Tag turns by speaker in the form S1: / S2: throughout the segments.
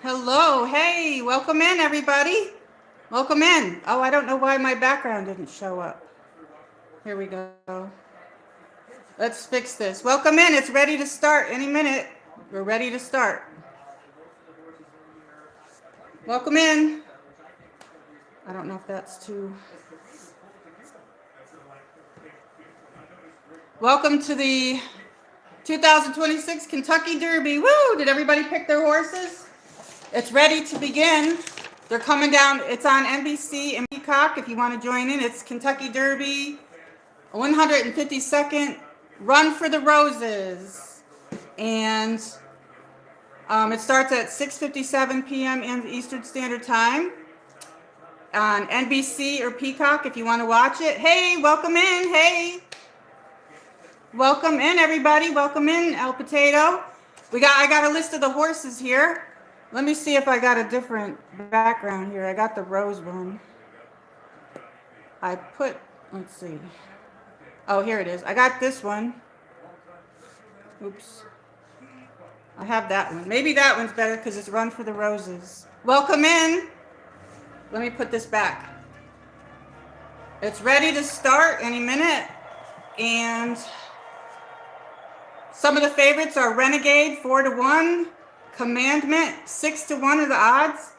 S1: Hello, hey, welcome in everybody. Welcome in. Oh, I don't know why my background didn't show up. Here we go. Let's fix this. Welcome in. It's ready to start any minute. We're ready to start. Welcome in. I don't know if that's too. Welcome to the 2026 Kentucky Derby. Woo! Did everybody pick their horses? It's ready to begin. They're coming down. It's on NBC and Peacock if you want to join in. It's Kentucky Derby, 152nd Run for the Roses. And it starts at 6:57 p.m. in Eastern Standard Time on NBC or Peacock if you want to watch it. Hey, welcome in. Hey. Welcome in, everybody. Welcome in, El Potato. I got a list of the horses here. Let me see if I got a different background here. I got the rose one. Let's see. Oh, here it is. I got this one. Oops. I have that one. Maybe that one's better because it's Run for the Roses. Welcome in. Let me put this back. It's ready to start any minute. And some of the favorites are Renegade, 4-1. Commandment, 6-1 are the odds.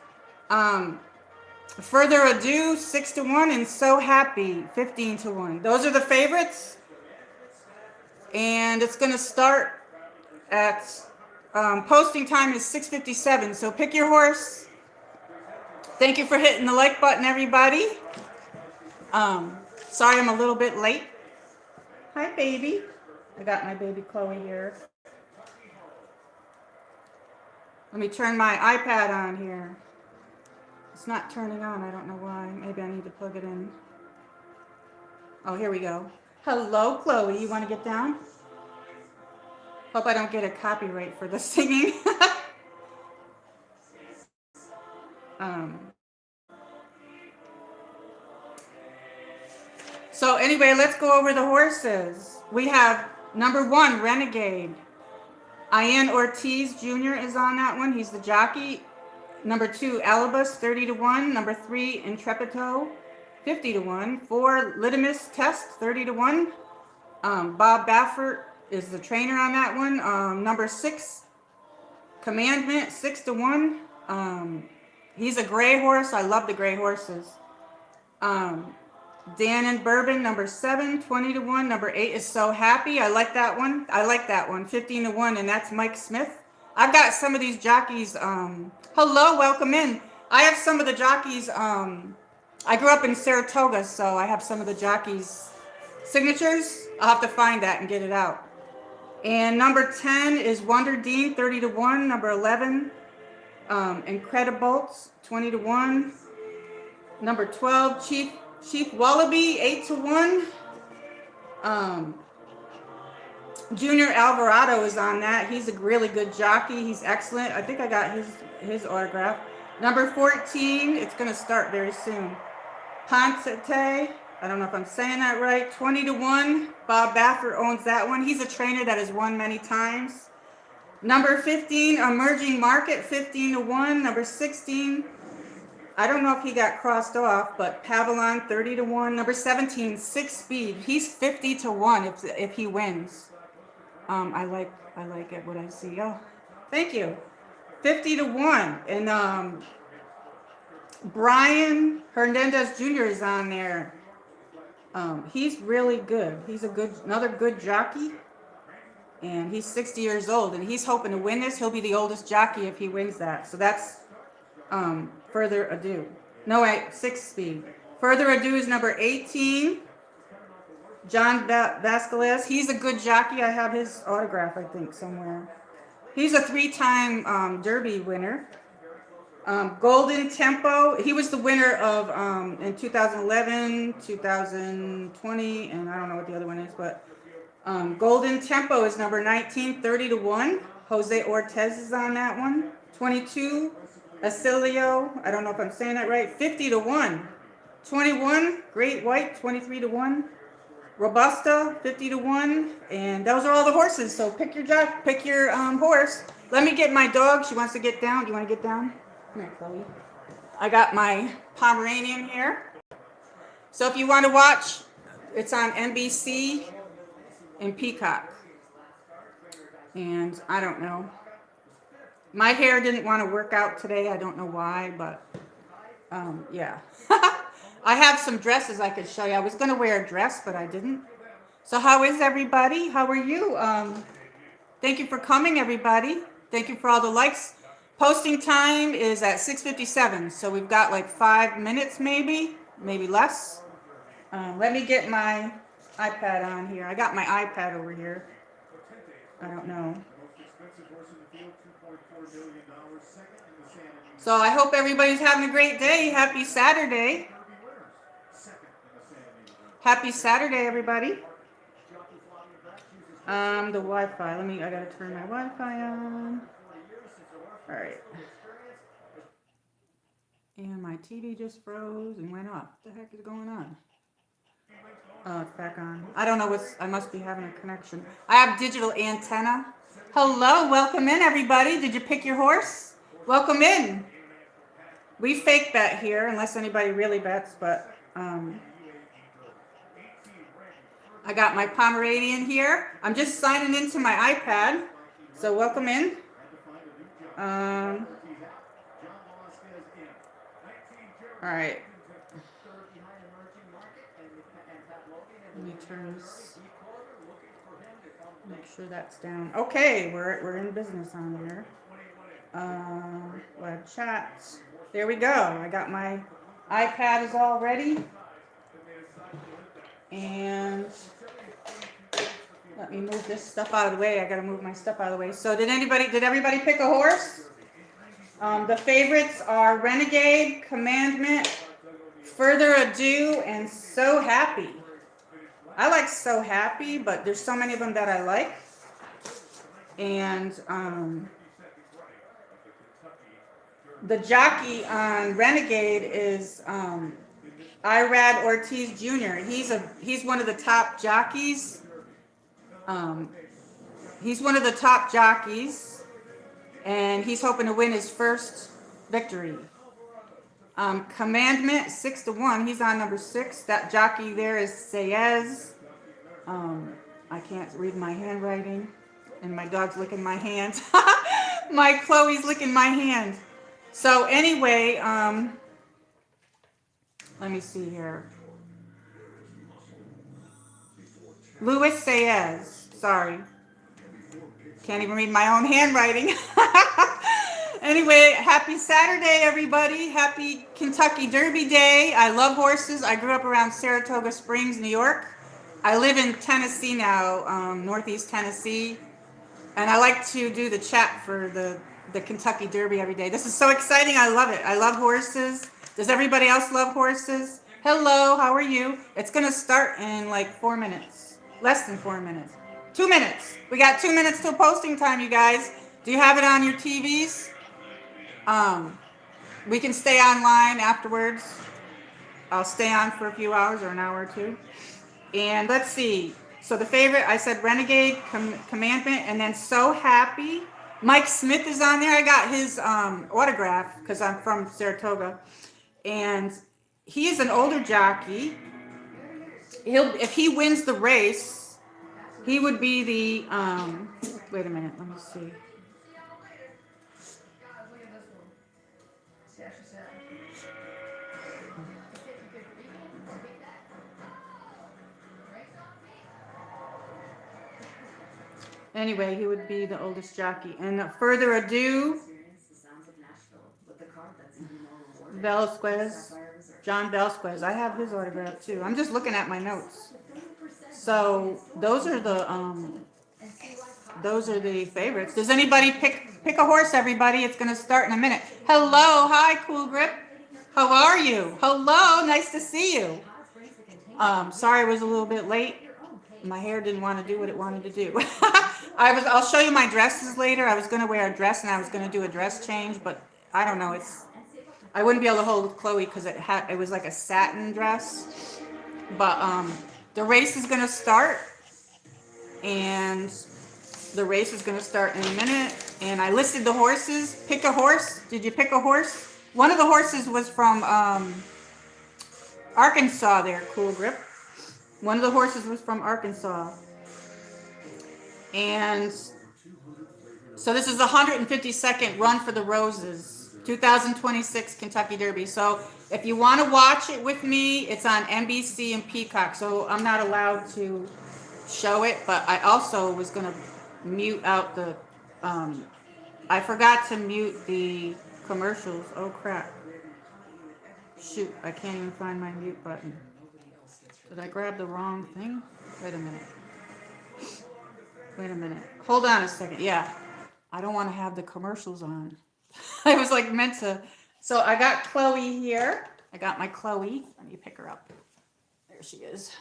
S1: Further Ado, 6-1. And So Happy, 15-1. Those are the favorites. And it's going to start at, posting time is 6:57. So pick your horse. Thank you for hitting the like button, everybody. Sorry I'm a little bit late. Hi, baby. I got my baby Chloe here. Let me turn my iPad on here. It's not turning on. I don't know why. Maybe I need to plug it in. Oh, here we go. Hello, Chloe. You want to get down? Hope I don't get a copyright for the singing. So anyway, let's go over the horses. We have number 1, Renegade. Ian Ortiz Jr. is on that one. He's the jockey. Number 2, Alibus, 30-1. Number 3, Intrepido, 50-1. 4, Litimus Test, 30-1. Bob Baffert is the trainer on that one. Number 6, Commandment, 6-1. He's a gray horse. I love the gray horses. Dan and Bourbon, number 7, 20-1. Number 8 is So Happy. I like that one. 15-1, and that's Mike Smith. I've got some of these jockeys. Hello, welcome in. I have some of the jockeys. I grew up in Saratoga, so I have some of the jockeys' signatures. I'll have to find that and get it out. And number 10 is Wonder Dean, 30-1. Number 11, Incredibolts, 20-1. Number 12, Chief Wallaby, 8-1. Junior Alvarado is on that. He's a really good jockey. He's excellent. I think I got his autograph. Number 14, it's going to start very soon. Ponte, I don't know if I'm saying that right. 20-1. Bob Baffert owns that one. He's a trainer that has won many times. Number 15, Emerging Market, 15-1. Number 16, I don't know if he got crossed off, but Pavillon, 30-1. Number 17, 6 Speed. He's 50-1 if he wins. I like it what I see. Oh, thank you. 50-1. And Brian Hernandez Jr. is on there. He's really good. He's another good jockey. And he's 60 years old, and he's hoping to win this. He'll be the oldest jockey if he wins that. So that's Further Ado. No, wait, 6 Speed. Further Ado is number 18. John Vasquez. He's a good jockey. I have his autograph, I think, somewhere. He's a 3-time Derby winner. Golden Tempo. He was the winner of in 2011, 2020, and I don't know what the other one is, but Golden Tempo is number 19, 30-1. Jose Ortiz is on that one. 22, Ocelli, I don't know if I'm saying that right, 50-1. 21, Great White, 23-1. Robusta, 50-1. And those are all the horses. So pick your horse. Let me get my dog. She wants to get down. Do you want to get down? Come here, Chloe. I got my Pomeranian here. So if you want to watch, it's on NBC and Peacock. And I don't know. My hair didn't want to work out today. I don't know why, but yeah. I have some dresses I could show you. I was going to wear a dress, but I didn't. So how is everybody? How are you? Thank you for coming, everybody. Thank you for all the likes. Posting time is at 6:57, so we've got like 5 minutes maybe less. Let me get my iPad on here. I got my iPad over here. I don't know. So I hope everybody's having a great day. Happy Saturday. Happy Saturday, everybody. The Wi-Fi. I gotta turn my Wi-Fi on. All right. And my TV just froze and went off. What the heck is going on? Oh, it's back on. I don't know I must be having a connection. I have digital antenna. Hello, welcome in, everybody. Did you pick your horse? Welcome in. We fake bet here, unless anybody really bets, but I got my Pomeranian here. I'm just signing into my iPad, so welcome in. All right. Let me turn this. Make sure that's down. Okay, we're in business on here. Web chat. There we go. I got my iPad is all ready. And let me move this stuff out of the way. I gotta move my stuff out of the way. So did everybody pick a horse? The favorites are Renegade, Commandment, Further Ado, and So Happy. I like So Happy, but there's so many of them that I like. And the jockey on Renegade is Irad Ortiz Jr. He's one of the top jockeys. He's one of the top jockeys, and he's hoping to win his first victory. Commandment 6-1. He's on number 6. That jockey there is Sayez. I can't read my handwriting, and my dog's licking my hand. My Chloe's licking my hand. So anyway, let me see here. Luis Sayez. Sorry. Can't even read my own handwriting. Anyway, happy Saturday, everybody. Happy Kentucky Derby Day. I love horses. I grew up around Saratoga Springs, New York. I live in Tennessee now, Northeast Tennessee. And I like to do the chat for the Kentucky Derby every day. This is so exciting. I love it. I love horses. Does everybody else love horses? Hello, how are you? It's going to start in like 4 minutes. Less than 4 minutes. 2 minutes. We got 2 minutes till posting time, you guys. Do you have it on your TVs? We can stay online afterwards. I'll stay on for a few hours or an hour or two. And let's see. So the favorite, I said Renegade, Commandment, and then So Happy. Mike Smith is on there. I got his autograph because I'm from Saratoga. And he is an older jockey. If he wins the race, he would be the, wait a minute, let me see. Anyway, he would be the oldest jockey. And Further Ado, Velasquez, John Velasquez. I have his autograph too. I'm just looking at my notes. So those are the favorites. Does anybody pick a horse? Everybody, it's going to start in a minute. Hello, hi, Cool Grip. How are you? Hello, nice to see you. Sorry, I was a little bit late. My hair didn't want to do what it wanted to do. I'll show you my dresses later. I was going to wear a dress and I was going to do a dress change, but I don't know. I wouldn't be able to hold Chloe because it was like a satin dress. But the race is going to start, and the race is going to start in a minute. And I listed the horses. Pick a horse. Did you pick a horse? One of the horses was from Arkansas there, Cool Grip. One of the horses was from Arkansas. And so this is the 152nd Run for the Roses, 2026 Kentucky Derby. So if you want to watch it with me, it's on NBC and Peacock. So I'm not allowed to show it, but I also was going to mute out the, I forgot to mute the commercials. Oh crap. Shoot, I can't even find my mute button. Did I grab the wrong thing? Wait a minute. Wait a minute. Hold on a second. Yeah. I don't want to have the commercials on. I was like meant to. So I got Chloe here. I got my Chloe. Let me pick her up. There she is.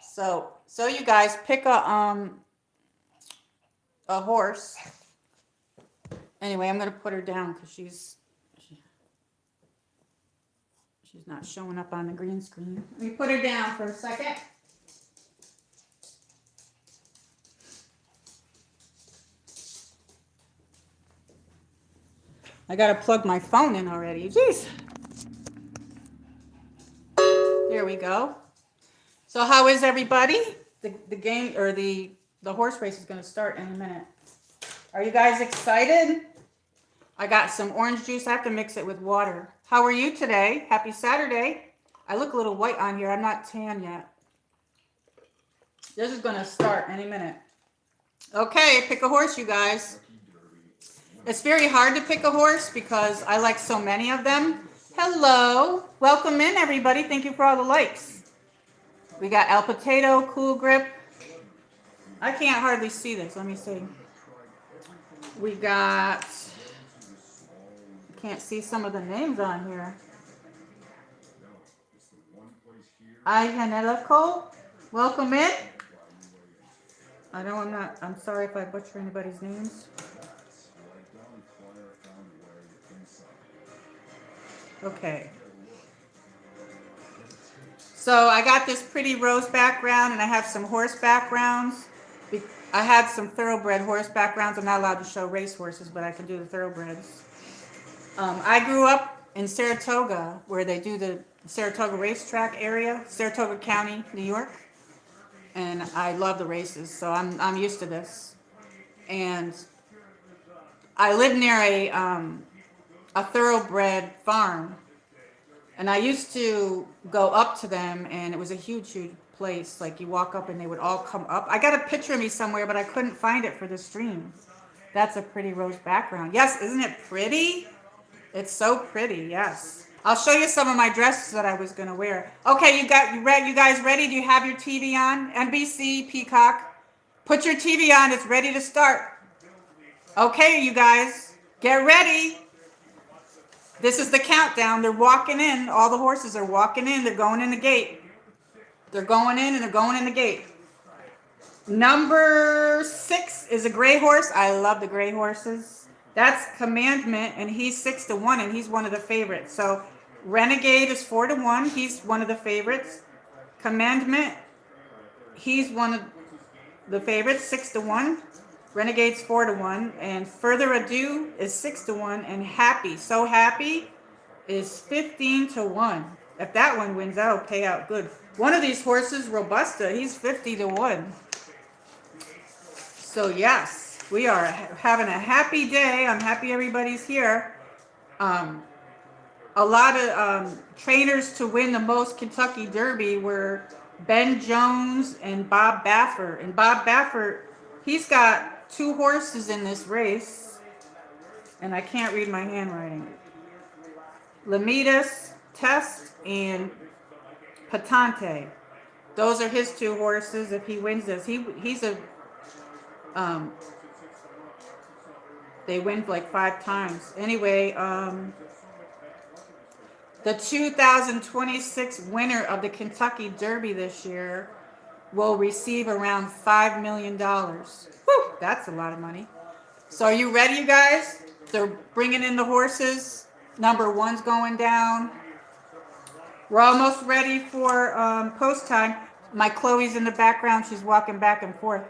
S1: So you guys pick a horse. Anyway, I'm going to put her down because she's not showing up on the green screen. Let me put her down for a second. I gotta plug my phone in already. Jeez. There we go. So how is everybody? The game or the horse race is gonna start in a minute. Are you guys excited? I got some orange juice. I have to mix it with water. How are you today? Happy Saturday. I look a little white on here. I'm not tan yet. This is gonna start any minute. Okay, pick a horse, you guys. It's very hard to pick a horse because I like so many of them. Hello. Welcome in, everybody. Thank you for all the likes. We got El Potato, Cool Grip. I can't hardly see this. Let me see. We got... Can't see some of the names on here. Ihanelico. Welcome in. I know I'm sorry if I butcher anybody's names. Okay. So I got this pretty rose background and I have some horse backgrounds. I had some thoroughbred horse backgrounds. I'm not allowed to show race horses, but I can do the thoroughbreds. I grew up in Saratoga where they do the Saratoga racetrack area, Saratoga County, New York. And I love the races, so I'm used to this. And I live near a thoroughbred farm, and I used to go up to them, and it was a huge place. Like you walk up and they would all come up. I got a picture of me somewhere, but I couldn't find it for the stream. That's a pretty rose background. Yes, isn't it pretty? It's so pretty. Yes. I'll show you some of my dresses that I was going to wear. Okay, you guys ready? Do you have your TV on? NBC, Peacock. Put your TV on. It's ready to start. Okay, you guys, get ready. This is the countdown. They're walking in. All the horses are walking in. They're going in the gate. They're going in and they're going in the gate. Number 6 is a gray horse. I love the gray horses. That's Commandment, and he's 6-1, and he's one of the favorites. So Renegade is 4-1. He's one of the favorites. Commandment, he's one of the favorites, 6-1. Renegade's 4-1, and Further Ado is 6-1, and Happy, So Happy is 15-1. If that one wins, that'll pay out good. One of these horses, Robusta, he's 50-1. So yes, we are having a happy day. I'm happy everybody's here. A lot of trainers to win the most Kentucky Derby were Ben Jones and Bob Baffert. And Bob Baffert, he's got 2 horses in this race, and I can't read my handwriting. Lamidas, Test, and Patante. Those are his 2 horses. If he wins this, he's a they win like 5 times. Anyway, the 2026 winner of the Kentucky Derby this year will receive around $5 million. Whew, that's a lot of money. So are you ready, you guys? They're bringing in the horses. Number 1's going down. We're almost ready for post time. My Chloe's in the background. She's walking back and forth.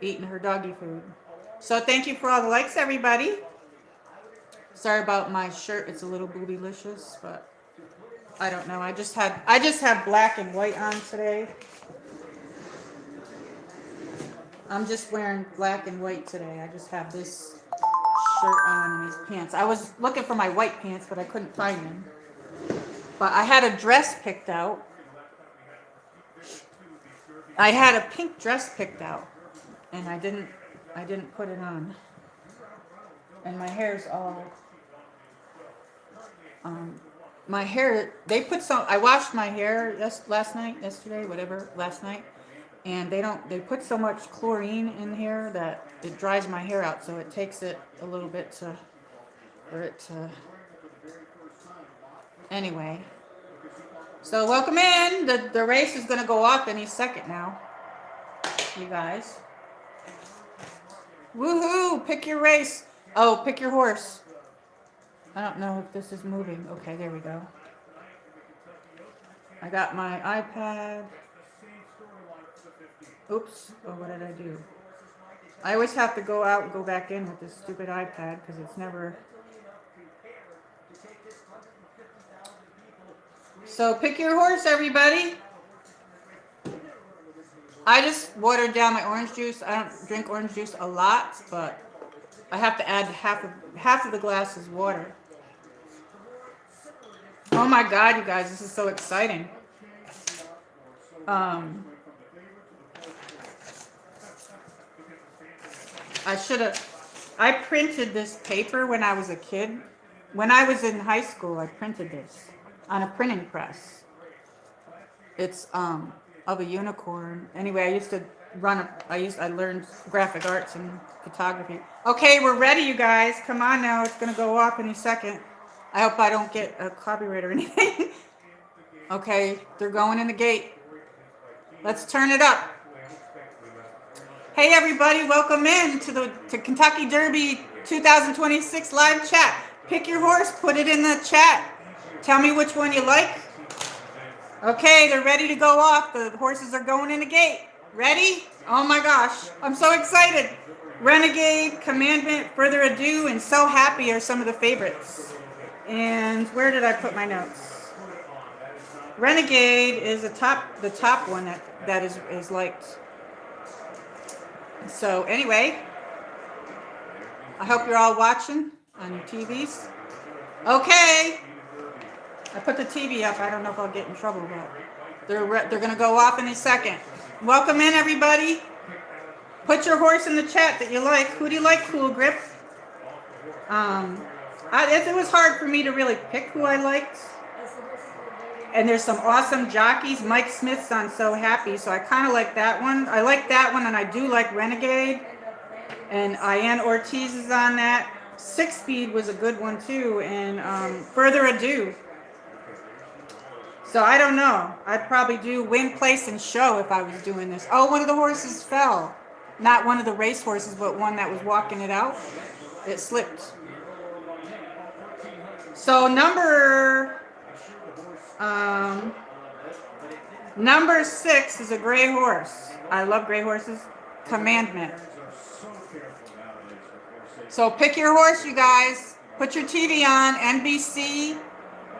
S1: eating her doggy food. So thank you for all the likes, everybody. Sorry about my shirt. It's a little bootylicious, but I don't know. I just have black and white on today. I'm just wearing black and white today. I just have this shirt on and these pants. I was looking for my white pants, but I couldn't find them. But I had a dress picked out. I had a pink dress picked out, and I didn't put it on. And my hair's all my hair, they put some, I washed my hair last night, and they put so much chlorine in here that it dries my hair out, so it takes it a little bit anyway. So welcome in. The race is going to go off any second now, you guys. Woohoo! Pick your race. Oh, pick your horse. I don't know if this is moving. Okay, there we go. I got my iPad. Oops. Oh, what did I do? I always have to go out and go back in with this stupid iPad because it's never... So pick your horse, everybody. I just watered down my orange juice. I don't drink orange juice a lot, but I have to add half of the glass is water. Oh my God, you guys, this is so exciting. I printed this paper when I was a kid. When I was in high school, I printed this on a printing press. It's of a unicorn. Anyway, I learned graphic arts and photography. Okay, we're ready, you guys. Come on now, it's gonna go off any second. I hope I don't get a copyright or anything. Okay, they're going in the gate. Let's turn it up. Hey everybody, welcome in to Kentucky Derby 2026 live chat. Pick your horse, put it in the chat. Tell me which one you like. Okay, they're ready to go off. The horses are going in the gate. Ready? Oh my gosh, I'm so excited. Renegade, Commandment, Further Ado, and So Happy are some of the favorites. And where did I put my notes? Renegade is the top one that is liked. So anyway, I hope you're all watching on your TVs. Okay. I put the TV up. I don't know if I'll get in trouble, but they're going to go off in a second. Welcome in, everybody. Put your horse in the chat that you like. Who do you like, Cool Grip? It was hard for me to really pick who I liked. And there's some awesome jockeys. Mike Smith's on So Happy, so I kind of like that one. I like that one, and I do like Renegade. And Ian Ortiz is on that. Six Speed was a good one, too. And Further Ado. So I don't know. I'd probably do Win, Place, and Show if I was doing this. Oh, one of the horses fell. Not one of the race horses, but one that was walking it out. It slipped. So number 6 is a gray horse. I love gray horses. Commandment. So pick your horse, you guys. Put your TV on, NBC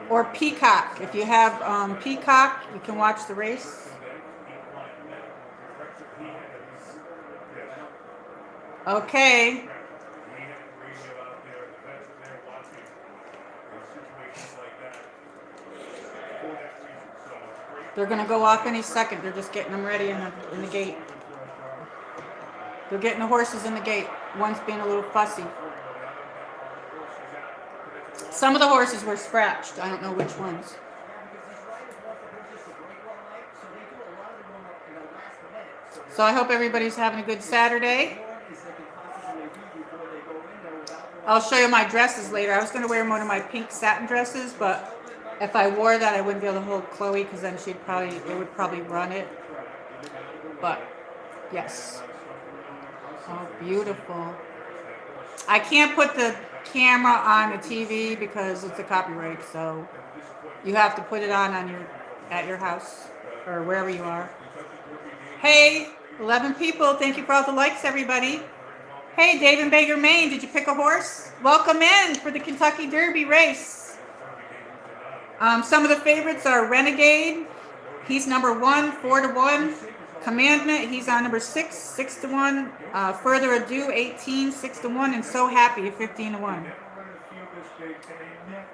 S1: or Peacock. If you have Peacock, you can watch the race. Okay. They're going to go off any second. They're just getting them ready in the gate. They're getting the horses in the gate. One's being a little fussy. Some of the horses were scratched. I don't know which ones. So I hope everybody's having a good Saturday. I'll show you my dresses later. I was going to wear one of my pink satin dresses, but if I wore that, I wouldn't be able to hold Chloe because then it would probably run it. But yes. Oh, beautiful. I can't put the camera on the TV because it's a copyright, so you have to put it on at your house or wherever you are. Hey, 11 people. Thank you for all the likes, everybody. Hey, Dave in Bangor, Maine. Did you pick a horse? Welcome in for the Kentucky Derby race. Some of the favorites are Renegade. He's number 1, 4-1. Commandment, he's on number 6, 6-1. Further Ado, 18, 6-1. And So Happy, 15-1.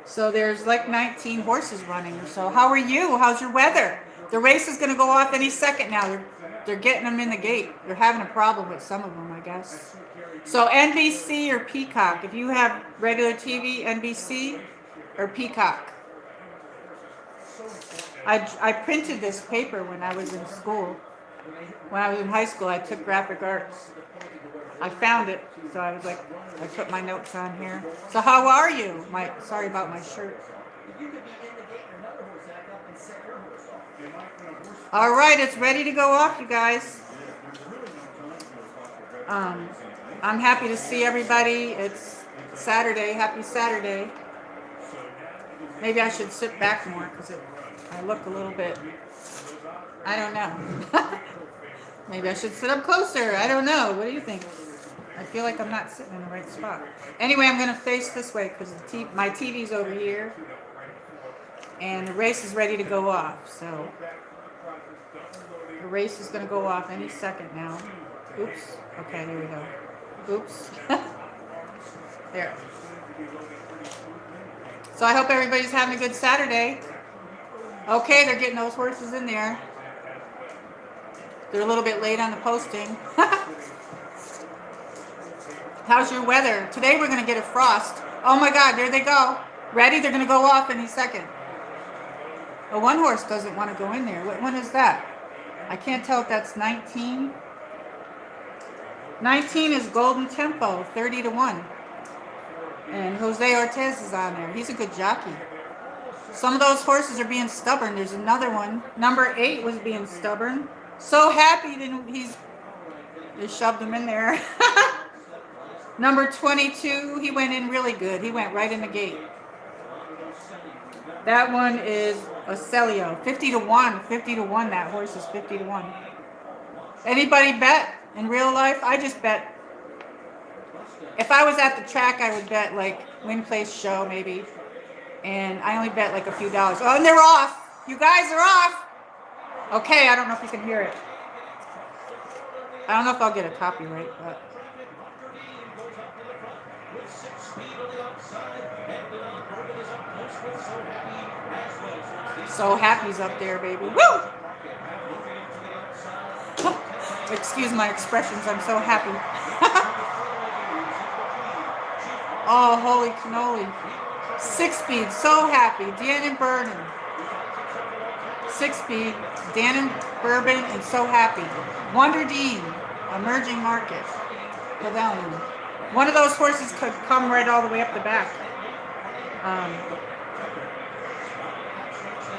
S1: So there's like 19 horses running or so. How are you? How's your weather? The race is going to go off any second now. They're getting them in the gate. They're having a problem with some of them, I guess. So NBC or Peacock. If you have regular TV, NBC or Peacock. I printed this paper when I was in school. When I was in high school, I took graphic arts. I found it, so I was like, I put my notes on here. So how are you? Sorry about my shirt. All right, it's ready to go off, you guys. I'm happy to see everybody. It's Saturday. Happy Saturday. Maybe I should sit back more because I look a little bit, I don't know. Maybe I should sit up closer. I don't know. What do you think? I feel like I'm not sitting in the right spot. Anyway, I'm going to face this way because my TV's over here. And the race is ready to go off. So the race is going to go off any second now. Oops. Okay, there we go. Oops. There. So I hope everybody's having a good Saturday. Okay, they're getting those horses in there. They're a little bit late on the posting. How's your weather? Today we're going to get a frost. Oh my God, there they go. Ready? They're going to go off any second. Oh, one horse doesn't want to go in there. What one is that? I can't tell if that's 19. 19 is Golden Tempo, 30-1. And Jose Ortiz is on there. He's a good jockey. Some of those horses are being stubborn. There's another one. Number 8 was being stubborn. So happy they shoved him in there. Number 22, he went in really good. He went right in the gate. That one is Ocelli, 50-1. 50-1, that horse is 50-1. Anybody bet in real life? I just bet. If I was at the track, I would bet like win, place, show maybe. And I only bet like a few dollars. Oh, and they're off. You guys are off. Okay, I don't know if you can hear it. I don't know if I'll get a copyright, but. So Happy's up there, baby. Woo! Excuse my expressions. I'm so happy. Oh, holy cannoli. 6-speed, So Happy. Dan and Bourbon. 6-speed, Dan and Bourbon and So Happy. Wonder Dean, Emerging Market. Pavilion. One of those horses could come right all the way up the back.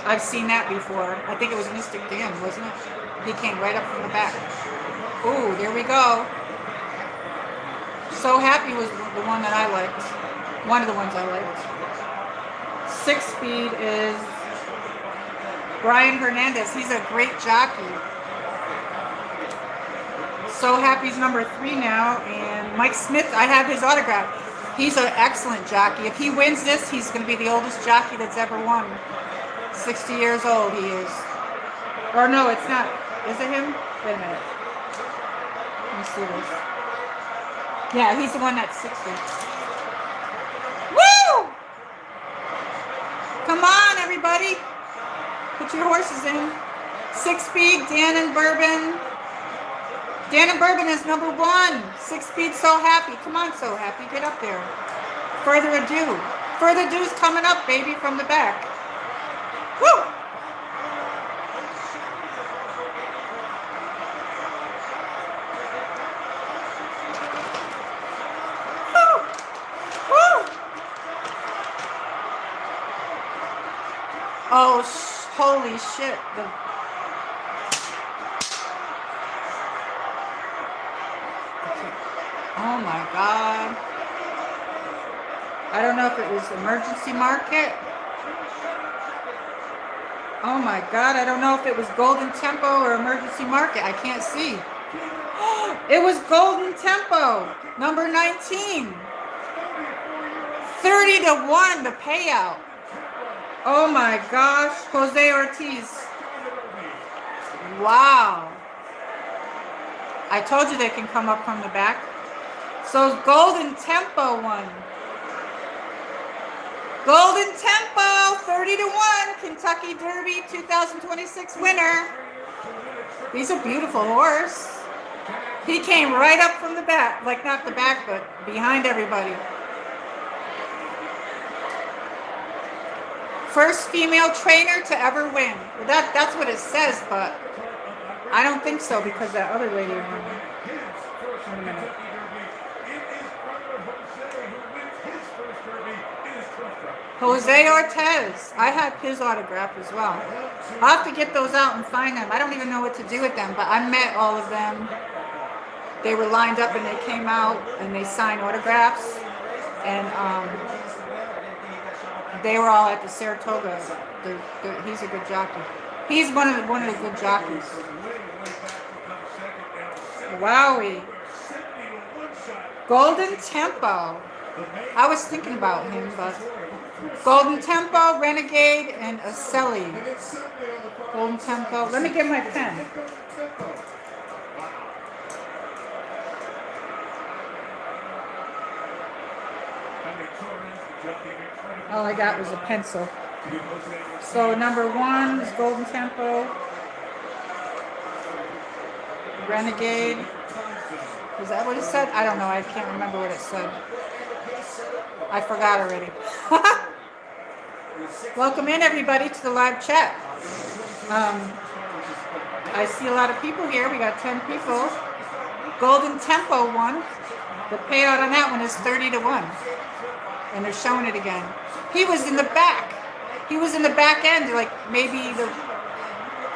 S1: I've seen that before. I think it was Mystic Dan, wasn't it? He came right up from the back. Ooh, there we go. So Happy was the one that I liked. One of the ones I liked. 6-speed is Brian Hernandez. He's a great jockey. So Happy's number 3 now. And Mike Smith, I have his autograph. He's an excellent jockey. If he wins this, he's going to be the oldest jockey that's ever won. 60 years old he is. Or no, it's not. Is it him? Wait a minute. Let me see this. Yeah, he's the one that's 60. Woo! Come on, everybody. Put your horses in. 6-speed, Dan and Bourbon. Dan and Bourbon is number 1. 6-speed, So Happy. Come on, So Happy. Get up there. Further Ado. Further Ado's coming up, baby, from the back. Woo! Woo! Woo! Oh, holy shit. Oh my God. I don't know if it was emergency market. Oh my God, I don't know if it was Golden Tempo or emergency market. I can't see. It was Golden Tempo, number 19. 30-1, the payout. Oh my gosh, Jose Ortiz. Wow. I told you they can come up from the back. So Golden Tempo won. Golden Tempo, 30-1, Kentucky Derby 2026 winner. He's a beautiful horse. He came right up from the back, like not the back, but behind everybody. First female trainer to ever win. Well, that's what it says, but I don't think so because that other lady won. Wait a minute. Jose Ortiz. I had his autograph as well. I'll have to get those out and find them. I don't even know what to do with them, but I met all of them. They were lined up and they came out and they signed autographs. And they were all at the Saratoga. He's a good jockey. He's one of the good jockeys. Wowie. Golden Tempo. I was thinking about him, but Golden Tempo, Renegade, and Ocelli. Golden Tempo. Let me get my pen. All I got was a pencil. So number 1 is Golden Tempo. Renegade. Is that what it said? I don't know. I can't remember what it said. I forgot already. Welcome in everybody to the live chat. I see a lot of people here. We got 10 people. Golden Tempo won. The payout on that one is 30-1. And they're showing it again. He was in the back. He was in the back end. Like maybe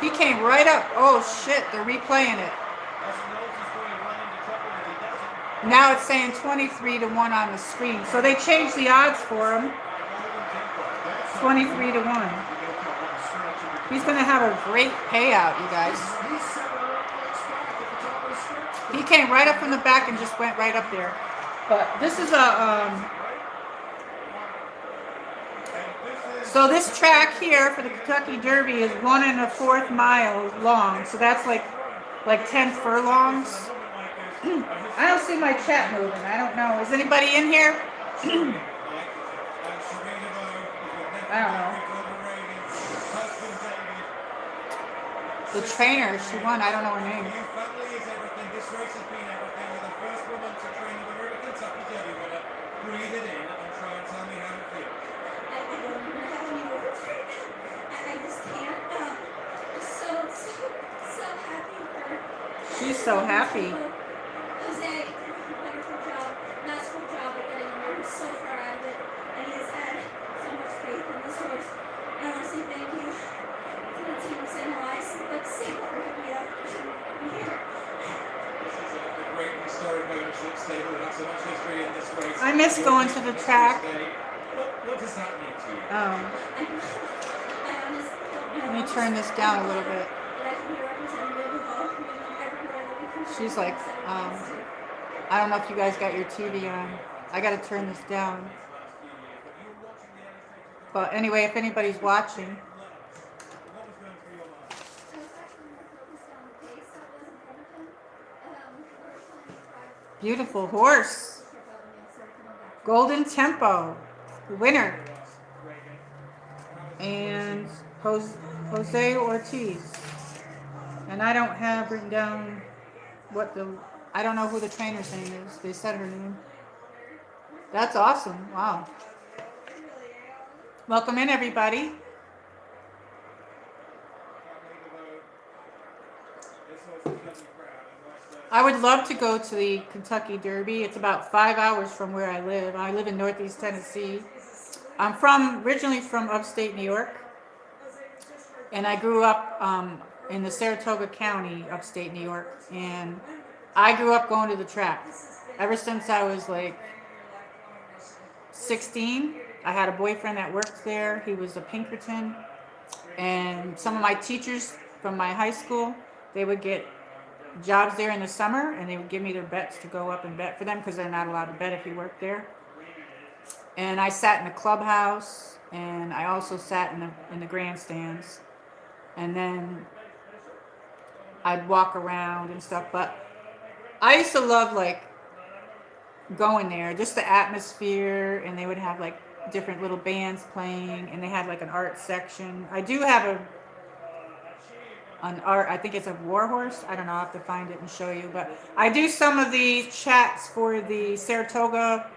S1: he came right up. Oh shit, they're replaying it. Now it's saying 23-1 on the screen. So they changed the odds for him. 23-1. He's going to have a great payout, you guys. He came right up from the back and just went right up there. But this is so this track here for the Kentucky Derby is 1 1/4 mile long. So that's like 10 furlongs. I don't see my chat moving. I don't know. Is anybody in here? I don't know. The trainer, she won. I don't know her name. She's so happy.
S2: Jose, wonderful job, masterful job at getting him so far out of it, and he has had so much faith in this horse. And I want to say thank you to the team of St. Elias, but St. for having me up here. This is a great historic ownership stable that has so much history in this race.
S1: I miss going to the track.
S2: What does that mean to you?
S1: Let me turn this down a little bit. She's like, I don't know if you guys got your TV on. I got to turn this down. But anyway, if anybody's watching. Beautiful horse. Golden Tempo, the winner. And Jose Ortiz. And I don't have written down I don't know who the trainer's name is. They said her name. That's awesome. Wow. Welcome in, everybody. I would love to go to the Kentucky Derby. It's about 5 hours from where I live. I live in Northeast Tennessee. I'm originally from upstate New York. And I grew up in the Saratoga County, upstate New York, and I grew up going to the track. Ever since I was like 16, I had a boyfriend that worked there. He was a Pinkerton, and some of my teachers from my high school, they would get jobs there in the summer, and they would give me their bets to go up and bet for them because they're not allowed to bet if you work there. And I sat in the clubhouse, and I also sat in the grandstands, and then I'd walk around and stuff. But I used to love like going there, just the atmosphere, and they would have like different little bands playing, and they had like an art section. I do have an art, I think it's a war horse. I don't know, I'll have to find it and show you. But I do some of the chats for the Saratoga.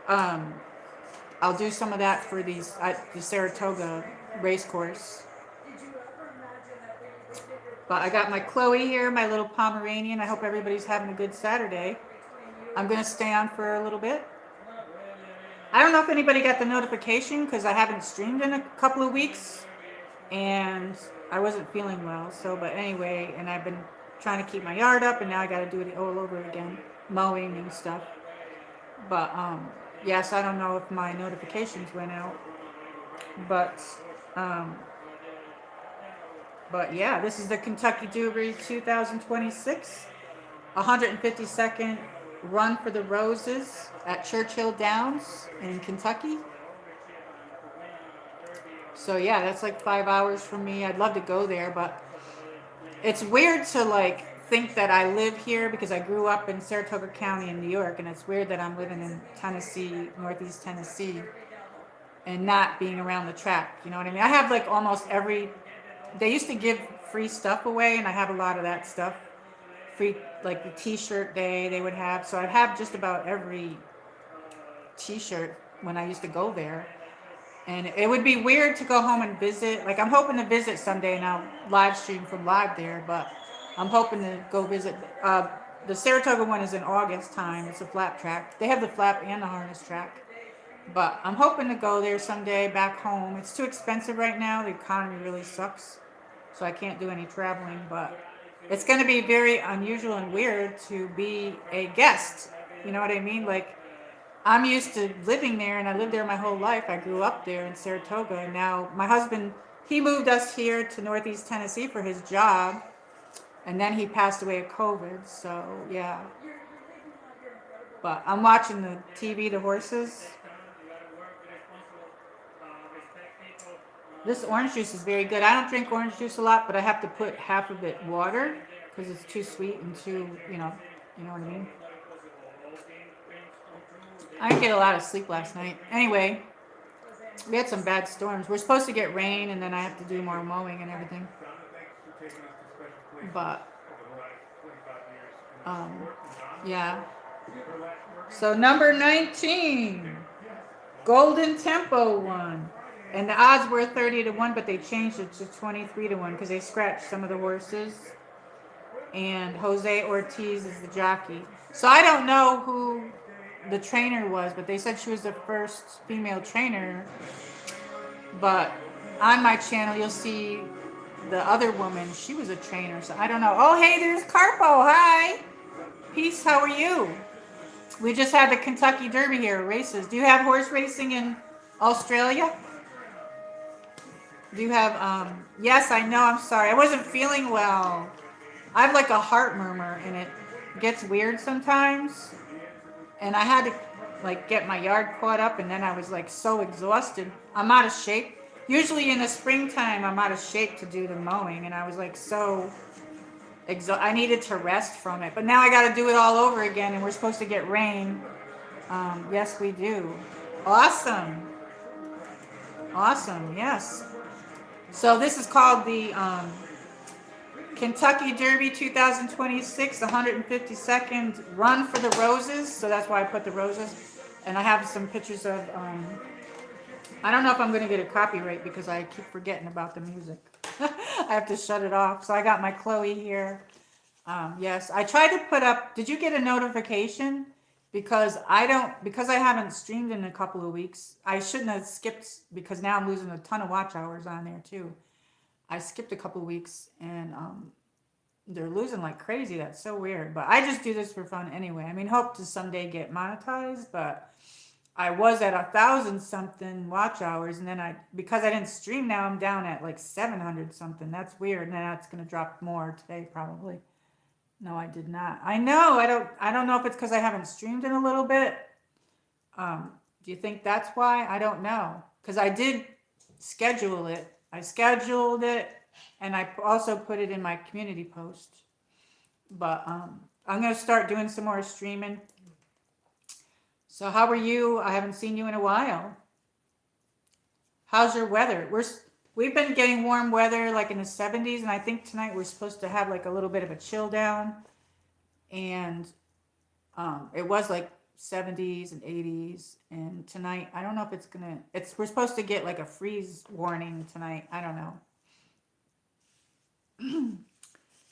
S1: I'll do some of that for the Saratoga race course. But I got my Chloe here, my little Pomeranian. I hope everybody's having a good Saturday. I'm going to stay on for a little bit. I don't know if anybody got the notification because I haven't streamed in a couple of weeks. And I wasn't feeling well. So, but anyway, and I've been trying to keep my yard up, and now I got to do it all over again. Mowing and stuff. But, yes, I don't know if my notifications went out. But yeah, this is the Kentucky Derby 2026, 152nd run for the Roses at Churchill Downs in Kentucky. So yeah, that's like 5 hours from me. I'd love to go there, but it's weird to like think that I live here because I grew up in Saratoga County in New York, and it's weird that I'm living in Tennessee, Northeast Tennessee, and not being around the track. You know what I mean? I have like almost every. They used to give free stuff away, and I have a lot of that stuff. Free, like the t-shirt day they would have. So I'd have just about every t-shirt when I used to go there. And it would be weird to go home and visit. Like I'm hoping to visit someday, and I'll live stream from live there. But I'm hoping to go visit. The Saratoga one is in August time. It's a flap track. They have the flap and the harness track. But I'm hoping to go there someday back home. It's too expensive right now. The economy really sucks. So I can't do any traveling, but it's going to be very unusual and weird to be a guest. You know what I mean? Like, I'm used to living there, and I lived there my whole life. I grew up there in Saratoga, and now my husband, he moved us here to Northeast Tennessee for his job, and then he passed away of COVID, so yeah. But I'm watching the TV, the horses. This orange juice is very good. I don't drink orange juice a lot, but I have to put half of it water because it's too sweet and too, you know what I mean? I didn't get a lot of sleep last night. Anyway, we had some bad storms. We're supposed to get rain, and then I have to do more mowing and everything. But, yeah. So number 19, Golden Tempo won. And the odds were 30-1, but they changed it to 23-1 because they scratched some of the horses. And Jose Ortiz is the jockey. So I don't know who the trainer was, but they said she was the first female trainer. But on my channel, you'll see the other woman. She was a trainer, so I don't know. Oh, hey, there's Carpo. Hi. Peace. How are you? We just had the Kentucky Derby here, races. Do you have horse racing in Australia? Do you have, yes, I know, I'm sorry. I wasn't feeling well. I have like a heart murmur, and it gets weird sometimes. And I had to like get my yard caught up, and then I was like so exhausted. I'm out of shape. Usually in the springtime, I'm out of shape to do the mowing, and I was like so I needed to rest from it. But now I got to do it all over again, and we're supposed to get rain. Yes, we do. Awesome. Awesome, yes. So this is called the Kentucky Derby 2026, 152nd run for the Roses. So that's why I put the roses. And I have some pictures of, I don't know if I'm going to get a copyright because I keep forgetting about the music. I have to shut it off. So I got my Chloe here. Yes, I tried to put up, did you get a notification? Because I haven't streamed in a couple of weeks. I shouldn't have skipped because now I'm losing a ton of watch hours on there too. I skipped a couple of weeks, and they're losing like crazy. That's so weird. But I just do this for fun anyway. I mean, hope to someday get monetized, but I was at 1,000 something watch hours, and then because I didn't stream, now I'm down at like 700 something. That's weird. Now it's gonna drop more today probably. No, I did not. I know. I don't know if it's because I haven't streamed in a little bit. Do you think that's why? I don't know. Because I did schedule it. I scheduled it, and I also put it in my community post. But I'm gonna start doing some more streaming. So how are you? I haven't seen you in a while. How's your weather? We've been getting warm weather like in the 70s, and I think tonight we're supposed to have like a little bit of a chill down. And it was like 70s and 80s, and tonight I don't know if we're supposed to get like a freeze warning tonight. I don't know.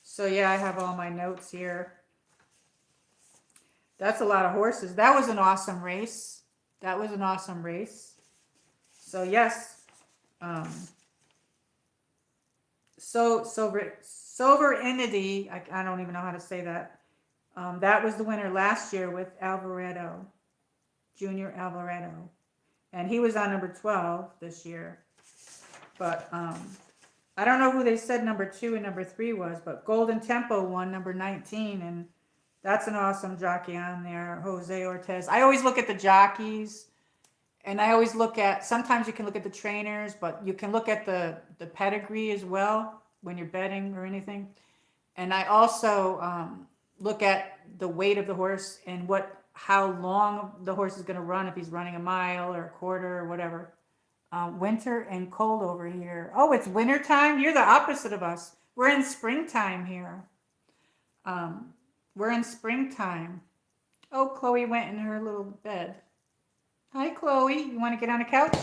S1: So yeah, I have all my notes here. That's a lot of horses. That was an awesome race. That was an awesome race. So yes, Sovereignty, I don't even know how to say that. That was the winner last year with Alvarado, Junior Alvarado. And he was on number 12 this year. But I don't know who they said number 2 and number 3 was, but Golden Tempo won number 19, and that's an awesome jockey on there, Jose Ortiz. I always look at the jockeys, and I always sometimes you can look at the trainers, but you can look at the pedigree as well when you're betting or anything. And I also look at the weight of the horse and how long the horse is going to run, if he's running a mile or a quarter or whatever. Winter and cold over here. Oh, it's winter time? You're the opposite of us. We're in springtime here. We're in springtime. Oh, Chloe went in her little bed. Hi, Chloe. You want to get on the couch?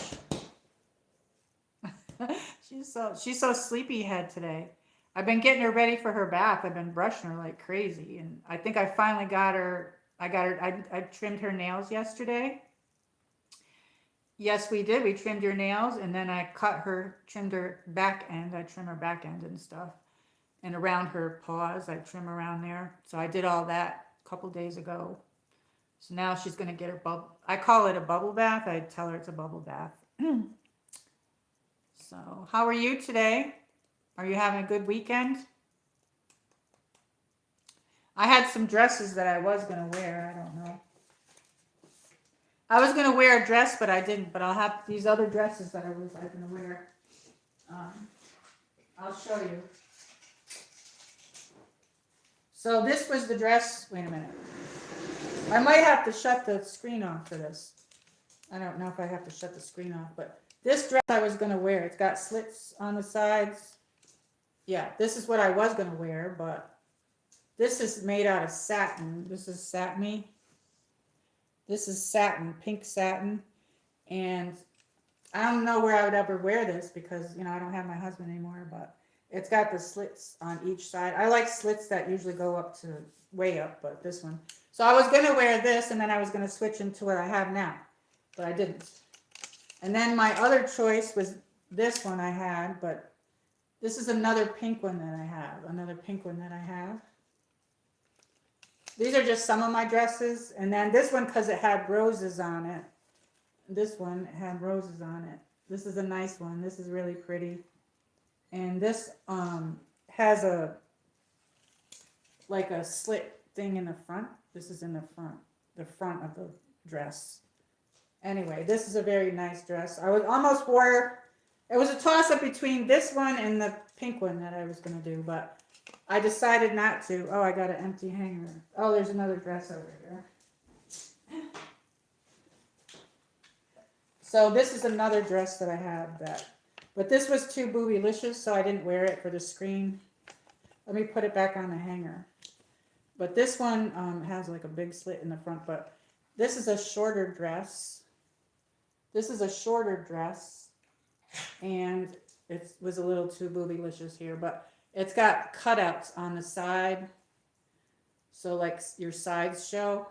S1: She's so sleepyhead today. I've been getting her ready for her bath. I've been brushing her like crazy, and I think I finally got her. I trimmed her nails yesterday. Yes, we did. We trimmed her nails, and then I trimmed her back end. I trim her back end and stuff, and around her paws, I trim around there. So I did all that a couple days ago. So now she's gonna get her bubble. I call it a bubble bath. I tell her it's a bubble bath. So, how are you today? Are you having a good weekend? I had some dresses that I was going to wear. I don't know. I was going to wear a dress, but I didn't. But I'll have these other dresses that I was going to wear. I'll show you. So this was the dress. Wait a minute. I might have to shut the screen off for this. I don't know if I have to shut the screen off, but this dress I was going to wear. It's got slits on the sides. Yeah, this is what I was going to wear, but this is made out of satin. This is satiny. This is satin, pink satin. And I don't know where I would ever wear this because, I don't have my husband anymore, but it's got the slits on each side. I like slits that usually go up to way up, but this one. So I was going to wear this, and then I was going to switch into what I have now, but I didn't. And then my other choice was this one I had, but this is another pink one that I have. These are just some of my dresses. And then this one, because it had roses on it. This one had roses on it. This is a nice one. This is really pretty. And this has a slit thing in the front. This is in the front of the dress. Anyway, this is a very nice dress. I would almost wore, it was a toss-up between this one and the pink one that I was going to do, but I decided not to. Oh, I got an empty hanger. Oh, there's another dress over here. So this is another dress that I have but this was too boobylicious, so I didn't wear it for the screen. Let me put it back on the hanger. But this one has like a big slit in the front, but this is a shorter dress. And it was a little too boobylicious here, but it's got cutouts on the side. So like your sides show.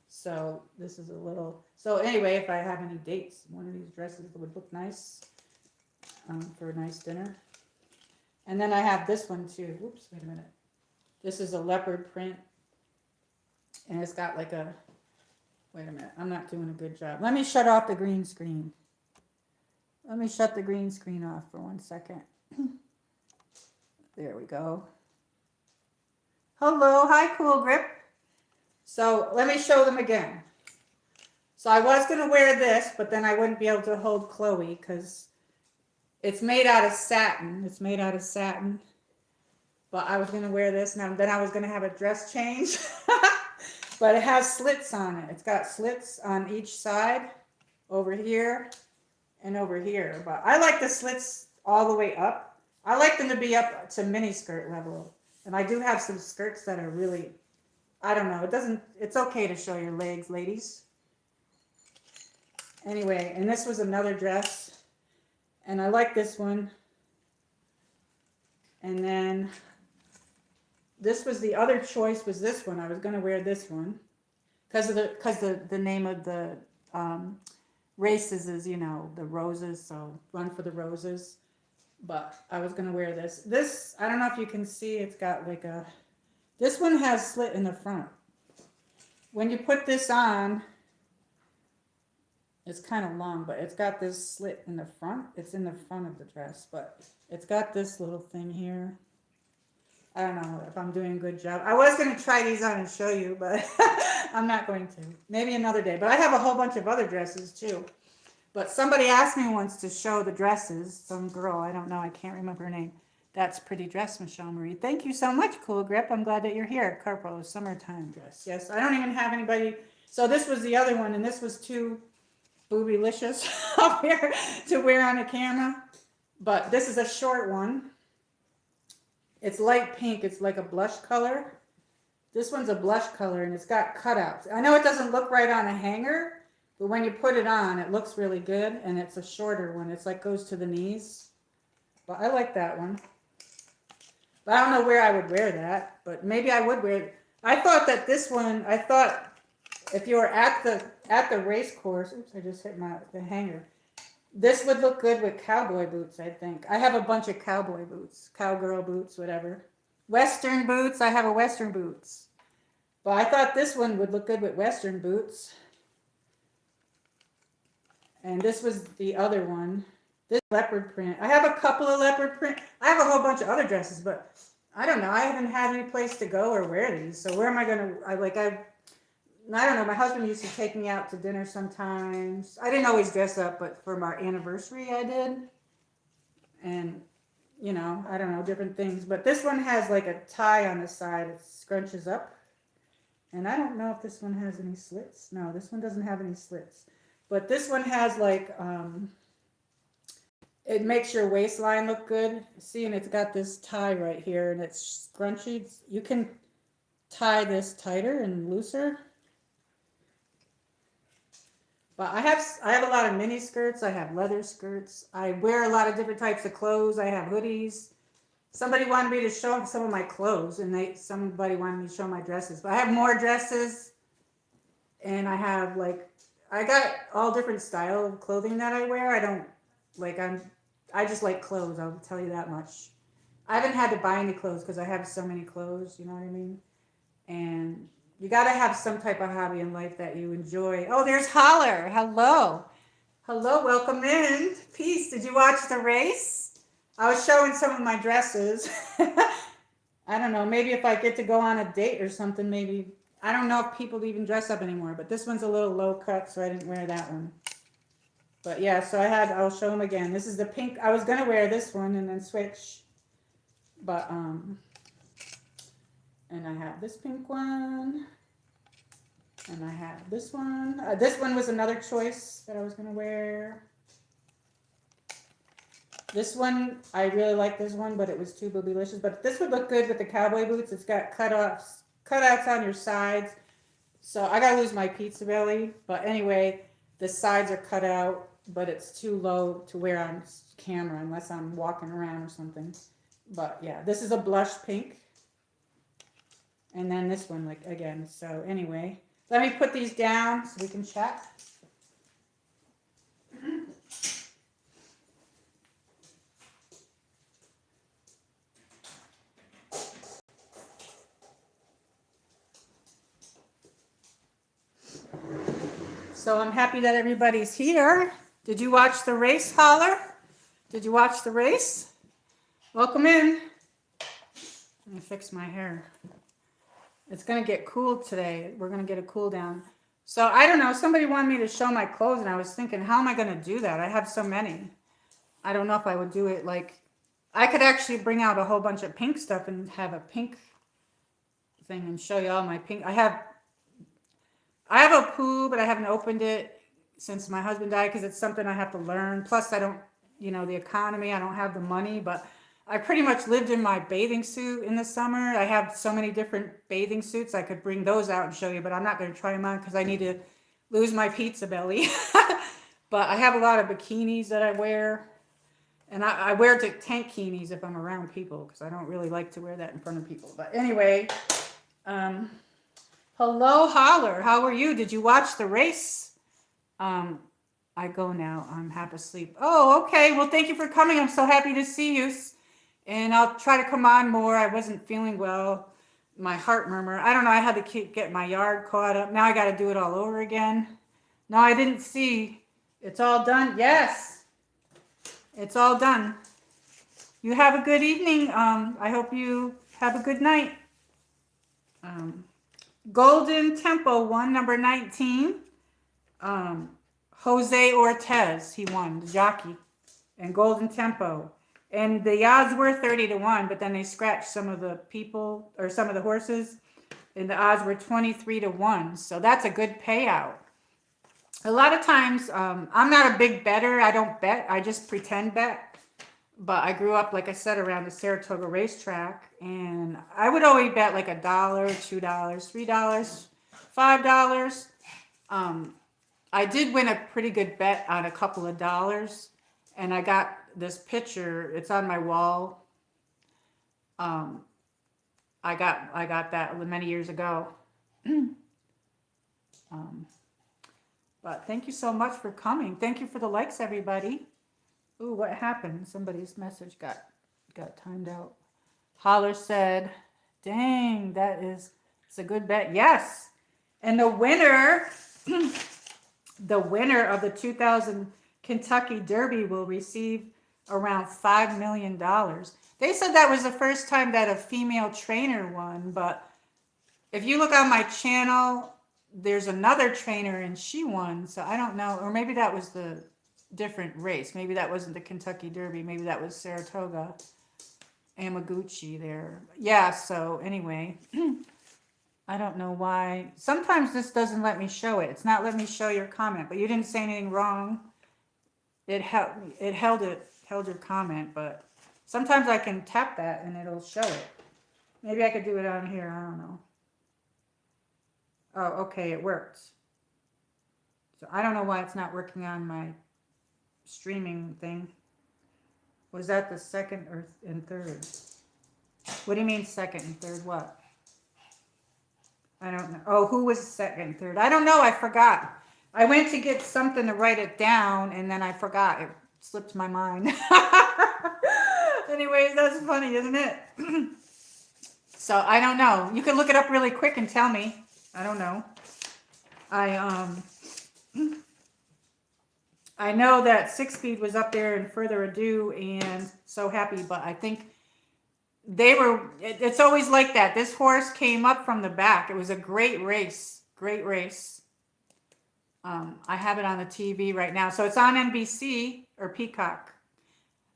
S1: So this is a little, so anyway, if I have any dates, one of these dresses would look nice for a nice dinner. And then I have this one too. Whoops, wait a minute. This is a leopard print. And it's got like a Wait a minute, I'm not doing a good job. Let me shut off the green screen. Let me shut the green screen off for 1 second. There we go. Hello, hi, Cool Grip. So let me show them again. So I was going to wear this, but then I wouldn't be able to hold Chloe because it's made out of satin. It's made out of satin. But I was going to wear this, and then I was going to have a dress change. But it has slits on it. It's got slits on each side, over here and over here. But I like the slits all the way up. I like them to be up to mini skirt level. And I do have some skirts that are really, I don't know, it's okay to show your legs, ladies. Anyway, and this was another dress. And I like this one. And then this was the other choice was this one. I was going to wear this one because the name of the races is, you know, the roses. So Run for the Roses. But I was going to wear this. This, I don't know if you can see, it's got like this one has slit in the front. When you put this on, it's kind of long, but it's got this slit in the front. It's in the front of the dress, but it's got this little thing here. I don't know if I'm doing a good job. I was going to try these on and show you, but I'm not going to. Maybe another day. But I have a whole bunch of other dresses too. But somebody asked me once to show the dresses. Some girl, I don't know, I can't remember her name. That's pretty dress, MichelleMarie. Thank you so much, Cool Grip. I'm glad that you're here. Carpo, summertime dress. Yes, I don't even have anybody. So this was the other one, and this was too boobylicious up here to wear on a camera. But this is a short one. It's light pink. It's like a blush color. This one's a blush color, and it's got cutouts. I know it doesn't look right on a hanger, but when you put it on, it looks really good, and it's a shorter one. It's like goes to the knees. But I like that one. But I don't know where I would wear that, but maybe I would wear it. I thought that this one, I thought if you were at the race course, oops, I just hit the hanger. This would look good with cowboy boots, I think. I have a bunch of cowboy boots, cowgirl boots, whatever. Western boots, I have a Western boots. But I thought this one would look good with Western boots. And this was the other one. This leopard print. I have a couple of leopard print. I have a whole bunch of other dresses, but I don't know. I haven't had any place to go or wear these. So where am I going to, I don't know. My husband used to take me out to dinner sometimes. I didn't always dress up, but for my anniversary I did. And, you know, I don't know, different things. But this one has like a tie on the side. It scrunches up. And I don't know if this one has any slits. No, this one doesn't have any slits. But this one has like, it makes your waistline look good. See, and it's got this tie right here, and it's scrunchy. You can tie this tighter and looser. But I have a lot of mini skirts. I have leather skirts. I wear a lot of different types of clothes. I have hoodies. Somebody wanted me to show some of my clothes, and somebody wanted me to show my dresses. But I have more dresses, and I have I got all different style of clothing that I wear. I just like clothes. I'll tell you that much. I haven't had to buy any clothes because I have so many clothes. You know what I mean? And you got to have some type of hobby in life that you enjoy. Oh, there's Holler. Hello. Hello. Welcome in. Peace. Did you watch the race? I was showing some of my dresses. I don't know. Maybe if I get to go on a date or something, maybe. I don't know if people even dress up anymore, but this one's a little low cut, so I didn't wear that one. But yeah, so I'll show them again. This is the pink. I was going to wear this one and then switch. But, and I have this pink one. And I have this one. This one was another choice that I was going to wear. This one, I really like this one, but it was too boobylicious. But this would look good with the cowboy boots. It's got cutouts on your sides. So I got to lose my pizza belly. But anyway, the sides are cut out, but it's too low to wear on camera unless I'm walking around or something. But yeah, this is a blush pink. And then this one, again. So anyway, let me put these down so we can chat. So I'm happy that everybody's here. Did you watch the race, Holler? Did you watch the race? Welcome in. Let me fix my hair. It's going to get cool today. We're going to get a cool down. So I don't know. Somebody wanted me to show my clothes, and I was thinking, how am I going to do that? I have so many. I don't know if I would do it like... I could actually bring out a whole bunch of pink stuff and have a pink thing and show you all my pink. I have a poo, but I haven't opened it since my husband died because it's something I have to learn. Plus, I don't, the economy, I don't have the money, but I pretty much lived in my bathing suit in the summer. I have so many different bathing suits. I could bring those out and show you, but I'm not going to try them on because I need to lose my pizza belly. But I have a lot of bikinis that I wear. And I wear tankinis if I'm around people because I don't really like to wear that in front of people. But anyway, hello, Holler. How are you? Did you watch the race? I go now. I'm half asleep. Oh, okay. Well, thank you for coming. I'm so happy to see you. And I'll try to come on more. I wasn't feeling well. My heart murmur. I don't know. I had to get my yard caught up. Now I got to do it all over again. No, I didn't see. It's all done. Yes. It's all done. You have a good evening. I hope you have a good night. Golden Tempo won, number 19. Jose Ortiz, he won, the jockey. And Golden Tempo. And the odds were 30-1, but then they scratched some of the people, or some of the horses. And the odds were 23-1. So that's a good payout. A lot of times, I'm not a big bettor. I don't bet. I just pretend bet. But I grew up, like I said, around the Saratoga racetrack. And I would always bet like $1, $2, $3, $5. I did win a pretty good bet on a couple of dollars. And I got this picture. It's on my wall. I got that many years ago. But thank you so much for coming. Thank you for the likes, everybody. Ooh, what happened? Somebody's message got timed out. Holler said, dang, it's a good bet. Yes. And the winner of the 2000 Kentucky Derby will receive around $5 million. They said that was the first time that a female trainer won, but if you look on my channel, there's another trainer and she won, so I don't know, or maybe that was the different race. Maybe that wasn't the Kentucky Derby. Maybe that was Saratoga, Amaguchi there. Yeah, so anyway, I don't know why. Sometimes this doesn't let me show it. It's not letting me show your comment, but you didn't say anything wrong. It held your comment, but sometimes I can tap that and it'll show it. Maybe I could do it on here. I don't know. Oh, okay, it worked. So I don't know why it's not working on my streaming thing. Was that the second and third? What do you mean second and third? What? I don't know. Oh, who was second and third? I don't know. I forgot. I went to get something to write it down, and then I forgot. It slipped my mind. Anyways, that's funny, isn't it? So I don't know. You can look it up really quick and tell me. I don't know. I know that 6-speed was up there in Further Ado and So Happy, but I think it's always like that. This horse came up from the back. It was a great race. Great race. I have it on the TV right now. So it's on NBC or Peacock.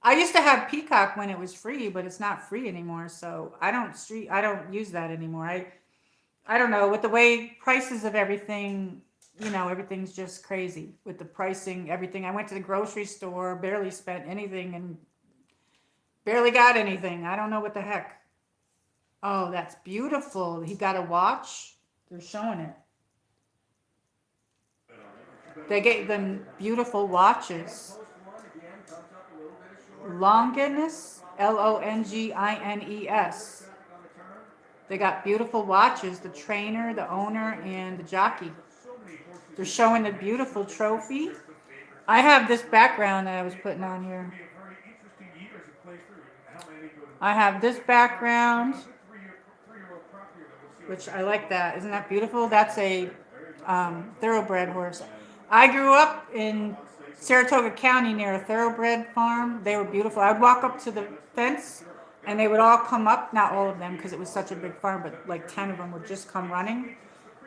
S1: I used to have Peacock when it was free, but it's not free anymore. So I don't use that anymore. I don't know, with the way prices of everything, everything's just crazy with the pricing, everything. I went to the grocery store, barely spent anything and barely got anything. I don't know what the heck. Oh, that's beautiful. He got a watch. They're showing it. They gave them beautiful watches. Longines, Longines. They got beautiful watches, the trainer, the owner, and the jockey. They're showing a beautiful trophy. I have this background that I was putting on here. I have this background, which I like that. Isn't that beautiful? That's a thoroughbred horse. I grew up in Saratoga County near a thoroughbred farm. They were beautiful. I would walk up to the fence and they would all come up, not all of them because it was such a big farm, but like 10 of them would just come running.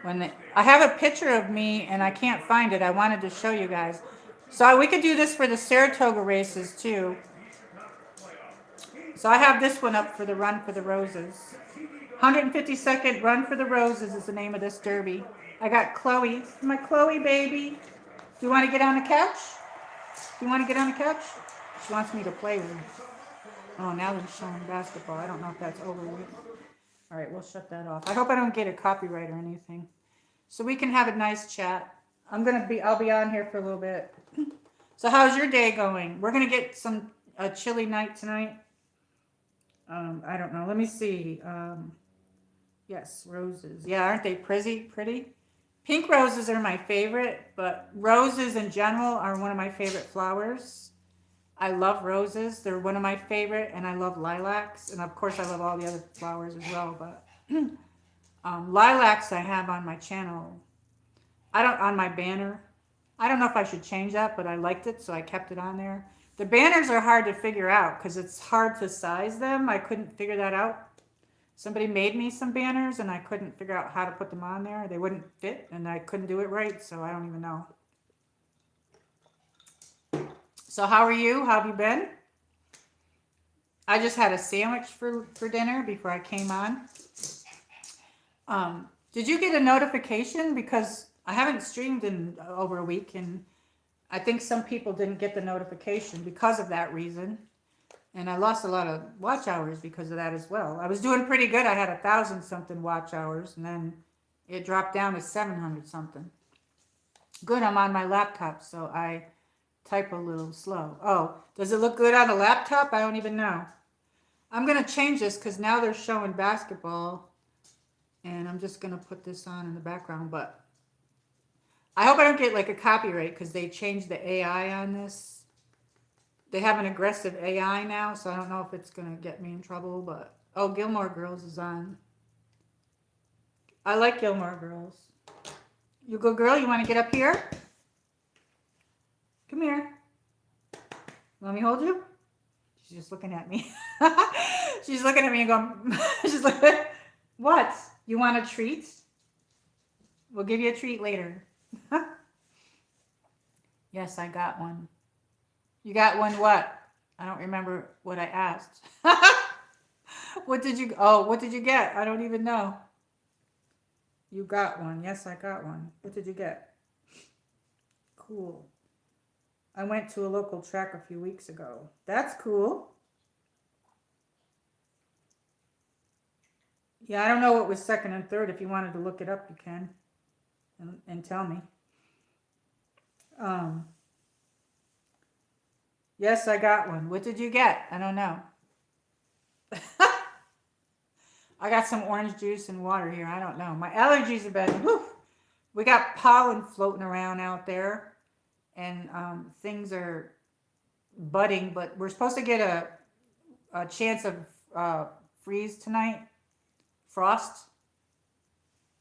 S1: I have a picture of me and I can't find it. I wanted to show you guys. So we could do this for the Saratoga races too. So I have this one up for the Run for the Roses. 152nd Run for the Roses is the name of this derby. I got Chloe, my Chloe baby. Do you want to get on the couch? Do you want to get on the couch? She wants me to play with her. Oh, now they're showing basketball. I don't know if that's over with. All right, we'll shut that off. I hope I don't get a copyright or anything. So we can have a nice chat. I'll be on here for a little bit. So how's your day going? We're gonna get a chilly night tonight. I don't know. Let me see. Yes, roses. Yeah, aren't they pretty? Pink roses are my favorite, but roses in general are one of my favorite flowers. I love roses. They're one of my favorite, and I love lilacs. And of course, I love all the other flowers as well, but lilacs I have on my channel. On my banner. I don't know if I should change that, but I liked it, so I kept it on there. The banners are hard to figure out because it's hard to size them. I couldn't figure that out. Somebody made me some banners and I couldn't figure out how to put them on there. They wouldn't fit and I couldn't do it right, so I don't even know. So how are you? How have you been? I just had a sandwich for dinner before I came on. Did you get a notification? Because I haven't streamed in over a week and I think some people didn't get the notification because of that reason. And I lost a lot of watch hours because of that as well. I was doing pretty good. I had 1,000 something watch hours and then it dropped down to 700 something. Good, I'm on my laptop, so I type a little slow. Oh, does it look good on the laptop? I don't even know. I'm going to change this because now they're showing basketball. And I'm just going to put this on in the background. But I hope I don't get like a copyright because they changed the AI on this. They have an aggressive AI now, so I don't know if it's going to get me in trouble. But oh, Gilmore Girls is on. I like Gilmore Girls. You good girl? You want to get up here? Come here. Let me hold you? She's just looking at me. She's looking at me and going, she's like, what? You want a treat? We'll give you a treat later. Yes, I got one. You got one what? I don't remember what I asked. What did you get? I don't even know. You got one. Yes, I got one. What did you get? Cool. I went to a local track a few weeks ago. That's cool. Yeah, I don't know what was second and third. If you wanted to look it up, you can. And tell me. Yes, I got one. What did you get? I don't know. I got some orange juice and water here. I don't know. My allergies have been, whew. We got pollen floating around out there. And things are budding. But we're supposed to get a chance of freeze tonight. Frost.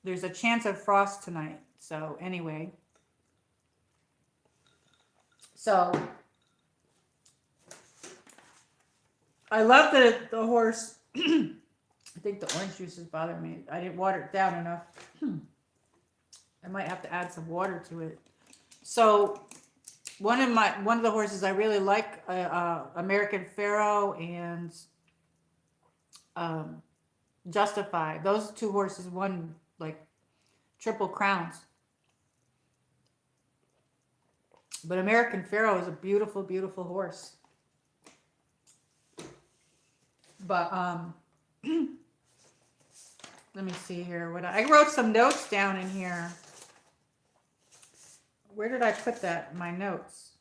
S1: There's a chance of frost tonight. So anyway. So I love the horse. I think the orange juice is bothering me. I didn't water it down enough. I might have to add some water to it. So one of the horses I really like, American Pharoah and Justify. Those two horses won like triple crowns. But American Pharoah is a beautiful, beautiful horse. But let me see here. I wrote some notes down in here. Where did I put that? My notes.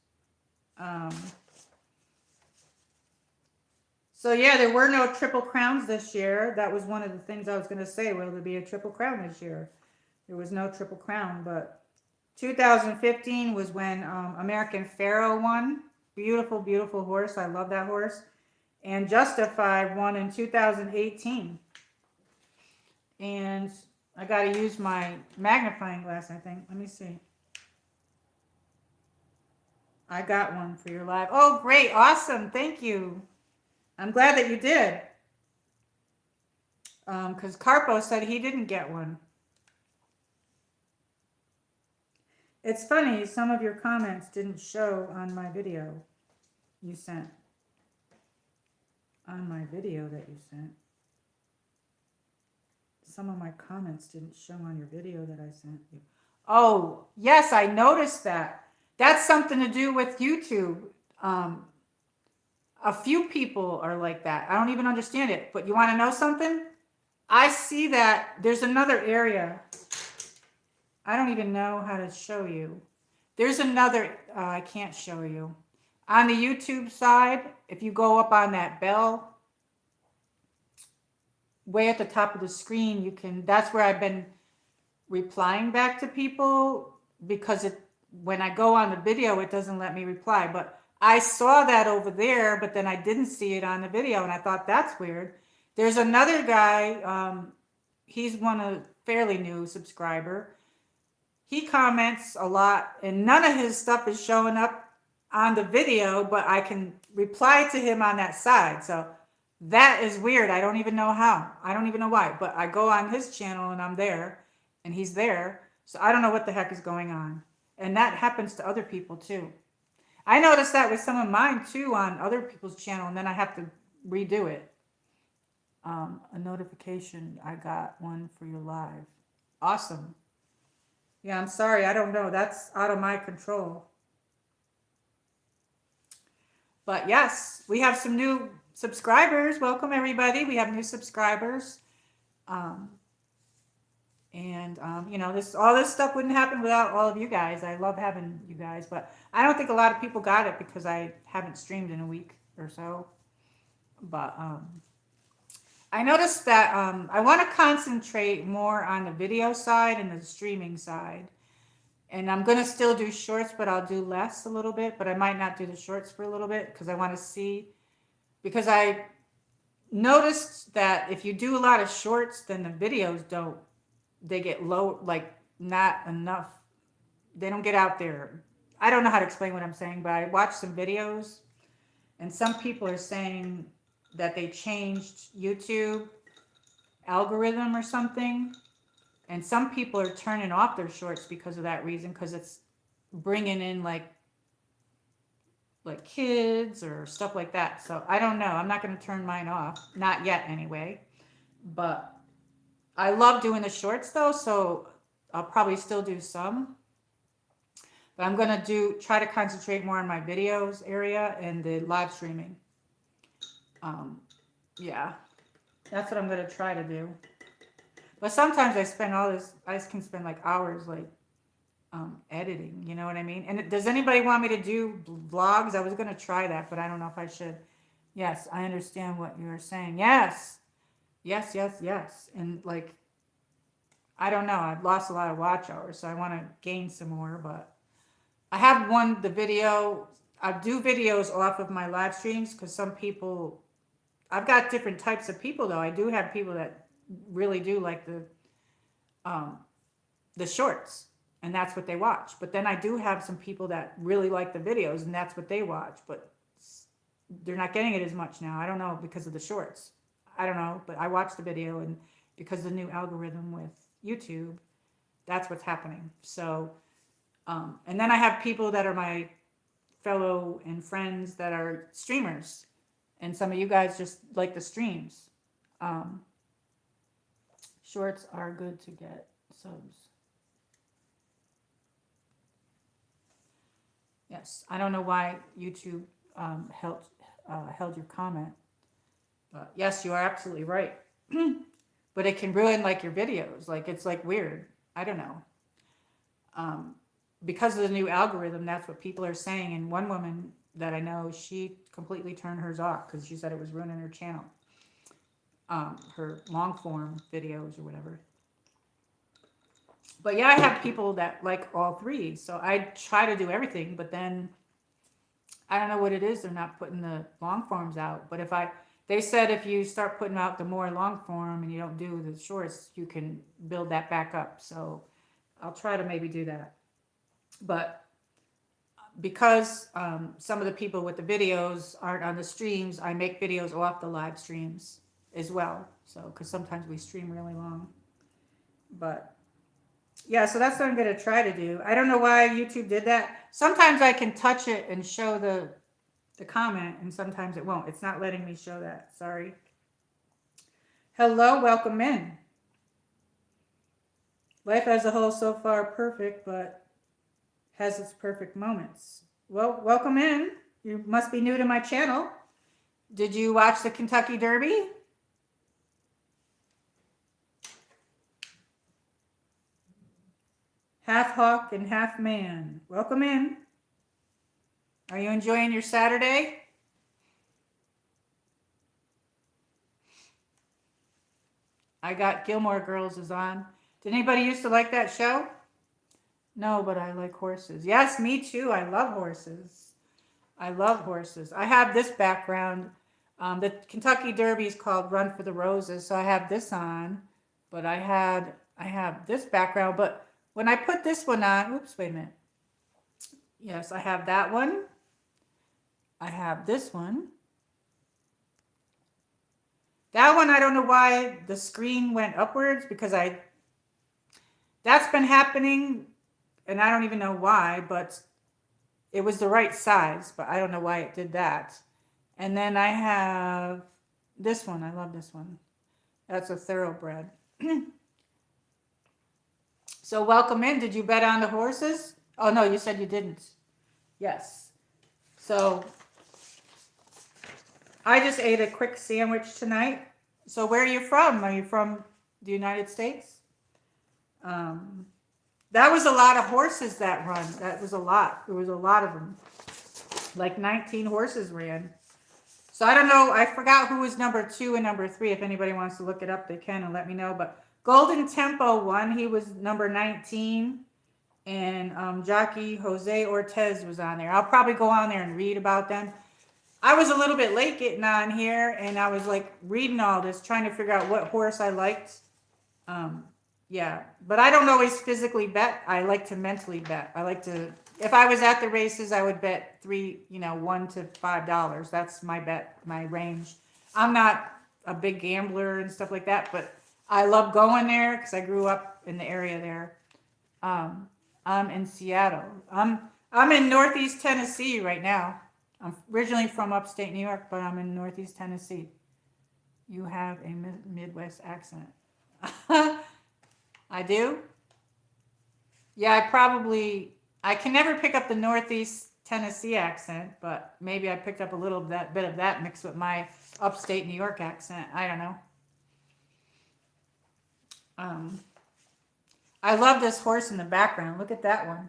S1: So yeah, there were no triple crowns this year. That was one of the things I was going to say. Will there be a triple crown this year? There was no triple crown, but 2015 was when American Pharoah won. Beautiful, beautiful horse. I love that horse. And Justified won in 2018. And I got to use my magnifying glass, I think. Let me see. I got one for your live. Oh, great. Awesome. Thank you. I'm glad that you did. Because Carpo said he didn't get one. It's funny, some of your comments didn't show on my video you sent. On my video that you sent. Some of my comments didn't show on your video that I sent you. Oh, yes, I noticed that. That's something to do with YouTube. A few people are like that. I don't even understand it. But you want to know something? I see that there's another area. I don't even know how to show you. There's another, I can't show you. On the YouTube side, if you go up on that bell, way at the top of the screen, you can, that's where I've been replying back to people because when I go on the video, it doesn't let me reply. But I saw that over there, but then I didn't see it on the video, and I thought that's weird. There's another guy, he's a fairly new subscriber. He comments a lot, and none of his stuff is showing up on the video, but I can reply to him on that side. So that is weird. I don't even know how. I don't even know why, but I go on his channel and I'm there and he's there. So I don't know what the heck is going on. And that happens to other people too. I noticed that with some of mine too on other people's channel, and then I have to redo it. A notification, I got one for your live. Awesome. Yeah, I'm sorry. I don't know. That's out of my control. But yes, we have some new subscribers. Welcome everybody. We have new subscribers. You know, all this stuff wouldn't happen without all of you guys. I love having you guys, but I don't think a lot of people got it because I haven't streamed in a week or so. But I noticed that I want to concentrate more on the video side and the streaming side. And I'm going to still do shorts, but I'll do less a little bit. But I might not do the shorts for a little bit because I want to see. Because I noticed that if you do a lot of shorts, then the videos they get low, like not enough. They don't get out there. I don't know how to explain what I'm saying, but I watched some videos and some people are saying that they changed YouTube algorithm or something. And some people are turning off their shorts because of that reason, because it's bringing in like kids or stuff like that. So I don't know. I'm not going to turn mine off. Not yet anyway. But I love doing the shorts though, so I'll probably still do some. But I'm going to try to concentrate more on my videos area and the live streaming. Yeah, that's what I'm going to try to do. But sometimes I can spend like hours editing, you know what I mean? And does anybody want me to do vlogs? I was going to try that, but I don't know if I should. Yes, I understand what you're saying. Yes. Yes, yes, yes. And I don't know. I've lost a lot of watch hours, so I want to gain some more, but I have I do videos off of my live streams because some people, I've got different types of people though. I do have people that really do like the shorts, and that's what they watch. But then I do have some people that really like the videos, and that's what they watch, but they're not getting it as much now. I don't know, because of the shorts. I don't know, but I watch the video, and because of the new algorithm with YouTube, that's what's happening. So, and then I have people that are my fellow and friends that are streamers, and some of you guys just like the streams. Shorts are good to get subs. Yes, I don't know why YouTube held your comment. But yes, you are absolutely right. But it can ruin your videos. It's weird. I don't know. Because of the new algorithm, that's what people are saying. And one woman that I know, she completely turned hers off because she said it was ruining her channel. Her long form videos or whatever. But yeah, I have people that like all three. So I try to do everything, but then I don't know what it is. They're not putting the long forms out. But they said if you start putting out the more long form and you don't do the shorts, you can build that back up. So I'll try to maybe do that. But because some of the people with the videos aren't on the streams, I make videos off the live streams as well. So, because sometimes we stream really long. But yeah, so that's what I'm going to try to do. I don't know why YouTube did that. Sometimes I can touch it and show the comment, and sometimes it won't. It's not letting me show that. Sorry. Hello, welcome in. Life as a whole so far perfect, but has its perfect moments. Well, welcome in. You must be new to my channel. Did you watch the Kentucky Derby? Half hawk and half man. Welcome in. Are you enjoying your Saturday? I got Gilmore Girls is on. Did anybody used to like that show? No, but I like horses. Yes, me too. I love horses. I love horses. I have this background. The Kentucky Derby is called Run for the Roses, so I have this on. But I have this background. But when I put this one on, oops, wait a minute. Yes, I have that one. I have this one. That one, I don't know why the screen went upwards, because that's been happening, and I don't even know why, but it was the right size, but I don't know why it did that. And then I have this one. I love this one. That's a thoroughbred. So welcome in. Did you bet on the horses? Oh, no, you said you didn't. Yes. So I just ate a quick sandwich tonight. So where are you from? Are you from the United States? That was a lot of horses that run. That was a lot. There was a lot of them. Like 19 horses ran. So I don't know. I forgot who was number 2 and number 3. If anybody wants to look it up, they can and let me know. But Golden Tempo won. He was number 19. And Jockey Jose Ortiz was on there. I'll probably go on there and read about them. I was a little bit late getting on here, and I was like reading all this, trying to figure out what horse I liked. Yeah, but I don't always physically bet. I like to mentally bet. I like to, if I was at the races, I would bet $1 to $5. That's my bet, my range. I'm not a big gambler and stuff like that, but I love going there because I grew up in the area there. I'm in Seattle. I'm in Northeast Tennessee right now. I'm originally from upstate New York, but I'm in Northeast Tennessee. You have a Midwest accent. I do? Yeah, I can never pick up the Northeast Tennessee accent, but maybe I picked up a little bit of that mixed with my upstate New York accent. I don't know. I love this horse in the background. Look at that one.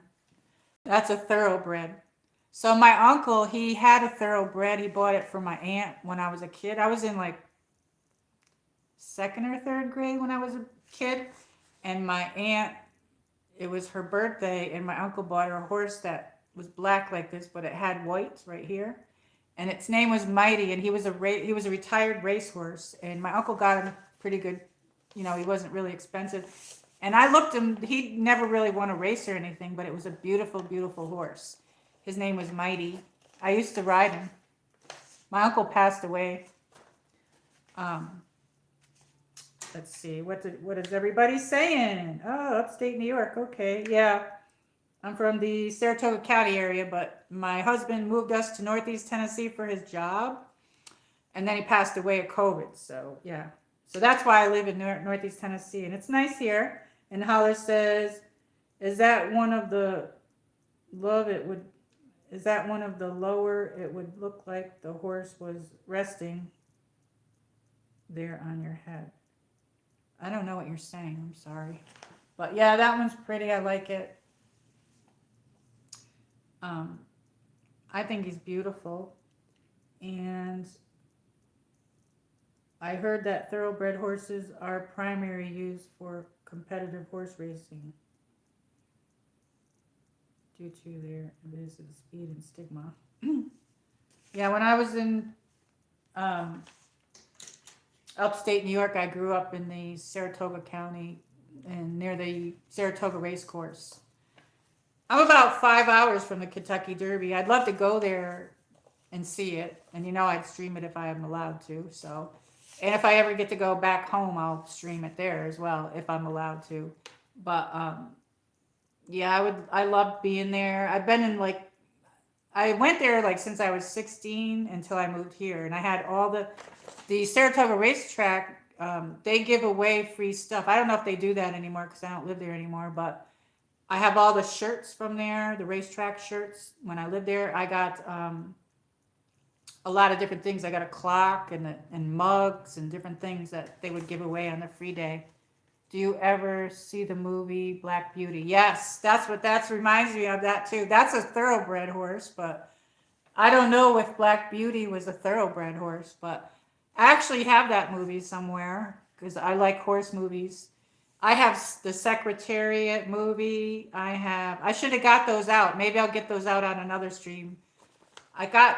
S1: That's a thoroughbred. So my uncle, he had a thoroughbred. He bought it for my aunt when I was a kid. I was in like 2nd or 3rd grade when I was a kid. And my aunt, it was her birthday, and my uncle bought her a horse that was black like this, but it had white right here. And its name was Mighty, and he was a retired racehorse. And my uncle got him pretty good. He wasn't really expensive. And I looked him, he never really won a race or anything, but it was a beautiful, beautiful horse. His name was Mighty. I used to ride him. My uncle passed away. Let's see, what is everybody saying? Oh, upstate New York. Okay, yeah. I'm from the Saratoga County area, but my husband moved us to Northeast Tennessee for his job, and then he passed away of COVID. So yeah, so that's why I live in Northeast Tennessee, and it's nice here. And Holler says, "Is that one of the lower? It would look like the horse was resting there on your head." I don't know what you're saying. I'm sorry. But yeah, that one's pretty. I like it. I think he's beautiful. And I heard that thoroughbred horses are primary used for competitive horse racing due to their ability to speed and stigma. Yeah, when I was in upstate New York, I grew up in the Saratoga County and near the Saratoga race course. I'm about 5 hours from the Kentucky Derby. I'd love to go there and see it. And I'd stream it if I am allowed to. So, and if I ever get to go back home, I'll stream it there as well if I'm allowed to. But yeah, I love being there. I've been in I went there since I was 16 until I moved here, and I had all the Saratoga racetrack. They give away free stuff. I don't know if they do that anymore because I don't live there anymore, but I have all the shirts from there, the racetrack shirts. When I lived there, I got a lot of different things. I got a clock and mugs and different things that they would give away on the free day. Do you ever see the movie Black Beauty? Yes, that reminds me of that too. That's a thoroughbred horse, but I don't know if Black Beauty was a thoroughbred horse, but I actually have that movie somewhere because I like horse movies. I have the Secretariat movie. I should have got those out. Maybe I'll get those out on another stream. I got,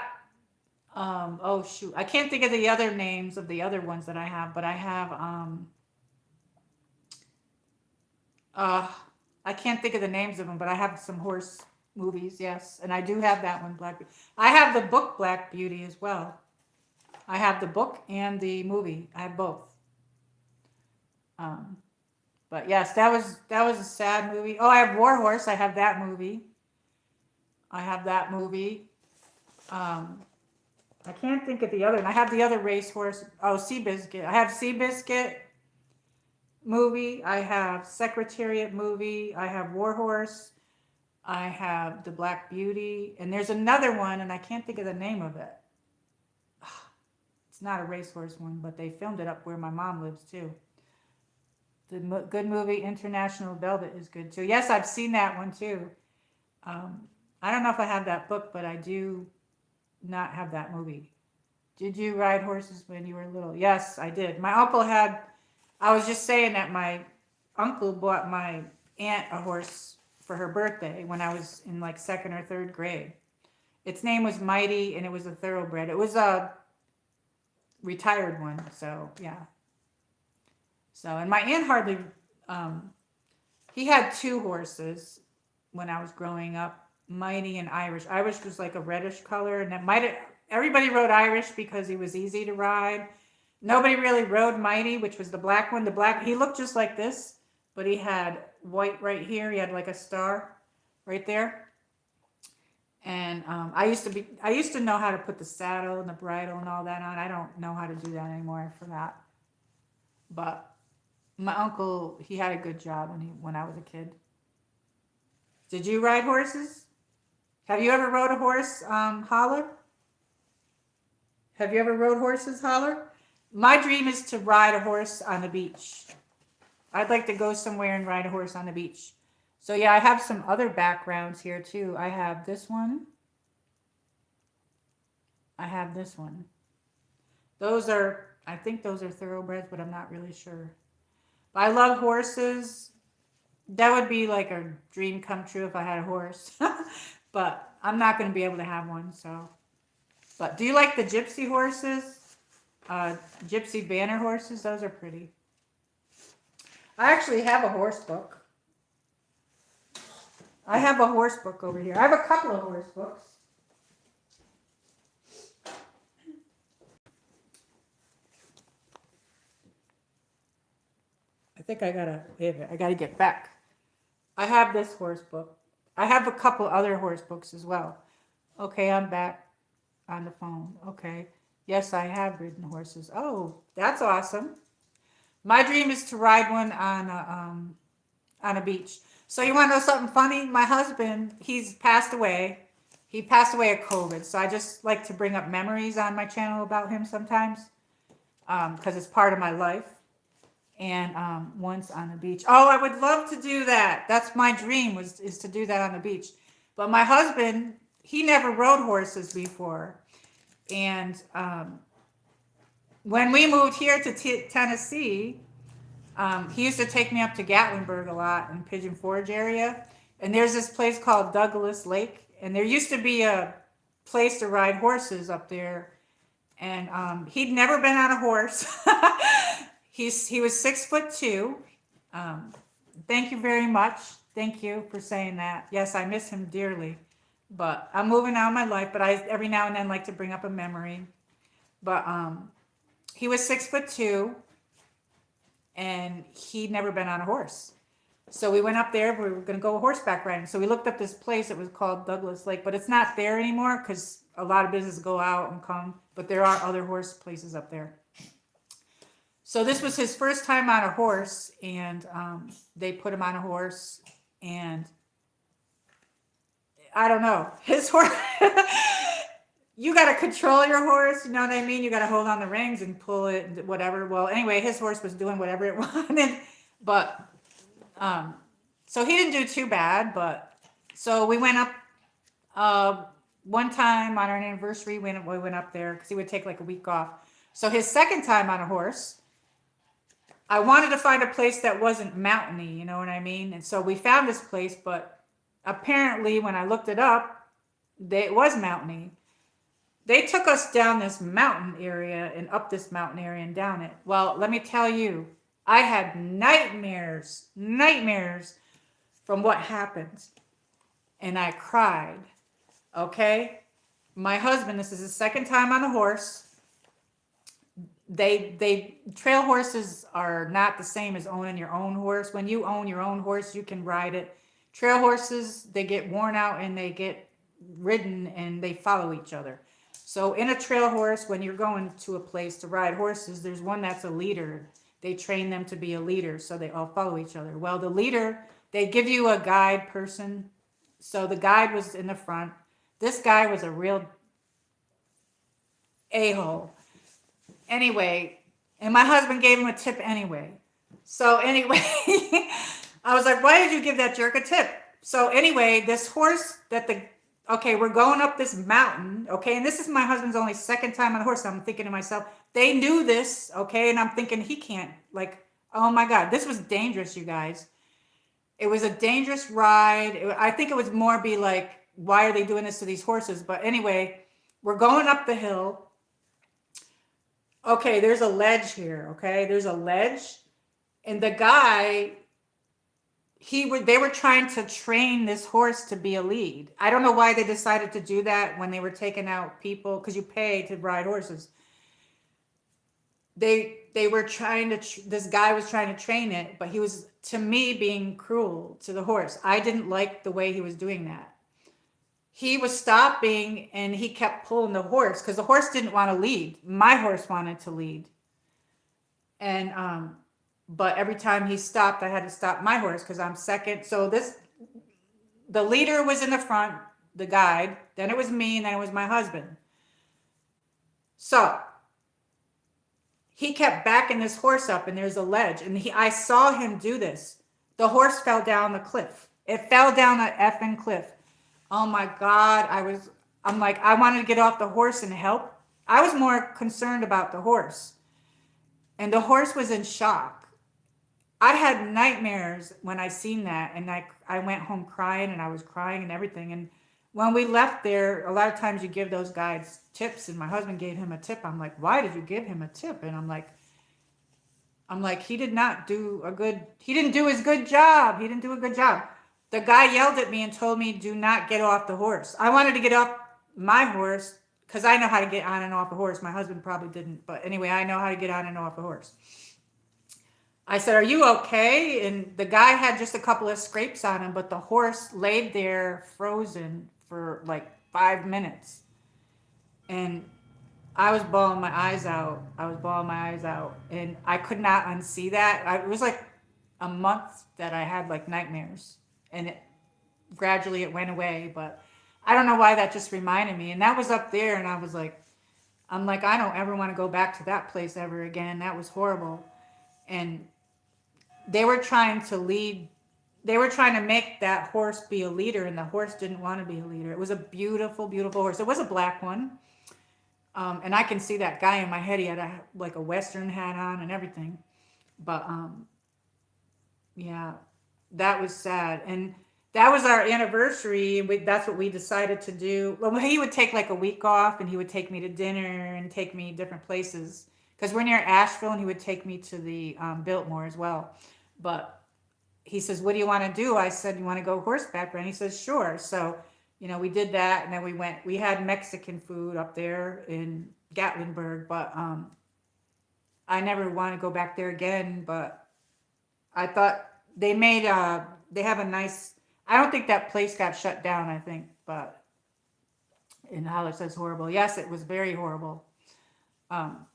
S1: oh shoot. I can't think of the other names of the other ones that I have, but I have, I can't think of the names of them, but I have some horse movies, yes. And I do have that one, Black Beauty. I have the book Black Beauty as well. I have the book and the movie. I have both. But yes, that was a sad movie. Oh, I have War Horse. I have that movie. I have that movie. I can't think of the other. And I have the other racehorse. Oh, Seabiscuit. I have Seabiscuit movie. I have Secretariat movie. I have War Horse. I have the Black Beauty. And there's another one, and I can't think of the name of it. It's not a racehorse one, but they filmed it up where my mom lives too. The good movie International Velvet is good too. Yes, I've seen that one too. I don't know if I have that book, but I do not have that movie. Did you ride horses when you were little? Yes, I did. My uncle had, I was just saying that my uncle bought my aunt a horse for her birthday when I was in like second or third grade. Its name was Mighty, and it was a thoroughbred. It was a retired one, so yeah. So, and my aunt hardly, he had two horses when I was growing up, Mighty and Irish. Irish was like a reddish color, and everybody rode Irish because he was easy to ride. Nobody really rode Mighty, which was the black one. He looked just like this, but he had white right here. He had like a star right there. And I used to know how to put the saddle and the bridle and all that on. I don't know how to do that anymore for that. But my uncle, he had a good job when I was a kid. Did you ride horses? Have you ever rode a horse, Holler? Have you ever rode horses, Holler? My dream is to ride a horse on the beach. I'd like to go somewhere and ride a horse on the beach. So yeah, I have some other backgrounds here too. I have this one. I have this one. I think those are thoroughbreds, but I'm not really sure. But I love horses. That would be like a dream come true if I had a horse. But I'm not going to be able to have one, so. But do you like the gypsy horses? Gypsy banner horses? Those are pretty. I actually have a horse book. I have a horse book over here. I have a couple of horse books. I think I gotta get back. I have this horse book. I have a couple other horse books as well. Okay, I'm back on the phone. Okay. Yes, I have ridden horses. Oh, that's awesome. My dream is to ride one on a beach. So you want to know something funny? My husband, he's passed away. He passed away of COVID. So I just like to bring up memories on my channel about him sometimes because it's part of my life. And once on the beach. Oh, I would love to do that. That's my dream is to do that on the beach. But my husband, he never rode horses before. And when we moved here to Tennessee, he used to take me up to Gatlinburg a lot in Pigeon Forge area. And there's this place called Douglas Lake. And there used to be a place to ride horses up there. And he'd never been on a horse. He was 6'2". Thank you very much. Thank you for saying that. Yes, I miss him dearly, but I'm moving on in my life. But I every now and then like to bring up a memory. But he was 6'2", and he'd never been on a horse. So we went up there. We were going to go horseback riding. So we looked up this place. It was called Douglas Lake, but it's not there anymore because a lot of businesses go out and come. But there are other horse places up there. So this was his first time on a horse, and they put him on a horse, and I don't know, his horse. You got to control your horse, you know what I mean? You got to hold on the reins and pull it, and whatever. Well, anyway, his horse was doing whatever it wanted, but so he didn't do too bad. But so we went up one time on our anniversary. We went up there because he would take like a week off. So his second time on a horse, I wanted to find a place that wasn't mountainy, you know what I mean? And so we found this place, but apparently when I looked it up, it was mountainy. They took us down this mountain area and up this mountain area and down it. Well, let me tell you, I had nightmares from what happened. And I cried, okay? My husband, this is his second time on a horse. They trail horses are not the same as owning your own horse. When you own your own horse, you can ride it. Trail horses, they get worn out and they get ridden and they follow each other. So in a trail horse, when you're going to a place to ride horses, there's one that's a leader. They train them to be a leader, so they all follow each other. Well, the leader, they give you a guide person. So the guide was in the front. This guy was a real a-hole. Anyway, and my husband gave him a tip anyway. So anyway, I was like, why did you give that jerk a tip? So anyway, this horse okay, we're going up this mountain, okay, and this is my husband's only second time on a horse. So I'm thinking to myself, they knew this, okay, and I'm thinking he can't, like, oh my God, this was dangerous, you guys. It was a dangerous ride. I think it was more be like, why are they doing this to these horses? But anyway, we're going up the hill. Okay, there's a ledge here, okay? There's a ledge. And the guy, they were trying to train this horse to be a lead. I don't know why they decided to do that when they were taking out people, because you pay to ride horses. They were trying to, this guy was trying to train it, but he was, to me, being cruel to the horse. I didn't like the way he was doing that. He was stopping and he kept pulling the horse because the horse didn't want to lead. My horse wanted to lead. And, but every time he stopped, I had to stop my horse because I'm second. So the leader was in the front, the guide, then it was me, and then it was my husband. So he kept backing this horse up and there's a ledge. And I saw him do this. The horse fell down the cliff. It fell down an effing cliff. Oh my God, I'm like, I wanted to get off the horse and help. I was more concerned about the horse. And the horse was in shock. I had nightmares when I seen that. And I went home crying, and I was crying and everything. And when we left there, a lot of times you give those guys tips, and my husband gave him a tip. I'm like, why did you give him a tip? And I'm like, he didn't do his good job. He didn't do a good job. The guy yelled at me and told me, do not get off the horse. I wanted to get off my horse because I know how to get on and off a horse. My husband probably didn't. But anyway, I know how to get on and off a horse. I said, are you okay? And the guy had just a couple of scrapes on him, but the horse laid there frozen for like 5 minutes. And I was bawling my eyes out. And I could not unsee that. It was like a month that I had like nightmares. And gradually it went away, but I don't know why that just reminded me. And that was up there, and I'm like, I don't ever want to go back to that place ever again. That was horrible. And they were trying to make that horse be a leader, and the horse didn't want to be a leader. It was a beautiful, beautiful horse. It was a black one. And I can see that guy in my head. He had a Western hat on and everything. But yeah. That was sad. And that was our anniversary. That's what we decided to do. Well, he would take like a week off, and he would take me to dinner and take me different places because we're near Asheville, and he would take me to the Biltmore as well. But he says, what do you want to do? I said, you want to go horseback riding? He says, sure. So, we did that, and then we had Mexican food up there in Gatlinburg, but I never want to go back there again. But I thought they have a nice, I don't think that place got shut down, I think, but in Holler says horrible. Yes, it was very horrible. Um,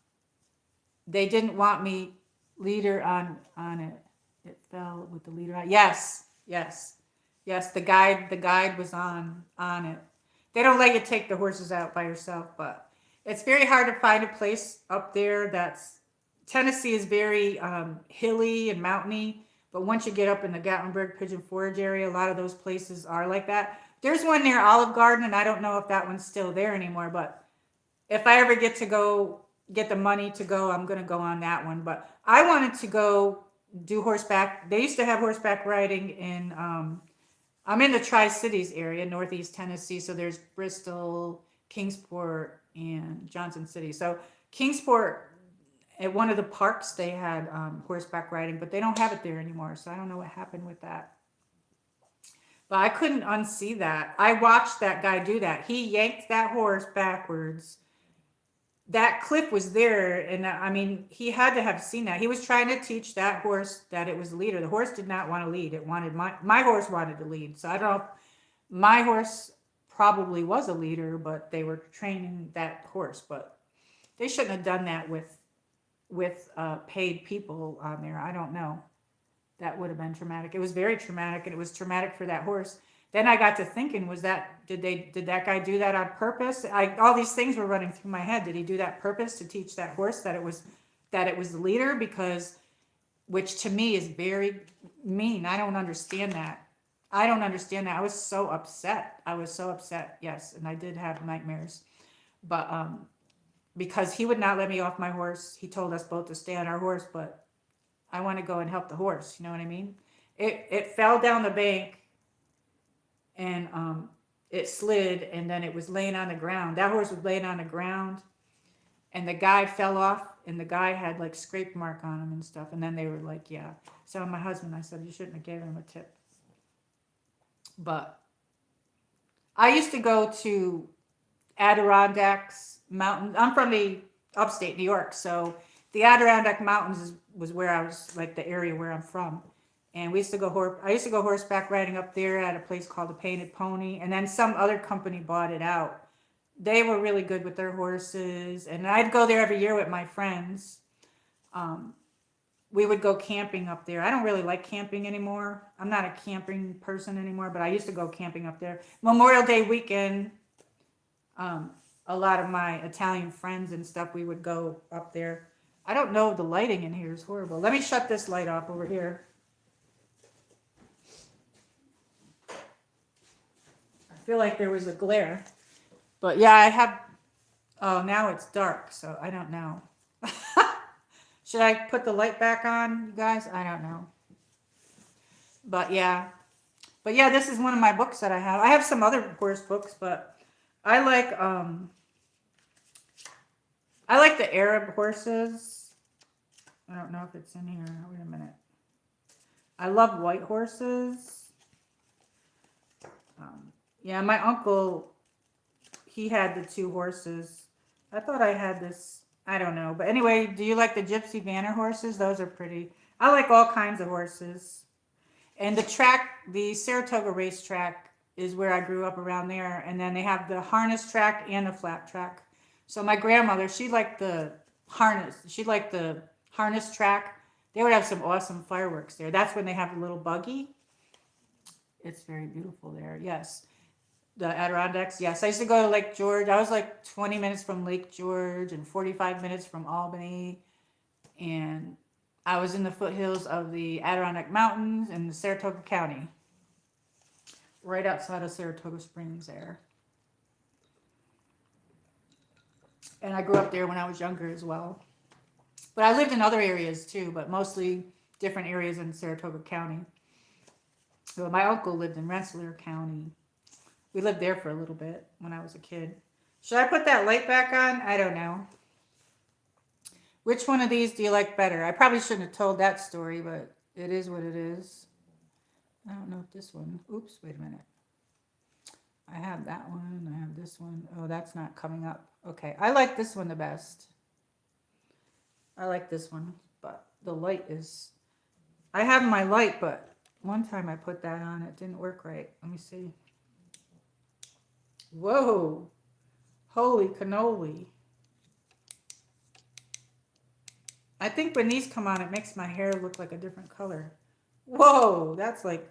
S1: they didn't want me leader on it. It fell with the leader on. Yes, yes, yes. The guide was on it. They don't let you take the horses out by yourself, but it's very hard to find a place up there that's Tennessee is very hilly and mountainy, but once you get up in the Gatlinburg Pigeon Forge area, a lot of those places are like that. There's one near Olive Garden, and I don't know if that one's still there anymore, but if I ever get to go get the money to go, I'm going to go on that one. But I wanted to go do horseback. They used to have horseback riding in, I'm in the Tri-Cities area, Northeast Tennessee. So there's Bristol, Kingsport, and Johnson City. So Kingsport, at one of the parks, they had horseback riding, but they don't have it there anymore. So I don't know what happened with that. But I couldn't unsee that. I watched that guy do that. He yanked that horse backwards. That clip was there, and I mean, he had to have seen that. He was trying to teach that horse that it was the leader. The horse did not want to lead. It wanted my horse wanted to lead. So I don't know if my horse probably was a leader, but they were training that horse. But they shouldn't have done that with paid people on there. I don't know. That would have been traumatic. It was very traumatic, and it was traumatic for that horse. Then I got to thinking, did that guy do that on purpose? All these things were running through my head. Did he do that purpose to teach that horse that it was the leader? Because, which to me is very mean. I don't understand that. I don't understand that. I was so upset. Yes, and I did have nightmares, but because he would not let me off my horse. He told us both to stay on our horse, but I want to go and help the horse. You know what I mean? It fell down the bank, and it slid, and then it was laying on the ground. That horse was laying on the ground, and the guy fell off, and the guy had like scrape mark on him and stuff. And then they were like, yeah. So my husband, I said, you shouldn't have given him a tip. But I used to go to Adirondacks Mountains. I'm from the upstate New York, so the Adirondack Mountains was where I was, like the area where I'm from. And we used to go I used to go horseback riding up there at a place called the Painted Pony, and then some other company bought it out. They were really good with their horses, and I'd go there every year with my friends. We would go camping up there. I don't really like camping anymore. I'm not a camping person anymore, but I used to go camping up there. Memorial Day weekend, a lot of my Italian friends and stuff, we would go up there. I don't know, the lighting in here is horrible. Let me shut this light off over here. I feel like there was a glare. But yeah, I have, oh, now it's dark, so I don't know. Should I put the light back on, you guys? I don't know. But yeah, this is one of my books that I have. I have some other horse books, but I like the Arab horses. I don't know if it's in here. Wait a minute. I love white horses. Yeah, my uncle, he had the two horses. I thought I had this. I don't know. But anyway, do you like the Gypsy Vanner horses? Those are pretty. I like all kinds of horses. And the track, the Saratoga racetrack is where I grew up around there. And then they have the harness track and the flat track. So my grandmother, she liked the harness. She liked the harness track. They would have some awesome fireworks there. That's when they have a little buggy. It's very beautiful there. Yes. The Adirondacks. Yes. I used to go to Lake George. I was like 20 minutes from Lake George and 45 minutes from Albany. And I was in the foothills of the Adirondack Mountains in Saratoga County. Right outside of Saratoga Springs there. And I grew up there when I was younger as well. But I lived in other areas too, but mostly different areas in Saratoga County. So my uncle lived in Rensselaer County. We lived there for a little bit when I was a kid. Should I put that light back on? I don't know. Which one of these do you like better? I probably shouldn't have told that story, but it is what it is. I don't know if this one, oops, wait a minute. I have that one, I have this one. Oh, that's not coming up. Okay, I like this one the best. I like this one, but the light is, I have my light, but one time I put that on, it didn't work right. Let me see. Whoa, holy cannoli. I think when these come on, it makes my hair look like a different color. Whoa, that's like,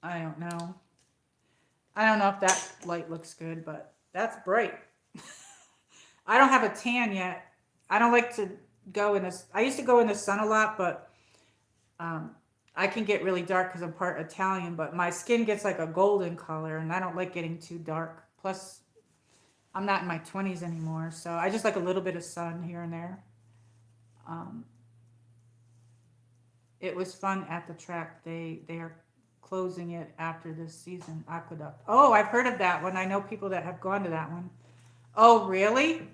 S1: I don't know. I don't know if that light looks good, but that's bright. I don't have a tan yet. I don't like to go in this. I used to go in the sun a lot, but um, I can get really dark because I'm part Italian, but my skin gets like a golden color, and I don't like getting too dark. Plus, I'm not in my 20s anymore, so I just like a little bit of sun here and there. Um, it was fun at the track. They are closing it after this season. Aqueduct. Oh, I've heard of that one. I know people that have gone to that one. Oh, really?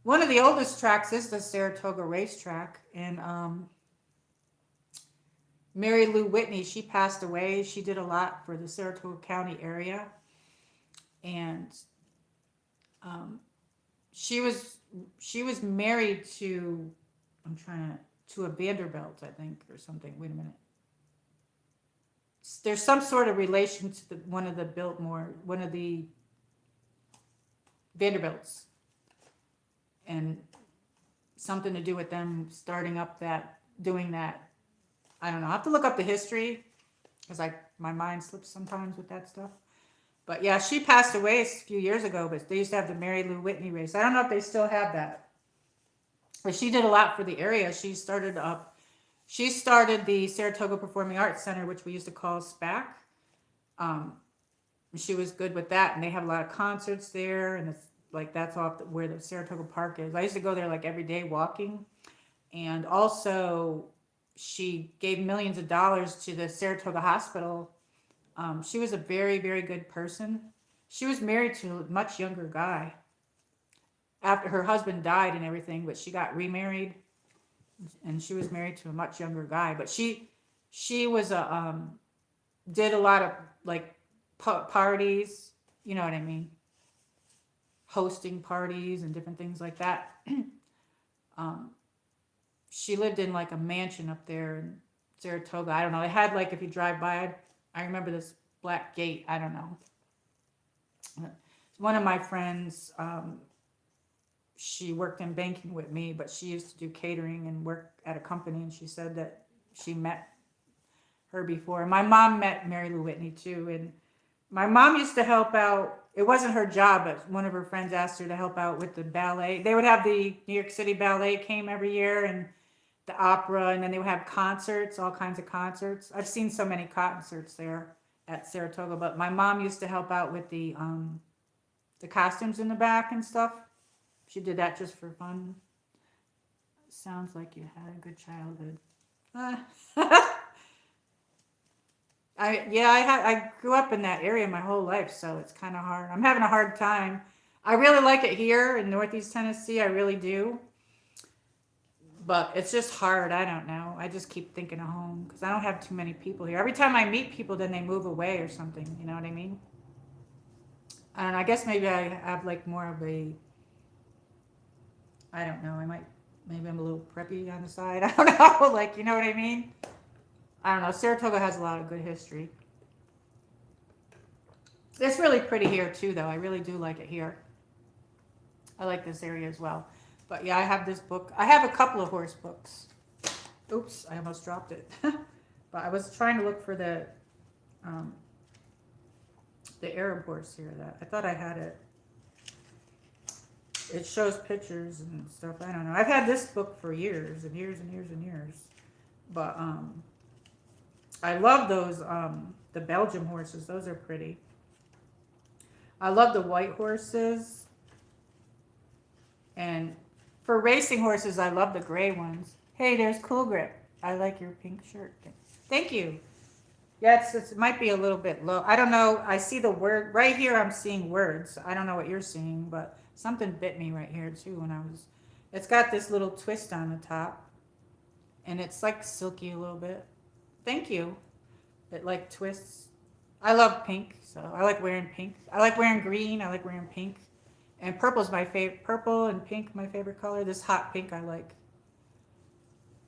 S1: One of the oldest tracks is the Saratoga racetrack, and Mary Lou Whitney, she passed away. She did a lot for the Saratoga County area, and um, she was married to, I'm trying to a Vanderbilt, I think, or something. Wait a minute. There's some sort of relation to one of the Vanderbilts, and something to do with them starting up doing that. I don't know. I have to look up the history because my mind slips sometimes with that stuff. But yeah, she passed away a few years ago, but they used to have the Mary Lou Whitney race. I don't know if they still have that. But she did a lot for the area. She started the Saratoga Performing Arts Center, which we used to call SPAC. She was good with that, and they have a lot of concerts there, and it's like that's where the Saratoga Park is. I used to go there like every day walking, and also she gave millions of dollars to the Saratoga Hospital. She was a very, very good person. She was married to a much younger guy after her husband died and everything, but she got remarried, and she was married to a much younger guy. But she was did a lot of like parties, you know what I mean, hosting parties and different things like that. She lived in like a mansion up there in Saratoga. I don't know. They had like, if you drive by, I remember this black gate. I don't know. One of my friends, she worked in banking with me, but she used to do catering and work at a company, and she said that she met her before. My mom met Mary Lou Whitney too, and my mom used to help out. It wasn't her job, but one of her friends asked her to help out with the ballet. They would have the New York City Ballet came every year, and the opera, and then they would have concerts, all kinds of concerts. I've seen so many concerts there at Saratoga, but my mom used to help out with the costumes in the back and stuff. She did that just for fun. Sounds like you had a good childhood. I grew up in that area my whole life, so it's kind of hard. I'm having a hard time. I really like it here in Northeast Tennessee. I really do. But it's just hard. I don't know. I just keep thinking of home because I don't have too many people here. Every time I meet people, then they move away or something. You know what I mean? And I guess maybe I have like more of a, I don't know. Maybe I'm a little preppy on the side. I don't know. Like, you know what I mean? I don't know. Saratoga has a lot of good history. It's really pretty here too, though. I really do like it here. I like this area as well. But yeah, I have this book. I have a couple of horse books. Oops, I almost dropped it. But I was trying to look for the Arab horse here. That I thought I had it. It shows pictures and stuff. I don't know. I've had this book for years and years and years and years. But I love those the Belgium horses. Those are pretty. I love the white horses. And for racing horses, I love the gray ones. Hey, there's Cool Grip. I like your pink shirt. Thank you. Yeah, it might be a little bit low. I don't know. I see the word right here. I'm seeing words. I don't know what you're seeing, but Something bit me right here too when I was. It's got this little twist on the top, and it's like silky a little bit. Thank you. It like twists. I love pink, so I like wearing pink. I like wearing green. I like wearing pink, and purple's my favorite. Purple and pink, my favorite color. This hot pink I like.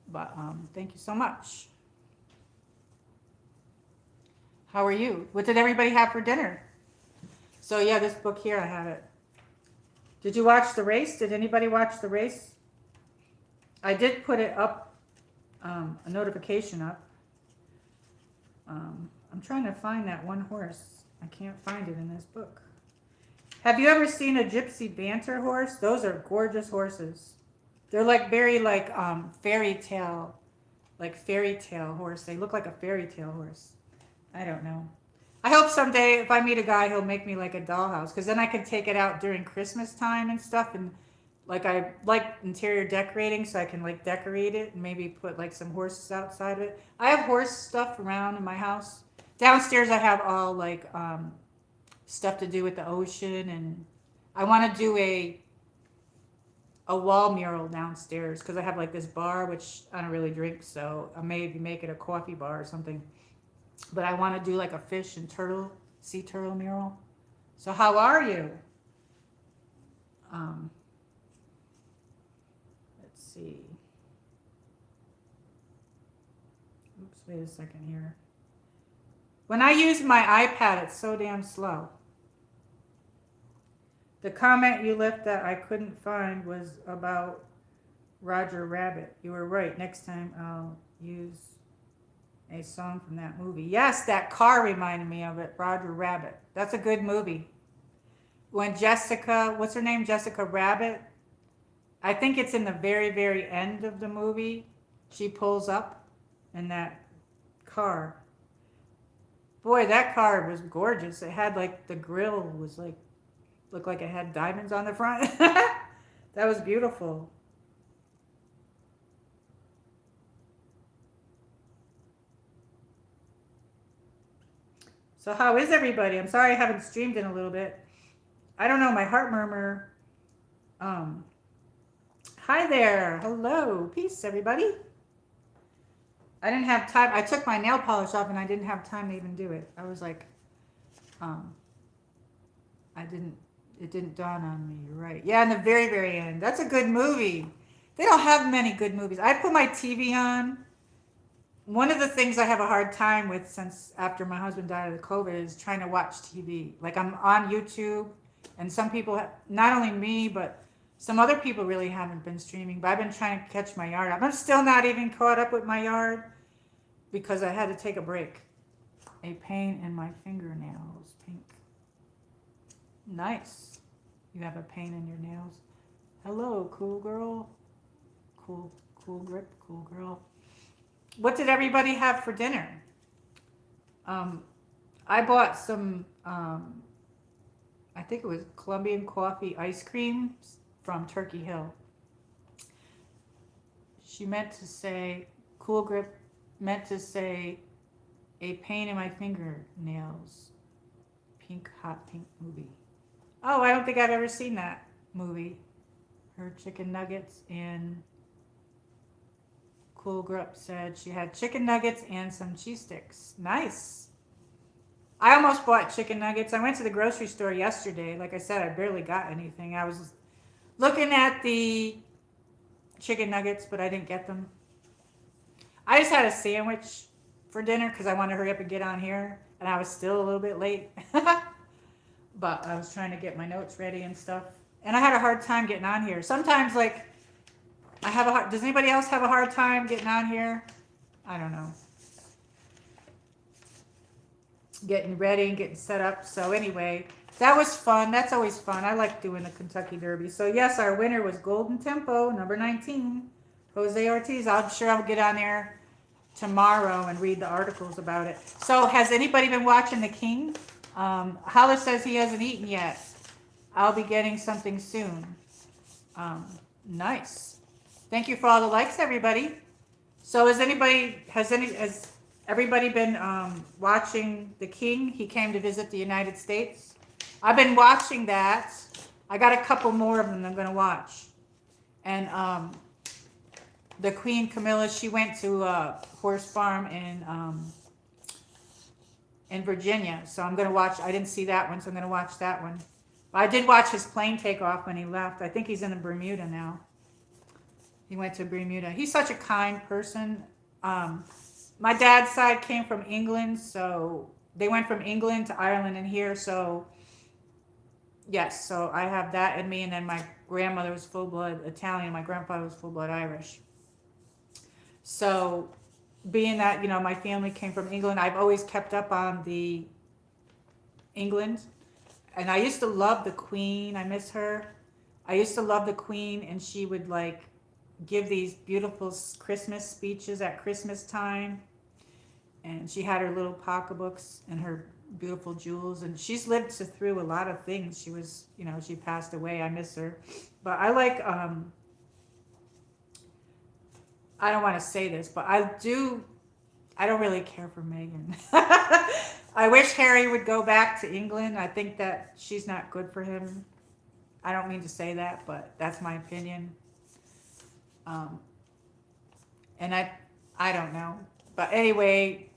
S1: But thank you so much. How are you? What did everybody have for dinner? So yeah, this book here, I have it. Did you watch the race? Did anybody watch the race? I did put it up, a notification up. I'm trying to find that one horse. I can't find it in this book. Have you ever seen a gypsy banter horse? Those are gorgeous horses. They're like very like fairy tale horse. They look like a fairy tale horse. I don't know. I hope someday if I meet a guy, he'll make me like a dollhouse, because then I can take it out during Christmas time and stuff. And like I like interior decorating, so I can like decorate it and maybe put like some horses outside of it. I have horse stuff around in my house. Downstairs I have all like stuff to do with the ocean, and I want to do a wall mural downstairs because I have like this bar, which I don't really drink, so I maybe make it a coffee bar or something. But I want to do like a fish and turtle, sea turtle mural. So how are you? Let's see. Oops, wait a second here. When I use my iPad, it's so damn slow. The comment you left that I couldn't find was about Roger Rabbit. You were right. Next time I'll use a song from that movie. Yes, that car reminded me of it. Roger Rabbit. That's a good movie. When Jessica, what's her name? Jessica Rabbit. I think it's in the very, very end of the movie. She pulls up in that car. Boy, that car was gorgeous. It had like the grill was like, looked like it had diamonds on the front. That was beautiful. So how is everybody? I'm sorry I haven't streamed in a little bit. I don't know, my heart murmur. Hi there. Hello. Peace, everybody. I didn't have time. I took my nail polish off and I didn't have time to even do it. I was like, it didn't dawn on me. You're right. Yeah, in the very, very end. That's a good movie. They don't have many good movies. I put my TV on. One of the things I have a hard time with since after my husband died of COVID is trying to watch TV. Like I'm on YouTube, and some people, not only me, but some other people really haven't been streaming, but I've been trying to catch my yard up. I'm still not even caught up with my yard because I had to take a break. A pain in my fingernails, pink. Nice. You have a pain in your nails. Hello, cool girl. Cool grip, cool girl. What did everybody have for dinner? I bought some, I think it was Colombian coffee ice creams from Turkey Hill. She meant to say, cool grip, meant to say, a pain in my fingernails. Pink, hot pink movie. Oh, I don't think I've ever seen that movie. Her chicken nuggets and Cool Grip said she had chicken nuggets and some cheese sticks. Nice. I almost bought chicken nuggets. I went to the grocery store yesterday. Like I said, I barely got anything. I was looking at the chicken nuggets, but I didn't get them. I just had a sandwich for dinner because I wanted to hurry up and get on here. And I was still a little bit late. But I was trying to get my notes ready and stuff. And I had a hard time getting on here. Sometimes, like, does anybody else have a hard time getting on here? I don't know. Getting ready and getting set up. So anyway, that was fun. That's always fun. I like doing the Kentucky Derby. So yes, our winner was Golden Tempo, number 19, Jose Ortiz. I'm sure I'll get on there tomorrow and read the articles about it. So has anybody been watching The King? Hollis says he hasn't eaten yet. I'll be getting something soon. Nice. Thank you for all the likes, everybody. So has everybody been watching The King? He came to visit the United States. I've been watching that. I got a couple more of them I'm going to watch. And the Queen Camilla, she went to a horse farm in Virginia. So I'm going to watch. I didn't see that one, so I'm going to watch that one. But I did watch his plane take off when he left. I think he's in Bermuda now. He went to Bermuda. He's such a kind person. My dad's side came from England, so they went from England to Ireland and here. So yes, so I have that in me. And then my grandmother was full blood Italian. My grandfather was full blood Irish. So being that, you know, my family came from England, I've always kept up on the England. And I used to love the Queen. I miss her. I used to love the Queen, and she would like give these beautiful Christmas speeches at Christmas time. And she had her little pocketbooks and her beautiful jewels. And she's lived through a lot of things. She was, you know, she passed away. I miss her. But I like, I don't want to say this, but I don't really care for Meghan. I wish Harry would go back to England. I think that she's not good for him. I don't mean to say that, but that's my opinion. And I don't know. But anyway,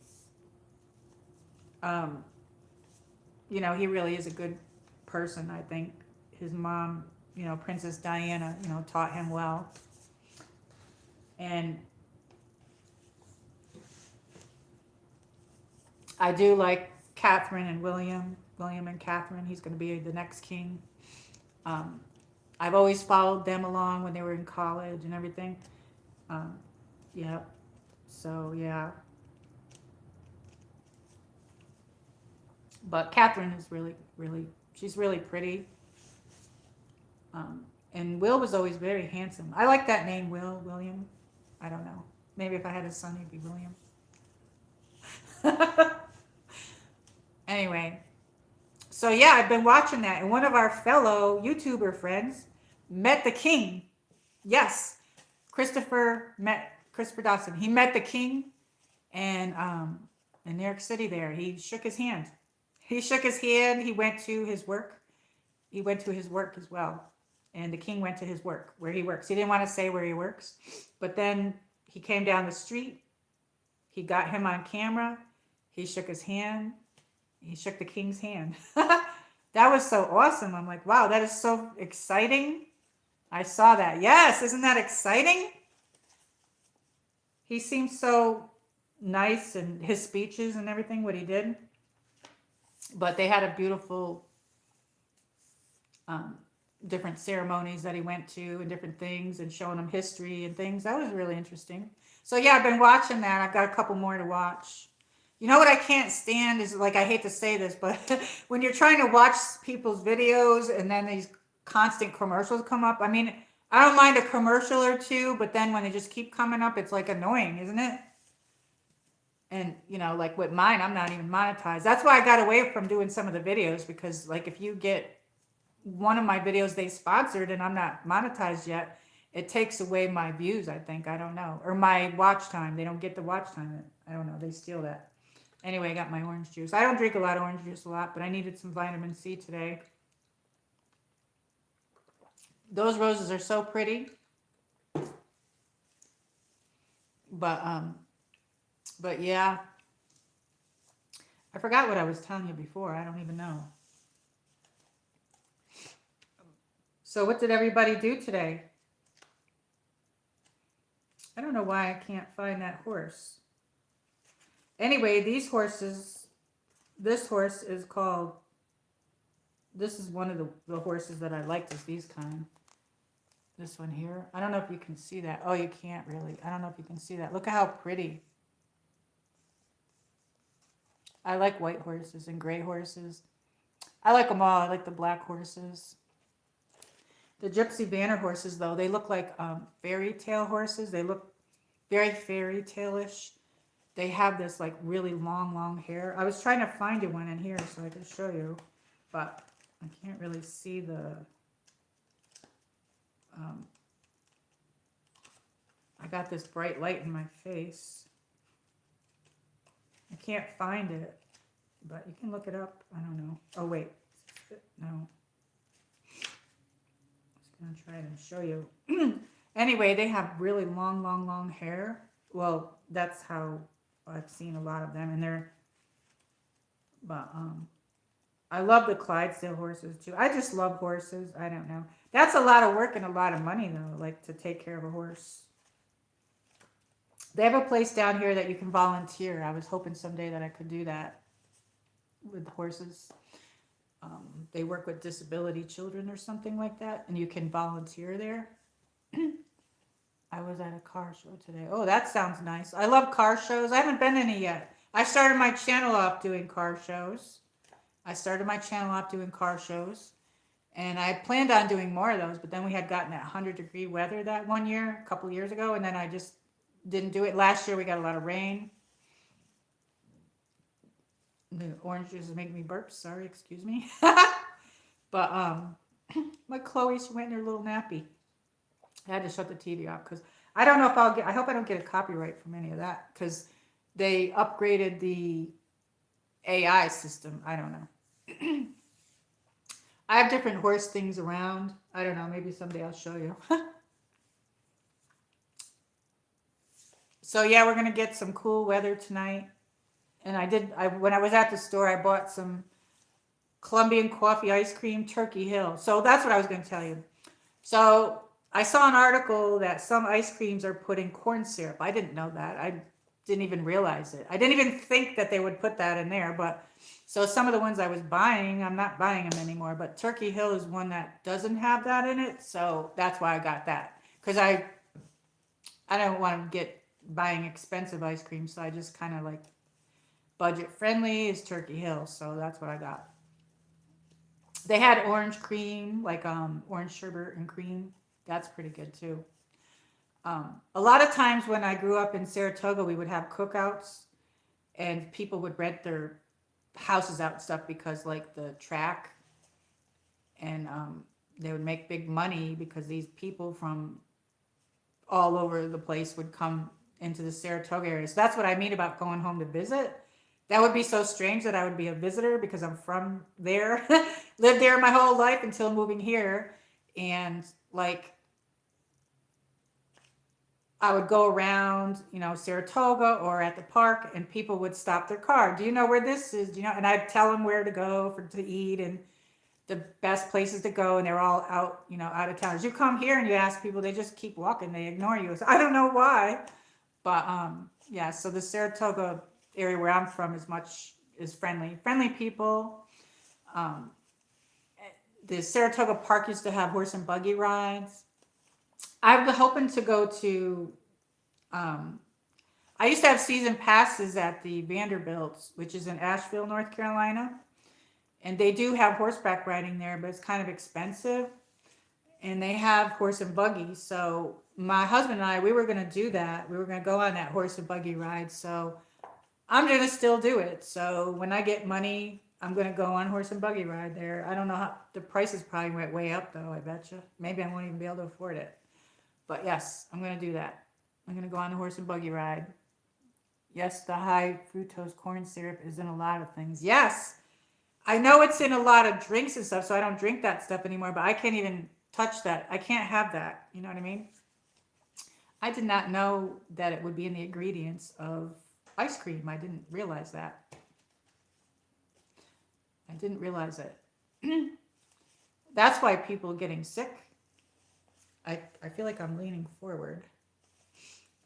S1: you know, he really is a good person. I think his mom, you know, Princess Diana, you know, taught him well. And I do like Catherine and William and Catherine. He's going to be the next king. I've always followed them along when they were in college and everything. Yeah. So, yeah. But Catherine is she's really pretty. And Will was always very handsome. I like that name, William. I don't know. Maybe if I had a son, he'd be William. Anyway. So, yeah, I've been watching that. And one of our fellow YouTuber friends met the king. Yes. Christopher Dawson. He met the king and in New York City there. He shook his hand. He shook his hand. He went to his work. He went to his work as well. And the king went to his work, where he works. He didn't want to say where he works. But then he came down the street. He got him on camera. He shook his hand. He shook the king's hand. That was so awesome. I'm like, wow, that is so exciting. I saw that. Yes, isn't that exciting? He seems so nice in his speeches and everything, what he did. But they had a beautiful different ceremonies that he went to and different things and showing him history and things. That was really interesting. So yeah, I've been watching that. I've got a couple more to watch. You know what I can't stand is, like, I hate to say this, but when you're trying to watch people's videos and then these constant commercials come up. I mean, I don't mind a commercial or two, but then when they just keep coming up, it's like annoying, isn't it? And, you know, like with mine, I'm not even monetized. That's why I got away from doing some of the videos, because like if you get one of my videos they sponsored and I'm not monetized yet, it takes away my views, I think. I don't know. Or my watch time. They don't get the watch time. I don't know. They steal that. Anyway, I got my orange juice. I don't drink a lot of orange juice a lot, but I needed some vitamin C today. Those roses are so pretty. But yeah. I forgot what I was telling you before. I don't even know. So what did everybody do today? I don't know why I can't find that horse. Anyway, these horses, this horse is called, this is one of the horses that I liked, is these kind. This one here. I don't know if you can see that. Oh, you can't really. I don't know if you can see that. Look at how pretty. I like white horses and gray horses. I like them all. I like the black horses. The Gypsy Banner horses, though, they look like fairy tale horses. They look very fairy tale-ish. They have this like really long hair. I was trying to find you one in here so I could show you, but I can't really see the... I got this bright light in my face. I can't find it, but you can look it up. I don't know. Oh, wait. No. gonna try it and show you. Anyway, they have really long, long, long hair. Well, that's how I've seen a lot of them, and they're. But I love the Clydesdale horses too. I just love horses. I don't know. That's a lot of work and a lot of money though, like to take care of a horse. They have a place down here that you can volunteer. I was hoping someday that I could do that with horses. They work with disability children or something like that, and you can volunteer there. I was at a car show today. Oh, that sounds nice. I love car shows. I haven't been to any yet. I started my channel off doing car shows. And I planned on doing more of those, but then we had gotten that 100-degree weather that one year, a couple years ago, and then I just didn't do it. Last year we got a lot of rain. The oranges make me burp. Sorry, excuse me. But my Chloe, she went in her little nappy. I had to shut the TV off because I don't know if I'll get. I hope I don't get a copyright from any of that because they upgraded the AI system. I don't know. I have different horse things around. I don't know. Maybe someday I'll show you. So yeah, we're gonna get some cool weather tonight. And when I was at the store, I bought some Colombian coffee ice cream, Turkey Hill. So that's what I was going to tell you. So I saw an article that some ice creams are putting corn syrup. I didn't know that. I didn't even realize it. I didn't even think that they would put that in there. But so some of the ones I was buying, I'm not buying them anymore. But Turkey Hill is one that doesn't have that in it. So that's why I got that. Because I don't want to get buying expensive ice cream. So I just kind of like budget friendly is Turkey Hill. So that's what I got. They had orange cream, like orange sherbet and cream. That's pretty good too. A lot of times when I grew up in Saratoga, we would have cookouts and people would rent their houses out and stuff because like the track and they would make big money because these people from all over the place would come into the Saratoga area. So that's what I mean about going home to visit. That would be so strange that I would be a visitor because I'm from there, lived there my whole life until moving here. And like, I would go around, Saratoga or at the park and people would stop their car. Do you know where this is? And I'd tell them where to go to eat and the best places to go. And they're all out, out of town. As you come here and you ask people, they just keep walking. They ignore you. So I don't know why, but yeah. So the Saratoga area where I'm from is friendly people. The Saratoga Park used to have horse and buggy rides. I've been hoping to go to, I used to have season passes at the Vanderbilts, which is in Asheville, North Carolina. And they do have horseback riding there, but it's kind of expensive. And they have horse and buggy. So my husband and I, we were going to do that. We were going to go on that horse and buggy ride. So I'm going to still do it. So when I get money, I'm going to go on horse and buggy ride there. I don't know how the prices probably went way up though. I bet you. Maybe I won't even be able to afford it. But yes, I'm going to do that. I'm going to go on the horse and buggy ride. Yes, the high fructose corn syrup is in a lot of things. Yes, I know it's in a lot of drinks and stuff, so I don't drink that stuff anymore, but I can't even touch that. I can't have that. You know what I mean? I did not know that it would be in the ingredients of ice cream. I didn't realize that. I didn't realize it. That's why people are getting sick. I feel like I'm leaning forward.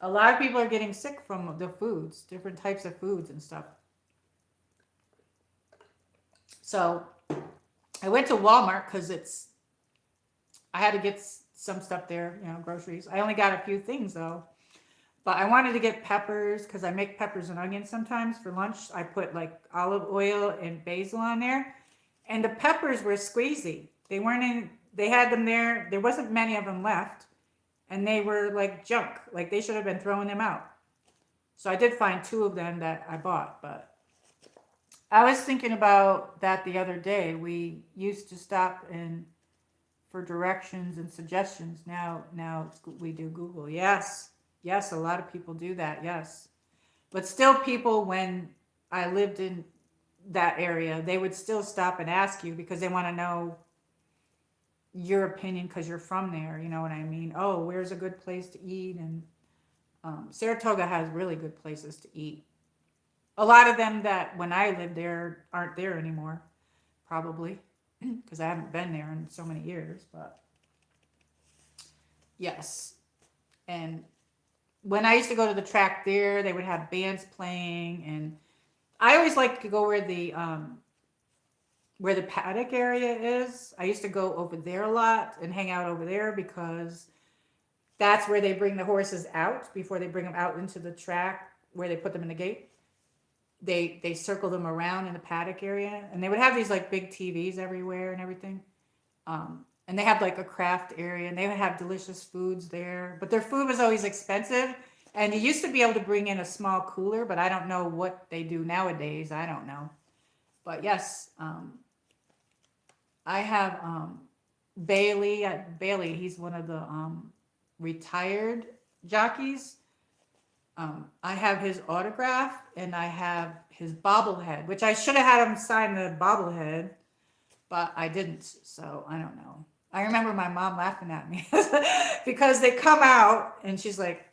S1: A lot of people are getting sick from the foods, different types of foods and stuff. So I went to Walmart because I had to get some stuff there, groceries. I only got a few things though. But I wanted to get peppers because I make peppers and onions sometimes for lunch. I put like olive oil and basil on there. And the peppers were squeezy. They had them there. There wasn't many of them left. And they were like junk. Like they should have been throwing them out. So I did find 2 of them that I bought. But I was thinking about that the other day. We used to stop for directions and suggestions. Now we do Google. Yes, a lot of people do that. Yes. But still people, when I lived in that area, they would still stop and ask you because they want to know your opinion because you're from there. You know what I mean? Oh, where's a good place to eat? And Saratoga has really good places to eat. A lot of them that when I lived there aren't there anymore, probably, because I haven't been there in so many years. But yes, and when I used to go to the track there, they would have bands playing, and I always like to go where the paddock area is. I used to go over there a lot and hang out over there because that's where they bring the horses out before they bring them out into the track where they put them in the gate. They circle them around in the paddock area, and they would have these like big TVs everywhere and everything. And they had like a craft area, and they would have delicious foods there. But their food was always expensive, and you used to be able to bring in a small cooler, but I don't know what they do nowadays. I don't know. But yes, I have Bailey. Bailey, he's one of the retired jockeys. I have his autograph and I have his bobblehead, which I should have had him sign the bobblehead, but I didn't. So I don't know. I remember my mom laughing at me because they come out and she's like,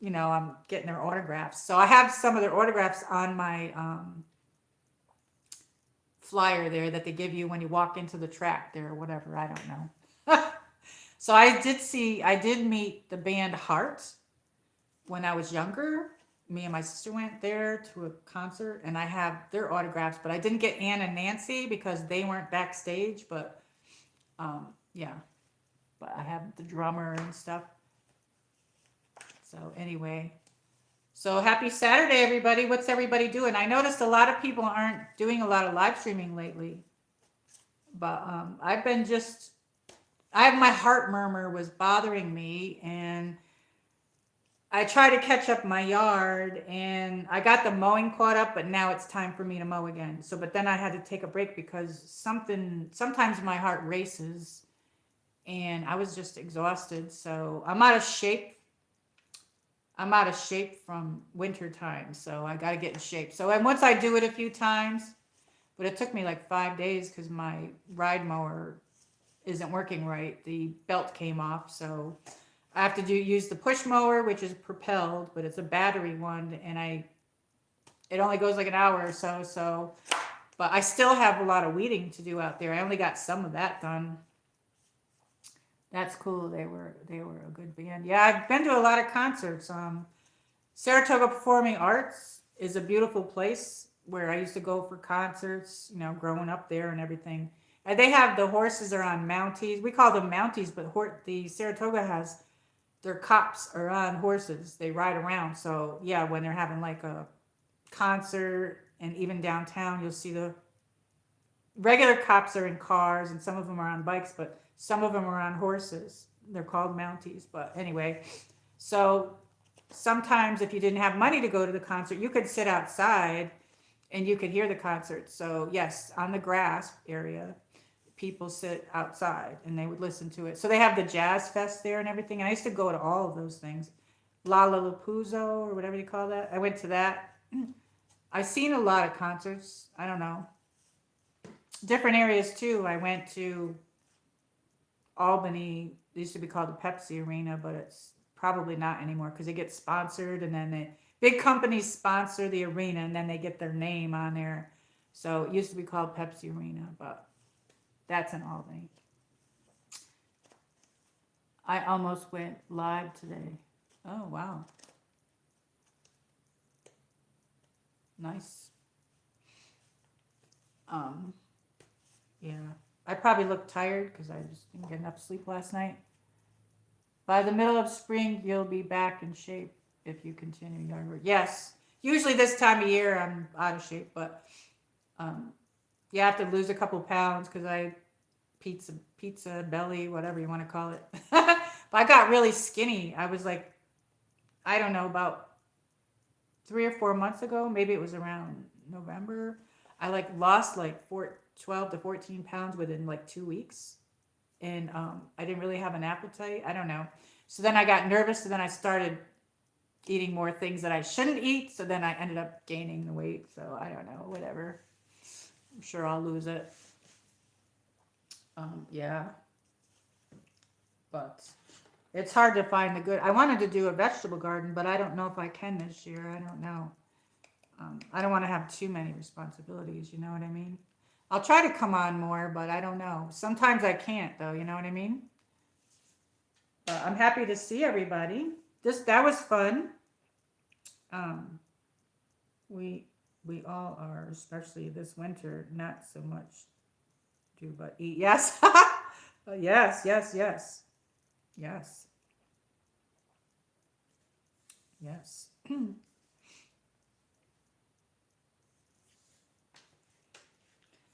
S1: I'm getting their autographs. So I have some of their autographs on my flyer there that they give you when you walk into the track there or whatever. I don't know. So I did meet the band Heart when I was younger. Me and my sister went there to a concert, and I have their autographs, but I didn't get Ann and Nancy because they weren't backstage. But yeah, but I have the drummer and stuff. So anyway, so happy Saturday, everybody. What's everybody doing? I noticed a lot of people aren't doing a lot of live streaming lately, but I've been my heart murmur was bothering me, and I try to catch up my yard, and I got the mowing caught up, but now it's time for me to mow again. So, but then I had to take a break because sometimes my heart races, and I was just exhausted. So I'm out of shape. I'm out of shape from winter time, so I got to get in shape. So, and once I do it a few times, but it took me like 5 days because my ride mower isn't working right. The belt came off, so I have to use the push mower, which is propelled, but it's a battery one, and it only goes like an hour or so. So, but I still have a lot of weeding to do out there. I only got some of that done. That's cool. They were a good band. Yeah, I've been to a lot of concerts. Saratoga Performing Arts is a beautiful place where I used to go for concerts, growing up there and everything. And they have the horses are on Mounties. We call them Mounties, but the Saratoga has their cops are on horses. They ride around. So yeah, when they're having like a concert, and even downtown, you'll see the regular cops are in cars, and some of them are on bikes, but some of them are on horses. They're called Mounties. But anyway, so sometimes if you didn't have money to go to the concert, you could sit outside and you could hear the concert. So yes, on the grass area, people sit outside and they would listen to it. So they have the Jazz Fest there and everything. And I used to go to all of those things. Lollapalooza or whatever you call that. I went to that. I've seen a lot of concerts. I don't know. Different areas too. I went to Albany. It used to be called the Pepsi Arena, but it's probably not anymore because it gets sponsored, and then big companies sponsor the arena, and then they get their name on there. So it used to be called Pepsi Arena, but that's in Albany. I almost went live today. Oh, wow. Nice. Yeah. I probably look tired because I just didn't get enough sleep last night. By the middle of spring, you'll be back in shape if you continue yard work. Yes. Usually this time of year, I'm out of shape, but you have to lose a couple pounds because pizza belly, whatever you want to call it. But I got really skinny. I was like, I don't know, about 3 or 4 months ago, maybe it was around November. I lost 12 to 14 pounds within 2 weeks. And I didn't really have an appetite. I don't know. So then I got nervous. So then I started eating more things that I shouldn't eat. So then I ended up gaining the weight. So I don't know, whatever. I'm sure I'll lose it. Yeah, but it's hard to find the good. I wanted to do a vegetable garden, but I don't know if I can this year. I don't know. I don't want to have too many responsibilities. You know what I mean? I'll try to come on more, but I don't know. Sometimes I can't, though. You know what I mean? But I'm happy to see everybody. That was fun. Um, we we all are, especially this winter. Not so much do but eat. Yes, yes, yes, yes, yes, yes.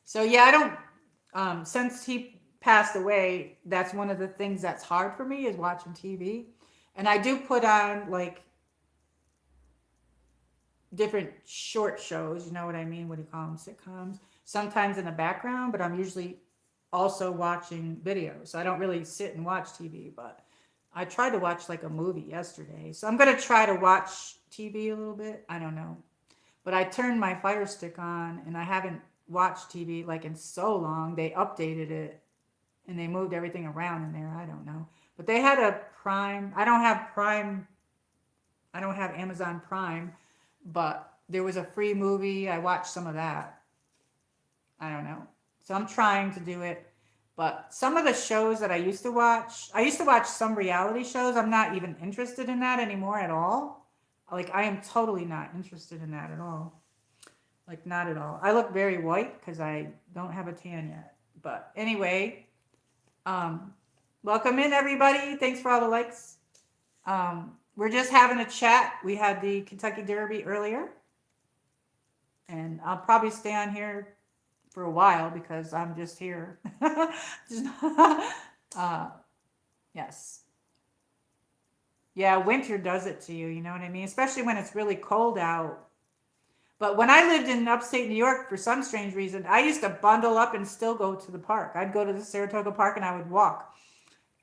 S1: So yeah, I don't. Since he passed away, that's one of the things that's hard for me is watching TV, and I do put on like different short shows. You know what I mean? What do you call them? Sitcoms. Sometimes in the background, but I'm usually also watching videos. So I don't really sit and watch TV, but I tried to watch like a movie yesterday. So I'm gonna try to watch TV a little bit. I don't know. But I turned my Fire Stick on and I haven't watched TV like in so long. They updated it and they moved everything around in there. I don't know. But they had a Prime. I don't have Prime. I don't have Amazon Prime, but there was a free movie. I watched some of that. I don't know. So I'm trying to do it. But some of the shows that I used to watch some reality shows. I'm not even interested in that anymore at all. Like, I am totally not interested in that at all. Like, not at all. I look very white because I don't have a tan yet. But anyway, um, welcome in, everybody. Thanks for all the likes. We're just having a chat. We had the Kentucky Derby earlier. And I'll probably stay on here for a while because I'm just here. Yes. Yeah, winter does it to you, you know what I mean? Especially when it's really cold out. But when I lived in upstate New York, for some strange reason, I used to bundle up and still go to the park. I'd go to the Saratoga Park and I would walk.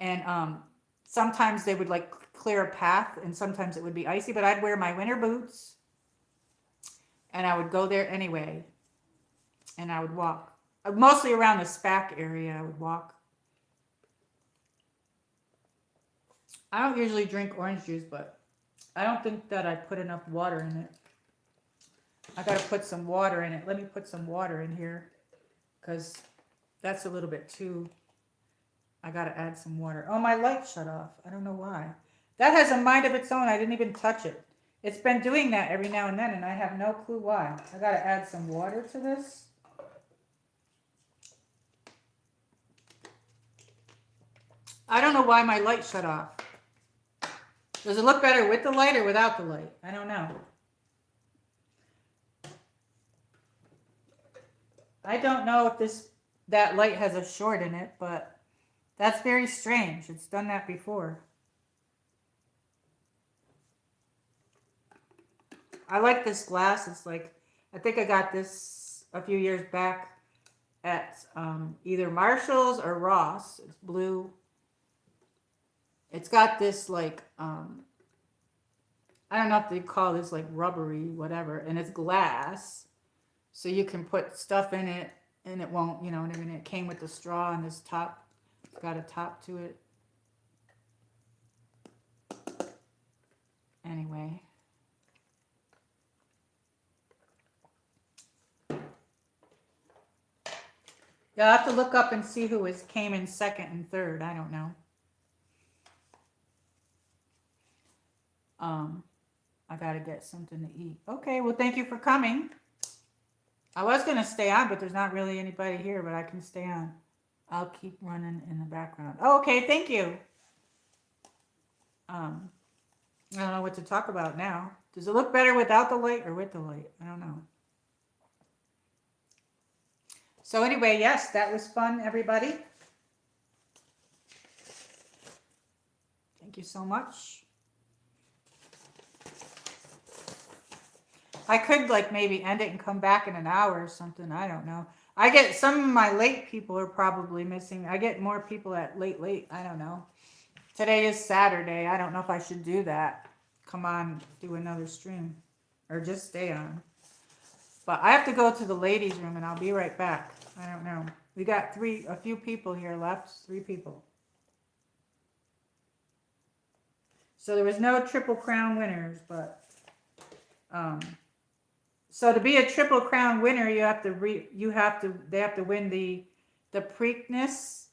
S1: And sometimes they would like clear a path and sometimes it would be icy, but I'd wear my winter boots and I would go there anyway. And I would walk. Mostly around the SPAC area, I would walk. I don't usually drink orange juice, but I don't think that I put enough water in it. I gotta put some water in it. Let me put some water in here because that's a little bit too. I gotta add some water. Oh, my light shut off. I don't know why. That has a mind of its own. I didn't even touch it. It's been doing that every now and then, and I have no clue why. I gotta add some water to this. I don't know why my light shut off. Does it look better with the light or without the light? I don't know. I don't know if that light has a short in it, but that's very strange. It's done that before. I like this glass. It's like, I think I got this a few years back at either Marshall's or Ross. It's blue. It's got this like, I don't know if they call this like rubbery, whatever, and it's glass. So you can put stuff in it and it won't, you know what I mean? It came with the straw and this top. It's got a top to it. Anyway. Yeah, I'll have to look up and see who came in second and third. I don't know. I gotta get something to eat. Okay, well, thank you for coming. I was gonna stay on, but there's not really anybody here, but I can stay on. I'll keep running in the background. Oh, okay, thank you. I don't know what to talk about now. Does it look better without the light or with the light? I don't know. So anyway, yes, that was fun, everybody. Thank you so much. I could like maybe end it and come back in an hour or something. I don't know. I get some of my late people are probably missing. I get more people at late. I don't know. Today is Saturday. I don't know if I should do that. Come on, do another stream or just stay on. But I have to go to the ladies' room and I'll be right back. I don't know. We got a few people here left. 3 people. So there was no Triple Crown winners, but so to be a Triple Crown winner, they have to win the Preakness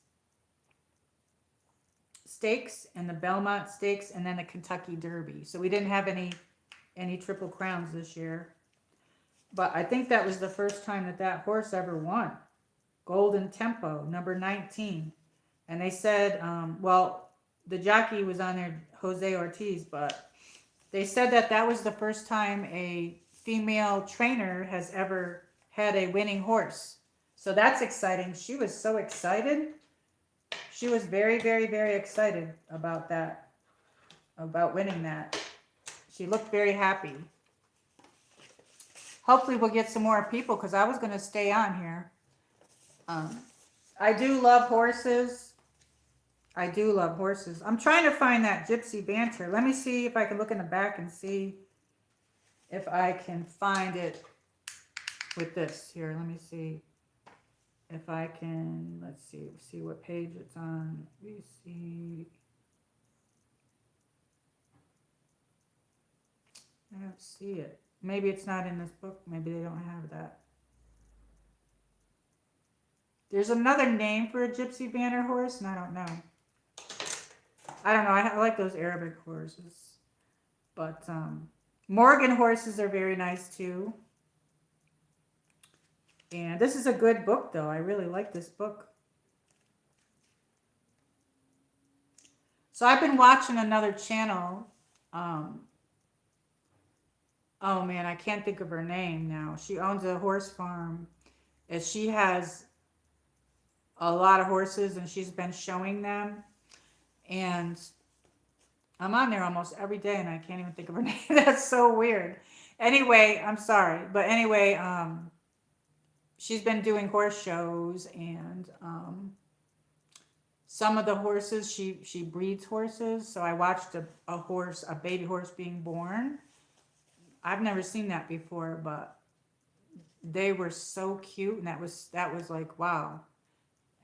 S1: Stakes and the Belmont Stakes and then the Kentucky Derby. So we didn't have any Triple Crowns this year. But I think that was the first time that horse ever won. Golden Tempo, number 19. And they said, well, the jockey was on there, Jose Ortiz, but they said that was the first time a female trainer has ever had a winning horse. So that's exciting. She was so excited. She was very, very, very excited about that, about winning that. She looked very happy. Hopefully we'll get some more people because I was going to stay on here. I do love horses. I'm trying to find that Gypsy Banter. Let me see if I can look in the back and see if I can find it with this. Here, let me see if I can, let's see what page it's on. Let me see. I don't see it. Maybe it's not in this book. Maybe they don't have that. There's another name for a Gypsy Banter horse, and I don't know. I like those Arabic horses. But Morgan horses are very nice too. And this is a good book, though. I really like this book. So I've been watching another channel. Oh man, I can't think of her name now. She owns a horse farm. And she has a lot of horses and she's been showing them. And I'm on there almost every day and I can't even think of her name. That's so weird. Anyway, I'm sorry. But anyway, she's been doing horse shows and some of the horses, she breeds horses. So I watched a baby horse being born. I've never seen that before, but they were so cute and that was like, wow.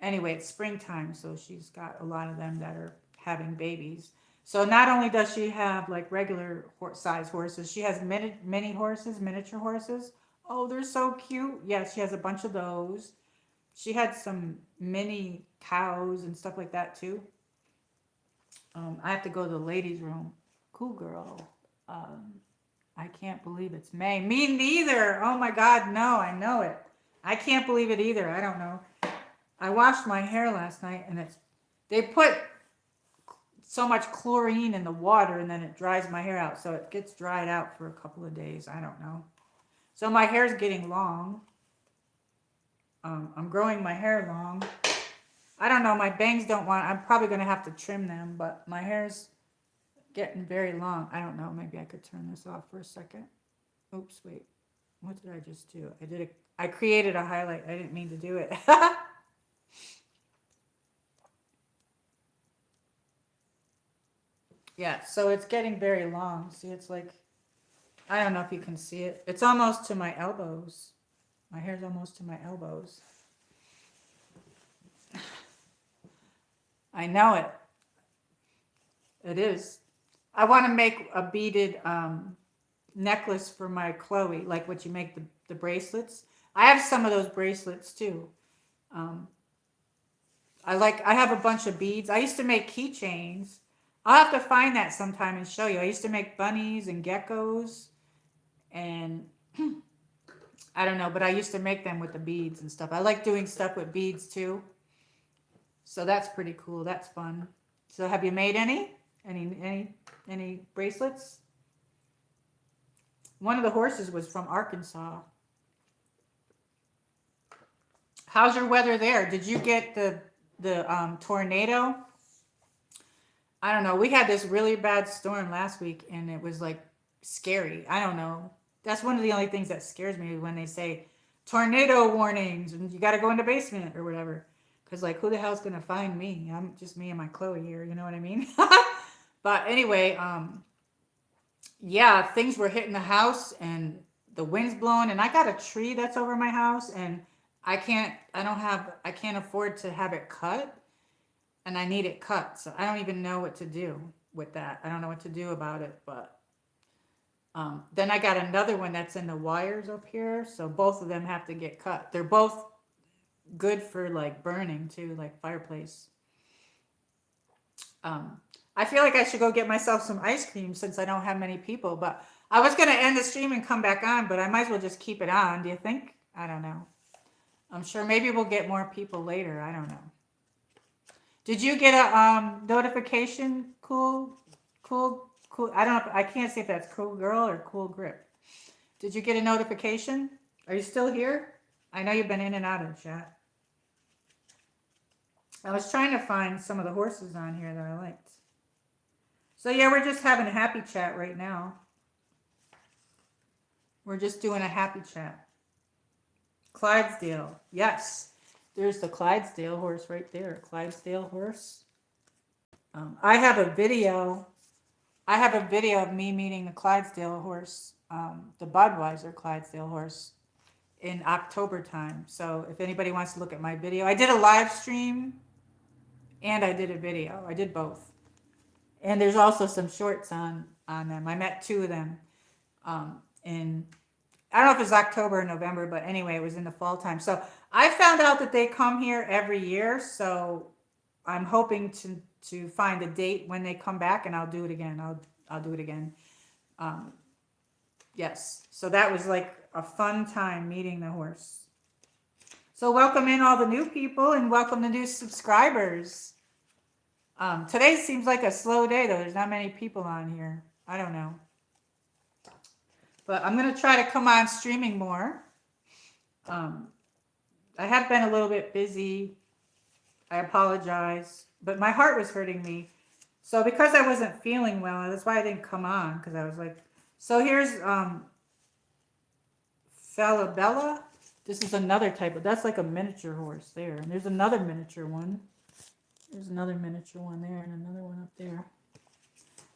S1: Anyway, it's springtime, so she's got a lot of them that are having babies. So not only does she have like regular size horses, she has mini horses, miniature horses. Oh, they're so cute. Yes, she has a bunch of those. She had some mini cows and stuff like that too. I have to go to the ladies' room. Cool girl. I can't believe it's May. Me neither. Oh my God, no, I know it. I can't believe it either. I don't know. I washed my hair last night and they put so much chlorine in the water and then it dries my hair out. So it gets dried out for a couple of days. I don't know. So my hair's getting long. I'm growing my hair long. I don't know. My bangs don't want, I'm probably going to have to trim them, but my hair's getting very long. I don't know. Maybe I could turn this off for a second. Oops, wait. What did I just do? I created a highlight. I didn't mean to do it. Yeah, so it's getting very long. See, it's like, I don't know if you can see it. It's almost to my elbows. My hair's almost to my elbows. I know it. It is. I want to make a beaded necklace for my Chloe, like what you make the bracelets. I have some of those bracelets too. I have a bunch of beads. I used to make keychains. I'll have to find that sometime and show you. I used to make bunnies and geckos and I don't know, but I used to make them with the beads and stuff. I like doing stuff with beads too. So that's pretty cool. That's fun. So have you made any bracelets? One of the horses was from Arkansas. How's your weather there? Did you get the tornado? I don't know. We had this really bad storm last week and it was like scary. I don't know. That's one of the only things that scares me when they say tornado warnings and you got to go in the basement or whatever. Because like, who the hell's going to find me? I'm just me and my Chloe here. You know what I mean? But anyway, yeah, things were hitting the house and the wind's blowing and I got a tree that's over my house and I can't afford to have it cut, and I need it cut. So I don't even know what to do with that. I don't know what to do about it, but then I got another one that's in the wires up here, so both of them have to get cut. They're both good for like burning too, like fireplace. I feel like I should go get myself some ice cream since I don't have many people, but I was gonna end the stream and come back on, but I might as well just keep it on. Do you think? I don't know. I'm sure maybe we'll get more people later. I don't know. Did you get a notification? Cool. I don't know. I can't say if that's cool girl or cool grip. Did you get a notification? Are you still here? I know you've been in and out of chat. I was trying to find some of the horses on here that I liked. So yeah, we're just having a happy chat right now. We're just doing a happy chat. Clydesdale. Yes. There's the Clydesdale horse right there. Clydesdale horse. I have a video. Of me meeting the Clydesdale horse, the Budweiser Clydesdale horse, in October time. So if anybody wants to look at my video, I did a live stream and I did a video. I did both. And there's also some shorts on them. I met two of them in, I don't know if it was October or November, but anyway, it was in the fall time. So I found out that they come here every year. So I'm hoping to find a date when they come back, and I'll do it again. I'll do it again. Yes. So that was like a fun time meeting the horse. So welcome in all the new people and welcome the new subscribers. Today seems like a slow day though. There's not many people on here. I don't know. But I'm going to try to come on streaming more. I have been a little bit busy. I apologize. But my heart was hurting me. So because I wasn't feeling well, that's why I didn't come on. Because I was like, so here's Falabella. This is another type of, that's like a miniature horse there. And there's another miniature one. There's another miniature one there and another one up there.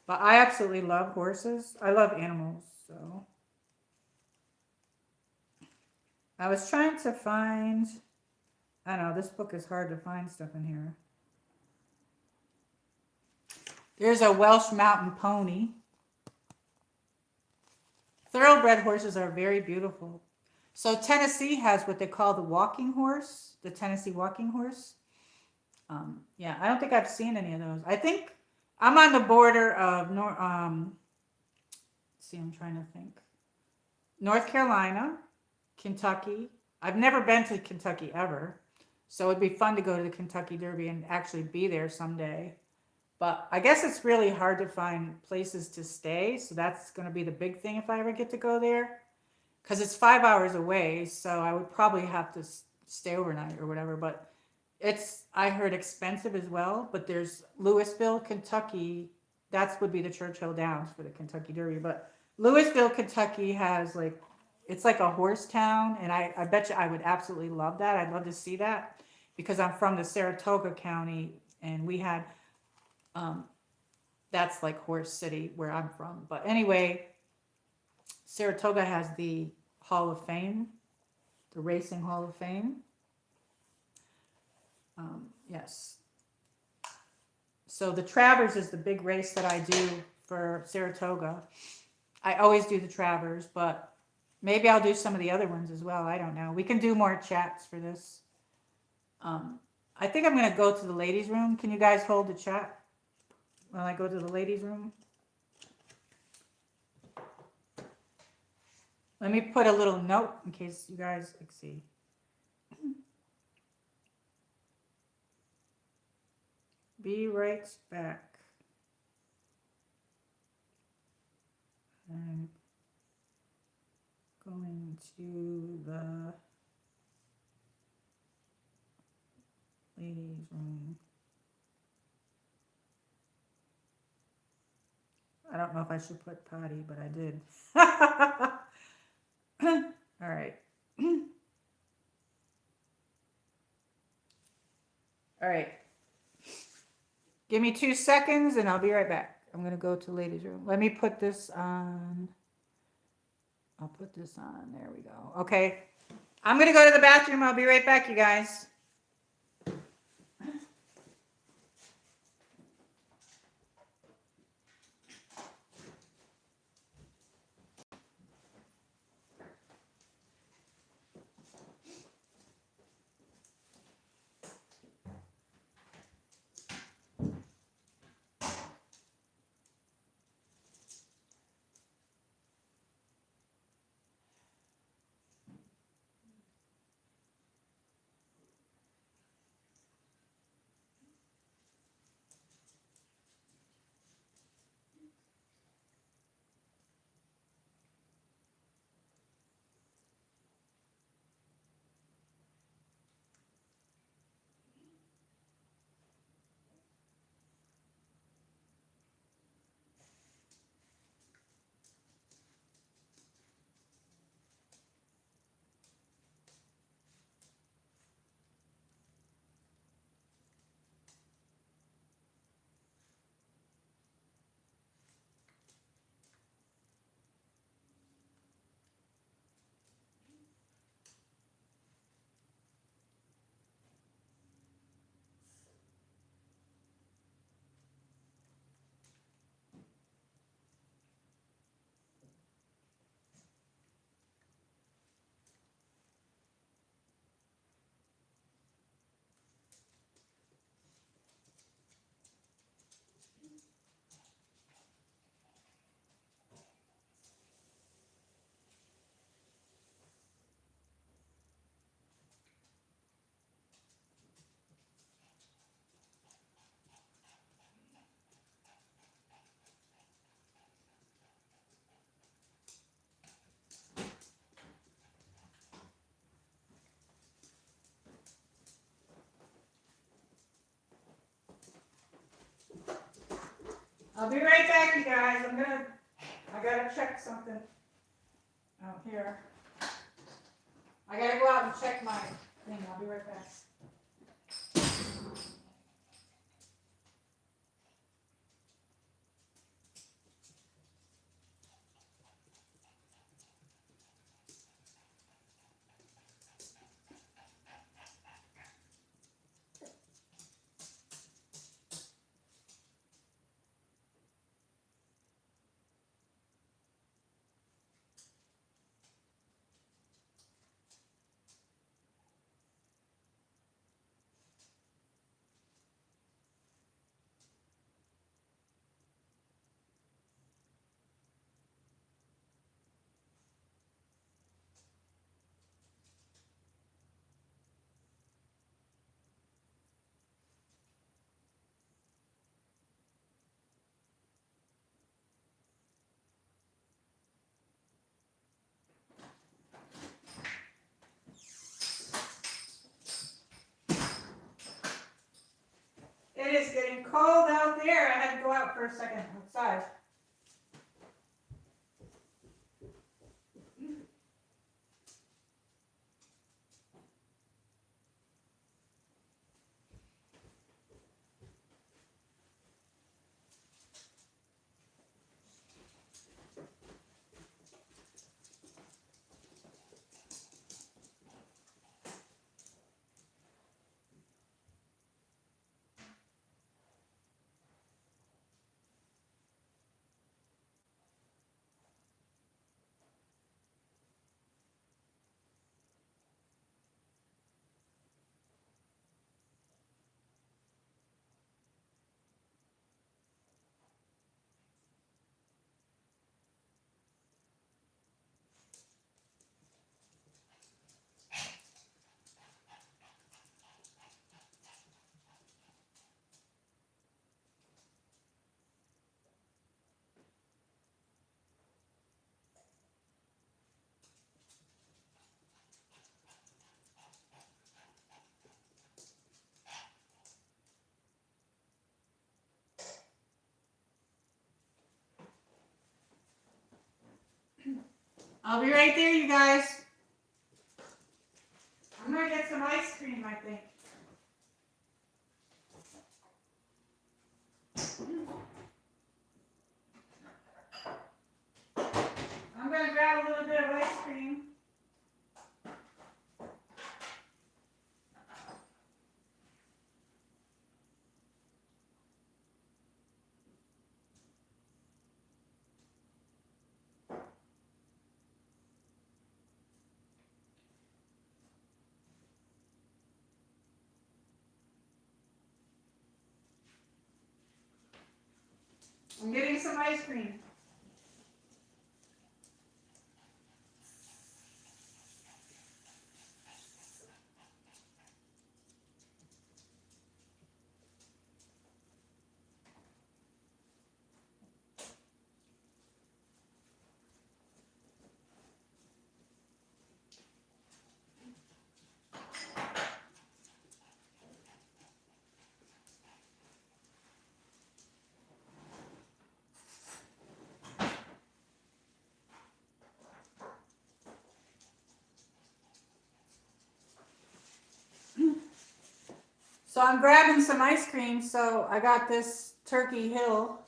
S1: But I absolutely love horses. I love animals. So I was trying to find, I don't know, this book is hard to find stuff in here. There's a Welsh mountain pony. Thoroughbred horses are very beautiful. So Tennessee has what they call the walking horse, the Tennessee walking horse. Yeah, I don't think I've seen any of those. I think I'm on the border of I'm trying to think. North Carolina, Kentucky. I've never been to Kentucky ever. So it'd be fun to go to the Kentucky Derby and actually be there someday. But I guess it's really hard to find places to stay. So that's going to be the big thing if I ever get to go there. Because it's 5 hours away. So I would probably have to stay overnight or whatever. But it's, I heard, expensive as well. But there's Louisville, Kentucky. That would be the Churchill Downs for the Kentucky Derby. But Louisville, Kentucky has like, it's like a horse town. And I bet you I would absolutely love that. I'd love to see that. Because I'm from the Saratoga County. And we had... that's like Horse City where I'm from. But anyway, Saratoga has the Hall of Fame, the Racing Hall of Fame. Yes. So the Travers is the big race that I do for Saratoga. I always do the Travers, but maybe I'll do some of the other ones as well. I don't know. We can do more chats for this. I think I'm going to go to the ladies' room. Can you guys hold the chat while I go to the ladies' room? Let me put a little note in case you guys can see. Be right back. I'm going to the ladies' room. I don't know if I should put potty, but I did. All right. All right. Give me 2 seconds and I'll be right back. I'm going to go to ladies' room. Let me put this on. I'll put this on. There we go. Okay. I'm gonna go to the bathroom. I'll be right back, you guys. I'll be right back, you guys. I gotta check something out here. I gotta go out and check my thing. I'll be right back. It is getting cold out there. I had to go out for a second outside. I'll be right there, you guys. I'm gonna get some ice cream, I think. I'm gonna grab a little bit of ice cream. I'm getting some ice cream. So I'm grabbing some ice cream. So I got this Turkey Hill.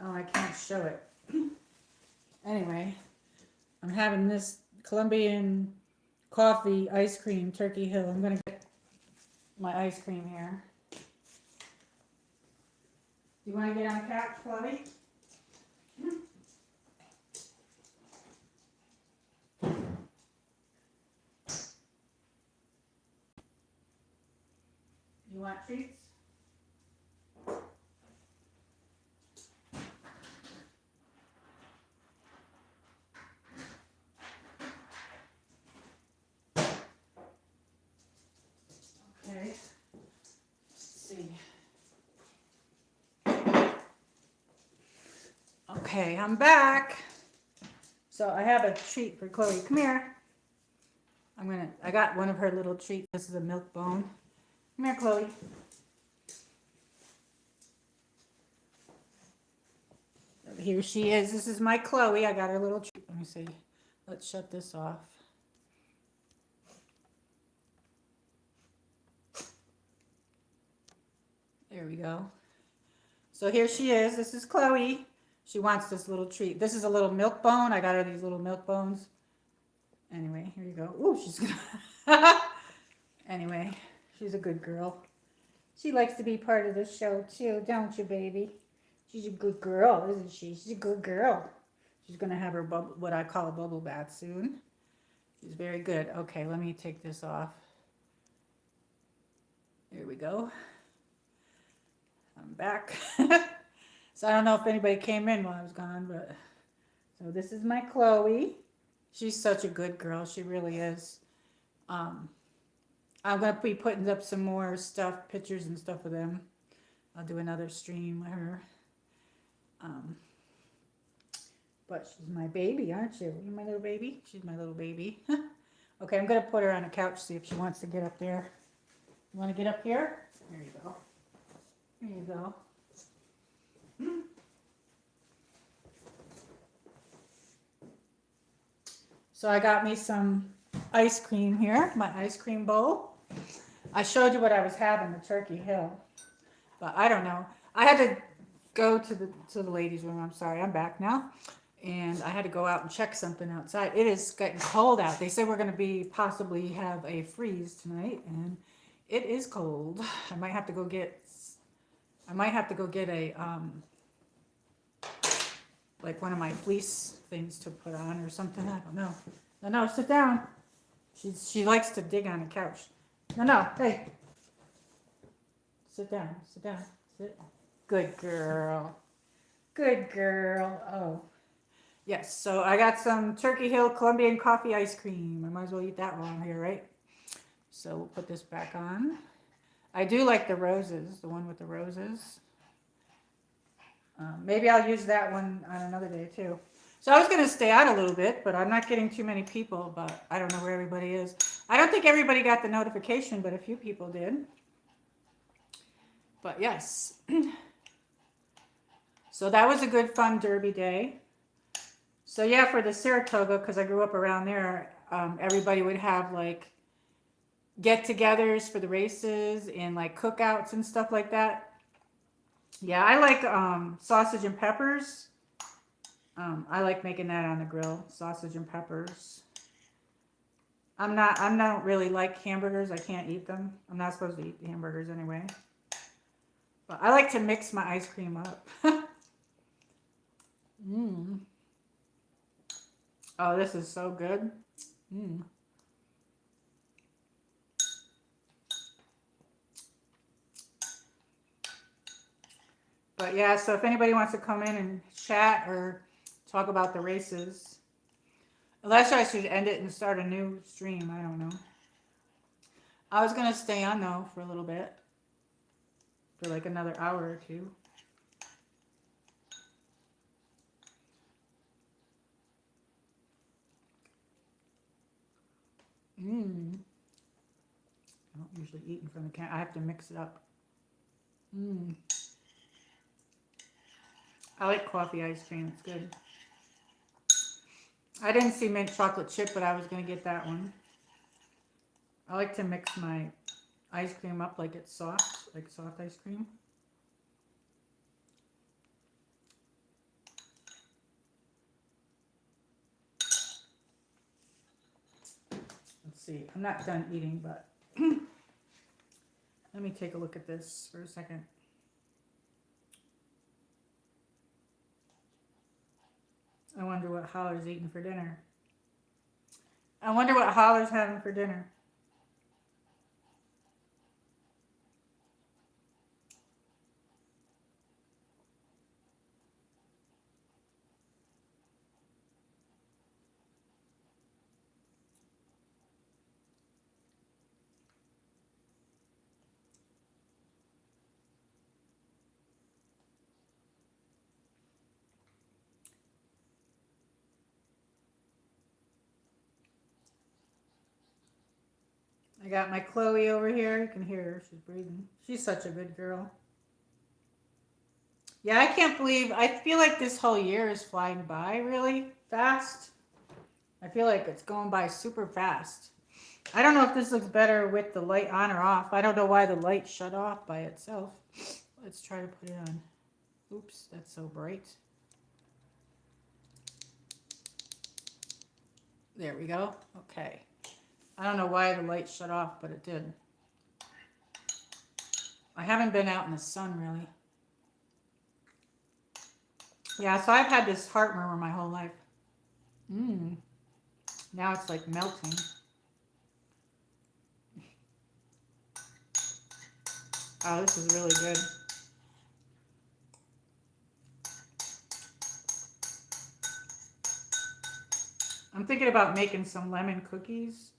S1: Oh, I can't show it. Anyway, I'm having this Colombian coffee ice cream, Turkey Hill. I'm going to get my ice cream here. Do you want to get on the couch, Chloe? You want treats? Okay. Let's see. Okay, I'm back. So I have a treat for Chloe. Come here. I got one of her little treats. This is a milk bone. Come here, Chloe. Here she is. This is my Chloe. I got her little treat. Let me see. Let's shut this off. There we go. So here she is. This is Chloe. She wants this little treat. This is a little milk bone. I got her these little milk bones. Anyway, here you go. Ooh, she's gonna. Anyway, she's a good girl. She likes to be part of the show too, don't you, baby? She's a good girl, isn't she? She's a good girl. She's gonna have her bubble, what I call a bubble bath soon. She's very good. Okay, let me take this off. There we go. I'm back. So I don't know if anybody came in while I was gone, but so this is my Chloe. She's such a good girl. She really is. I'm gonna be putting up some more stuff, pictures and stuff with them. I'll do another stream with her. But she's my baby, aren't you? You my little baby? She's my little baby. Okay, I'm gonna put her on a couch, see if she wants to get up there. You wanna get up here? There you go. There you go. So I got me some ice cream here, my ice cream bowl. I showed you what I was having, the Turkey Hill. But I don't know. I had to go to the ladies' room. I'm sorry, I'm back now. And I had to go out and check something outside. It is getting cold out. They say we're going to possibly have a freeze tonight, and it is cold. I might have to go get a like one of my fleece things to put on or something. I don't know. No, sit down. She likes to dig on the couch. No, hey. Sit down. Sit. Good girl. Good girl. Oh. Yes, so I got some Turkey Hill Colombian coffee ice cream. I might as well eat that while I'm here, right? So we'll put this back on. I do like the roses, the one with the roses. Maybe I'll use that one on another day too. So I was going to stay out a little bit, but I'm not getting too many people, but I don't know where everybody is. I don't think everybody got the notification, but a few people did. But yes. So that was a good fun derby day. So yeah, for the Saratoga, because I grew up around there, everybody would have like get-togethers for the races and like cookouts and stuff like that. Yeah, I like sausage and peppers. I like making that on the grill, sausage and peppers. I don't really like hamburgers. I can't eat them. I'm not supposed to eat the hamburgers anyway. But I like to mix my ice cream up. Oh, this is so good. But yeah, so if anybody wants to come in and chat or talk about the races, unless I should end it and start a new stream, I don't know. I was gonna stay on though for a little bit, for like another hour or two. Mmm. I don't usually eat in front of the camera. I have to mix it up. Mmm. I like coffee ice cream. It's good. I didn't see mint chocolate chip, but I was going to get that one. I like to mix my ice cream up like it's soft, like soft ice cream. Let's see. I'm not done eating, but let me take a look at this for a second. I wonder what Holler's eating for dinner. I wonder what Holler's having for dinner. I got my Chloe over here. You can hear her. She's breathing. She's such a good girl. Yeah, I can't believe, I feel like this whole year is flying by really fast. I feel like it's going by super fast. I don't know if this looks better with the light on or off. I don't know why the light shut off by itself. Let's try to put it on. Oops, that's so bright. There we go. Okay. I don't know why the light shut off, but it did. I haven't been out in the sun really. Yeah, so I've had this heart murmur my whole life. Now it's like melting. Oh, this is really good. I'm thinking about making some lemon cookies.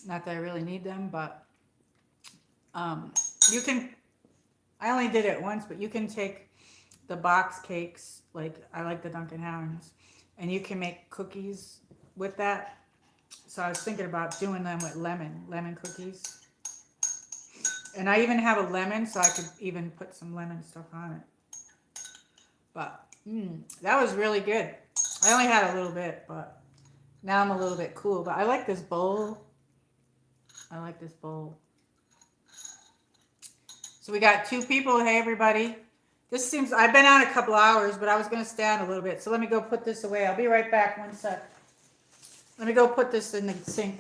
S1: Not that I really need them, but you can, I only did it once, but you can take the box cakes, like I like the Dunkin' Hounds, and you can make cookies with that. So I was thinking about doing them with lemon cookies. And I even have a lemon, so I could even put some lemon stuff on it. But that was really good. I only had a little bit, but now I'm a little bit cool. But I like this bowl. I like this bowl. So we got 2 people. Hey, everybody. This seems, I've been on a couple hours, but I was going to stay on a little bit. So let me go put this away. I'll be right back. One sec. Let me go put this in the sink.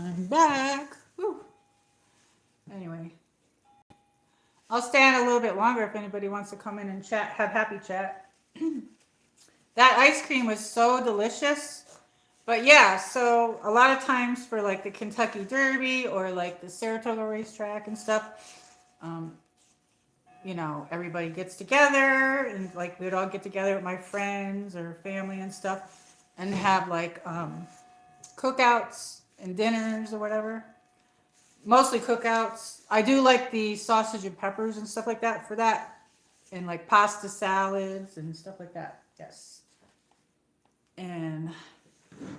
S1: I'm back. Woo. Anyway, I'll stay on a little bit longer if anybody wants to come in and chat, have happy chat. That ice cream was so delicious. But yeah, so a lot of times for like the Kentucky Derby or like the Saratoga racetrack and stuff, you know, everybody gets together and like we'd all get together with my friends or family and stuff and have like cookouts and dinners or whatever. Mostly cookouts. I do like the sausage and peppers and stuff like that for that. And like pasta salads and stuff like that. Yes. And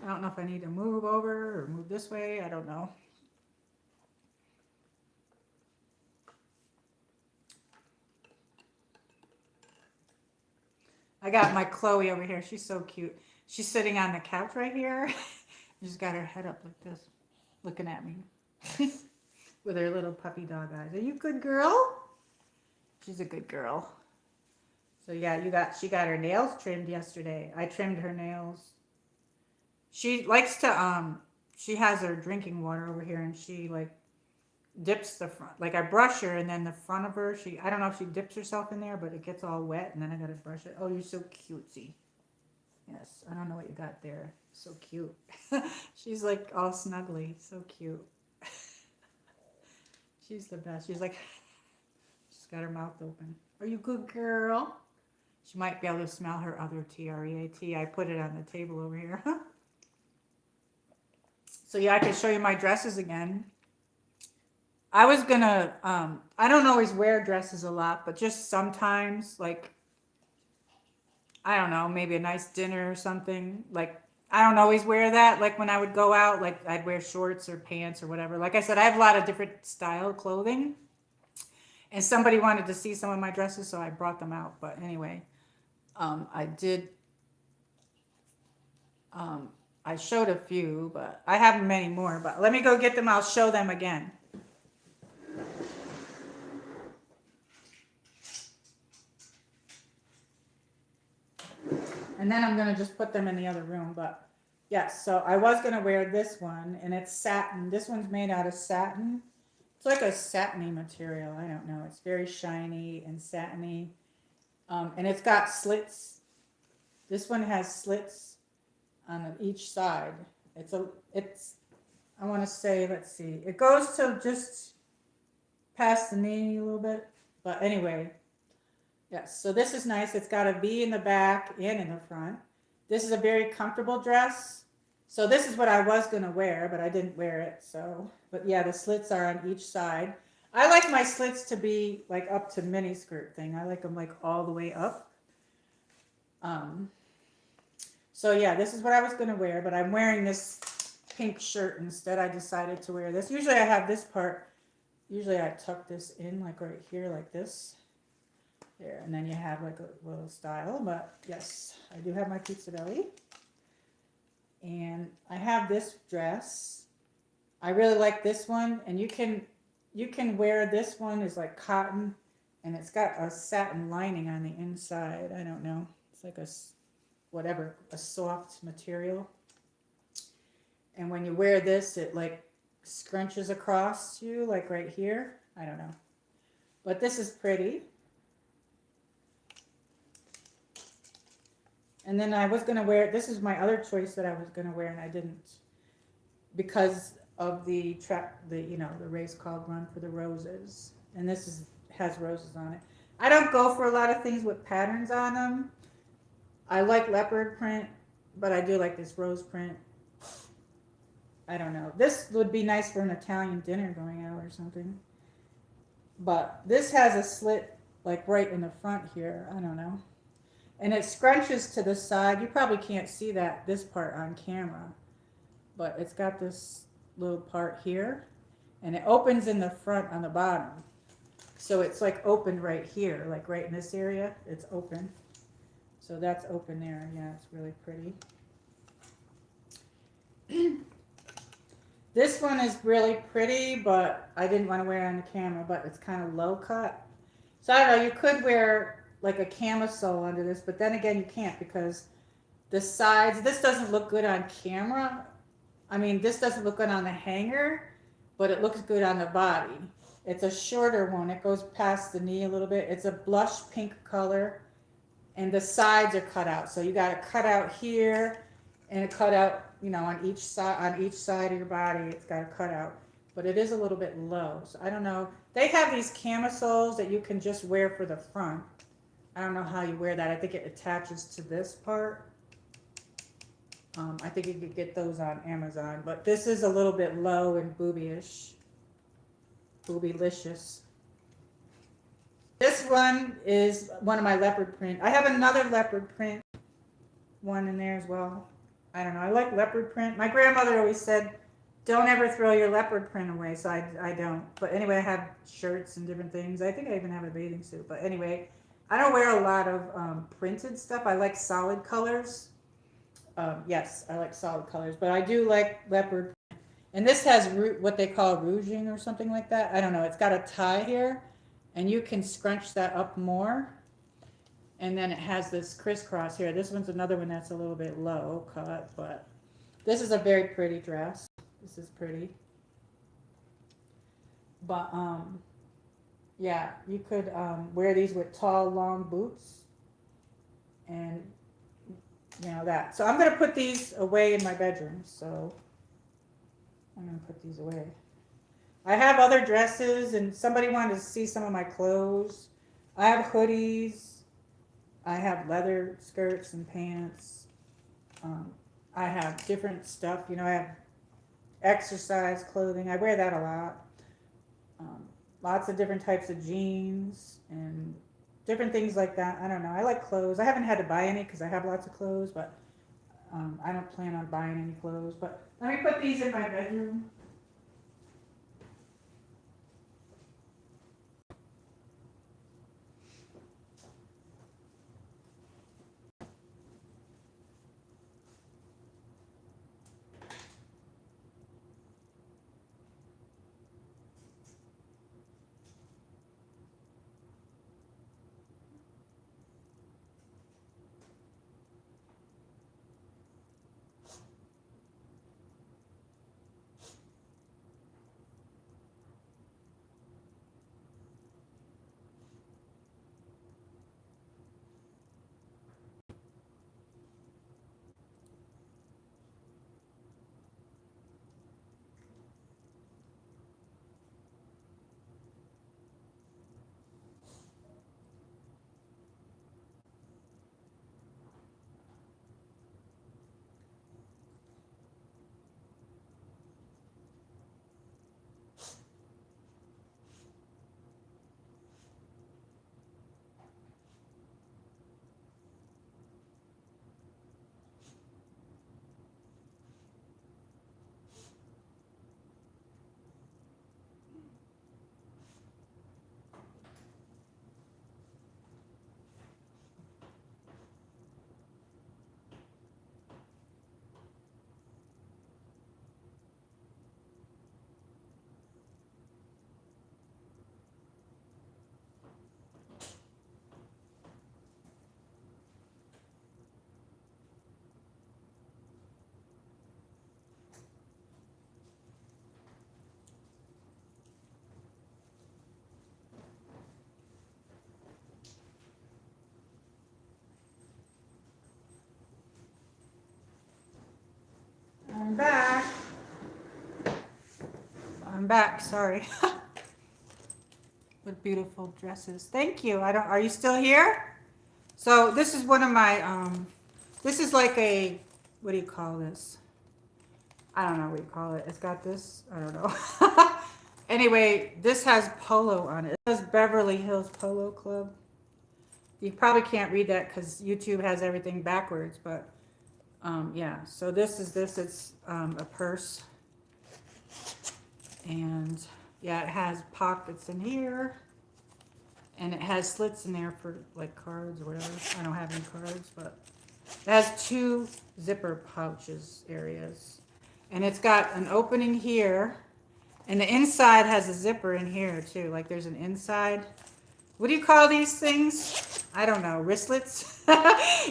S1: I don't know if I need to move over or move this way. I don't know. I got my Chloe over here. She's so cute. She's sitting on the couch right here. She's got her head up like this, looking at me. with her little puppy dog eyes. Are you a good girl? She's a good girl. So yeah, she got her nails trimmed yesterday. I trimmed her nails. She likes to she has her drinking water over here and she like dips the front. Like I brush her and then the front of her, I don't know if she dips herself in there, but it gets all wet and then I gotta brush it. Oh, you're so cutesy. Yes, I don't know what you got there. So cute. She's like all snuggly. So cute. She's the best. She's like, she's got her mouth open. Are you a good girl? She might be able to smell her other TREAT. I put it on the table over here. So yeah, I can show you my dresses again. I was gonna, I don't always wear dresses a lot, but just sometimes, like, I don't know, maybe a nice dinner or something. Like, I don't always wear that. Like when I would go out, like I'd wear shorts or pants or whatever. Like I said, I have a lot of different style clothing. And somebody wanted to see some of my dresses, so I brought them out. But anyway, I did, I showed a few, but I have many more. But let me go get them. I'll show them again. And then I'm going to just put them in the other room. But yes, so I was going to wear this one, and it's satin. This one's made out of satin. It's like a satiny material. I don't know. It's very shiny and satiny. And it's got slits. This one has slits on each side. I want to say, let's see. It goes to just past the knee a little bit. But anyway, yes. So this is nice. It's got a V in the back and in the front. This is a very comfortable dress. So this is what I was going to wear, but I didn't wear it. So, but yeah, the slits are on each side. I like my slits to be like up to mini skirt thing. I like them like all the way up. So yeah, this is what I was going to wear, but I'm wearing this pink shirt instead. I decided to wear this. Usually I have this part. Usually I tuck this in like right here like this. There, and then you have like a little style, but yes, I do have my pizza belly. And I have this dress. I really like this one, and you can wear this one is like cotton, and it's got a satin lining on the inside. I don't know. It's like a soft material. And when you wear this, it like scrunches across you, like right here. I don't know. But this is pretty. And then I was going to wear, this is my other choice that I was going to wear, and I didn't. Because of the race called Run for the Roses. And this has roses on it. I don't go for a lot of things with patterns on them. I like leopard print, but I do like this rose print. I don't know. This would be nice for an Italian dinner going out or something. But this has a slit like right in the front here. I don't know. And it scrunches to the side. You probably can't see this part on camera. But it's got this little part here. And it opens in the front on the bottom. So it's like open right here, like right in this area. It's open. So that's open there. Yeah, it's really pretty. This one is really pretty, but I didn't want to wear it on the camera, but it's kind of low cut. So I don't know, you could wear like a camisole under this, but then again you can't because the sides, this doesn't look good on camera. I mean, this doesn't look good on the hanger, but it looks good on the body. It's a shorter one. It goes past the knee a little bit. It's a blush pink color, and the sides are cut out. So you got it cut out here, and it cut out, on each side of your body. It's got a cut out, but it is a little bit low. So I don't know. They have these camisoles that you can just wear for the front. I don't know how you wear that. I think it attaches to this part. I think you could get those on Amazon, but this is a little bit low and boobyish. Boobylicious. This one is one of my leopard print. I have another leopard print one in there as well. I don't know. I like leopard print. My grandmother always said, don't ever throw your leopard print away, so I don't. But anyway, I have shirts and different things. I think I even have a bathing suit. But anyway, I don't wear a lot of printed stuff. I like solid colors. Yes, I like solid colors. But I do like leopard. And this has what they call rouging or something like that. I don't know. It's got a tie here, and you can scrunch that up more. And then it has this crisscross here. This one's another one that's a little bit low cut, but this is a very pretty dress. This is pretty. But yeah, you could wear these with tall, long boots, and that. So I'm gonna put these away in my bedroom. So I'm gonna put these away. I have other dresses, and somebody wanted to see some of my clothes. I have hoodies. I have leather skirts and pants. I have different stuff. I have exercise clothing. I wear that a lot. Lots of different types of jeans and different things like that. I don't know. I like clothes. I haven't had to buy any because I have lots of clothes, but I don't plan on buying any clothes. But let me put these in my bedroom. I'm back. I'm back. Sorry. With beautiful dresses. Thank you. Are you still here? So this is one of my, this is like a, what do you call this? I don't know what you call it. It's got this, I don't know. Anyway, this has polo on it. It says Beverly Hills Polo Club. You probably can't read that because YouTube has everything backwards, but yeah. So this is this. It's a purse, and yeah, it has pockets in here, and it has slits in there for like cards or whatever. I don't have any cards, but it has two zipper pouches areas, and it's got an opening here, and the inside has a zipper in here too. Like there's an inside. What do you call these things? I don't know. Wristlets?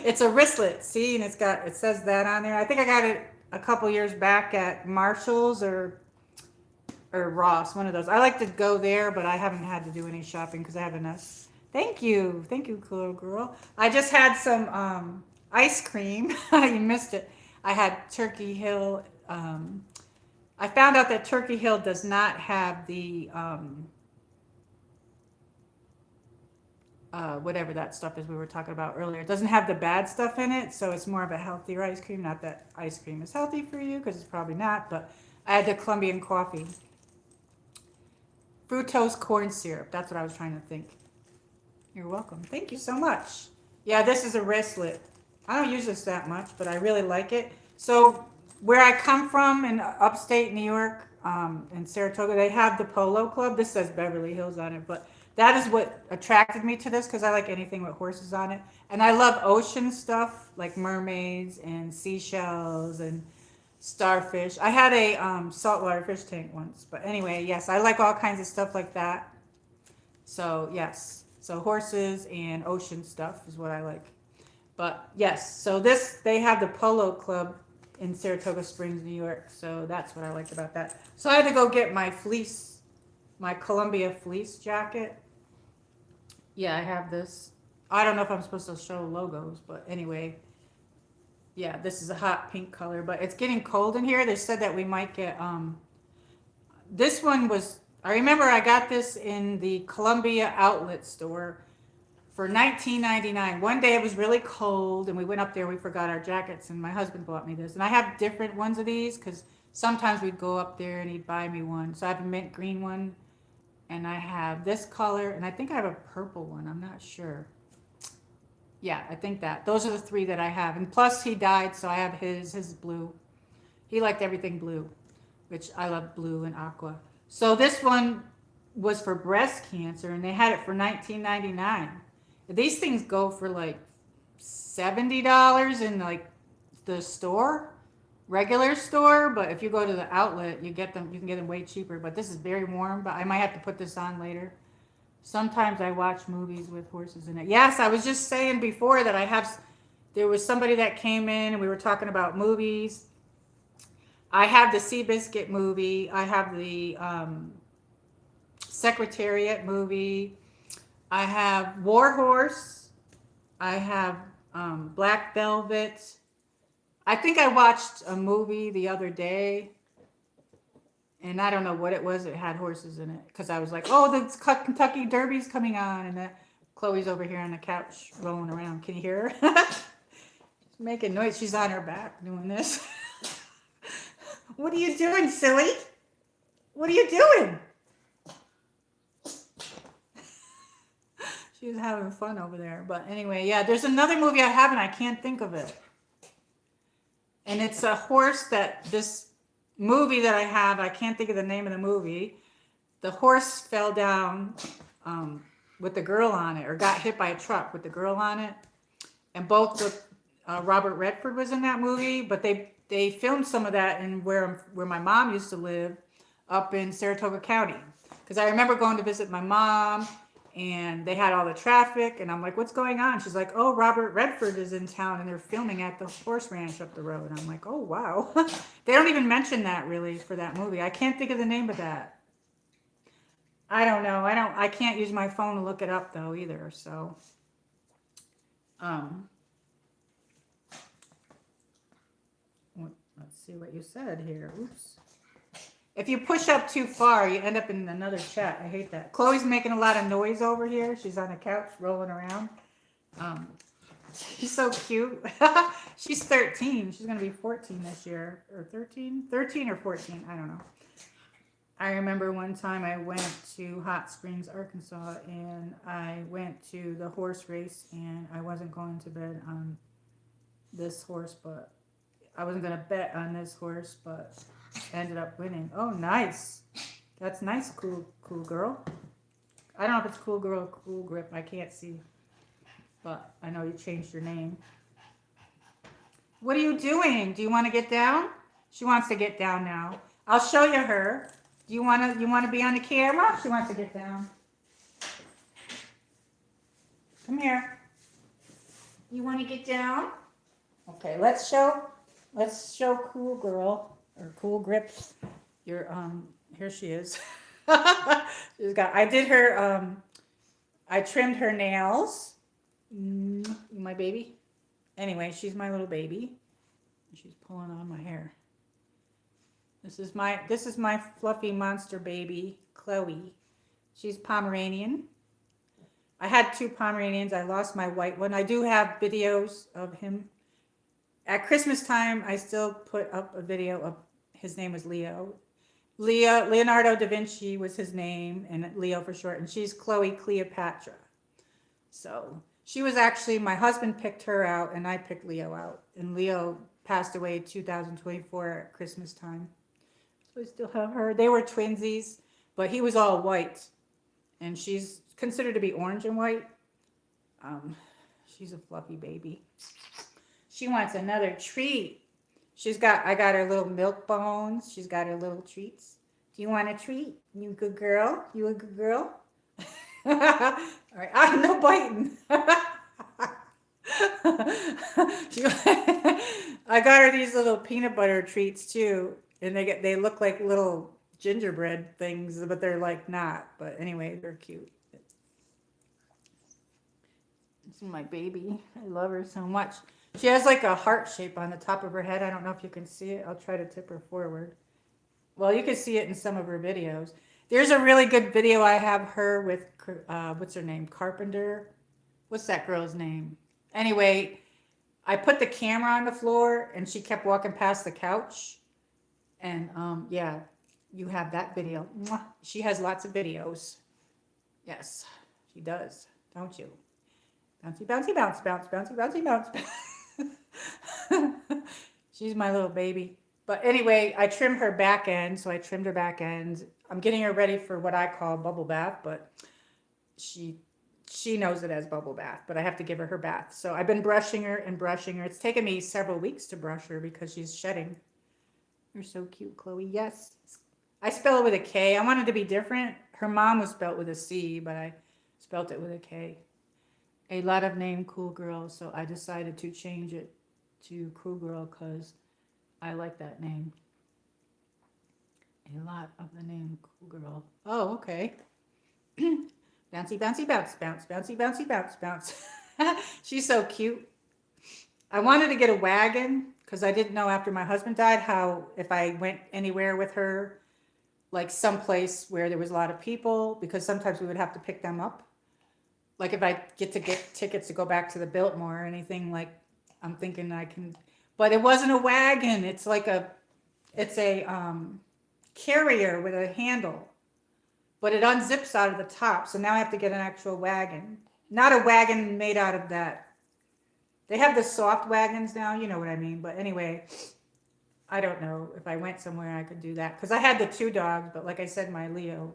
S1: It's a wristlet. See, and it says that on there. I think I got it a couple years back at Marshall's or Ross, one of those. I like to go there, but I haven't had to do any shopping because I have enough. Thank you, cool girl. I just had some ice cream. You missed it. I had Turkey Hill. I found out that Turkey Hill does not have the whatever that stuff is we were talking about earlier. It doesn't have the bad stuff in it, so it's more of a healthier ice cream. Not that ice cream is healthy for you, because it's probably not, but I had the Colombian coffee. Fructose corn syrup. That's what I was trying to think. You're welcome. Thank you so much. Yeah, this is a wristlet. I don't use this that much, but I really like it. So where I come from in upstate New York, in Saratoga, they have the Polo Club. This says Beverly Hills on it, but that is what attracted me to this because I like anything with horses on it. And I love ocean stuff like mermaids and seashells and starfish. I had a saltwater fish tank once, but anyway, yes, I like all kinds of stuff like that. So yes, so horses and ocean stuff is what I like. But yes, so this they have the Polo Club in Saratoga Springs, New York. So that's what I liked about that. So I had to go get my fleece, my Columbia fleece jacket. Yeah, I have this. I don't know if I'm supposed to show logos, but anyway, yeah, this is a hot pink color, but it's getting cold in here. They said that we might get this one was I remember I got this in the Columbia outlet store for 19.99. One day it was really cold and we went up there, we forgot our jackets and my husband bought me this. And I have different ones of these cuz sometimes we'd go up there and he'd buy me one. So I have a mint green one and I have this color and I think I have a purple one. I'm not sure. Yeah, I think that. Those are the three that I have. And plus he died, so I have his blue. He liked everything blue, which I love blue and aqua. So this one was for breast cancer and they had it for 19.99. These things go for like $70 in like the store, regular store, but if you go to the outlet, you can get them way cheaper, but this is very warm, but I might have to put this on later. Sometimes I watch movies with horses in it. Yes, I was just saying before that there was somebody that came in and we were talking about movies. I have the Seabiscuit movie. I have the Secretariat movie. I have War Horse. I have Black Velvet. I think I watched a movie the other day, and I don't know what it was. It had horses in it because I was like, "Oh, the Kentucky Derby's coming on," and that Chloe's over here on the couch rolling around. Can you hear her? She's making noise. She's on her back doing this. What are you doing, silly? What are you doing? She's having fun over there. But anyway, yeah, there's another movie I have and I can't think of it. And it's a horse this movie that I have, I can't think of the name of the movie. The horse fell down with the girl on it or got hit by a truck with the girl on it. And Robert Redford was in that movie, but they filmed some of that in where my mom used to live up in Saratoga County. Because I remember going to visit my mom and they had all the traffic and I'm like, what's going on? She's like, oh, Robert Redford is in town and they're filming at the horse ranch up the road. And I'm like, oh, wow. They don't even mention that really for that movie. I can't think of the name of that. I don't know. I can't use my phone to look it up though either. So, let's see what you said here. Oops. If you push up too far, you end up in another chat. I hate that. Chloe's making a lot of noise over here. She's on the couch rolling around. She's so cute. She's 13. She's going to be 14 this year. Or 13? 13 or 14. I don't know. I remember one time I went to Hot Springs, Arkansas, and I went to the horse race, and I wasn't going to bet on this horse, but I wasn't going to bet on this horse, but ended up winning. Oh, nice. That's nice, cool girl. I don't know if it's cool girl or cool grip. I can't see. But I know you changed your name. What are you doing? Do you want to get down? She wants to get down now. I'll show you her. Do you want to be on the camera? She wants to get down. Come here. You want to get down? Okay, let's show cool girl. Or cool grips. Here she is. I trimmed her nails. My baby. Anyway, she's my little baby. She's pulling on my hair. This is my fluffy monster baby, Chloe. She's Pomeranian. I had 2 Pomeranians. I lost my white one. I do have videos of him. At Christmas time, I still put up a video of his name was Leo. Leonardo da Vinci was his name, and Leo for short. And she's Chloe Cleopatra. So she was actually, my husband picked her out, and I picked Leo out. And Leo passed away 2024 at Christmas time. So I still have her. They were twinsies, but he was all white. And she's considered to be orange and white. She's a fluffy baby. She wants another treat. I got her little milk bones. She's got her little treats. Do you want a treat? You good girl? You a good girl? All right. No biting. I got her these little peanut butter treats too, and they look like little gingerbread things, but they're like not. But anyway, they're cute. This is my baby. I love her so much. She has like a heart shape on the top of her head. I don't know if you can see it. I'll try to tip her forward. Well, you can see it in some of her videos. There's a really good video I have her with, what's her name? Carpenter. What's that girl's name? Anyway, I put the camera on the floor and she kept walking past the couch. And yeah, you have that video. Mwah. She has lots of videos. Yes, she does, don't you? Bouncy, bouncy, bounce, bounce, bouncy, bouncy, bounce. She's my little baby. But anyway, I trimmed her back end, so I trimmed her back end. I'm getting her ready for what I call bubble bath, but she knows it as bubble bath, but I have to give her bath. So I've been brushing her and brushing her. It's taken me several weeks to brush her because she's shedding. You're so cute, Chloe. Yes. I spell it with a K. I wanted to be different. Her mom was spelled with a C, but I spelled it with a K. A lot of name Cool Girl, so I decided to change it to Cool Girl because I like that name. A lot of the name Cool Girl. Oh, okay. Bouncy, bouncy, bounce, bounce, bouncy, bouncy, bounce, bounce. She's so cute. I wanted to get a wagon because I didn't know after my husband died how if I went anywhere with her, like someplace where there was a lot of people, because sometimes we would have to pick them up. Like if I get tickets to go back to the Biltmore or anything, like I'm thinking I can, but it wasn't a wagon. It's a carrier with a handle, but it unzips out of the top. So now I have to get an actual wagon, not a wagon made out of that. They have the soft wagons now, you know what I mean? But anyway, I don't know if I went somewhere I could do that because I had the 2 dogs, but like I said, my Leo,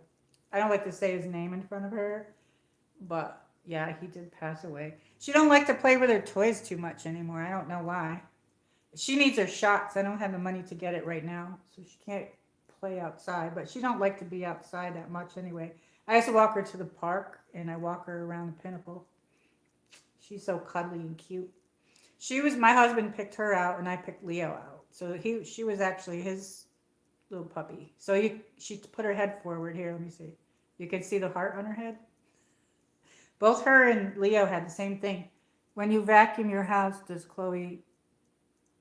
S1: I don't like to say his name in front of her, but yeah, he did pass away. She don't like to play with her toys too much anymore. I don't know why. She needs her shots. I don't have the money to get it right now, so she can't play outside, but she don't like to be outside that much anyway. I used to walk her to the park and I walk her around the Pinnacle. She's so cuddly and cute. My husband picked her out and I picked Leo out. So she was actually his little puppy. So she put her head forward here. Let me see. You can see the heart on her head. Both her and Leo had the same thing. When you vacuum your house, does Chloe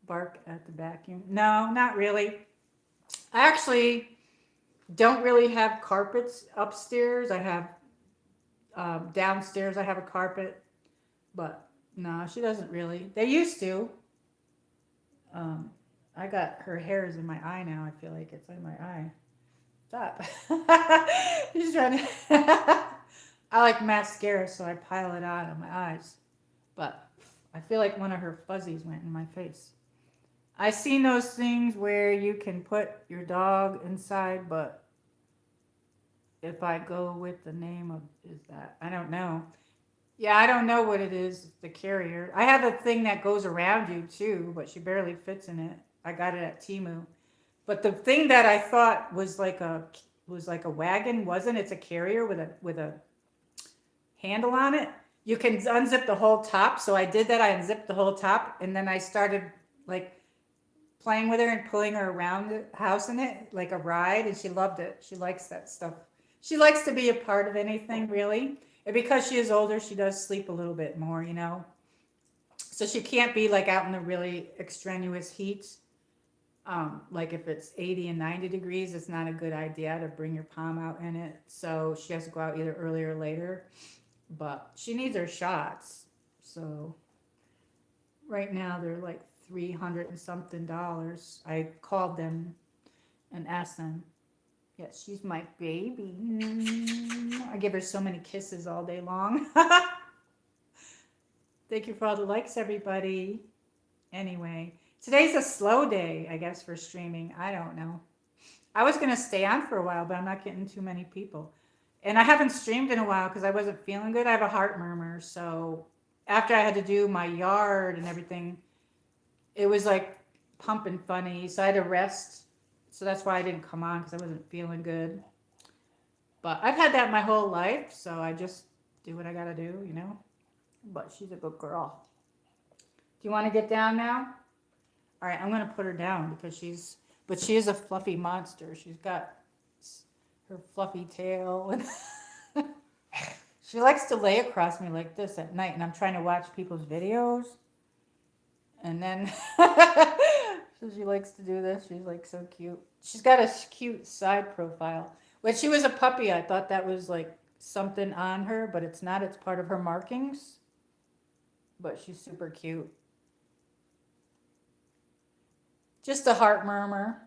S1: bark at the vacuum? No, not really. I actually don't really have carpets upstairs. I have downstairs. I have a carpet, but no, she doesn't really. They used to. I got her hairs in my eye now. I feel like it's in my eye. Stop. She's trying to. I like mascara, so I pile it on my eyes. But I feel like one of her fuzzies went in my face. I've seen those things where you can put your dog inside, but if I go with the name of, is that, I don't know. Yeah, I don't know what it is, the carrier. I have a thing that goes around you too, but she barely fits in it. I got it at Temu. But the thing that I thought was like a wagon wasn't. It's a carrier with a handle on it. You can unzip the whole top. So I did that. I unzipped the whole top, and then I started like playing with her and pulling her around the house in it like a ride, and she loved it. She likes that stuff. She likes to be a part of anything, really. And because she is older, she does sleep a little bit more, you know. So she can't be like out in the really extraneous heat. Like if it's 80 and 90 degrees, it's not a good idea to bring your palm out in it. So she has to go out either earlier or later. But she needs her shots. So right now they're like $300 and something. I called them and asked them. Yes, she's my baby. I give her so many kisses all day long. Thank you for all the likes, everybody. Anyway, today's a slow day, I guess, for streaming. I don't know. I was going to stay on for a while, but I'm not getting too many people. And I haven't streamed in a while because I wasn't feeling good. I have a heart murmur. So after I had to do my yard and everything, it was like pumping funny, so I had to rest. So that's why I didn't come on because I wasn't feeling good. But I've had that my whole life, so I just do what I gotta do, you know. But she's a good girl. Do you want to get down now? All right, I'm gonna put her down because but she is a fluffy monster. She's got her fluffy tail, and she likes to lay across me like this at night, and I'm trying to watch people's videos, and then so she likes to do this. She's like so cute. She's got a cute side profile. When she was a puppy, I thought that was like something on her, but it's not. It's part of her markings. But she's super cute. Just a heart murmur.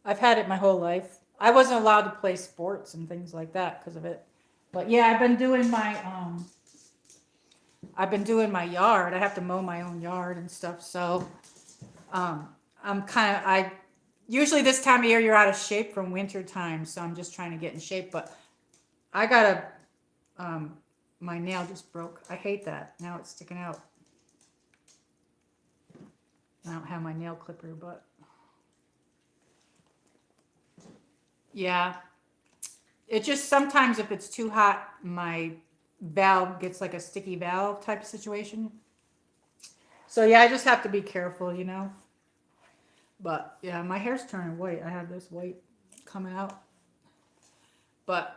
S1: I've had it my whole life. I wasn't allowed to play sports and things like that because of it. But yeah, I've been doing my yard. I have to mow my own yard and stuff. So I usually this time of year you're out of shape from winter time, so I'm just trying to get in shape. But I got my nail just broke. I hate that. Now it's sticking out. I don't have my nail clipper, but yeah. It just sometimes if it's too hot, my valve gets like a sticky valve type of situation. So yeah, I just have to be careful, you know. But yeah, my hair's turning white. I have this white coming out. But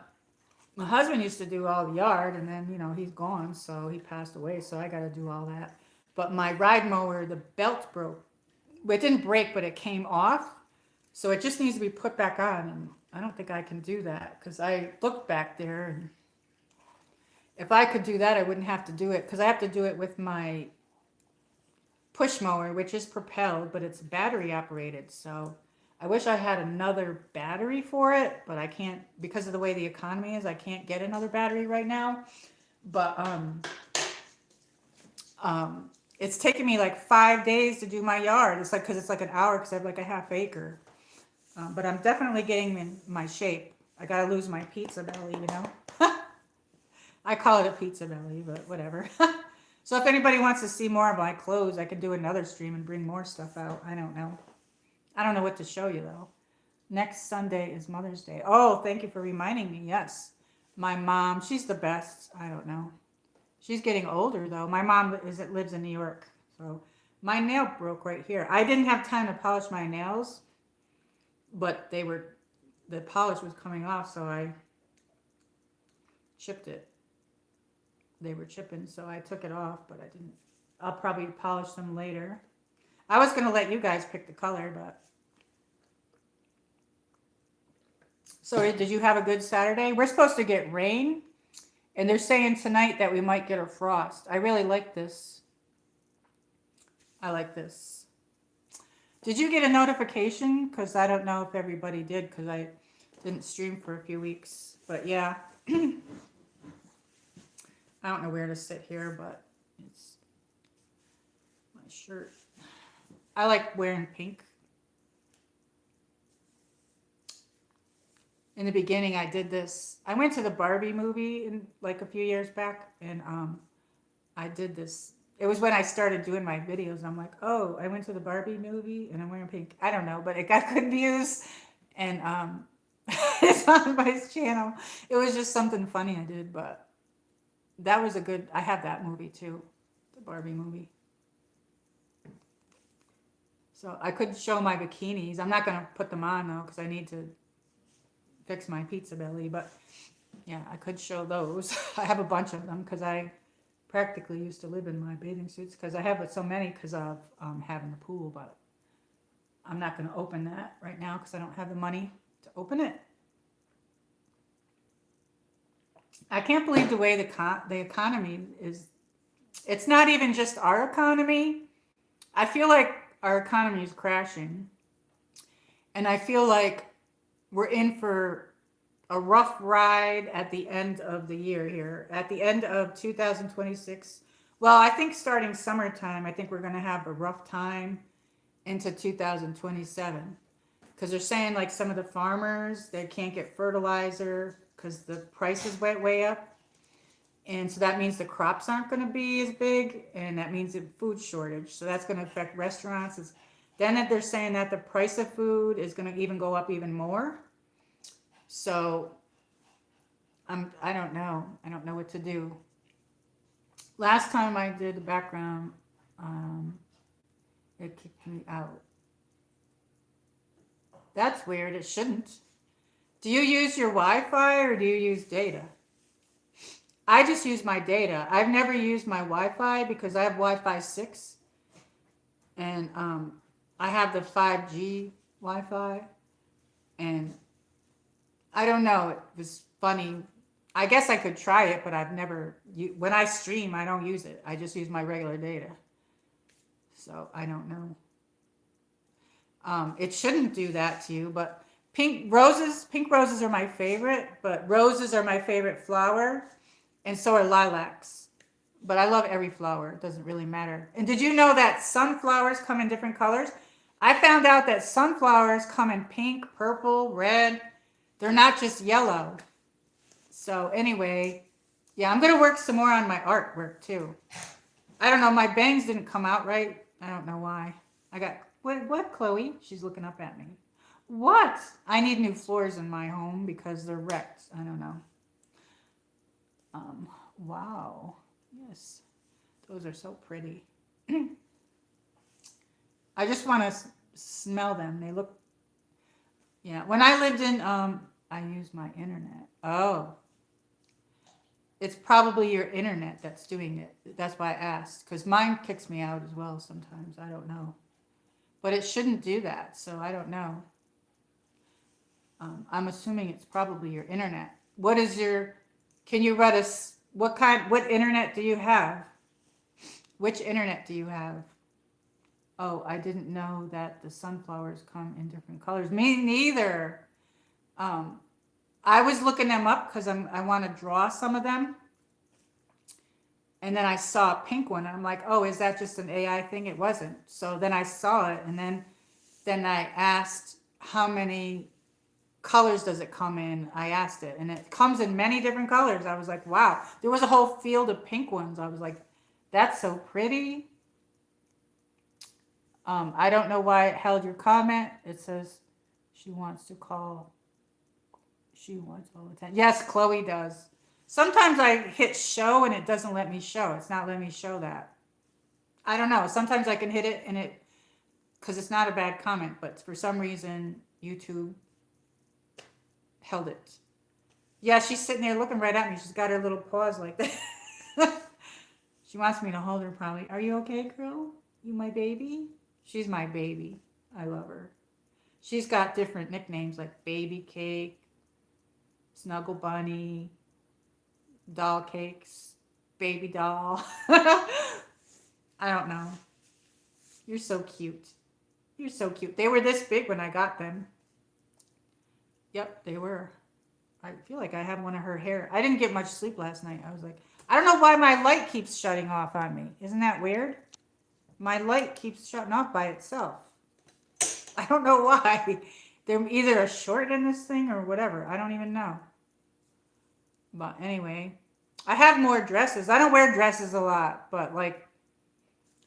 S1: my husband used to do all the yard, and then, you know, he's gone, so he passed away, so I got to do all that. But my ride mower, the belt broke. It didn't break, but it came off. So it just needs to be put back on, and I don't think I can do that because I looked back there, and if I could do that, I wouldn't have to do it because I have to do it with my push mower, which is propelled, but it's battery operated. So I wish I had another battery for it, but I can't because of the way the economy is. I can't get another battery right now. But it's taken me like 5 days to do my yard. It's like because it's like an hour because I have like a half acre. But I'm definitely getting in my shape. I gotta lose my pizza belly, you know. I call it a pizza belly, but whatever. So if anybody wants to see more of my clothes, I could do another stream and bring more stuff out. I don't know. I don't know what to show you though. Next Sunday is Mother's Day. Oh, thank you for reminding me. Yes. My mom, she's the best. I don't know. She's getting older though. My mom lives in New York. So my nail broke right here. I didn't have time to polish my nails, but the polish was coming off, so I chipped it. They were chipping, so I took it off, but I didn't. I'll probably polish them later. I was going to let you guys pick the color, but. So did you have a good Saturday? We're supposed to get rain, and they're saying tonight that we might get a frost. I really like this. I like this. Did you get a notification? Because I don't know if everybody did, because I didn't stream for a few weeks. But yeah. I don't know where to sit here, but it's my shirt. I like wearing pink. In the beginning, I did this. I went to the Barbie movie in like a few years back, and I did this. It was when I started doing my videos. I'm like, oh, I went to the Barbie movie, and I'm wearing pink. I don't know, but it got good views, and it's on my channel. It was just something funny I did, but. That was a good, I have that movie too, the Barbie movie. So I could show my bikinis. I'm not going to put them on though, because I need to fix my pizza belly. But yeah, I could show those. I have a bunch of them because I practically used to live in my bathing suits because I have so many because of having the pool. But I'm not going to open that right now because I don't have the money to open it. I can't believe the way the economy is. It's not even just our economy. I feel like our economy is crashing. And I feel like we're in for a rough ride at the end of the year here. At the end of 2026. Well, I think starting summertime, I think we're going to have a rough time into 2027. Because they're saying like some of the farmers, they can't get fertilizer because the prices went way up. And so that means the crops aren't going to be as big, and that means a food shortage. So that's going to affect restaurants. then they're saying that the price of food is going to even go up even more. So I don't know. I don't know what to do. Last time I did the background, it kicked me out. That's weird. It shouldn't. Do you use your Wi-Fi or do you use data? I just use my data. I've never used my Wi-Fi because I have Wi-Fi 6. And I have the 5G Wi-Fi. And I don't know. It was funny. I guess I could try it, but I've never... When I stream, I don't use it. I just use my regular data. So I don't know. It shouldn't do that to you, but pink roses are my favorite, but roses are my favorite flower, and so are lilacs. But I love every flower. It doesn't really matter. And did you know that sunflowers come in different colors? I found out that sunflowers come in pink, purple, red. They're not just yellow. So anyway, yeah, I'm going to work some more on my artwork too. I don't know. My bangs didn't come out right. I don't know why. I got... What, Chloe? She's looking up at me. What? I need new floors in my home because they're wrecked. I don't know. Wow. Yes. Those are so pretty. I just want to smell them. They look... Yeah. When I lived in... I use my internet. Oh. It's probably your internet that's doing it. That's why I asked. Because mine kicks me out as well sometimes. I don't know. But it shouldn't do that, so I don't know. I'm assuming it's probably your internet. What is your... Can you read us... What internet do you have? Which internet do you have? Oh, I didn't know that the sunflowers come in different colors. Me neither. I was looking them up because I want to draw some of them. And then I saw a pink one, and I'm like, oh, is that just an AI thing? It wasn't. So then I saw it, and then I asked, how many colors does it come in? I asked it, and it comes in many different colors. I was like, wow. There was a whole field of pink ones. I was like, that's so pretty. I don't know why it held your comment. It says she wants to call. She wants all the time. Yes, Chloe does. Sometimes I hit show and it doesn't let me show. It's not letting me show that. I don't know. Sometimes I can hit it and it, because it's not a bad comment, but for some reason, YouTube held it. Yeah, she's sitting there looking right at me. She's got her little paws like that. She wants me to hold her probably. Are you okay, girl? You my baby? She's my baby. I love her. She's got different nicknames like Baby Cake, Snuggle Bunny, Doll Cakes, Baby Doll. I don't know. You're so cute. You're so cute. They were this big when I got them. Yep, they were. I feel like I have one of her hair. I didn't get much sleep last night. I was like, I don't know why my light keeps shutting off on me. Isn't that weird? My light keeps shutting off by itself. I don't know why. They're either a short in this thing or whatever. I don't even know. But anyway, I have more dresses. I don't wear dresses a lot, but like,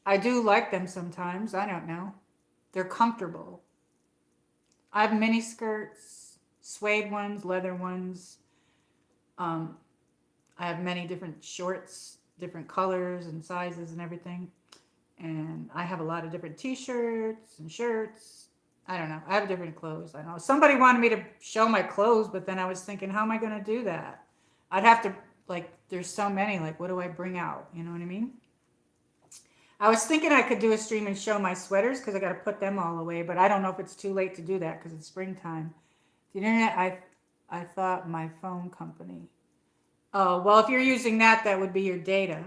S1: I do like them sometimes. I don't know. They're comfortable. I have mini skirts, suede ones, leather ones. I have many different shorts, different colors and sizes and everything. And I have a lot of different t-shirts and shirts. I don't know. I have different clothes. I know. Somebody wanted me to show my clothes, but then I was thinking, how am I going to do that? I'd have to, like, there's so many, like, what do I bring out? You know what I mean? I was thinking I could do a stream and show my sweaters because I got to put them all away, but I don't know if it's too late to do that because it's springtime. The internet, I thought my phone company. Oh, well, if you're using that, that would be your data.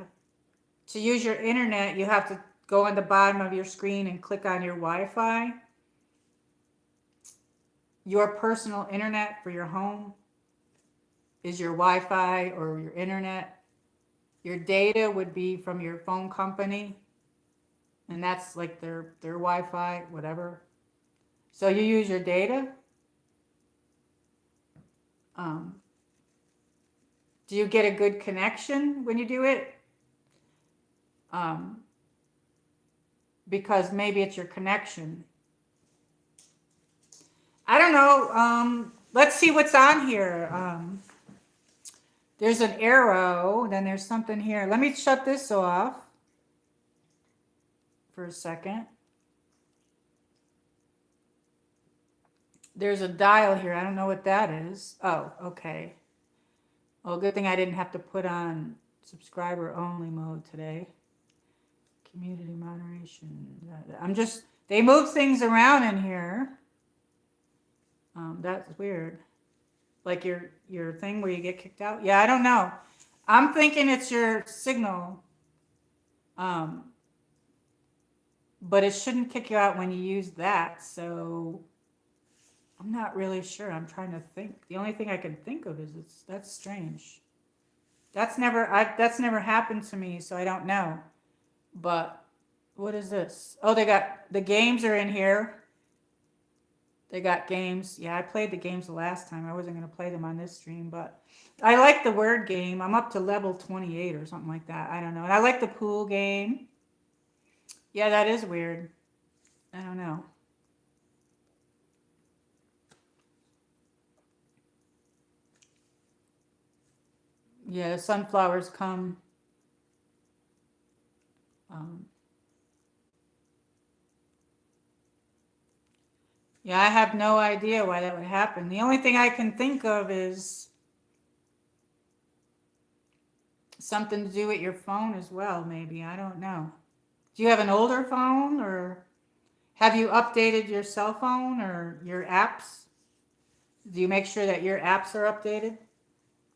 S1: To use your internet, you have to go on the bottom of your screen and click on your Wi-Fi. Your personal internet for your home is your Wi-Fi or your internet. Your data would be from your phone company. And that's like their Wi-Fi, whatever. So you use your data. Do you get a good connection when you do it? Because maybe it's your connection. I don't know. Let's see what's on here. There's an arrow, then there's something here. Let me shut this off for a second. There's a dial here. I don't know what that is. Oh, okay. Oh, good thing I didn't have to put on subscriber only mode today. Community moderation. They move things around in here. That's weird. Like your thing where you get kicked out. Yeah, I don't know. I'm thinking it's your signal. But it shouldn't kick you out when you use that. So I'm not really sure. I'm trying to think. The only thing I can think of is that's strange. That's never happened to me, so I don't know. But what is this? Oh, they got the games are in here. They got games. Yeah, I played the games the last time. I wasn't going to play them on this stream, but I like the word game. I'm up to level 28 or something like that. I don't know. And I like the pool game. Yeah, that is weird. I don't know. Yeah, the sunflowers come. Yeah, I have no idea why that would happen. The only thing I can think of is something to do with your phone as well, maybe. I don't know. Do you have an older phone, or have you updated your cell phone or your apps? Do you make sure that your apps are updated?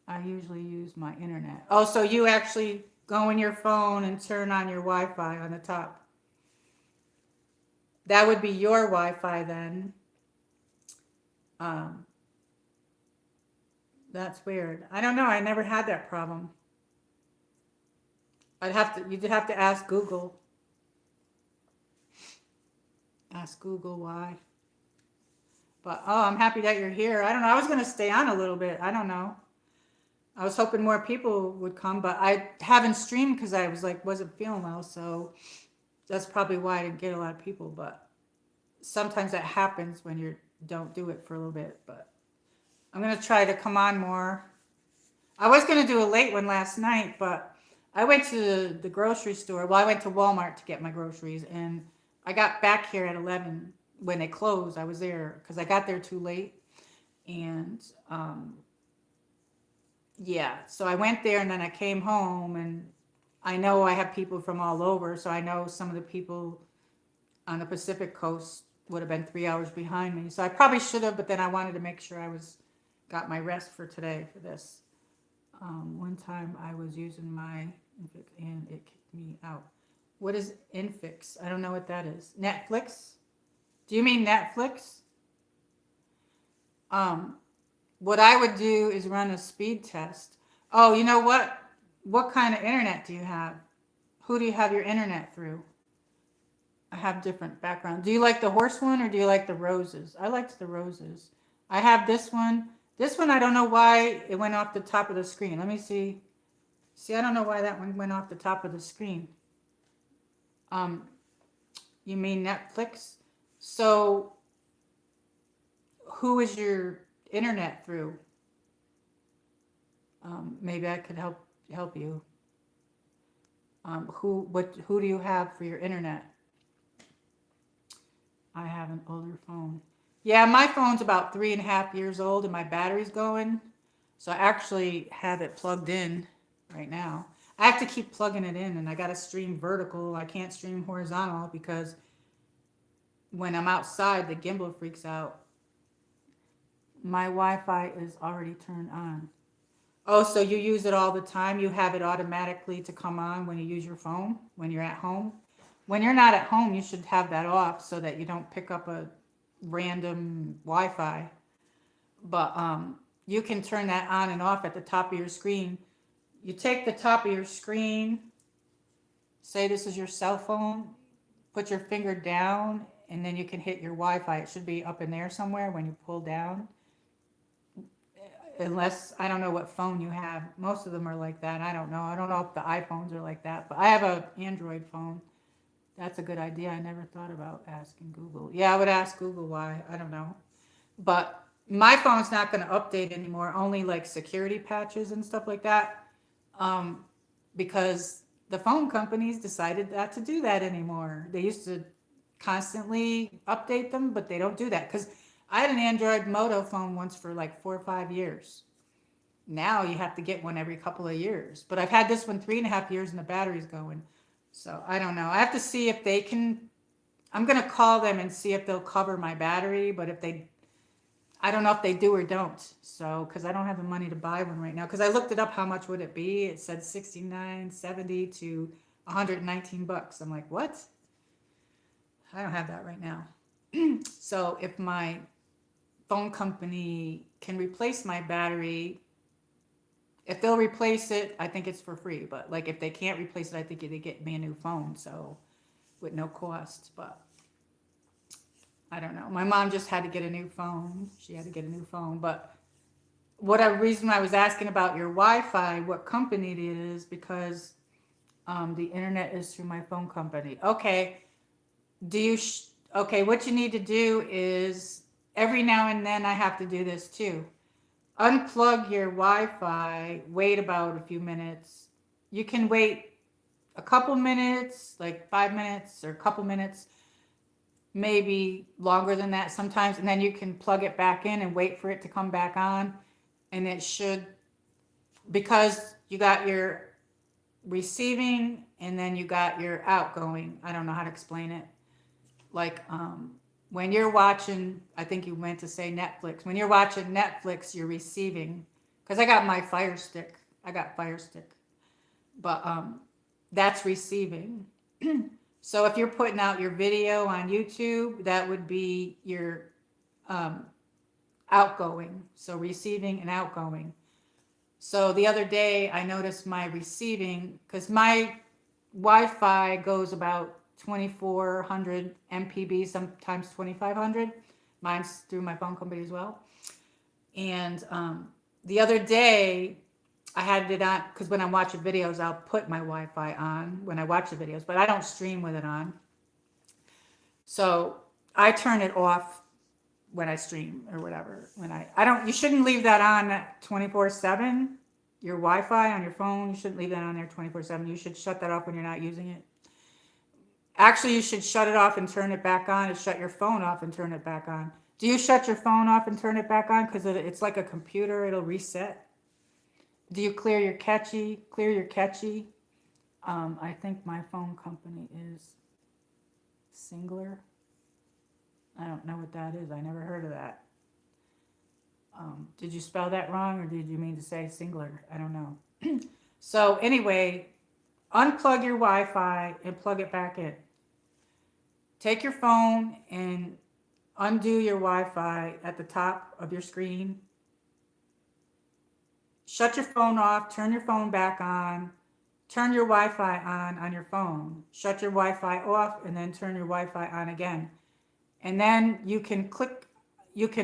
S1: I usually use my internet. Oh, so you actually go in your phone and turn on your Wi-Fi on the top. That would be your Wi-Fi then. That's weird. I don't know. I never had that problem. You'd have to ask Google. Ask Google why. But I'm happy that you're here. I don't know. I was going to stay on a little bit. I don't know. I was hoping more people would come, but I haven't streamed because I wasn't feeling well. So that's probably why I didn't get a lot of people. But sometimes that happens when you don't do it for a little bit. But I'm going to try to come on more. I was going to do a late one last night, but I went to the grocery store. Well, I went to Walmart to get my groceries, and I got back here at 11 when they closed. I was there because I got there too late. And yeah, so I went there and then I came home, and I know I have people from all over. So I know some of the people on the Pacific coast would have been 3 hours behind me. So I probably should have, but then I wanted to make sure got my rest for today for this. One time I was using my Infix and it kicked me out. What is Infix? I don't know what that is. Netflix? Do you mean Netflix? What I would do is run a speed test. Oh, you know what? What kind of internet do you have? Who do you have your internet through? I have different backgrounds. Do you like the horse one or do you like the roses? I liked the roses. I have this one. This one, I don't know why it went off the top of the screen. Let me see. See, I don't know why that one went off the top of the screen. You mean Netflix? So, who is your internet through? Maybe I could help you. Who do you have for your internet? I have an older phone. Yeah, my phone's about 3.5 years old and my battery's going. So I actually have it plugged in right now. I have to keep plugging it in, and I got to stream vertical. I can't stream horizontal because when I'm outside, the gimbal freaks out. My Wi-Fi is already turned on. Oh, so you use it all the time? You have it automatically to come on when you use your phone, when you're at home? When you're not at home, you should have that off so that you don't pick up a random Wi-Fi. But you can turn that on and off at the top of your screen. You take the top of your screen, say this is your cell phone, put your finger down, and then you can hit your Wi-Fi. It should be up in there somewhere when you pull down. Unless, I don't know what phone you have. Most of them are like that. I don't know. I don't know if the iPhones are like that, but I have an Android phone. That's a good idea. I never thought about asking Google. Yeah, I would ask Google why. I don't know. But my phone's not going to update anymore, only like security patches and stuff like that. Um, because the phone companies decided not to do that anymore. They used to constantly update them, but they don't do that. Because I had an Android Moto phone once for like 4 or 5 years. Now you have to get one every couple of years. But I've had this one 3.5 years and the battery's going. So I don't know. I have to see if they can. I'm gonna call them and see if they'll cover my battery. But if they, I don't know if they do or don't. So because I don't have the money to buy one right now. Because I looked it up, how much would it be? It said 69.70 to 119 bucks. I'm like, what? I don't have that right now. So if my phone company can replace my battery, if they'll replace it, I think it's for free. But like if they can't replace it, I think they get me a new phone. So with no cost. But I don't know. My mom just had to get a new phone. She had to get a new phone. But reason I was asking about your Wi-Fi, what company it is, because the internet is through my phone company. Okay. Do you? Okay. What you need to do is every now and then I have to do this too. Unplug your Wi-Fi. Wait about a few minutes. You can wait a couple minutes, like 5 minutes or a couple minutes, maybe longer than that sometimes, and then you can plug it back in and wait for it to come back on. And it should, because you got your receiving and then you got your outgoing. I don't know how to explain it. Like when you're watching, I think you meant to say Netflix. When you're watching Netflix, you're receiving. Because I got my Fire Stick. I got Fire Stick. But that's receiving. So if you're putting out your video on YouTube, that would be your outgoing. So receiving and outgoing. So the other day I noticed my receiving, because my Wi-Fi goes about 2400 mpb, sometimes 2500. Mine's through my phone company as well. And the other day I had it on, because when I'm watching videos, I'll put my Wi-Fi on when I watch the videos, but I don't stream with it on. So I turn it off when I stream or whatever. I don't, you shouldn't leave that on 24/7. Your Wi-Fi on your phone, you shouldn't leave that on there 24/7. You should shut that off when you're not using it. Actually, you should shut it off and turn it back on, and shut your phone off and turn it back on. Do you shut your phone off and turn it back on? Because it's like a computer, it'll reset. Do you clear your cache? Clear your cache. I think my phone company is Singler. I don't know what that is. I never heard of that. Did you spell that wrong, or did you mean to say Singler? I don't know. So anyway, unplug your Wi-Fi and plug it back in. Take your phone and undo your Wi-Fi at the top of your screen. Shut your phone off, turn your phone back on, turn your Wi-Fi on your phone. Shut your Wi-Fi off and then turn your Wi-Fi on again. And then you can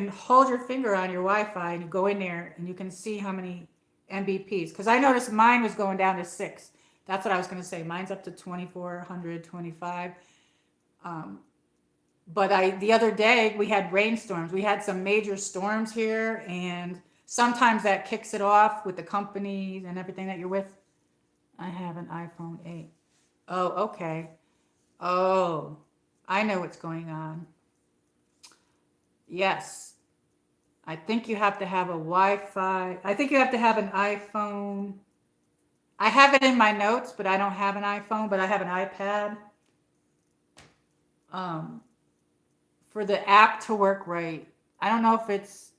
S1: hold your finger on your Wi-Fi and you go in there and you can see how many Mbps. Because I noticed mine was going down to 6. That's what I was going to say. Mine's up to 2425. But the other day we had rainstorms. We had some major storms here, and sometimes that kicks it off with the companies and everything that you're with. I have an iPhone 8. Oh, okay. Oh, I know what's going on. Yes. I think you have to have a Wi-Fi. I think you have to have an iPhone. I have it in my notes, but I don't have an iPhone, but I have an iPad. For the app to work right. I don't know if it's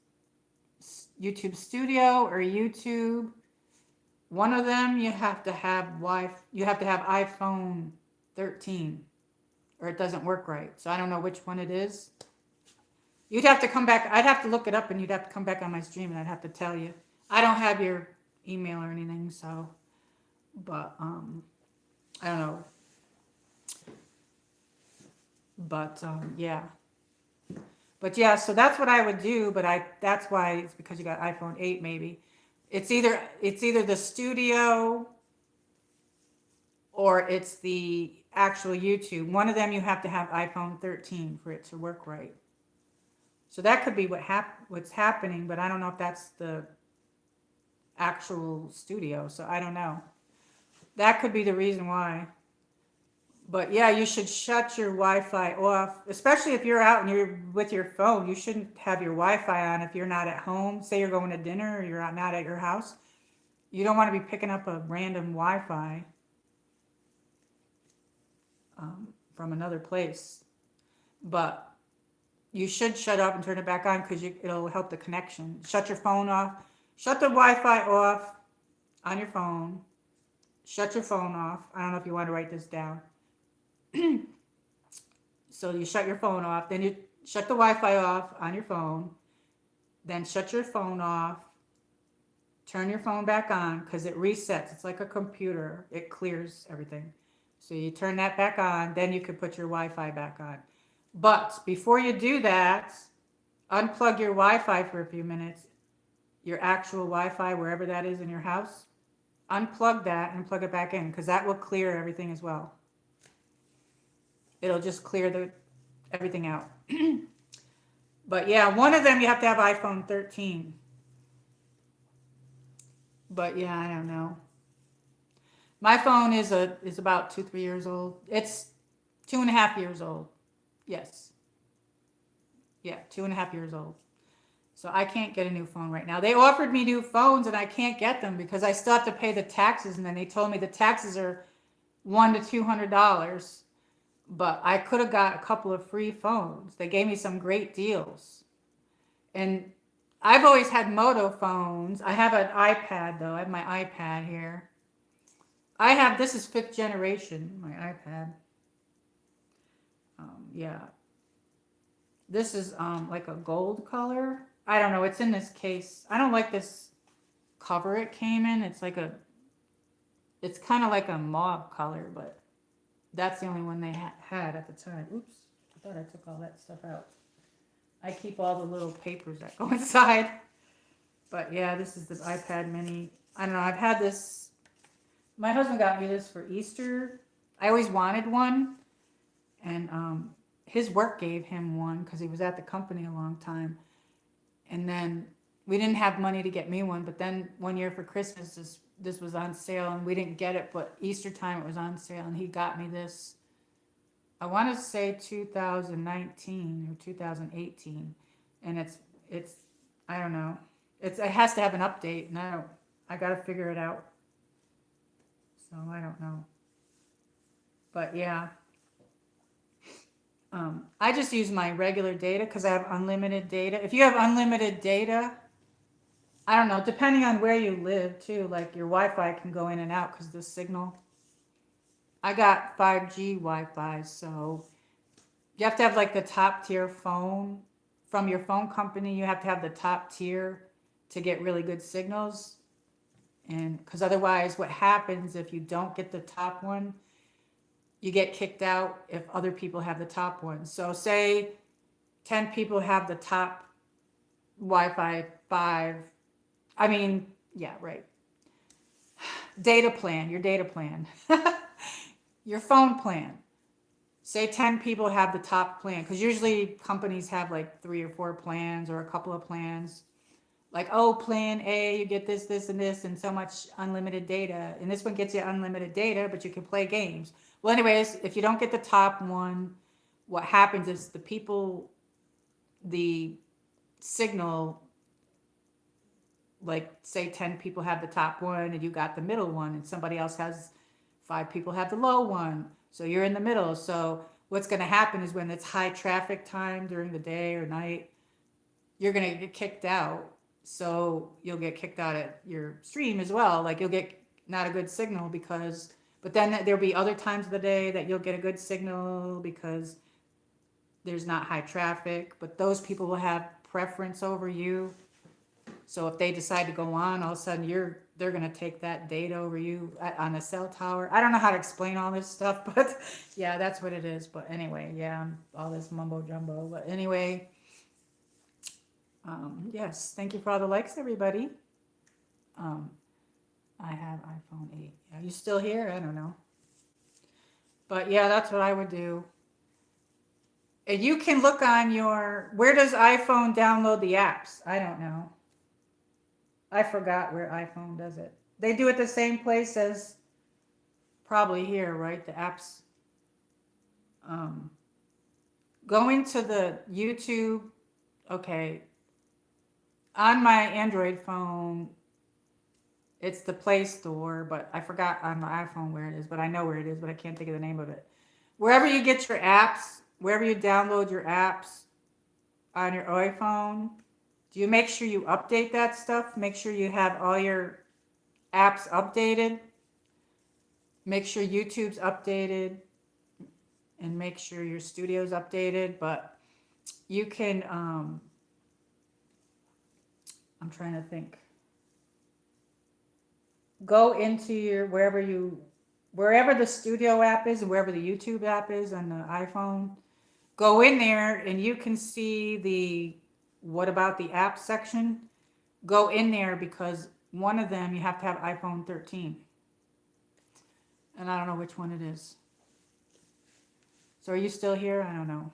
S1: YouTube Studio or YouTube. One of them you have to have you have to have iPhone 13 or it doesn't work right. So I don't know which one it is. You'd have to come back. I'd have to look it up and you'd have to come back on my stream and I'd have to tell you. I don't have your email or anything, so but I don't know. But yeah. But yeah, so that's what I would do, but that's why it's because you got iPhone 8 maybe. It's either the studio or it's the actual YouTube. One of them you have to have iPhone 13 for it to work right. So that could be what's happening, but I don't know if that's the actual studio. So I don't know. That could be the reason why. But yeah, you should shut your Wi-Fi off, especially if you're out and you're with your phone. You shouldn't have your Wi-Fi on if you're not at home. Say you're going to dinner or you're not at your house. You don't want to be picking up a random Wi-Fi from another place. But you should shut up and turn it back on because it'll help the connection. Shut your phone off. Shut the Wi-Fi off on your phone. Shut your phone off. I don't know if you want to write this down. So you shut your phone off. Then you shut the Wi-Fi off on your phone. Then shut your phone off. Turn your phone back on because it resets. It's like a computer. It clears everything. So you turn that back on. Then you can put your Wi-Fi back on. But before you do that, unplug your Wi-Fi for a few minutes. Your actual Wi-Fi, wherever that is in your house. Unplug that and plug it back in because that will clear everything as well. It'll just clear everything out. But yeah, one of them you have to have iPhone 13. But yeah, I don't know. My phone is about 2-3 years old. It's 2.5 years old. Yes. Yeah, 2.5 years old. So I can't get a new phone right now. They offered me new phones and I can't get them because I still have to pay the taxes. And then they told me the taxes are $100 to $200. But I could have got a couple of free phones. They gave me some great deals. And I've always had Moto phones. I have an iPad though. I have my iPad here. This is 5th generation, my iPad. Yeah. This is like a gold color. I don't know. It's in this case. I don't like this cover it came in. It's kind of like a mauve color, but that's the only one they had at the time. Oops. I thought I took all that stuff out. I keep all the little papers that go inside. But yeah, this is the iPad mini. I don't know. I've had this. My husband got me this for Easter. I always wanted one. And his work gave him one because he was at the company a long time. And then we didn't have money to get me one. But then one year for Christmas, this was on sale and we didn't get it. But Easter time it was on sale and he got me this. I want to say 2019 or 2018. And it's I don't know. It has to have an update. And I got to figure it out. So I don't know. But yeah. I just use my regular data because I have unlimited data. If you have unlimited data, I don't know, depending on where you live too, like your Wi-Fi can go in and out because of the signal. I got 5G Wi-Fi, so you have to have like the top tier phone from your phone company. You have to have the top tier to get really good signals. And because otherwise what happens if you don't get the top one, you get kicked out if other people have the top one. So say 10 people have the top Wi-Fi 5. I mean, yeah, right. Data plan, your data plan. Your phone plan. Say 10 people have the top plan. Because usually companies have like 3 or 4 plans or a couple of plans. Like, oh, plan A, you get this, this, and this, and so much unlimited data. And this one gets you unlimited data, but you can play games. Well, anyways, if you don't get the top one, what happens is the signal, like say 10 people have the top one and you got the middle one and somebody else has 5 people have the low one. So you're in the middle. So what's going to happen is when it's high traffic time during the day or night, you're going to get kicked out. So you'll get kicked out at your stream as well. Like you'll get not a good signal but then there'll be other times of the day that you'll get a good signal because there's not high traffic, but those people will have preference over you. So if they decide to go on, all of a sudden they're going to take that data over you on the cell tower. I don't know how to explain all this stuff, but yeah, that's what it is. But anyway, yeah, all this mumbo jumbo. But anyway, yes, thank you for all the likes, everybody. I have iPhone 8. Are you still here? I don't know. But yeah, that's what I would do. And you can look on your, where does iPhone download the apps? I don't know. I forgot where iPhone does it. They do it the same place as probably here, right? The apps. Um, go into the YouTube. Okay. On my Android phone, it's the Play Store, but I forgot on my iPhone where it is, but I know where it is, but I can't think of the name of it. Wherever you get your apps, wherever you download your apps on your iPhone, do you make sure you update that stuff? Make sure you have all your apps updated. Make sure YouTube's updated and make sure your studio's updated. But you can, I'm trying to think. Go into your, wherever the studio app is and wherever the YouTube app is on the iPhone, go in there and you can see the, what about the app section? Go in there because one of them you have to have iPhone 13. And I don't know which one it is. So are you still here? I don't know.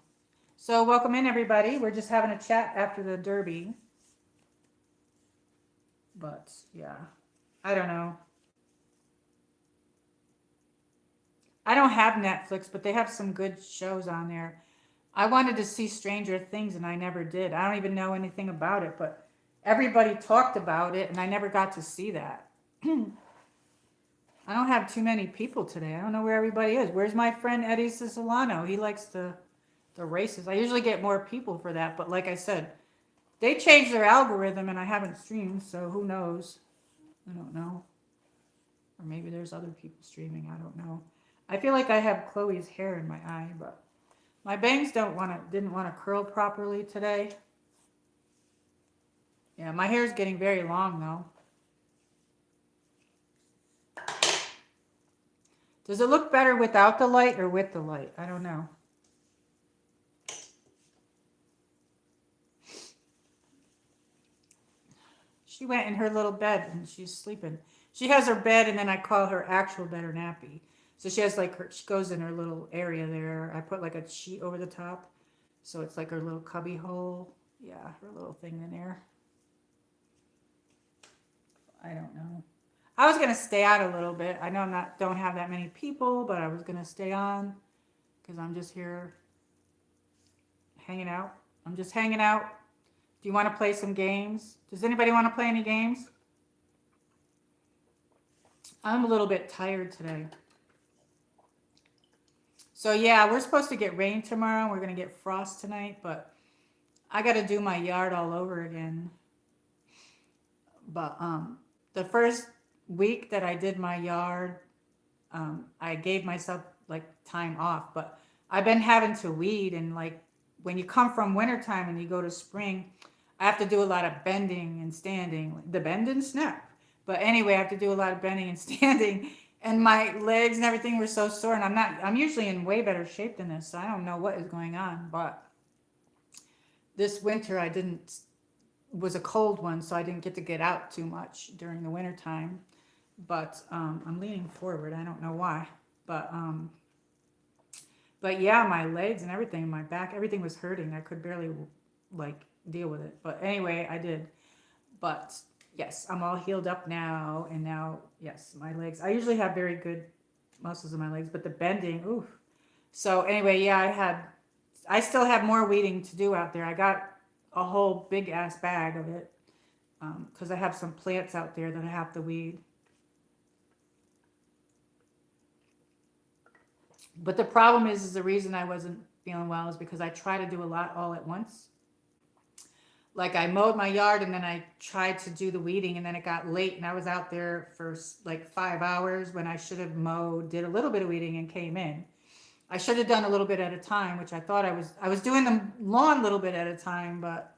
S1: So welcome in everybody. We're just having a chat after the Derby. But yeah, I don't know. I don't have Netflix, but they have some good shows on there. I wanted to see Stranger Things and I never did. I don't even know anything about it, but everybody talked about it and I never got to see that. I don't have too many people today. I don't know where everybody is. Where's my friend Eddie Siciliano? He likes the races. I usually get more people for that, but like I said, they changed their algorithm and I haven't streamed, so who knows? I don't know. Or maybe there's other people streaming. I don't know. I feel like I have Chloe's hair in my eye, but my bangs didn't want to curl properly today. Yeah, my hair is getting very long though. Does it look better without the light or with the light? I don't know. She went in her little bed and she's sleeping. She has her bed and then I call her actual bed or nappy. So she has like she goes in her little area there. I put like a sheet over the top. So it's like her little cubby hole. Yeah, her little thing in there. I don't know. I was gonna stay out a little bit. I know don't have that many people, but I was gonna stay on because I'm just here hanging out. I'm just hanging out. Do you want to play some games? Does anybody want to play any games? I'm a little bit tired today. So yeah, we're supposed to get rain tomorrow. We're gonna get frost tonight, but I got to do my yard all over again. But the first week that I did my yard, I gave myself like time off, but I've been having to weed, and like when you come from wintertime and you go to spring, I have to do a lot of bending and standing, the bend and snap. But anyway, I have to do a lot of bending and standing, and my legs and everything were so sore, and I'm usually in way better shape than this, so I don't know what is going on, but this winter was a cold one, so I didn't get out too much during the winter time. But I'm leaning forward. I don't know why, but yeah, my legs and everything, my back, everything was hurting. I could barely like deal with it. But anyway, I did. But yes, I'm all healed up now, and now yes, my legs. I usually have very good muscles in my legs, but the bending, oof. So anyway, yeah, I still have more weeding to do out there. I got a whole big ass bag of it because I have some plants out there that I have to weed. But the problem is the reason I wasn't feeling well is because I try to do a lot all at once. Like I mowed my yard and then I tried to do the weeding, and then it got late and I was out there for like 5 hours when I should have mowed, did a little bit of weeding and came in. I should have done a little bit at a time, which I thought I was doing the lawn a little bit at a time, but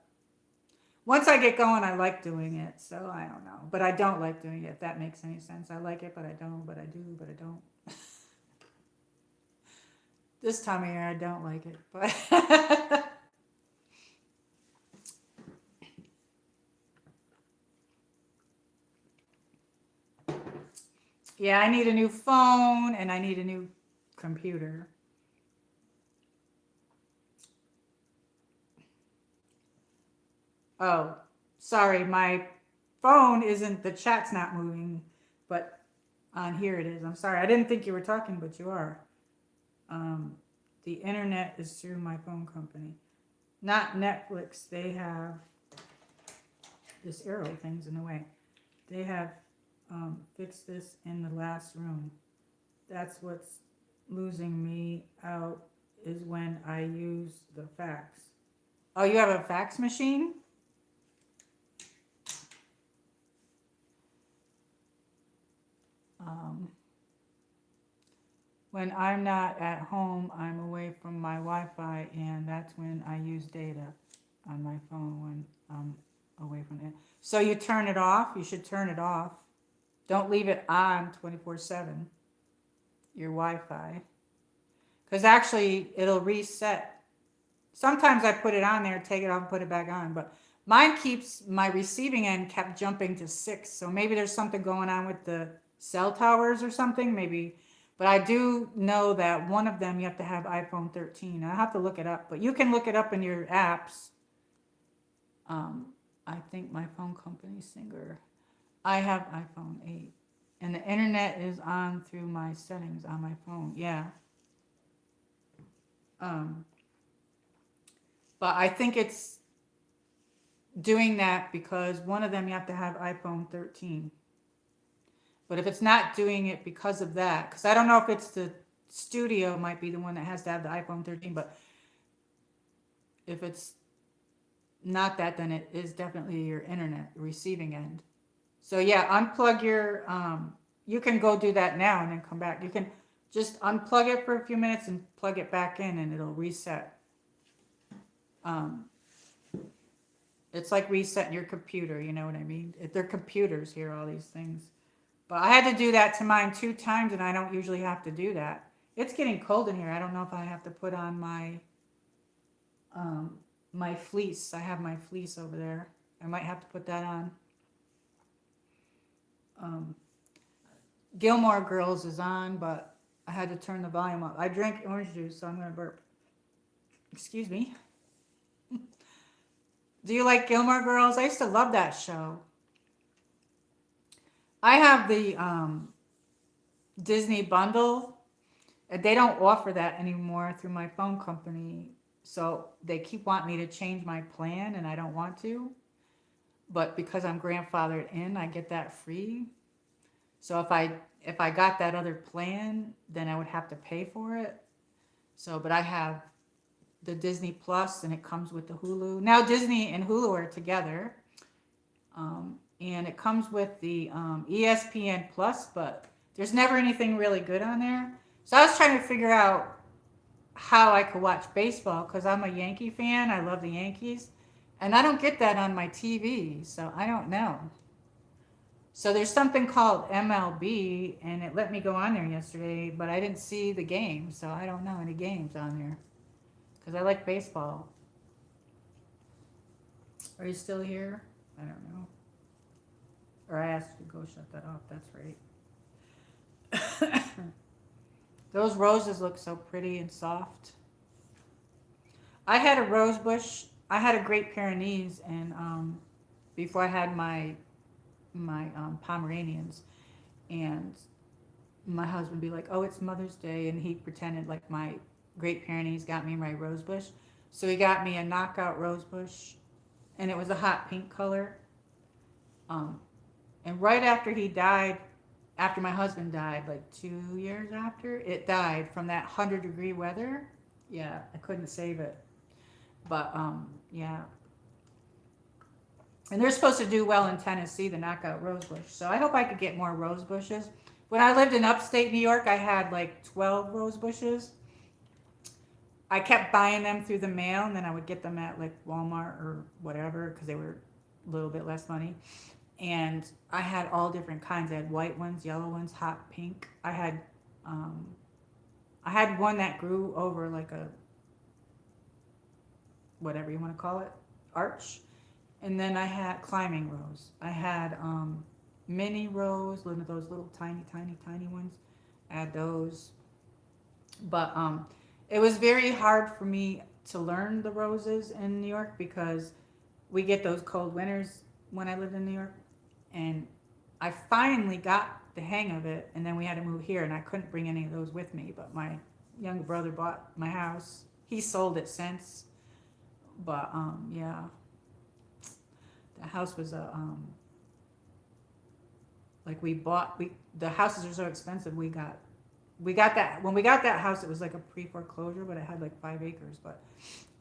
S1: once I get going, I like doing it. So I don't know, but I don't like doing it, if that makes any sense. I like it, but I don't, but I do, but I don't. This time of year, I don't like it, but yeah, I need a new phone and I need a new computer. Oh, sorry, my phone isn't, the chat's not moving, but on here it is. I'm sorry. I didn't think you were talking, but you are. Um, the internet is through my phone company. Not Netflix. They have this arrow thing's in the way. They have fixed this in the last room. That's what's losing me out is when I use the fax. Oh, you have a fax machine? Um, when I'm not at home, I'm away from my Wi-Fi, and that's when I use data on my phone when I'm away from it. So you turn it off. You should turn it off. Don't leave it on 24/7, your Wi-Fi. Because actually, it'll reset. Sometimes I put it on there, take it off, and put it back on. But mine keeps, my receiving end kept jumping to 6. So maybe there's something going on with the cell towers or something. Maybe. But I do know that one of them you have to have iPhone 13. I have to look it up. But you can look it up in your apps. I think my phone company Singer. I have iPhone 8. And the internet is on through my settings on my phone. Yeah. But I think it's doing that because one of them you have to have iPhone 13. But if it's not doing it because of that, because I don't know if it's the studio might be the one that has to have the iPhone 13, but if it's not that, then it is definitely your internet receiving end. So yeah, unplug your, you can go do that now and then come back. You can just unplug it for a few minutes and plug it back in and it'll reset. It's like resetting your computer, you know what I mean? They're computers here, all these things. But I had to do that to mine 2 times, and I don't usually have to do that. It's getting cold in here. I don't know if I have to put on my my fleece. I have my fleece over there. I might have to put that on. Gilmore Girls is on, but I had to turn the volume up. I drank orange juice, so I'm going to burp. Excuse me. Do you like Gilmore Girls? I used to love that show. I have the Disney bundle. They don't offer that anymore through my phone company. So they keep wanting me to change my plan, and I don't want to. But because I'm grandfathered in, I get that free. So if I got that other plan, then I would have to pay for it. So, but I have the Disney Plus, and it comes with the Hulu. Now Disney and Hulu are together, and it comes with the ESPN Plus, but there's never anything really good on there. So I was trying to figure out how I could watch baseball because I'm a Yankee fan. I love the Yankees, and I don't get that on my TV, so I don't know. So there's something called MLB, and it let me go on there yesterday, but I didn't see the game, so I don't know any games on there. Because I like baseball. Are you still here? I don't know. Or I asked you to go shut that off. That's right. Those roses look so pretty and soft. I had a rose bush. I had a Great Pyrenees, and before I had my Pomeranians, and my husband would be like, "Oh, it's Mother's Day," and he pretended like my Great Pyrenees got me my rose bush. So he got me a knockout rose bush, and it was a hot pink color. And right after he died, after my husband died, like 2 years after, it died from that 100-degree weather. Yeah, I couldn't save it. But yeah. And they're supposed to do well in Tennessee, the knockout rose bush. So I hope I could get more rose bushes. When I lived in upstate New York, I had like 12 rose bushes. I kept buying them through the mail, and then I would get them at like Walmart or whatever because they were a little bit less money. And I had all different kinds. I had white ones, yellow ones, hot pink. I had one that grew over like a, whatever you want to call it, arch. And then I had climbing rose. I had mini rose, one of those little tiny ones. I had those. But it was very hard for me to learn the roses in New York because we get those cold winters when I lived in New York, and I finally got the hang of it. And then we had to move here, and I couldn't bring any of those with me. But my younger brother bought my house. He sold it since, but yeah, the house was a like we the houses are so expensive. We got that when we got that house. It was like a pre foreclosure, but it had like 5 acres. But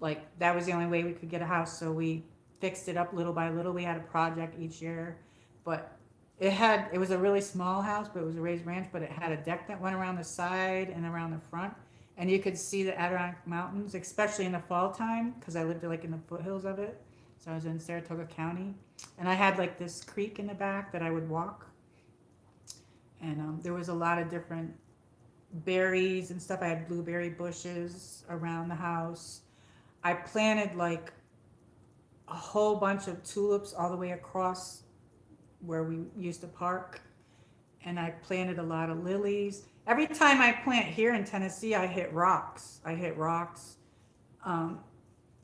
S1: like that was the only way we could get a house, so we fixed it up little by little. We had a project each year, but it was a really small house, but it was a raised ranch. But it had a deck that went around the side and around the front, and you could see the Adirondack Mountains, especially in the fall time, because I lived like in the foothills of it. So I was in Saratoga County, and I had like this creek in the back that I would walk, and there was a lot of different berries and stuff. I had blueberry bushes around the house. I planted like a whole bunch of tulips all the way across where we used to park, and I planted a lot of lilies. Every time I plant here in Tennessee, I hit rocks.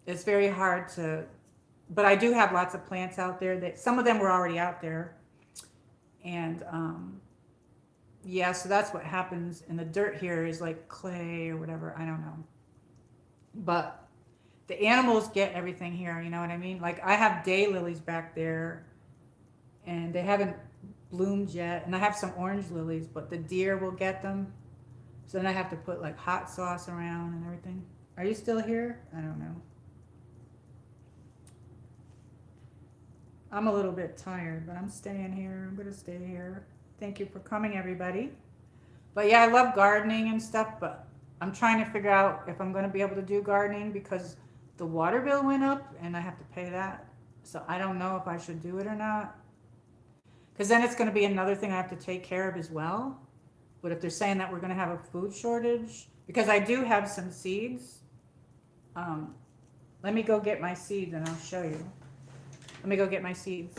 S1: It's very hard to, but I do have lots of plants out there that some of them were already out there, and yeah, so that's what happens. And the dirt here is like clay or whatever. I don't know. But the animals get everything here. You know what I mean? Like I have daylilies back there, and they haven't bloomed yet. And I have some orange lilies, but the deer will get them. So then I have to put like hot sauce around and everything. Are you still here? I don't know. I'm a little bit tired, but I'm staying here. I'm going to stay here. Thank you for coming, everybody. But yeah, I love gardening and stuff, but I'm trying to figure out if I'm going to be able to do gardening because the water bill went up and I have to pay that. So I don't know if I should do it or not. Because then it's going to be another thing I have to take care of as well. But if they're saying that we're going to have a food shortage, because I do have some seeds. Let me go get my seeds and I'll show you. Let me go get my seeds.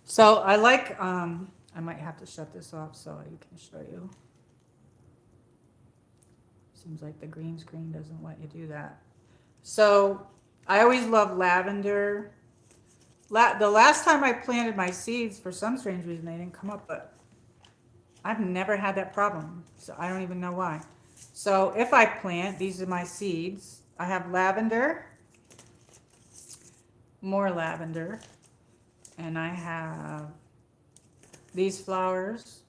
S1: So I like, I might have to shut this off so I can show you. Seems like the green screen doesn't let you do that. So I always love lavender. The last time I planted my seeds, for some strange reason, they didn't come up, but I've never had that problem. So I don't even know why. So if I plant, these are my seeds. I have lavender, more lavender. And I have these flowers.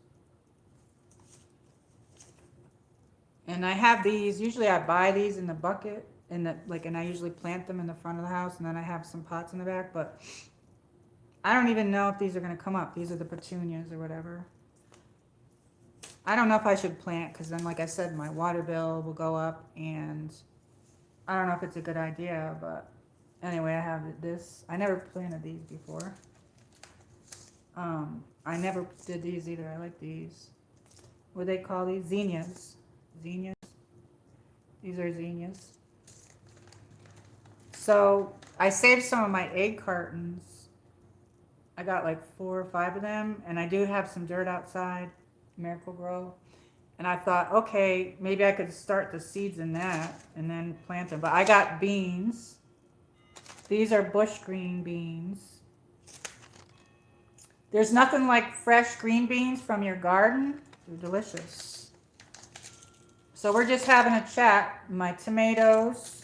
S1: And I have these, usually I buy these in the bucket and I usually plant them in the front of the house, and then I have some pots in the back, but I don't even know if these are going to come up. These are the petunias or whatever. I don't know if I should plant because then, like I said, my water bill will go up, and I don't know if it's a good idea, but anyway, I have this. I never planted these before. I never did these either. I like these. What do they call these? Zinnias. Zinnias. These are zinnias. So I saved some of my egg cartons. I got like 4 or 5 of them, and I do have some dirt outside, Miracle-Gro. And I thought, okay, maybe I could start the seeds in that and then plant them. But I got beans. These are bush green beans. There's nothing like fresh green beans from your garden. They're delicious. So we're just having a chat. My tomatoes.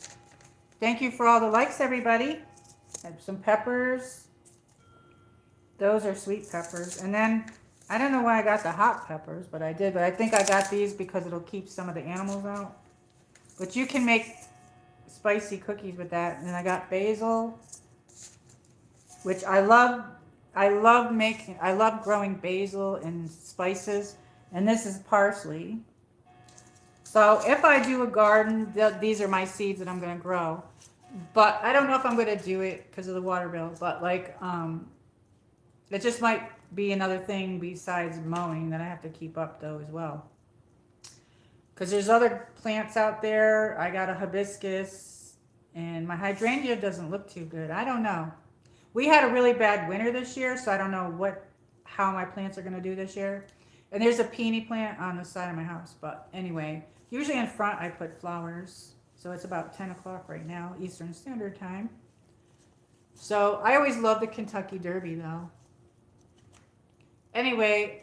S1: Thank you for all the likes, everybody. I have some peppers. Those are sweet peppers. And then, I don't know why I got the hot peppers, but I did. But I think I got these because it'll keep some of the animals out. But you can make spicy cookies with that. And I got basil, which I love. I love growing basil and spices, and this is parsley. So if I do a garden, these are my seeds that I'm going to grow. But I don't know if I'm going to do it because of the water bill. But like, it just might be another thing besides mowing that I have to keep up though as well. Because there's other plants out there. I got a hibiscus, and my hydrangea doesn't look too good. I don't know. We had a really bad winter this year, so I don't know how my plants are going to do this year. And there's a peony plant on the side of my house. But anyway, usually in front I put flowers. So it's about 10 o'clock right now, Eastern Standard Time. So I always love the Kentucky Derby though. Anyway,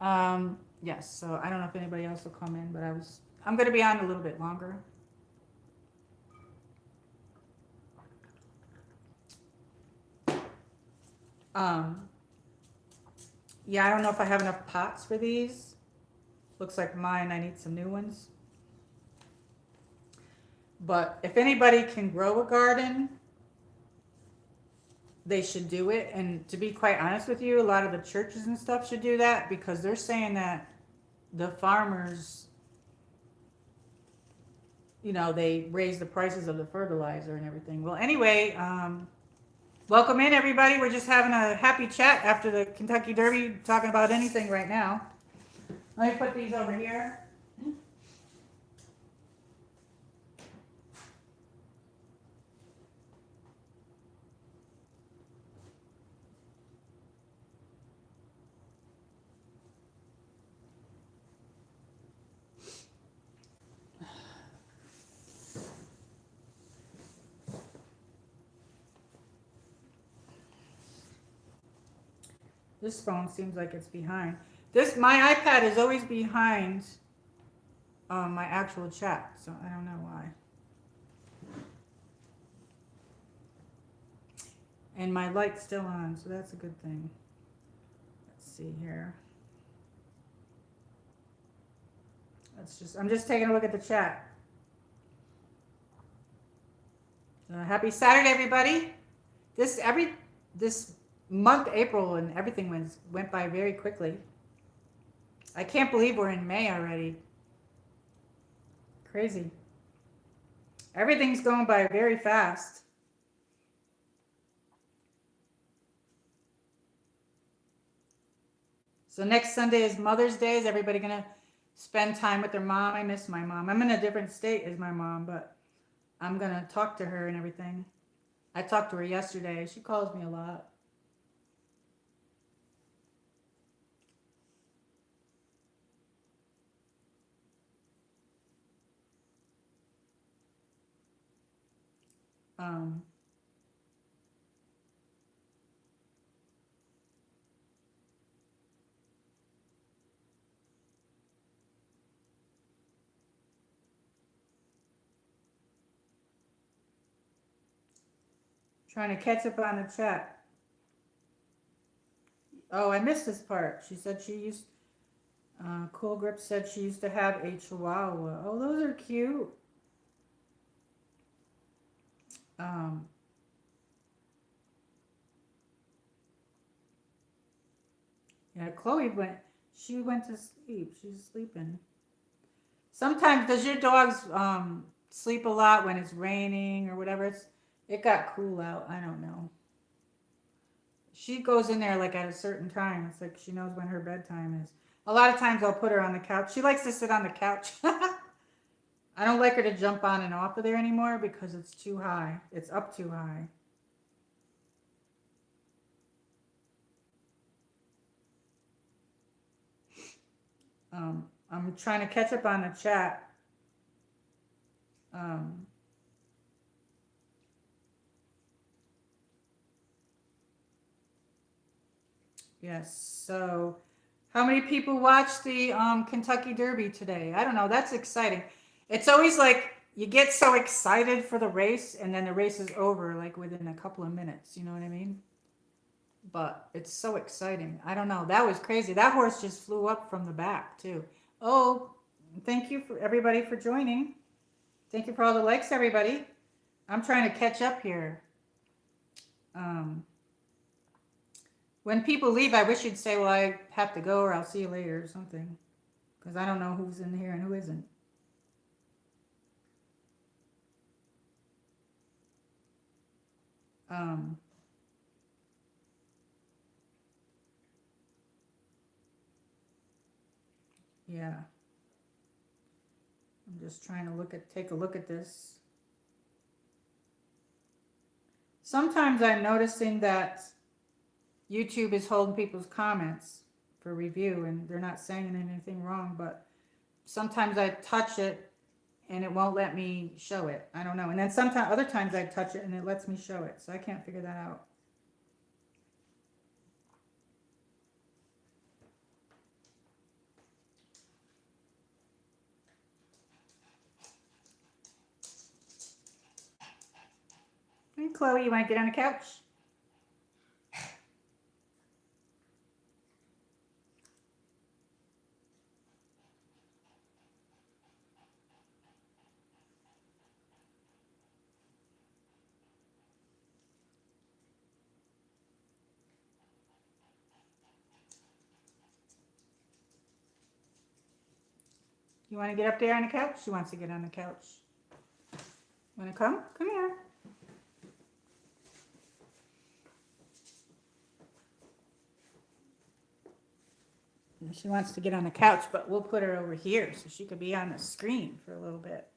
S1: yes, so I don't know if anybody else will come in, but I'm going to be on a little bit longer. Yeah, I don't know if I have enough pots for these. Looks like mine, I need some new ones. But if anybody can grow a garden, they should do it. And to be quite honest with you, a lot of the churches and stuff should do that because they're saying that the farmers, you know, they raise the prices of the fertilizer and everything. Well, anyway, welcome in everybody. We're just having a happy chat after the Kentucky Derby, talking about anything right now. Let me put these over here. This phone seems like it's behind. My iPad is always behind my actual chat, so I don't know why. And my light's still on, so that's a good thing. Let's see here. I'm just taking a look at the chat. Happy Saturday, everybody. This month, April, and everything went by very quickly. I can't believe we're in May already. Crazy. Everything's going by very fast. So next Sunday is Mother's Day. Is everybody going to spend time with their mom? I miss my mom. I'm in a different state as my mom, but I'm going to talk to her and everything. I talked to her yesterday. She calls me a lot. Trying to catch up on the chat. Oh, I missed this part. She said she used, Cool Grip said she used to have a Chihuahua. Oh, those are cute. Yeah, Chloe she went to sleep. She's sleeping. Sometimes, does your dogs sleep a lot when it's raining or whatever? It got cool out. I don't know. She goes in there like at a certain time. It's like she knows when her bedtime is. A lot of times I'll put her on the couch. She likes to sit on the couch. I don't like her to jump on and off of there anymore because it's too high. It's up too high. I'm trying to catch up on the chat. Yes, so how many people watched the Kentucky Derby today? I don't know. That's exciting. It's always like you get so excited for the race and then the race is over like within a couple of minutes. You know what I mean? But it's so exciting. I don't know. That was crazy. That horse just flew up from the back too. Oh, thank you for everybody for joining. Thank you for all the likes, everybody. I'm trying to catch up here. When people leave, I wish you'd say, well, I have to go or I'll see you later or something. Because I don't know who's in here and who isn't. Yeah. I'm just trying to take a look at this. Sometimes I'm noticing that YouTube is holding people's comments for review, and they're not saying anything wrong, but sometimes I touch it and it won't let me show it. I don't know. And then sometimes, other times I touch it and it lets me show it. So I can't figure that out. Hey, Chloe, you want to get on the couch? You want to get up there on the couch? She wants to get on the couch. Want to come? Come here. She wants to get on the couch, but we'll put her over here so she could be on the screen for a little bit.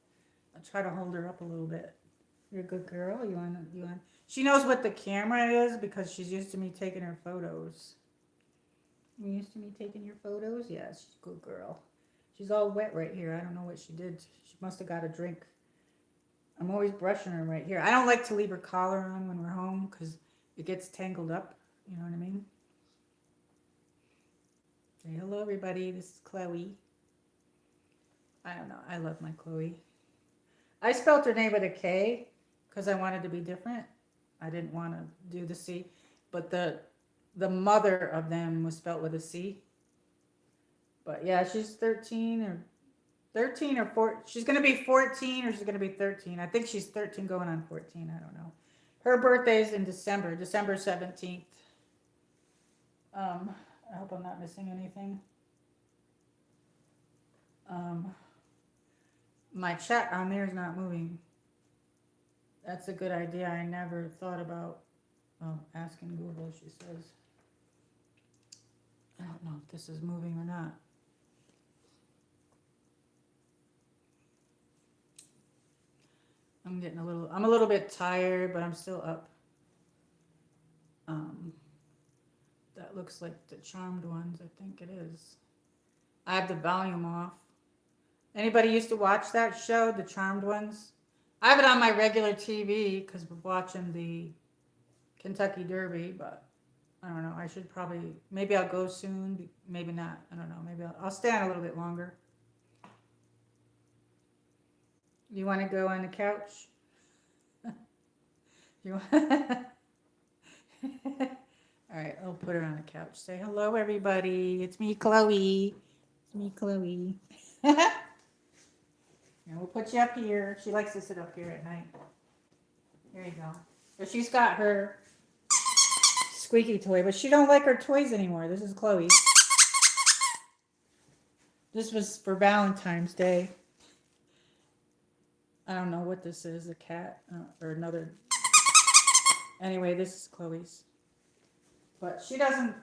S1: I'll try to hold her up a little bit. You're a good girl. You want? She knows what the camera is because she's used to me taking her photos. You used to me taking your photos? Yes, she's a good girl. She's all wet right here. I don't know what she did. She must have got a drink. I'm always brushing her right here. I don't like to leave her collar on when we're home because it gets tangled up. You know what I mean? Say hello, everybody. This is Chloe. I don't know. I love my Chloe. I spelled her name with a K because I wanted to be different. I didn't want to do the C, but the mother of them was spelled with a C. But yeah, she's 13 or 4. She's going to be 14 or she's going to be 13. I think she's 13 going on 14. I don't know. Her birthday's in December 17th. I hope I'm not missing anything. My chat on there is not moving. That's a good idea. I never thought about asking Google, she says. I don't know if this is moving or not. I'm a little bit tired, but I'm still up. That looks like the Charmed ones. I think it is. I have the volume off. Anybody used to watch that show, the Charmed ones? I have it on my regular TV because we're watching the Kentucky Derby, but I don't know. I should probably, maybe I'll go soon. Maybe not. I don't know. Maybe I'll stay on a little bit longer. You want to go on the couch? You want? All right, I'll put her on the couch. Say hello, everybody. It's me, Chloe. It's me, Chloe. And we'll put you up here. She likes to sit up here at night. There you go. So she's got her squeaky toy, but she don't like her toys anymore. This is Chloe. This was for Valentine's Day. I don't know what this is, a cat or another. Anyway, this is Chloe's. But she doesn't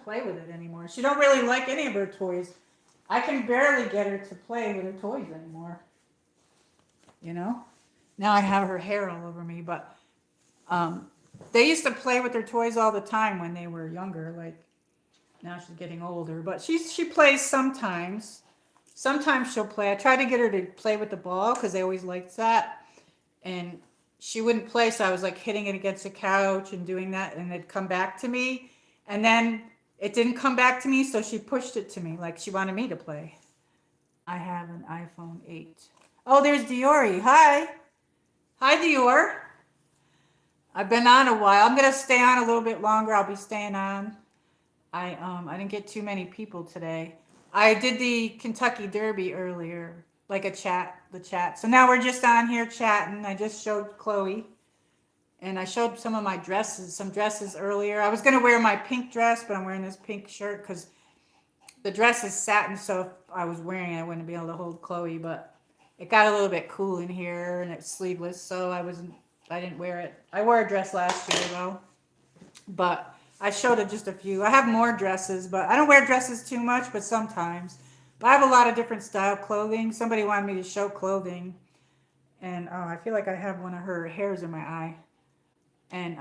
S1: play with it anymore. She don't really like any of her toys. I can barely get her to play with her toys anymore. You know? Now I have her hair all over me, but they used to play with their toys all the time when they were younger. Like, now she's getting older, but she plays sometimes. Sometimes she'll play. I try to get her to play with the ball because they always liked that. And she wouldn't play, so I was like hitting it against the couch and doing that, and it'd come back to me. And then it didn't come back to me, so she pushed it to me like she wanted me to play. I have an iPhone 8. Oh, there's Diori. Hi. Hi, Dior. I've been on a while. I'm going to stay on a little bit longer. I'll be staying on. I didn't get too many people today. I did the Kentucky Derby earlier, like the chat. So now we're just on here chatting. I just showed Chloe, and I showed some dresses earlier. I was going to wear my pink dress, but I'm wearing this pink shirt because the dress is satin, so if I was wearing it, I wouldn't be able to hold Chloe, but it got a little bit cool in here, and it's sleeveless, so I didn't wear it. I wore a dress last year, though, but I showed it just a few. I have more dresses, but I don't wear dresses too much, but sometimes. But I have a lot of different style clothing. Somebody wanted me to show clothing, and I feel like I have one of her hairs in my eye. And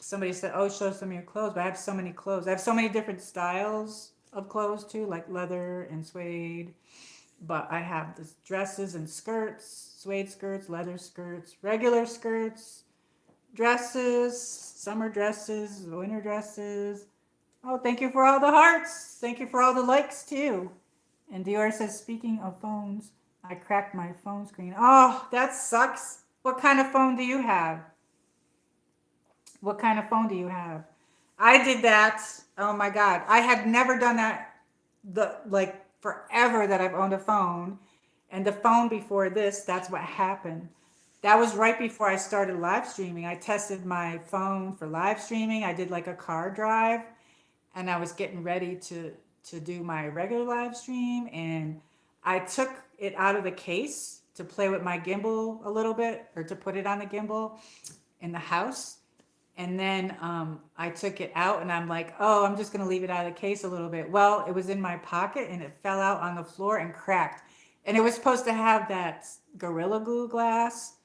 S1: Somebody said, oh, show some of your clothes, but I have so many clothes. I have so many different styles of clothes too, like leather and suede. But I have this dresses and skirts, suede skirts, leather skirts, regular skirts, dresses, summer dresses, winter dresses. Oh, thank you for all the hearts. Thank you for all the likes too. And Dior says, speaking of phones, I cracked my phone screen. Oh, that sucks. What kind of phone do you have? What kind of phone do you have? I did that. Oh my God. I had never done that like forever that I've owned a phone. And the phone before this, that's what happened. That was right before I started live streaming. I tested my phone for live streaming. I did like a car drive and I was getting ready to do my regular live stream, and I took it out of the case to play with my gimbal a little bit, or to put it on the gimbal in the house. And then I took it out and I'm like, oh, I'm just going to leave it out of the case a little bit. Well, it was in my pocket and it fell out on the floor and cracked. And it was supposed to have that Gorilla Glue glass.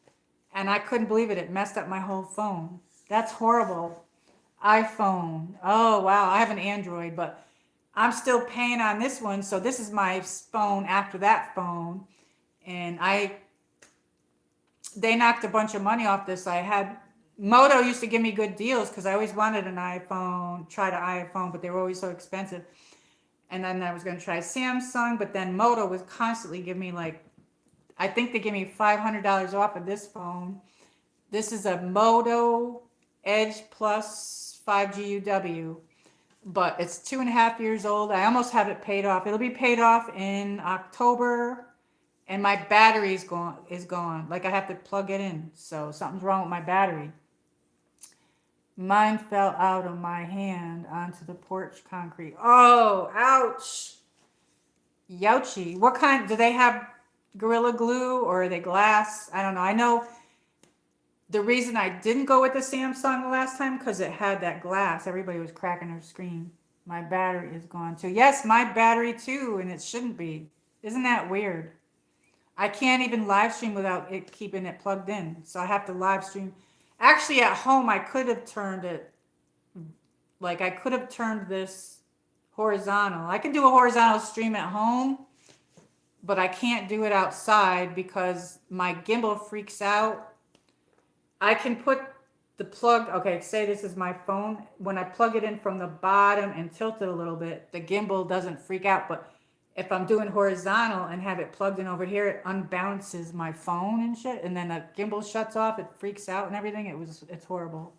S1: And I couldn't believe it. It messed up my whole phone. That's horrible. iPhone. Oh, wow. I have an Android, but I'm still paying on this one. So this is my phone after that phone. And they knocked a bunch of money off this. Moto used to give me good deals because I always wanted an iPhone, tried an iPhone, but they were always so expensive. And then I was going to try Samsung, but then Moto was constantly giving me like, I think they give me $500 off of this phone. This is a Moto Edge Plus 5G UW, but it's 2.5 years old. I almost have it paid off. It'll be paid off in October. And my battery is gone. Like I have to plug it in. So something's wrong with my battery. Mine fell out of my hand onto the porch concrete. Oh, ouch. Youchy. What kind? Do they have Gorilla Glue or are they glass? I don't know. I know the reason I didn't go with the Samsung the last time because it had that glass. Everybody was cracking their screen. My battery is gone too. Yes, my battery too, and it shouldn't be. Isn't that weird? I can't even live stream without it keeping it plugged in. So I have to live stream. Actually, at home, I could have turned it, like I could have turned this horizontal. I can do a horizontal stream at home, but I can't do it outside because my gimbal freaks out. I can put the plug, okay, say this is my phone. When I plug it in from the bottom and tilt it a little bit, the gimbal doesn't freak out, but if I'm doing horizontal and have it plugged in over here, it unbounces my phone and shit. And then the gimbal shuts off, it freaks out and everything. It's horrible.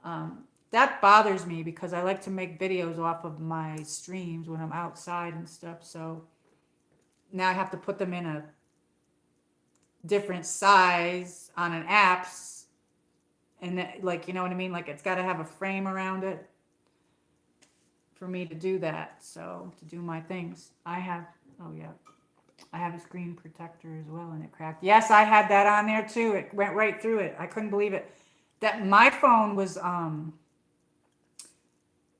S1: That bothers me because I like to make videos off of my streams when I'm outside and stuff. So now I have to put them in a different size on an apps. And like, you know what I mean? Like it's got to have a frame around it for me to do that. So to do my things, I have a screen protector as well, and it cracked. Yes, I had that on there too. It went right through it. I couldn't believe it. That my phone was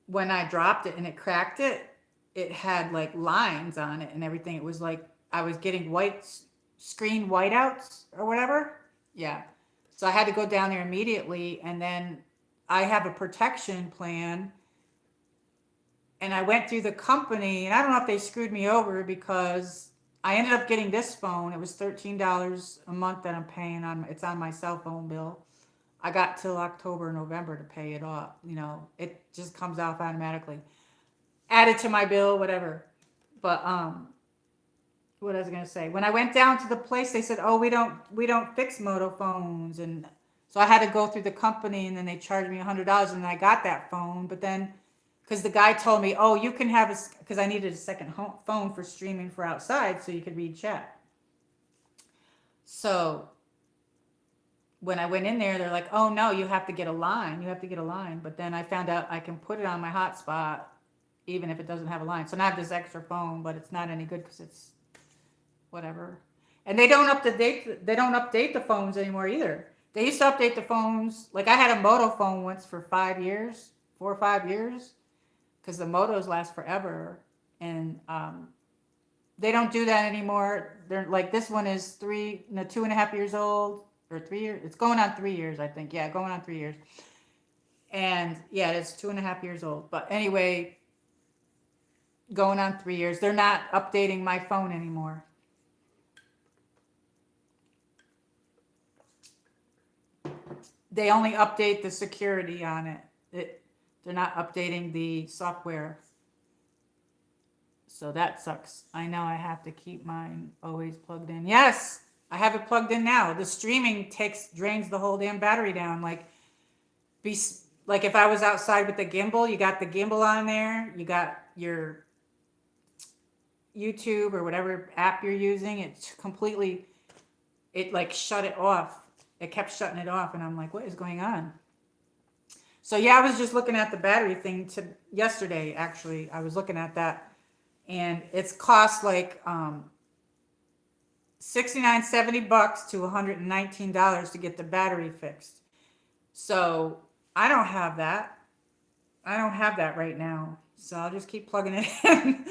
S1: when I dropped it and it cracked it, it had like lines on it and everything. It was like I was getting screen whiteouts or whatever. Yeah. So I had to go down there immediately, and then I have a protection plan. And I went through the company, and I don't know if they screwed me over because I ended up getting this phone. It was $13 a month that I'm paying on. It's on my cell phone bill. I got till October, November to pay it off. You know, it just comes off automatically. Added to my bill, whatever. But what I was gonna say, when I went down to the place, they said, "Oh, we don't fix Moto phones," and so I had to go through the company, and then they charged me $100, and I got that phone, but then. Because the guy told me, oh, you can have because I needed a second phone for streaming for outside so you could read chat. So when I went in there, they're like, oh, no, you have to get a line. You have to get a line. But then I found out I can put it on my hotspot even if it doesn't have a line. So now I have this extra phone, but it's not any good because it's whatever. And they don't update the phones anymore either. They used to update the phones. Like I had a Moto phone once for 4 or 5 years. Because the Motos last forever, and they don't do that anymore. They're like, this one is 2.5 years old, or 3 years. It's going on 3 years, I think. Yeah, going on 3 years. And yeah, it's 2.5 years old. But anyway, going on 3 years. They're not updating my phone anymore. They only update the security on it. They're not updating the software. So that sucks. I know I have to keep mine always plugged in. Yes, I have it plugged in now. The streaming drains the whole damn battery down. Like if I was outside with the gimbal, you got the gimbal on there, you got your YouTube or whatever app you're using, it like shut it off. It kept shutting it off, and I'm like, what is going on? So yeah, I was just looking at the battery thing yesterday. Actually, I was looking at that, and it's cost like $69, $70 to $119 to get the battery fixed. So I don't have that. I don't have that right now. So I'll just keep plugging it in.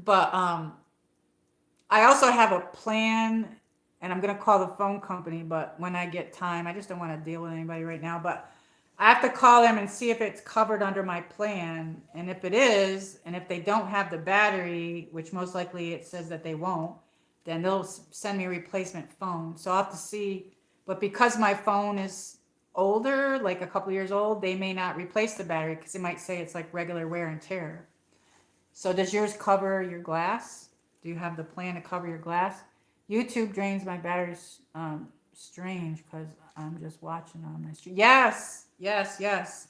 S1: But I also have a plan, and I'm gonna call the phone company, but when I get time, I just don't want to deal with anybody right now. But I have to call them and see if it's covered under my plan. And if it is, and if they don't have the battery, which most likely it says that they won't, then they'll send me a replacement phone. So I'll have to see. But because my phone is older, like a couple years old, they may not replace the battery because they might say it's like regular wear and tear. So does yours cover your glass? Do you have the plan to cover your glass? YouTube drains my battery. Strange, because I'm just watching on my stream. Yes, yes, yes.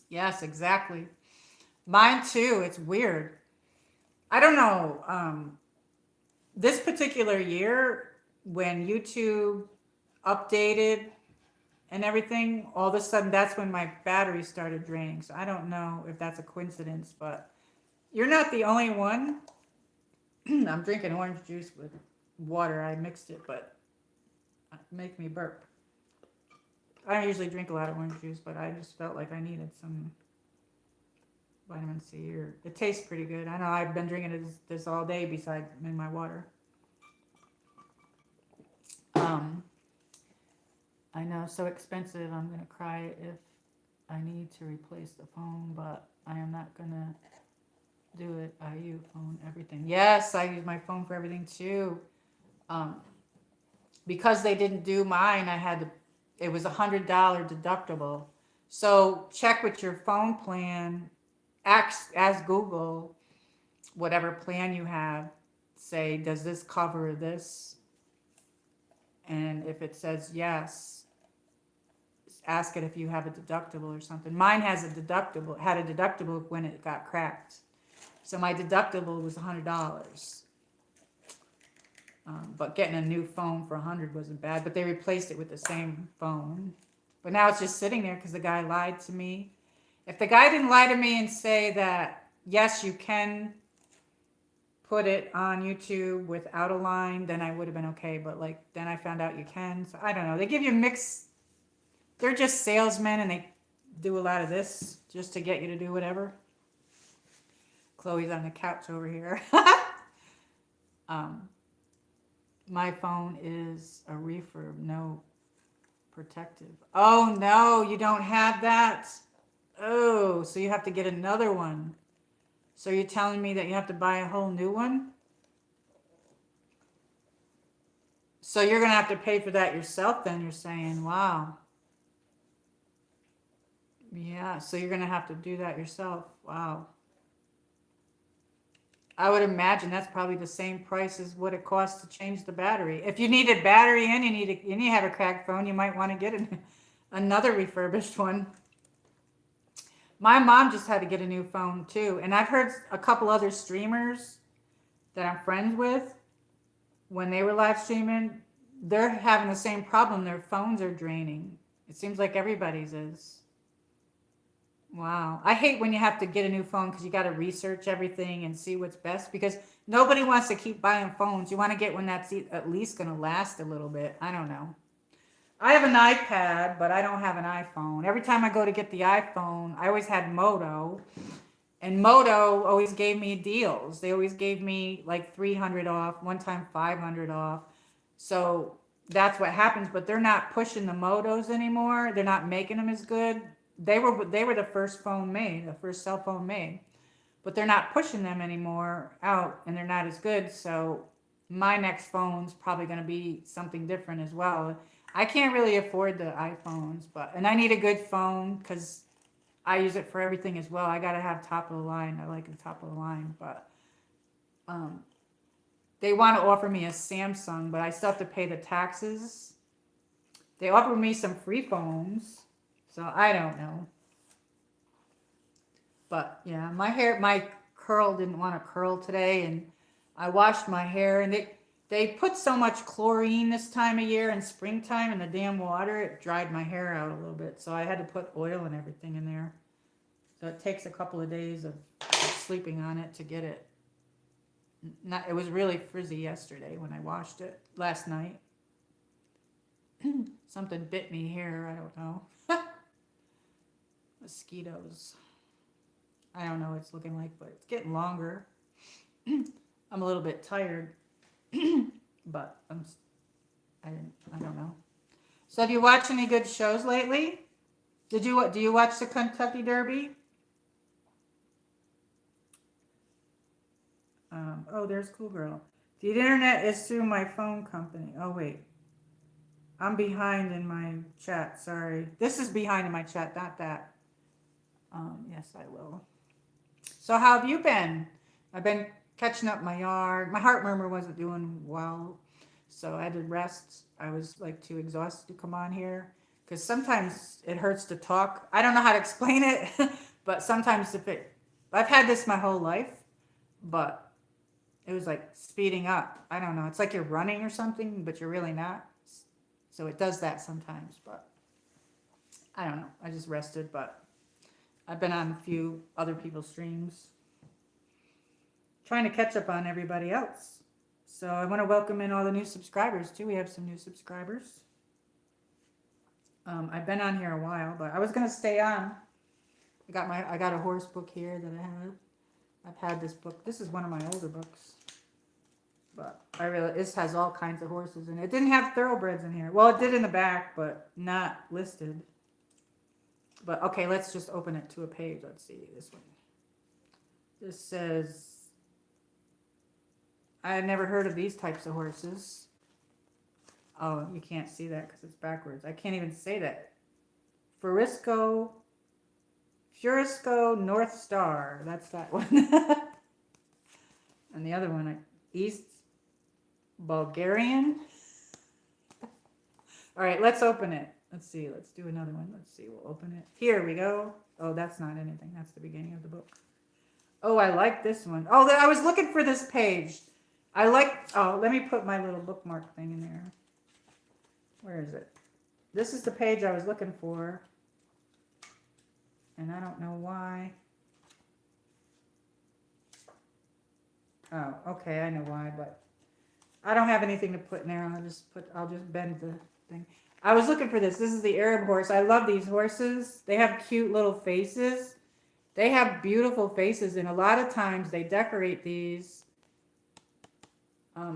S1: Yes, exactly. Mine too. It's weird. I don't know. This particular year, when YouTube updated and everything, all of a sudden that's when my battery started draining. So I don't know if that's a coincidence, but you're not the only one. I'm drinking orange juice with water. I mixed it, but it make me burp. I don't usually drink a lot of orange juice, but I just felt like I needed some vitamin C. Or it tastes pretty good. I know I've been drinking this all day besides in my water. I know, so expensive. I'm gonna cry if I need to replace the phone, but I am not gonna do it. I use phone everything. Yes, I use my phone for everything too. Because they didn't do mine, it was $100 deductible. So check with your phone plan. Ask Google, whatever plan you have, say, does this cover this? And if it says yes, ask it if you have a deductible or something. Mine had a deductible when it got cracked. So my deductible was $100. But getting a new phone for $100 wasn't bad. But they replaced it with the same phone. But now it's just sitting there because the guy lied to me. If the guy didn't lie to me and say that, yes, you can put it on YouTube without a line, then I would have been okay. But then I found out you can. So I don't know. They give you mixed. They're just salesmen, and they do a lot of this just to get you to do whatever. Chloe's on the couch over here. My phone is a refurb, no protective. Oh no, you don't have that. Oh, so you have to get another one. So you're telling me that you have to buy a whole new one? So you're gonna have to pay for that yourself then, you're saying. Wow. Yeah, so you're gonna have to do that yourself. Wow. I would imagine that's probably the same price as what it costs to change the battery. If you need a battery and you have a cracked phone, you might want to get another refurbished one. My mom just had to get a new phone too, and I've heard a couple other streamers that I'm friends with, when they were live streaming, they're having the same problem. Their phones are draining. It seems like everybody's is. Wow. I hate when you have to get a new phone because you got to research everything and see what's best, because nobody wants to keep buying phones. You want to get one that's at least going to last a little bit. I don't know. I have an iPad, but I don't have an iPhone. Every time I go to get the iPhone, I always had Moto, and Moto always gave me deals. They always gave me like 300 off, one time 500 off. So that's what happens, but they're not pushing the Motos anymore. They're not making them as good. they were the first phone made, the first cell phone made, but they're not pushing them anymore out, and they're not as good. So my next phone's probably going to be something different as well. I can't really afford the iPhones, and I need a good phone because I use it for everything as well. I got to have top of the line. I like the top of the line, but um, they want to offer me a Samsung, but I still have to pay the taxes. They offered me some free phones, so I don't know. But yeah, my curl didn't want to curl today, and I washed my hair, and they put so much chlorine this time of year in springtime in the damn water, it dried my hair out a little bit. So I had to put oil and everything in there. So it takes a couple of days of sleeping on it to get it. It was really frizzy yesterday when I washed it last night. Something bit me here, I don't know. Mosquitoes. I don't know what it's looking like, but it's getting longer. I'm a little bit tired, but I don't know. So have you watched any good shows lately? Do you watch the Kentucky Derby? Oh, there's Cool Girl. The internet is through my phone company. Oh, wait. I'm behind in my chat. Sorry. This is behind in my chat, not that. Yes, I will. So how have you been? I've been catching up my yard. My heart murmur wasn't doing well, so I had to rest. I was like too exhausted to come on here because sometimes it hurts to talk. I don't know how to explain it, but sometimes I've had this my whole life, but it was like speeding up. I don't know. It's like you're running or something, but you're really not. So it does that sometimes, but I don't know. I just rested, but I've been on a few other people's streams trying to catch up on everybody else. So I want to welcome in all the new subscribers too. We have some new subscribers. I've been on here a while, but I was going to stay on. I got a horse book here that I have. I've had this book. This is one of my older books. But this has all kinds of horses in it. It didn't have thoroughbreds in here. Well, it did in the back, but not listed. But okay, let's just open it to a page. Let's see this one. This says, I had never heard of these types of horses. Oh, you can't see that because it's backwards. I can't even say that. Furisco North Star. That's that one. And the other one, East Bulgarian. All right, let's open it. Let's see. Let's do another one. Let's see. We'll open it. Here we go. Oh, that's not anything. That's the beginning of the book. Oh, I like this one. Oh, I was looking for this page. Oh, let me put my little bookmark thing in there. Where is it? This is the page I was looking for. And I don't know why. Oh, okay, I know why, but I don't have anything to put in there. I'll just bend the thing. I was looking for this. This is the Arab horse. I love these horses. They have cute little faces. They have beautiful faces, and a lot of times they decorate these.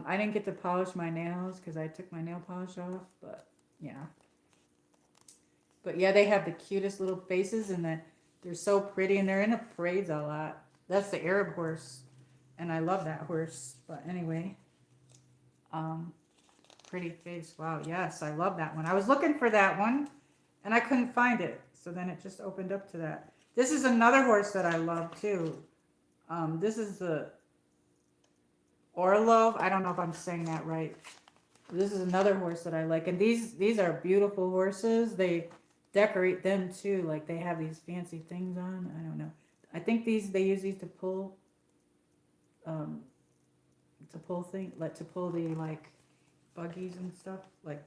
S1: I didn't get to polish my nails because I took my nail polish off, but yeah. But yeah, they have the cutest little faces, and they're so pretty, and they're in the parades a lot. That's the Arab horse, and I love that horse. But anyway, pretty face. Wow, yes, I love that one. I was looking for that one, and I couldn't find it, so then it just opened up to that. This is another horse that I love too. This is the Orlov. I don't know if I'm saying that right. This is another horse that I like, and these are beautiful horses. They decorate them too, like they have these fancy things on. I don't know. I think they use these to pull, the like buggies and stuff, like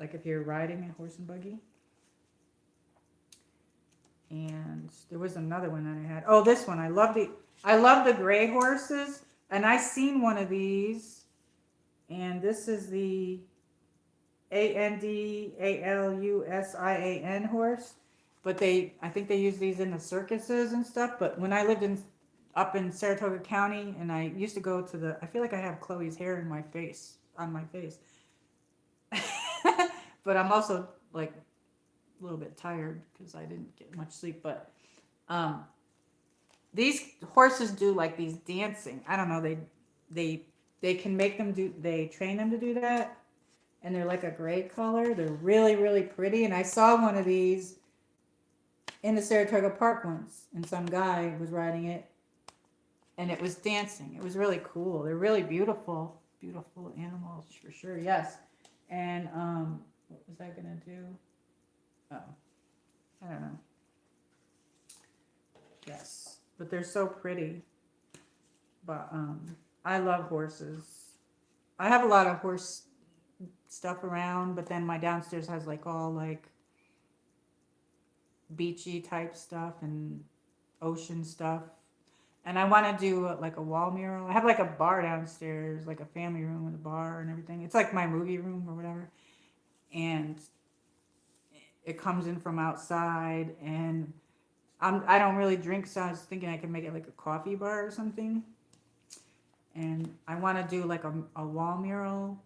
S1: if you're riding a horse and buggy. And there was another one that I had. Oh, this one. I love the gray horses, and I seen one of these, and this is the Andalusian horse, but I think they use these in the circuses and stuff. But when I lived up in Saratoga County, and I used to go to I feel like I have Chloe's hair on my face, but I'm also like a little bit tired because I didn't get much sleep. But um, these horses do like these dancing. I don't know. They can make them do. They train them to do that, and they're like a gray color. They're really really pretty. And I saw one of these in the Saratoga Park once, and some guy was riding it, and it was dancing. It was really cool. They're really beautiful, beautiful animals for sure. Yes. And what was I gonna do? Oh, I don't know. Yes, but they're so pretty. But I love horses. I have a lot of horse stuff around, but then my downstairs has like all like beachy type stuff and ocean stuff. And I want to do like a wall mural. I have like a bar downstairs, like a family room with a bar and everything. It's like my movie room or whatever. And it comes in from outside. And I don't really drink, so I was thinking I could make it like a coffee bar or something. And I want to do like a wall mural.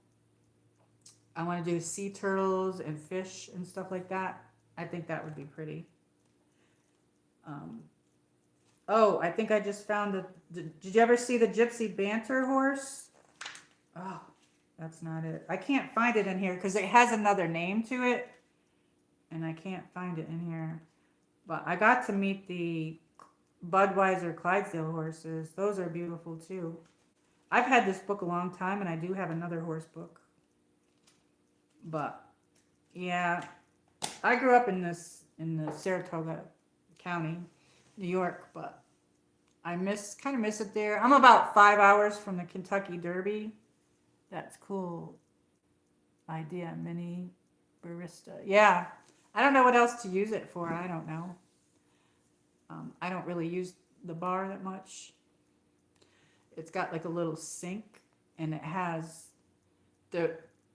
S1: I want to do sea turtles and fish and stuff like that. I think that would be pretty. Oh, I think I just found did you ever see the Gypsy Banter horse? Oh, that's not it. I can't find it in here because it has another name to it. And I can't find it in here. But I got to meet the Budweiser Clydesdale horses. Those are beautiful too. I've had this book a long time, and I do have another horse book. But yeah, I grew up in the Saratoga County, New York, but I kind of miss it there. I'm about 5 hours from the Kentucky Derby. That's cool idea, mini barista. Yeah, I don't know what else to use it for. I don't know. I don't really use the bar that much. It's got like a little sink, and it has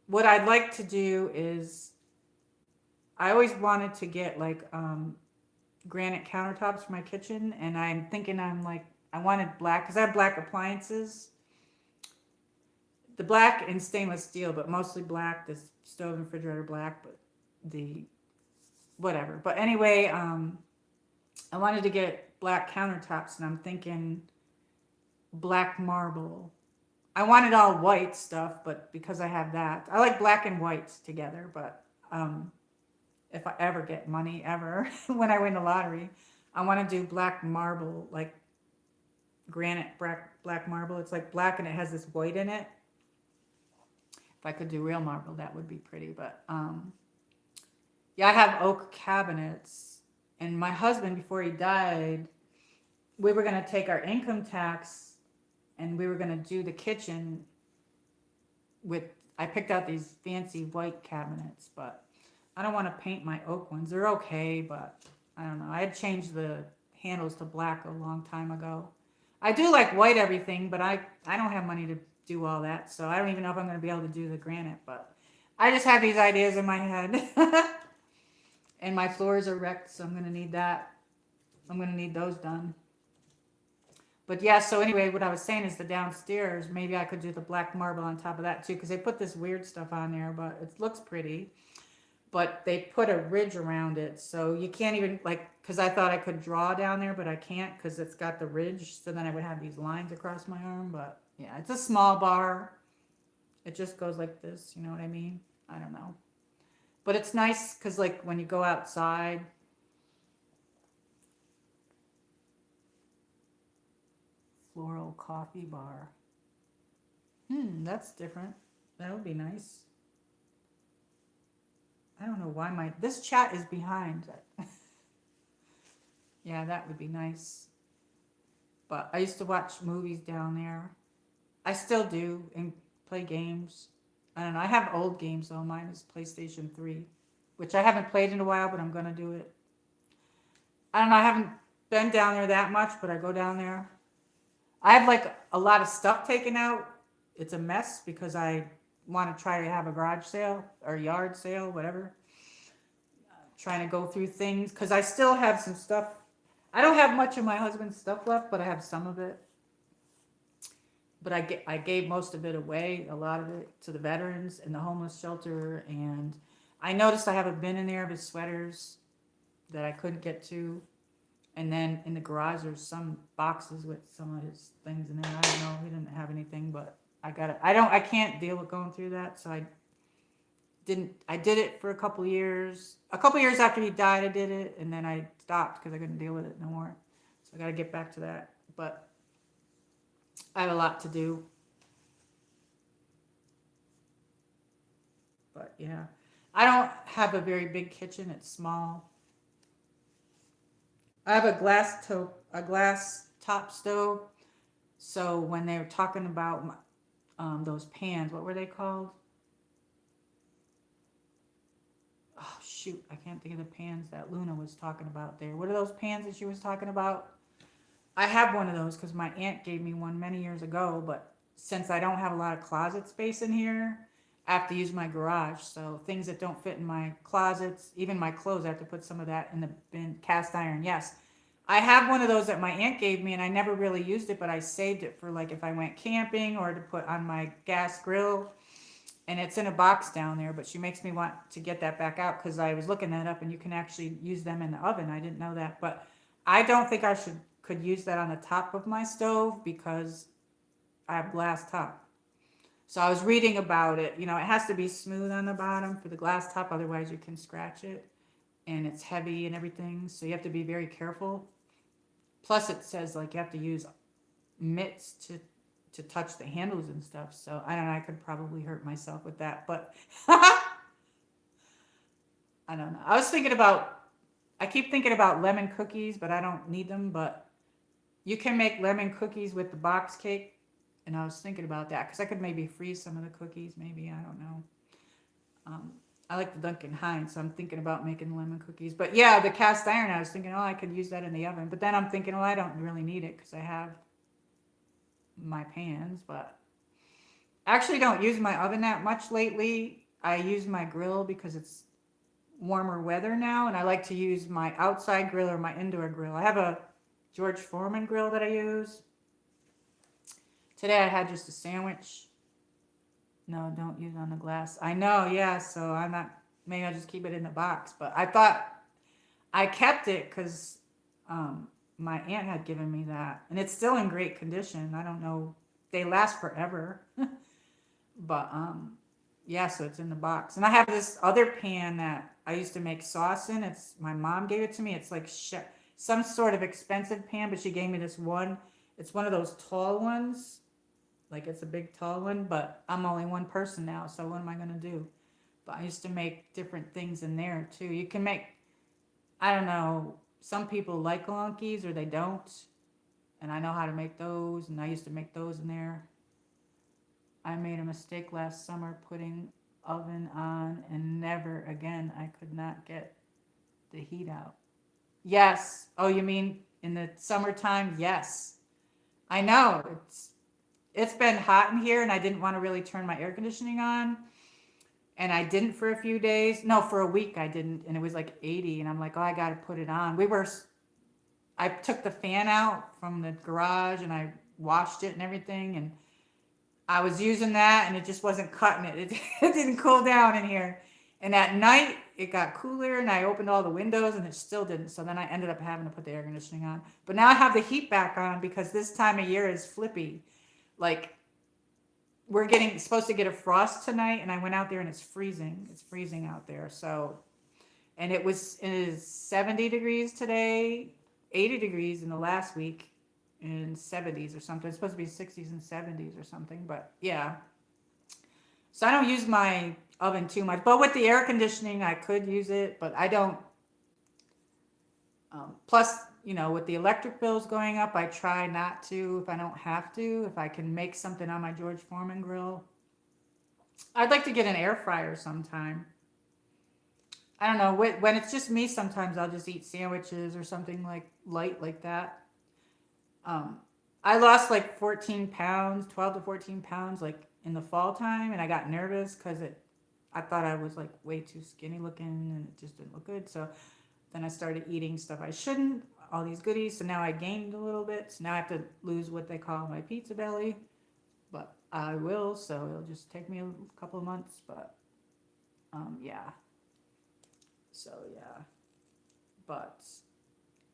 S1: what I'd like to do is I always wanted to get like granite countertops for my kitchen, and I'm thinking I wanted black because I have black appliances. The black and stainless steel, but mostly black. The stove and refrigerator black, but the whatever. But anyway, I wanted to get black countertops, and I'm thinking black marble. I wanted all white stuff, but because I have that, I like black and white together. But if I ever get money, ever, when I win the lottery, I want to do black marble, like granite black marble. It's like black and it has this white in it. If I could do real marble, that would be pretty. But yeah, I have oak cabinets. And my husband, before he died, we were going to take our income tax and we were going to do the kitchen I picked out these fancy white cabinets, but I don't want to paint my oak ones. They're okay, but I don't know. I had changed the handles to black a long time ago. I do like white everything, but I don't have money to do all that, so I don't even know if I'm going to be able to do the granite, but I just have these ideas in my head. And my floors are wrecked, so I'm going to need that. I'm going to need those done. But yeah, so anyway, what I was saying is the downstairs, maybe I could do the black marble on top of that too, because they put this weird stuff on there, but it looks pretty. But they put a ridge around it, so you can't even, because I thought I could draw down there, but I can't because it's got the ridge, so then I would have these lines across my arm. But yeah, it's a small bar. It just goes like this, you know what I mean? I don't know. But it's nice because when you go outside, floral coffee bar. That's different. That would be nice. I don't know why this chat is behind. Yeah, that would be nice. But I used to watch movies down there. I still do and play games. I don't know. I have old games though. Mine is PlayStation 3, which I haven't played in a while, but I'm going to do it. I don't know. I haven't been down there that much, but I go down there. I have a lot of stuff taken out. It's a mess because I want to try to have a garage sale or yard sale, whatever. Trying to go through things because I still have some stuff. I don't have much of my husband's stuff left, but I have some of it. But I gave most of it away, a lot of it, to the veterans and the homeless shelter, and I noticed I have a bin in there of his sweaters that I couldn't get to. And then in the garage, there's some boxes with some of his things in there. I don't know. He didn't have anything, but I got it. I can't deal with going through that. So I did it for a couple years. A couple years after he died, I did it. And then I stopped because I couldn't deal with it no more. So I got to get back to that. But I have a lot to do. But yeah, I don't have a very big kitchen. It's small. I have a glass top stove. So when they were talking about those pans, what were they called? Oh shoot, I can't think of the pans that Luna was talking about there. What are those pans that she was talking about? I have one of those because my aunt gave me one many years ago, but since I don't have a lot of closet space in here, I have to use my garage. So things that don't fit in my closets, even my clothes, I have to put some of that in the bin. Cast iron, yes. I have one of those that my aunt gave me, and I never really used it, but I saved it for like if I went camping or to put on my gas grill. And it's in a box down there, but she makes me want to get that back out because I was looking that up, and you can actually use them in the oven. I didn't know that, but I don't think I could use that on the top of my stove because I have glass top. So I was reading about it. You know, it has to be smooth on the bottom for the glass top, otherwise you can scratch it, and it's heavy and everything. So you have to be very careful. Plus, it says like you have to use mitts to touch the handles and stuff. So I don't know. I could probably hurt myself with that, but I don't know. I keep thinking about lemon cookies, but I don't need them. But you can make lemon cookies with the box cake. And I was thinking about that because I could maybe freeze some of the cookies. Maybe, I don't know. I like the Duncan Hines, so I'm thinking about making lemon cookies. But yeah, the cast iron, I was thinking, oh, I could use that in the oven. But then I'm thinking, well, I don't really need it because I have my pans. But I actually don't use my oven that much lately. I use my grill because it's warmer weather now, and I like to use my outside grill or my indoor grill. I have a George Foreman grill that I use. Today I had just a sandwich. No, don't use it on the glass. I know, yeah, so I'm not, maybe I'll just keep it in the box. But I thought I kept it because my aunt had given me that. And it's still in great condition. I don't know, they last forever. But yeah, so it's in the box. And I have this other pan that I used to make sauce in. It's, my mom gave it to me. It's like some sort of expensive pan, but she gave me this one. It's one of those tall ones. Like it's a big tall one, but I'm only one person now, so what am I going to do? But I used to make different things in there too. You can make, I don't know, some people like galunkies or they don't. And I know how to make those, and I used to make those in there. I made a mistake last summer putting oven on, and never again. I could not get the heat out. Yes. Oh, you mean in the summertime? Yes. I know. It's been hot in here, and I didn't want to really turn my air conditioning on. And I didn't for a few days. No, for a week I didn't. And it was like 80, and I'm like, oh, I got to put it on. I took the fan out from the garage, and I washed it and everything. And I was using that, and it just wasn't cutting it. It didn't cool down in here. And at night, it got cooler, and I opened all the windows, and it still didn't. So then I ended up having to put the air conditioning on. But now I have the heat back on because this time of year is flippy. Like, we're supposed to get a frost tonight, and I went out there, and it's freezing. It's freezing out there. So, and it is 70 degrees today, 80 degrees in the last week, and 70s or something. It's supposed to be 60s and 70s or something, but yeah. So I don't use my oven too much, but with the air conditioning, I could use it, but I don't. Plus, you know, with the electric bills going up, I try not to if I don't have to. If I can make something on my George Foreman grill. I'd like to get an air fryer sometime. I don't know, when it's just me, sometimes I'll just eat sandwiches or something like light like that. I lost like 14 pounds, 12 to 14 pounds, like in the fall time, and I got nervous because I thought I was like way too skinny looking, and it just didn't look good. So then I started eating stuff I shouldn't, all these goodies. So now I gained a little bit. So now I have to lose what they call my pizza belly, but I will. So it'll just take me a couple of months, but yeah. So yeah, but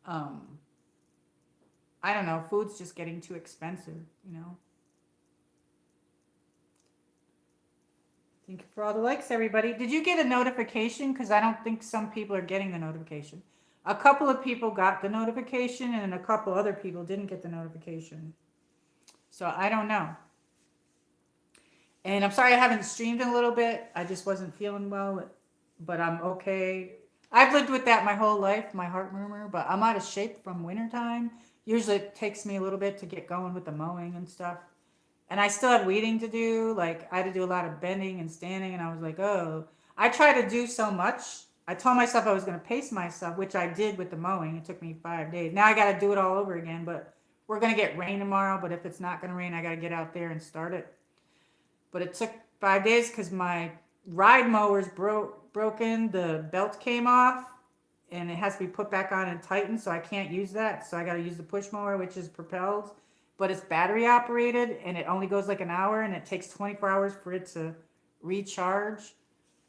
S1: um, I don't know. Food's just getting too expensive, you know. Thank you for all the likes, everybody. Did you get a notification? Because I don't think some people are getting the notification. A couple of people got the notification, and a couple other people didn't get the notification. So I don't know. And I'm sorry I haven't streamed in a little bit. I just wasn't feeling well, but I'm okay. I've lived with that my whole life, my heart murmur, but I'm out of shape from wintertime. Usually it takes me a little bit to get going with the mowing and stuff. And I still had weeding to do. Like, I had to do a lot of bending and standing, and I was like, oh. I try to do so much. I told myself I was going to pace myself, which I did with the mowing. It took me 5 days. Now I got to do it all over again, but we're going to get rain tomorrow. But if it's not going to rain, I got to get out there and start it. But it took 5 days because my ride mower's broken. The belt came off, and it has to be put back on and tightened, so I can't use that. So I got to use the push mower, which is propelled, but it's battery operated, and it only goes like an hour, and it takes 24 hours for it to recharge.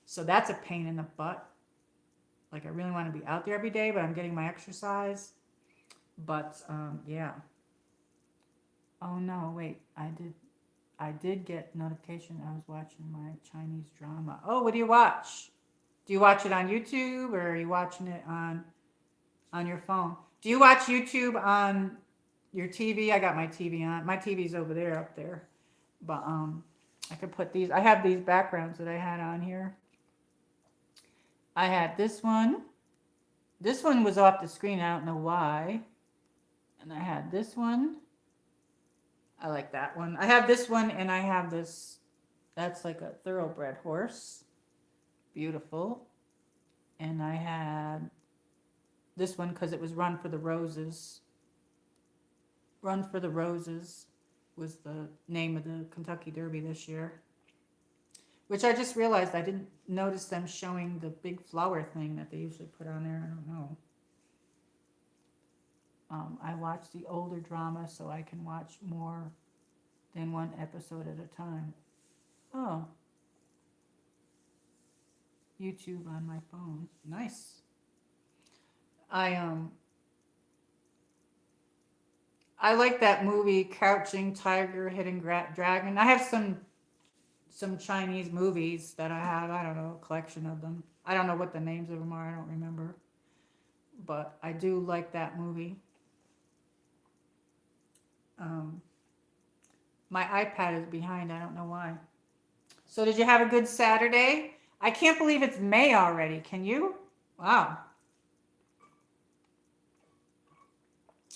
S1: So that's a pain in the butt. Like, I really want to be out there every day, but I'm getting my exercise. But yeah. Oh no, wait, I did get notification. I was watching my Chinese drama. Oh, what do you watch? Do you watch it on YouTube, or are you watching it on your phone? Do you watch YouTube on your TV? I got my TV on. My TV's over there, up there. But I could put these. I have these backgrounds that I had on here. I had this one. This one was off the screen. I don't know why. And I had this one. I like that one. I have this one, and I have this. That's like a thoroughbred horse. Beautiful. And I had this one because it was Run for the Roses. Run for the Roses was the name of the Kentucky Derby this year. Which I just realized I didn't notice them showing the big flower thing that they usually put on there. I don't know. I watch the older drama so I can watch more than one episode at a time. Oh. YouTube on my phone. Nice. I like that movie, Crouching Tiger, Hidden Dragon. I have some Chinese movies that I have. I don't know, a collection of them. I don't know what the names of them are. I don't remember. But I do like that movie. My iPad is behind. I don't know why. So did you have a good Saturday? I can't believe it's May already. Can you? Wow.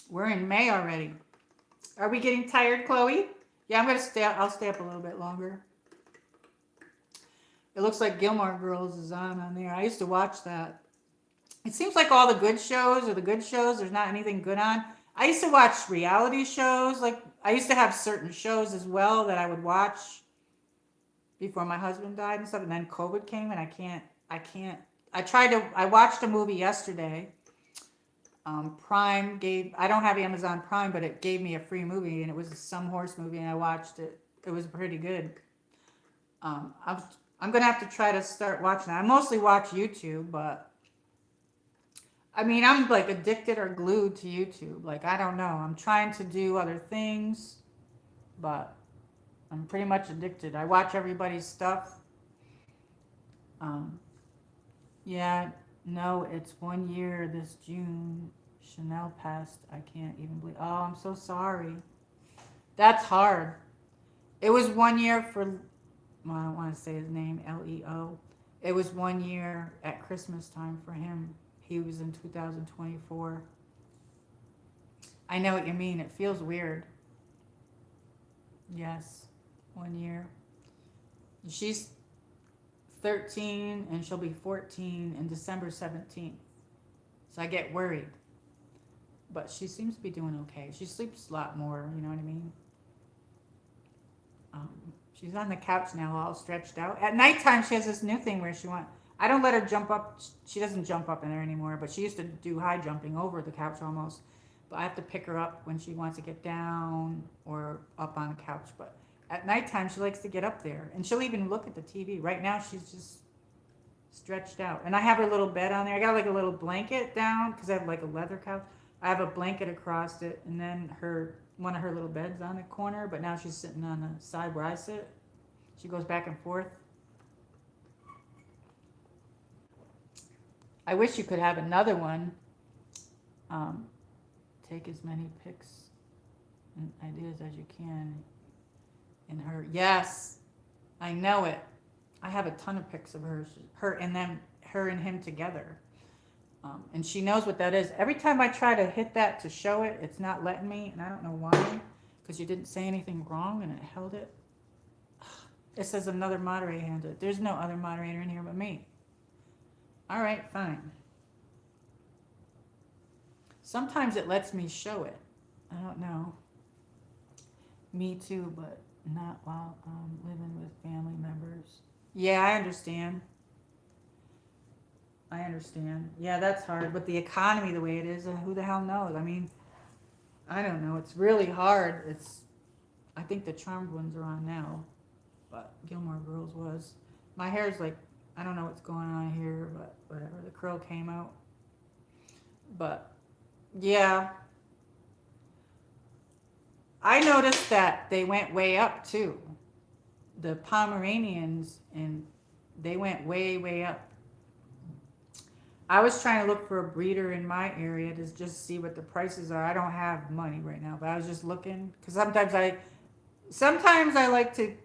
S1: We're in May already. Are we getting tired, Chloe? Yeah, I'm going to stay up. I'll stay up a little bit longer. It looks like Gilmore Girls is on there. I used to watch that. It seems like all the good shows are the good shows. There's not anything good on. I used to watch reality shows. Like, I used to have certain shows as well that I would watch before my husband died and stuff. And then COVID came, and I watched a movie yesterday. Prime I don't have Amazon Prime, but it gave me a free movie, and it was some horse movie, and I watched it. It was pretty good. I'm going to have to try to start watching that. I mostly watch YouTube, but I mean, I'm like addicted or glued to YouTube. Like, I don't know. I'm trying to do other things, but I'm pretty much addicted. I watch everybody's stuff. Yeah, no, it's 1 year this June. Chanel passed. I can't even believe. Oh, I'm so sorry. That's hard. It was 1 year for, well, I don't want to say his name, Leo. It was 1 year at Christmas time for him. He was in 2024. I know what you mean. It feels weird. Yes, 1 year. She's 13 and she'll be 14 in December 17th. So I get worried. But she seems to be doing okay. She sleeps a lot more, you know what I mean? She's on the couch now all stretched out. At nighttime, she has this new thing where I don't let her jump up. She doesn't jump up in there anymore, but she used to do high jumping over the couch almost. But I have to pick her up when she wants to get down or up on the couch. But at nighttime, she likes to get up there. And she'll even look at the TV. Right now, she's just stretched out. And I have her little bed on there. I got like a little blanket down because I have like a leather couch. I have a blanket across it, and then one of her little beds on the corner. But now she's sitting on the side where I sit. She goes back and forth. I wish you could have another one. Take as many pics and ideas as you can in her. Yes, I know it. I have a ton of pics of her and him together. And she knows what that is. Every time I try to hit that to show it, it's not letting me, and I don't know why, because you didn't say anything wrong and it held it. It says another moderator handed it. There's no other moderator in here but me. All right, fine. Sometimes it lets me show it. I don't know. Me too, but not while living with family members. Yeah, I understand. I understand. Yeah, that's hard. But the economy the way it is, who the hell knows? I mean, I don't know. It's really hard. I think the Charmed ones are on now, but Gilmore Girls was. My hair's like, I don't know what's going on here, but whatever. The curl came out. But, yeah. I noticed that they went way up, too. The Pomeranians, and they went way, way up. I was trying to look for a breeder in my area to just see what the prices are. I don't have money right now, but I was just looking because sometimes I like to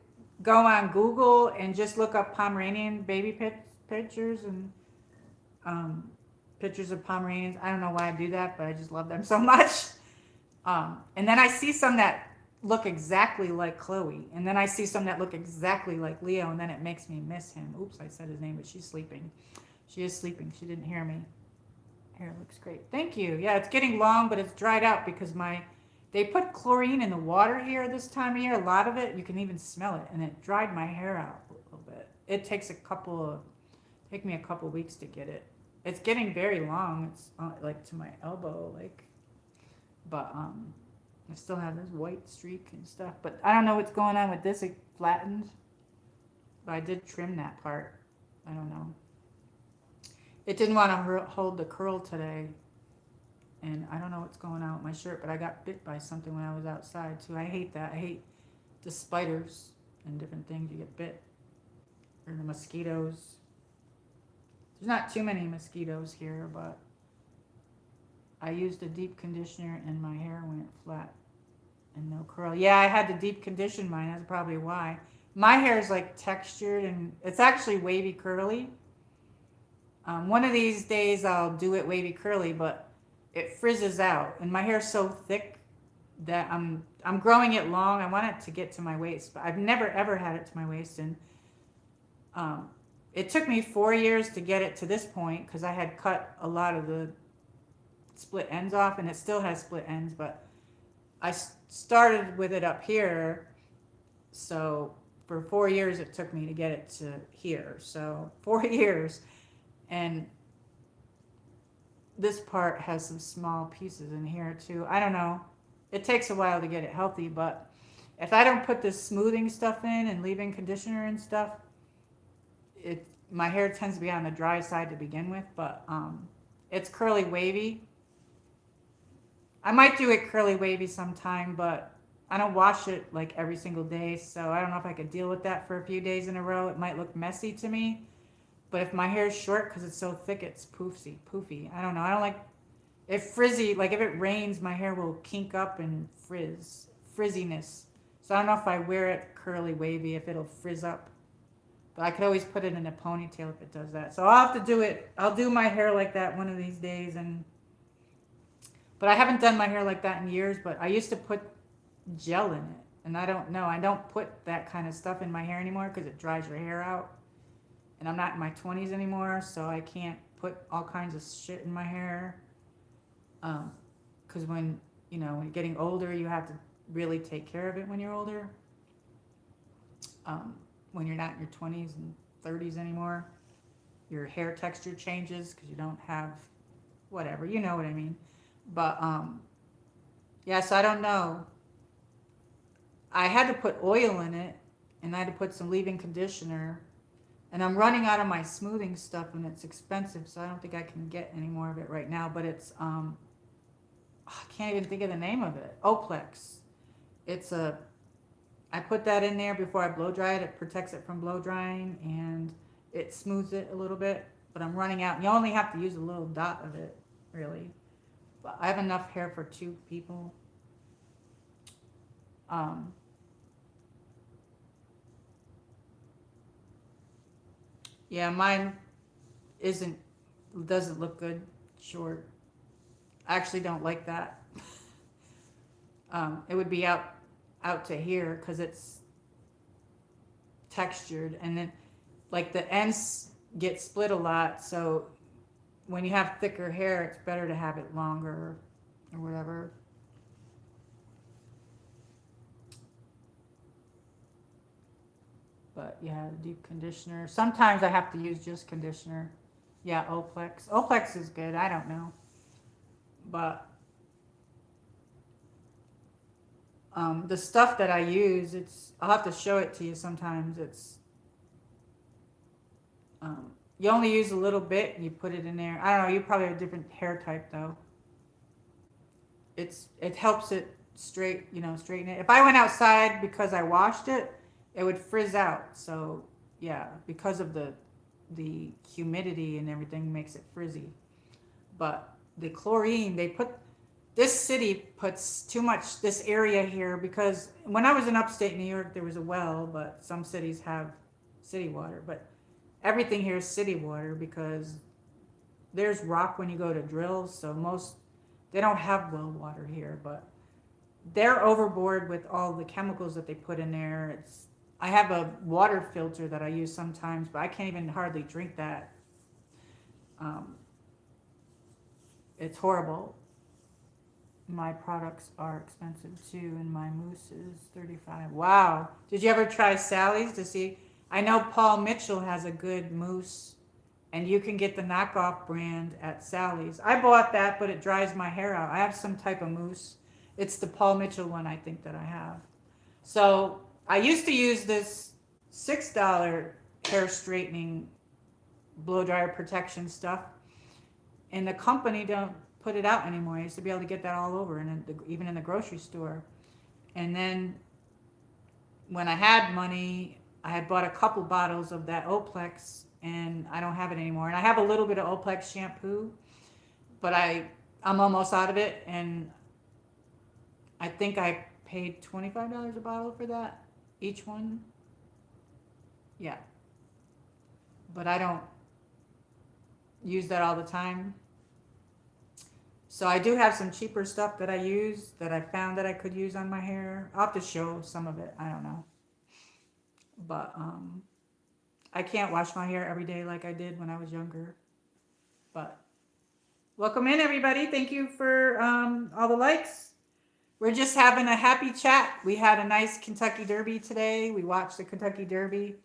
S1: go on Google and just look up Pomeranian baby pictures and pictures of Pomeranians. I don't know why I do that, but I just love them so much. And then I see some that look exactly like Chloe, and then I see some that look exactly like Leo, and then it makes me miss him. Oops, I said his name, but she's sleeping. She is sleeping. She didn't hear me. Hair looks great. Thank you. Yeah, it's getting long, but it's dried out because they put chlorine in the water here this time of year. A lot of it, you can even smell it, and it dried my hair out a little bit. It takes me a couple weeks to get it. It's getting very long. It's like to my elbow, but I still have this white streak and stuff. But I don't know what's going on with this. It flattened, but I did trim that part. I don't know. It didn't want to hold the curl today, and I don't know what's going on with my shirt, but I got bit by something when I was outside, too. I hate that. I hate the spiders and different things you get bit, or the mosquitoes. There's not too many mosquitoes here, but I used a deep conditioner, and my hair went flat and no curl. Yeah, I had to deep condition mine. That's probably why. My hair is like textured, and it's actually wavy curly. One of these days I'll do it wavy curly, but it frizzes out, and my hair's so thick that I'm growing it long. I want it to get to my waist, but I've never ever had it to my waist, and it took me 4 years to get it to this point because I had cut a lot of the split ends off, and it still has split ends, but I started with it up here, so for 4 years it took me to get it to here. So 4 years. And this part has some small pieces in here too. I don't know. It takes a while to get it healthy, but if I don't put this smoothing stuff in and leave-in conditioner and stuff, my hair tends to be on the dry side to begin with, but it's curly wavy. I might do it curly wavy sometime, but I don't wash it like every single day, so I don't know if I could deal with that for a few days in a row. It might look messy to me. But if my hair is short because it's so thick, it's poofy. I don't know. I don't like it frizzy. Like if it rains, my hair will kink up and frizziness. So I don't know if I wear it curly wavy, if it'll frizz up. But I could always put it in a ponytail if it does that. So I'll have to do it. I'll do my hair like that one of these days. But I haven't done my hair like that in years. But I used to put gel in it. And I don't know. I don't put that kind of stuff in my hair anymore because it dries your hair out. And I'm not in my 20s anymore, so I can't put all kinds of shit in my hair. Because when you're getting older, you have to really take care of it when you're older. When you're not in your 20s and 30s anymore, your hair texture changes because you don't have whatever. You know what I mean. But, yes, I don't know. I had to put oil in it, and I had to put some leave-in conditioner. And I'm running out of my smoothing stuff, and it's expensive, so I don't think I can get any more of it right now. But it's I can't even think of the name of it. Oplex. It's a I put that in there before I blow dry it. It protects it from blow drying and it smooths it a little bit. But I'm running out. You only have to use a little dot of it, really. But I have enough hair for 2 people. Um, yeah, mine doesn't look good short. I actually don't like that. It would be out to here because it's textured, and then like the ends get split a lot, so when you have thicker hair it's better to have it longer or whatever. But yeah, deep conditioner, sometimes I have to use just conditioner. Yeah, Oplex is good. I don't know, but the stuff that I use, I'll have to show it to you sometimes. You only use a little bit and you put it in there. I don't know, you probably have a different hair type though. It helps it straighten it. If I went outside because I washed it, it would frizz out. So yeah, because of the humidity and everything makes it frizzy. But the chlorine, this city puts too much, this area here, because when I was in upstate New York, there was a well, but some cities have city water. But everything here is city water because there's rock when you go to drills. So they don't have well water here, but they're overboard with all the chemicals that they put in there. I have a water filter that I use sometimes, but I can't even hardly drink that. It's horrible. My products are expensive too, and my mousse is $35. Wow. Did you ever try Sally's to see? I know Paul Mitchell has a good mousse, and you can get the knockoff brand at Sally's. I bought that, but it dries my hair out. I have some type of mousse. It's the Paul Mitchell one, I think, that I have. So I used to use this $6 hair straightening blow dryer protection stuff, and the company don't put it out anymore. I used to be able to get that all over, and even in the grocery store. And then when I had money, I had bought a couple bottles of that Oplex, and I don't have it anymore. And I have a little bit of Oplex shampoo, but I'm almost out of it, and I think I paid $25 a bottle for that, each one. Yeah. But I don't use that all the time. So I do have some cheaper stuff that I use that I found that I could use on my hair. I'll have to show some of it. I don't know. But I can't wash my hair every day like I did when I was younger. But welcome in, everybody. Thank you for all the likes. We're just having a happy chat. We had a nice Kentucky Derby today. We watched the Kentucky Derby.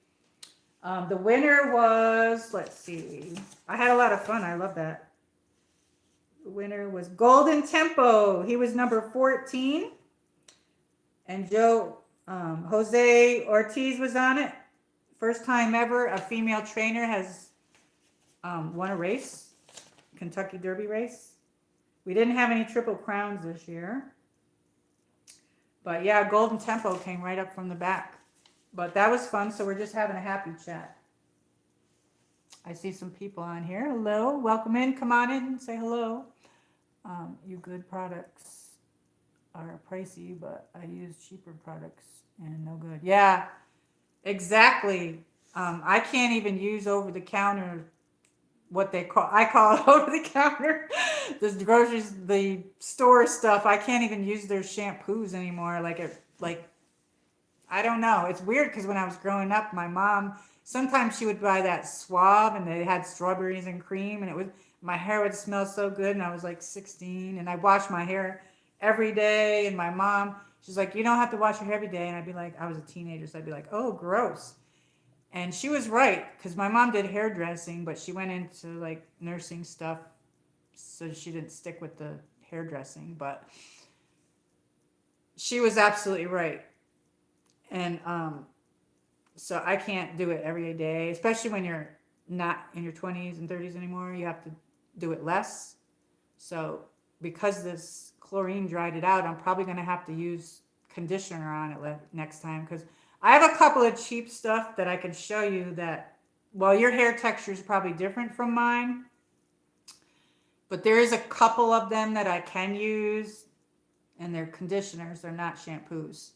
S1: The winner was, let's see. I had a lot of fun. I love that. The winner was Golden Tempo. He was number 14. And Jose Ortiz was on it. First time ever a female trainer has won a race, Kentucky Derby race. We didn't have any Triple Crowns this year. But yeah, Golden Tempo came right up from the back. But that was fun, so we're just having a happy chat. I see some people on here. Hello, welcome in. Come on in and say hello. You good products are pricey, but I use cheaper products and no good. Yeah, exactly. I can't even use over the counter I call it over the counter. The store stuff. I can't even use their shampoos anymore. I don't know. It's weird because when I was growing up, my mom, sometimes she would buy that Suave and they had strawberries and cream, and my hair would smell so good, and I was like 16 and I washed my hair every day, and my mom, she's like, you don't have to wash your hair every day. And I'd be like, I was a teenager, so I'd be like, oh, gross. And she was right, because my mom did hairdressing, but she went into like nursing stuff, so she didn't stick with the hairdressing, but she was absolutely right. And So I can't do it every day, especially when you're not in your 20s and 30s anymore. You have to do it less. So because this chlorine dried it out, I'm probably going to have to use conditioner on it next time, because I have a couple of cheap stuff that I can show you that, well, your hair texture is probably different from mine, but there is a couple of them that I can use, and they're conditioners. They're not shampoos.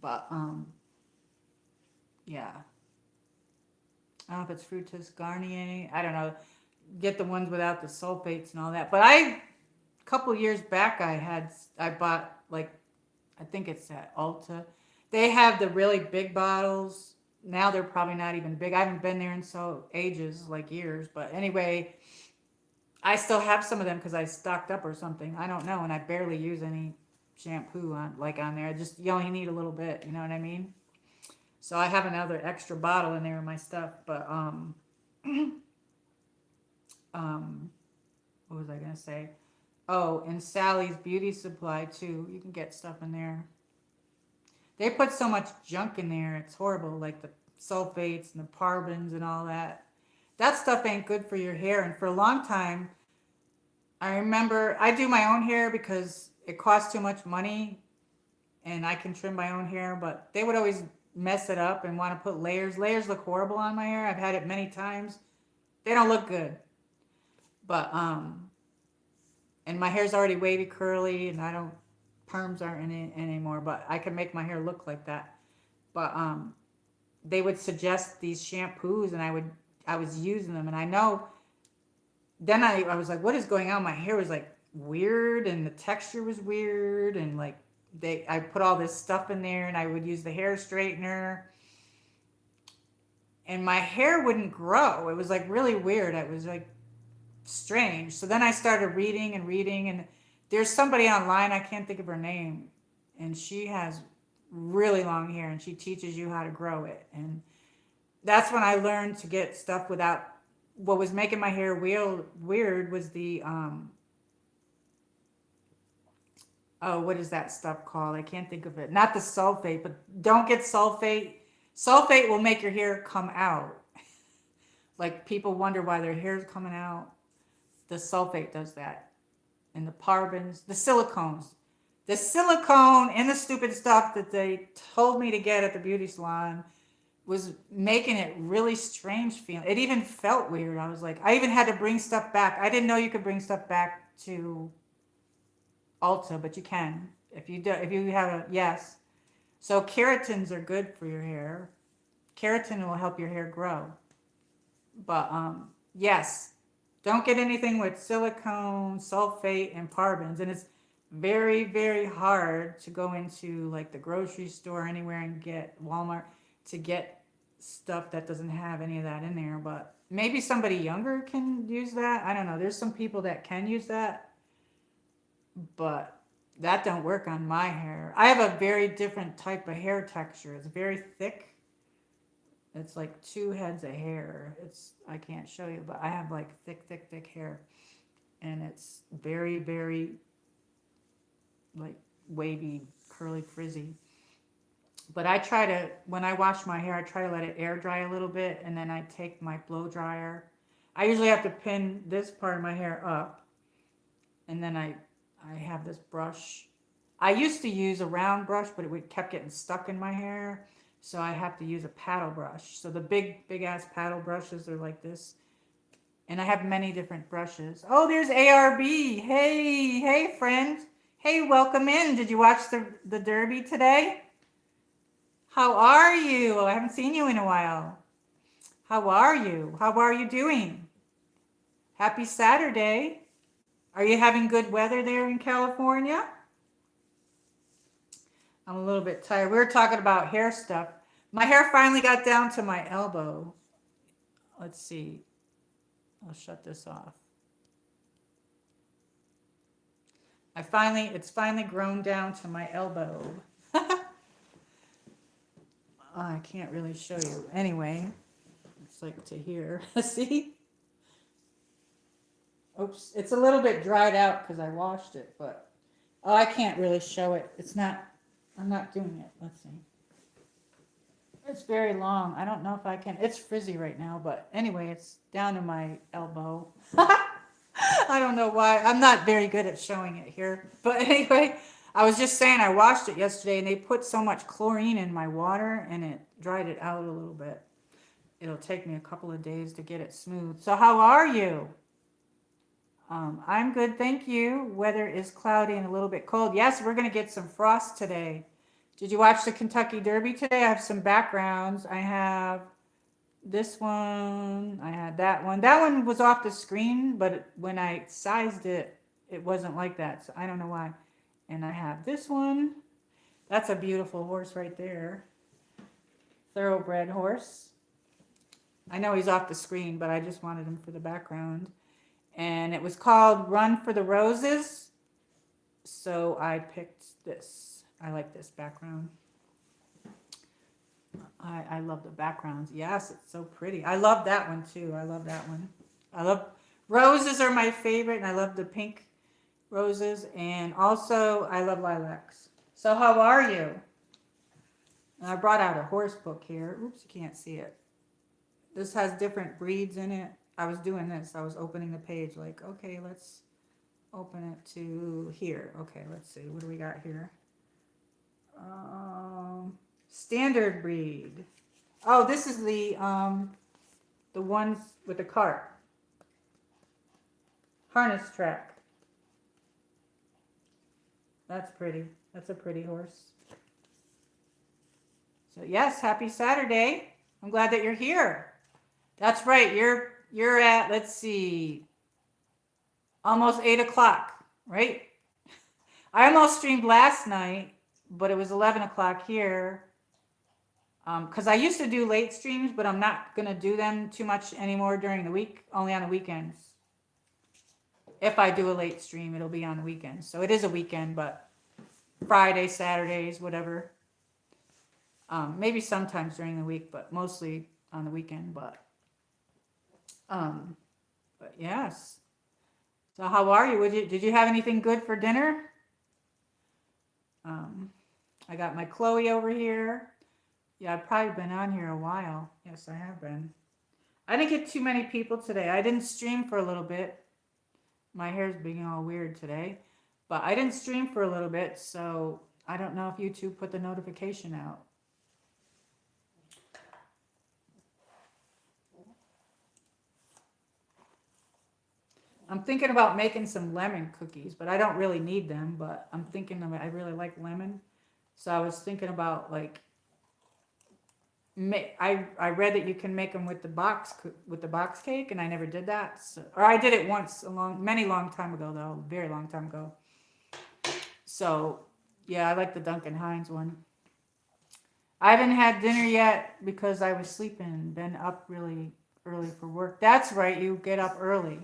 S1: But yeah. I don't know if it's Fructis Garnier. I don't know. Get the ones without the sulfates and all that. But a couple years back, I bought, like, I think it's at Ulta. They have the really big bottles. Now they're probably not even big. I haven't been there in so ages, like years. But anyway, I still have some of them because I stocked up or something. I don't know, and I barely use any shampoo on there. You only need a little bit. You know what I mean? So I have another extra bottle in there of my stuff. But what was I gonna say? Oh, and Sally's Beauty Supply too. You can get stuff in there. They put so much junk in there. It's horrible, like the sulfates and the parabens and all that. That stuff ain't good for your hair. And for a long time, I remember I do my own hair because it costs too much money, and I can trim my own hair. But they would always mess it up and want to put layers. Layers look horrible on my hair. I've had it many times. They don't look good. But and my hair's already wavy curly, and perms aren't in it anymore, but I can make my hair look like that. But they would suggest these shampoos, and I was using them, and I know then I was like, what is going on? My hair was like weird, and the texture was weird, and like I put all this stuff in there, and I would use the hair straightener, and my hair wouldn't grow. It was like really weird. It was like strange. So then I started reading, and there's somebody online, I can't think of her name, and she has really long hair, and she teaches you how to grow it. And that's when I learned to get stuff without, what was making my hair weird was the what is that stuff called? I can't think of it. Not the sulfate, but don't get sulfate. Sulfate will make your hair come out. Like, people wonder why their hair is coming out. The sulfate does that. And the parabens, the silicones. The silicone and the stupid stuff that they told me to get at the beauty salon was making it really strange feeling. It even felt weird. I was like, I even had to bring stuff back. I didn't know you could bring stuff back to Ulta, but you can. If you have a, yes. So keratins are good for your hair. Keratin will help your hair grow. But yes, don't get anything with silicone, sulfate, and parabens. And it's very, very hard to go into like the grocery store anywhere and get Walmart to get stuff that doesn't have any of that in there. But maybe somebody younger can use that. I don't know. There's some people that can use that, but that don't work on my hair. I have a very different type of hair texture. It's very thick. It's like two heads of hair. I can't show you, but I have like thick hair, and it's very, very like wavy, curly, frizzy. But when I wash my hair, I try to let it air dry a little bit, and then I take my blow dryer. I usually have to pin this part of my hair up, and then I have this brush. I used to use a round brush, but it kept getting stuck in my hair. So I have to use a paddle brush. So the big ass paddle brushes are like this. And I have many different brushes. Oh, there's ARB. Hey, friend. Hey, welcome in. Did you watch the Derby today? How are you? I haven't seen you in a while. How are you? How are you doing? Happy Saturday. Are you having good weather there in California? I'm a little bit tired. We were talking about hair stuff. My hair finally got down to my elbow. Let's see. I'll shut this off. It's finally grown down to my elbow. I can't really show you. Anyway, it's like to here. See? Oops. It's a little bit dried out because I washed it, but I can't really show it. I'm not doing it. Let's see. It's very long. I don't know if I can. It's frizzy right now, but anyway, it's down to my elbow. I don't know why. I'm not very good at showing it here. But anyway, I was just saying I washed it yesterday and they put so much chlorine in my water and it dried it out a little bit. It'll take me a couple of days to get it smooth. So how are you? I'm good, thank you. Weather is cloudy and a little bit cold. Yes, we're going to get some frost today. Did you watch the Kentucky Derby today? I have some backgrounds. I have this one. I had that one. That one was off the screen, but when I sized it, it wasn't like that. So I don't know why. And I have this one. That's a beautiful horse right there. Thoroughbred horse. I know he's off the screen, but I just wanted him for the background. And it was called Run for the Roses. So I picked this. I like this background. I love the backgrounds. Yes, it's so pretty. I love that one too. I love that one. I love roses are my favorite, and I love the pink roses. And also, I love lilacs. So how are you? And I brought out a horse book here. Oops, you can't see it. This has different breeds in it. I was doing this. I was opening the page like, okay, let's open it to here. Okay, let's see. What do we got here? Standard breed. Oh, this is the ones with the cart. Harness track. That's pretty. That's a pretty horse. So yes, happy Saturday. I'm glad that you're here. That's right. You're at, let's see, almost 8 o'clock, right? I almost streamed last night, but it was 11 o'clock here. Because I used to do late streams, but I'm not going to do them too much anymore during the week, only on the weekends. If I do a late stream, it'll be on the weekends. So it is a weekend, but Friday, Saturdays, whatever. Maybe sometimes during the week, but mostly on the weekend. But yes. So how are you? Did you have anything good for dinner? I got my Chloe over here. Yeah, I've probably been on here a while. Yes, I have been. I didn't get too many people today. I didn't stream for a little bit. My hair's being all weird today. But I didn't stream for a little bit, so I don't know if YouTube put the notification out. I'm thinking about making some lemon cookies, but I don't really need them, but I'm thinking of it. I really like lemon. So I was thinking about like I read that you can make them with the box cake, and I never did that. So, or I did it once many long time ago though, very long time ago. So yeah, I like the Duncan Hines one. I haven't had dinner yet because I was sleeping. Been up really early for work. That's right, you get up early.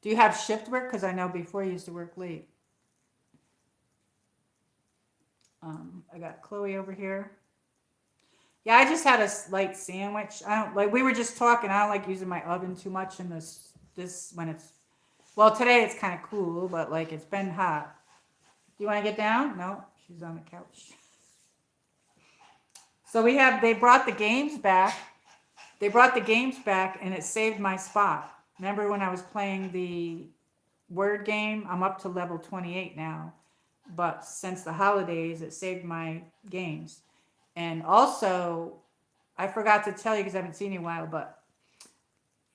S1: Do you have shift work? Because I know before you used to work late. I got Chloe over here. Yeah, I just had a light sandwich. I don't like. We were just talking. I don't like using my oven too much in this when it's. Well, today it's kind of cool, but like it's been hot. Do you want to get down? No, she's on the couch. So they brought the games back. They brought the games back, and it saved my spot. Remember when I was playing the word game? I'm up to level 28 now, but since the holidays, it saved my games. And also, I forgot to tell you because I haven't seen you in a while, but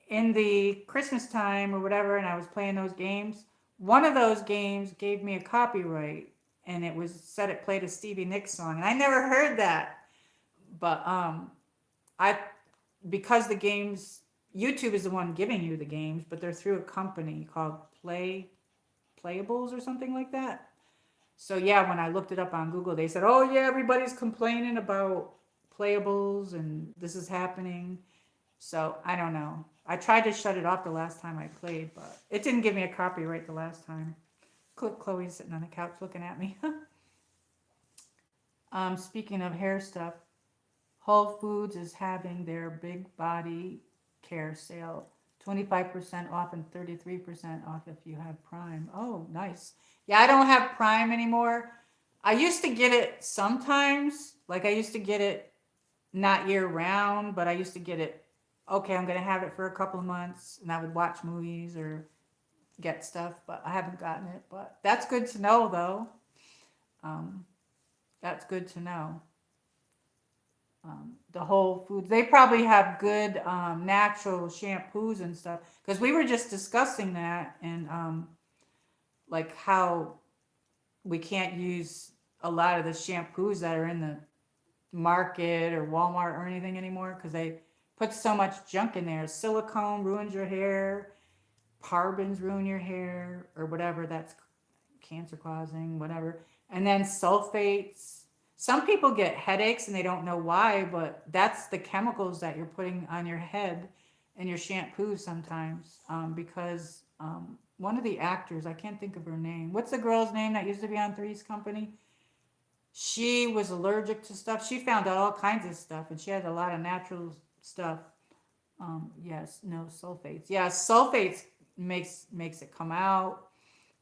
S1: in the Christmas time or whatever, and I was playing those games, one of those games gave me a copyright, and it said it played a Stevie Nicks song, and I never heard that. But because the games, YouTube is the one giving you the games, but they're through a company called Playables or something like that. So yeah, when I looked it up on Google, they said, oh yeah, everybody's complaining about Playables and this is happening. So I don't know. I tried to shut it off the last time I played, but it didn't give me a copyright the last time. Chloe's sitting on the couch looking at me. Speaking of hair stuff, Whole Foods is having their big body care sale. 25% off and 33% off if you have Prime. Oh, nice. Yeah, I don't have Prime anymore. I used to get it sometimes. Like I used to get it not year round, but I used to get it. Okay, I'm gonna have it for a couple of months, and I would watch movies or get stuff, but I haven't gotten it. But that's good to know, though. Um, that's good to know. The Whole Foods, they probably have good natural shampoos and stuff. Because we were just discussing that, and like how we can't use a lot of the shampoos that are in the market or Walmart or anything anymore because they put so much junk in there. Silicone ruins your hair, parabens ruin your hair, or whatever that's cancer causing, whatever. And then sulfates. Some people get headaches and they don't know why, but that's the chemicals that you're putting on your head and your shampoo sometimes. Because one of the actors, I can't think of her name. What's the girl's name that used to be on Three's Company? She was allergic to stuff. She found out all kinds of stuff, and she had a lot of natural stuff. Yes, no sulfates. Yeah, sulfates makes it come out.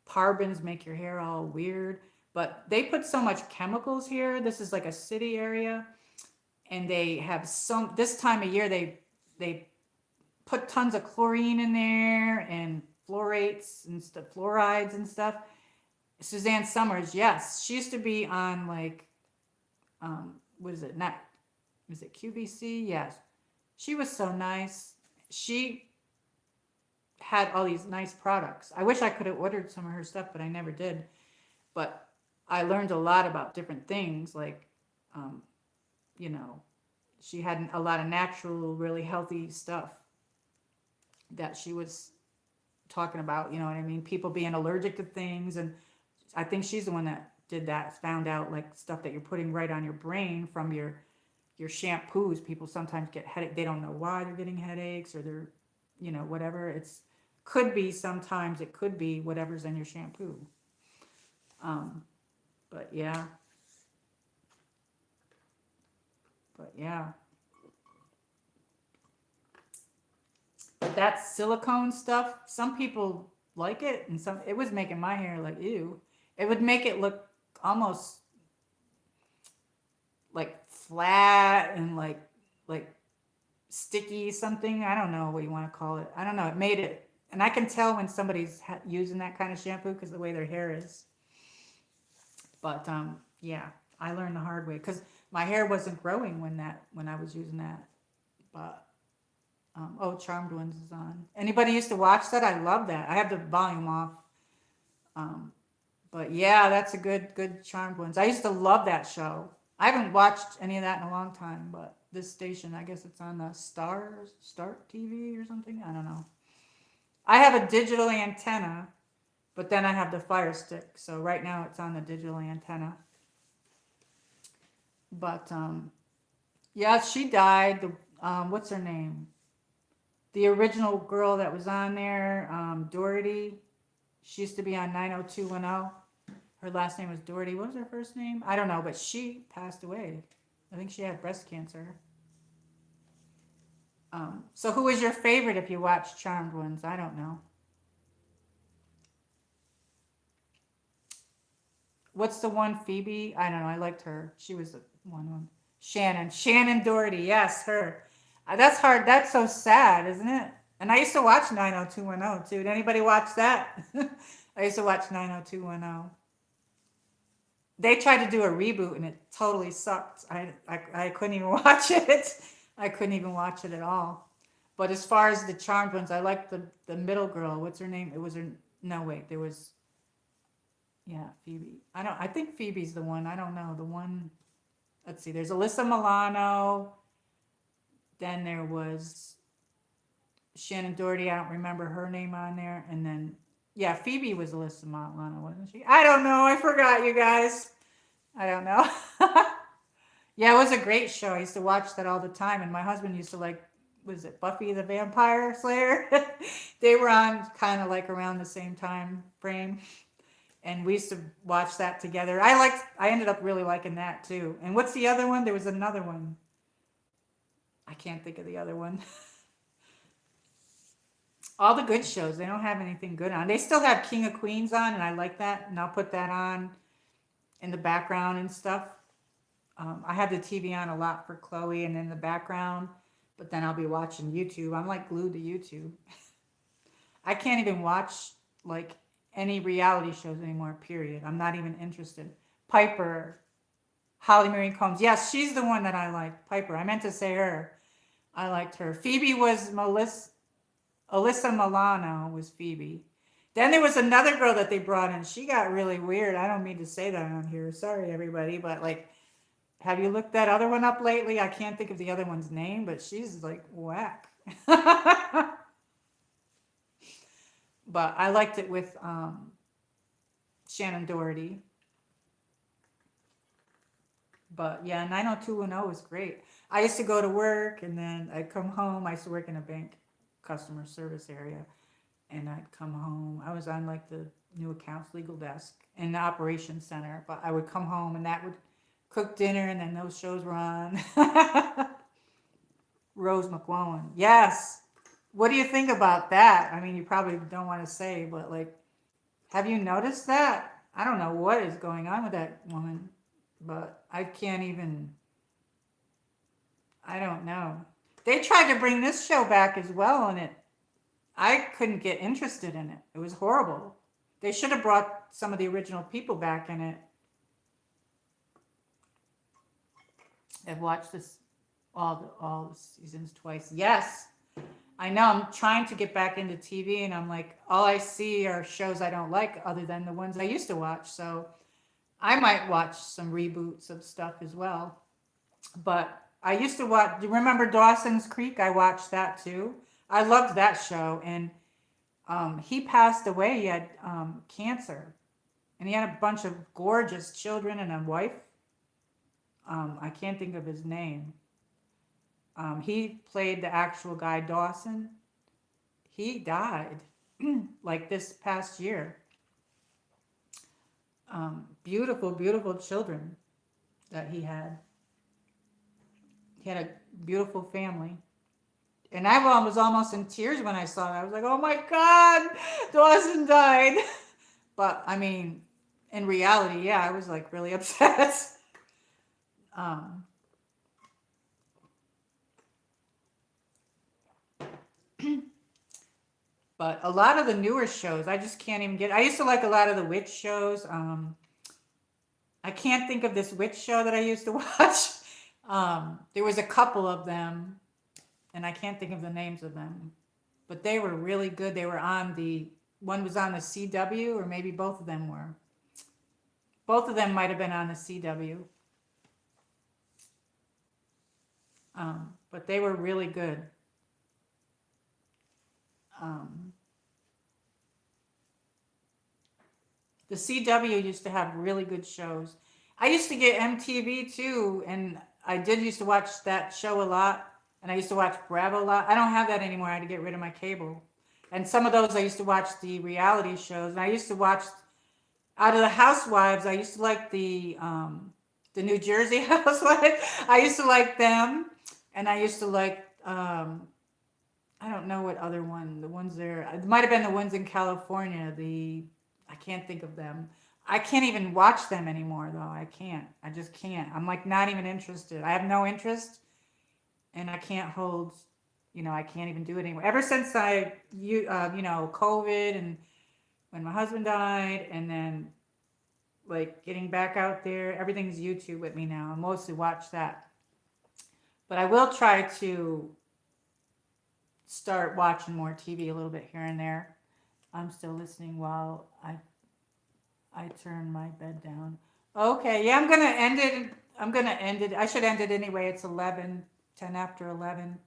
S1: Parabens make your hair all weird. But they put so much chemicals here. This is like a city area, and they have some. This time of year, they put tons of chlorine in there and fluorates and stuff, fluorides and stuff. Suzanne Summers, yes, she used to be on like, what is it? Not, is it QVC? Yes, she was so nice. She had all these nice products. I wish I could have ordered some of her stuff, but I never did. But I learned a lot about different things, like, um, you know, she had a lot of natural, really healthy stuff that she was talking about. You know what I mean? People being allergic to things, and I think she's the one that did that. Found out like stuff that you're putting right on your brain from your shampoos. People sometimes get headache. They don't know why they're getting headaches, or they're, whatever. It's could be sometimes it could be whatever's in your shampoo. Um, but yeah, but yeah. But that silicone stuff, some people like it, and some it was making my hair like ew. It would make it look almost like flat and like sticky something. I don't know what you want to call it. I don't know. It made it, and I can tell when somebody's using that kind of shampoo because the way their hair is. But yeah, I learned the hard way because my hair wasn't growing when I was using that. But oh, Charmed Ones is on. Anybody used to watch that? I love that. I have the volume off. Um, but yeah, that's a good Charmed Ones. I used to love that show. I haven't watched any of that in a long time, but this station, I guess it's on the Start TV or something. I don't know. I have a digital antenna, but then I have the Fire Stick. So right now it's on the digital antenna. But yeah, she died. What's her name? The original girl that was on there, Doherty. She used to be on 90210. Her last name was Doherty. What was her first name? I don't know, but she passed away. I think she had breast cancer. So who was your favorite if you watched Charmed Ones? I don't know. What's the one, Phoebe? I don't know. I liked her. She was the one. Shannon Doherty. Yes, her. That's hard. That's so sad, isn't it? And I used to watch 90210 too. Did anybody watch that? I used to watch 90210. They tried to do a reboot and it totally sucked. I couldn't even watch it. I couldn't even watch it at all. But as far as the Charmed Ones, I liked the middle girl. What's her name? It was her. No, wait. There was. Yeah, Phoebe. I think Phoebe's the one. I don't know. The one. Let's see. There's Alyssa Milano. Then there was Shannon Doherty. I don't remember her name on there. And then, yeah, Phoebe was Alyssa Milano, wasn't she? I don't know. I forgot, you guys. I don't know. Yeah, it was a great show. I used to watch that all the time. And my husband used to like, was it Buffy the Vampire Slayer? They were on kind of like around the same time frame. And we used to watch that together. I ended up really liking that too. And what's the other one? There was another one. I can't think of the other one. All the good shows, they don't have anything good on. They still have King of Queens on, and I like that. And I'll put that on in the background and stuff. I have the TV on a lot for Chloe and in the background, but then I'll be watching YouTube. I'm like glued to YouTube. I can't even watch like any reality shows anymore, period. I'm not even interested. Piper, Holly Marie Combs. Yes, she's the one that I like. Piper. I meant to say her. I liked her. Phoebe was Melissa. Alyssa Milano was Phoebe. Then there was another girl that they brought in. She got really weird. I don't mean to say that on here. Sorry, everybody. But like, have you looked that other one up lately? I can't think of the other one's name, but she's like whack. But I liked it with Shannon Doherty. But yeah, 90210 was great. I used to go to work and then I'd come home. I used to work in a bank customer service area. And I'd come home. I was on like the new accounts legal desk in the operations center. But I would come home and that would cook dinner and then those shows were on. Rose McGowan. Yes. What do you think about that? I mean, you probably don't want to say, but like, have you noticed that? I don't know what is going on with that woman, but I can't even, I don't know. They tried to bring this show back as well, and I couldn't get interested in it. It was horrible. They should have brought some of the original people back in it. I've watched this all the seasons twice. Yes. I know. I'm trying to get back into TV and I'm like, all I see are shows I don't like other than the ones I used to watch. So I might watch some reboots of stuff as well. But I used to watch, do you remember Dawson's Creek? I watched that too. I loved that show. And he passed away. He had cancer. And he had a bunch of gorgeous children and a wife. I can't think of his name. He played the actual guy, Dawson. He died like this past year. Beautiful, beautiful children that he had. He had a beautiful family. And I was almost in tears when I saw it. I was like, oh my God, Dawson died. But I mean, in reality, yeah, I was like really upset. But a lot of the newer shows, I just can't even get. I used to like a lot of the witch shows. I can't think of this witch show that I used to watch. There was a couple of them, and I can't think of the names of them. But they were really good. They were on one was on the CW, or maybe both of them were. Both of them might have been on the CW. But they were really good. The CW used to have really good shows. I used to get MTV too, and I did used to watch that show a lot, and I used to watch Bravo a lot. I don't have that anymore. I had to get rid of my cable. And some of those I used to watch the reality shows, and I used to watch, out of the Housewives, I used to like the New Jersey Housewives. I used to like them, and I used to like, I don't know what other one, the ones there, it might have been the ones in California, I can't think of them. I can't even watch them anymore though. I can't. I just can't. I'm like not even interested. I have no interest and I can't hold, I can't even do it anymore. Ever since COVID and when my husband died and then like getting back out there, everything's YouTube with me now. I mostly watch that. But I will try to start watching more TV a little bit here and there. I'm still listening while I turn my bed down. Okay, yeah, I'm gonna end it. I should end it anyway. It's 10 after 11.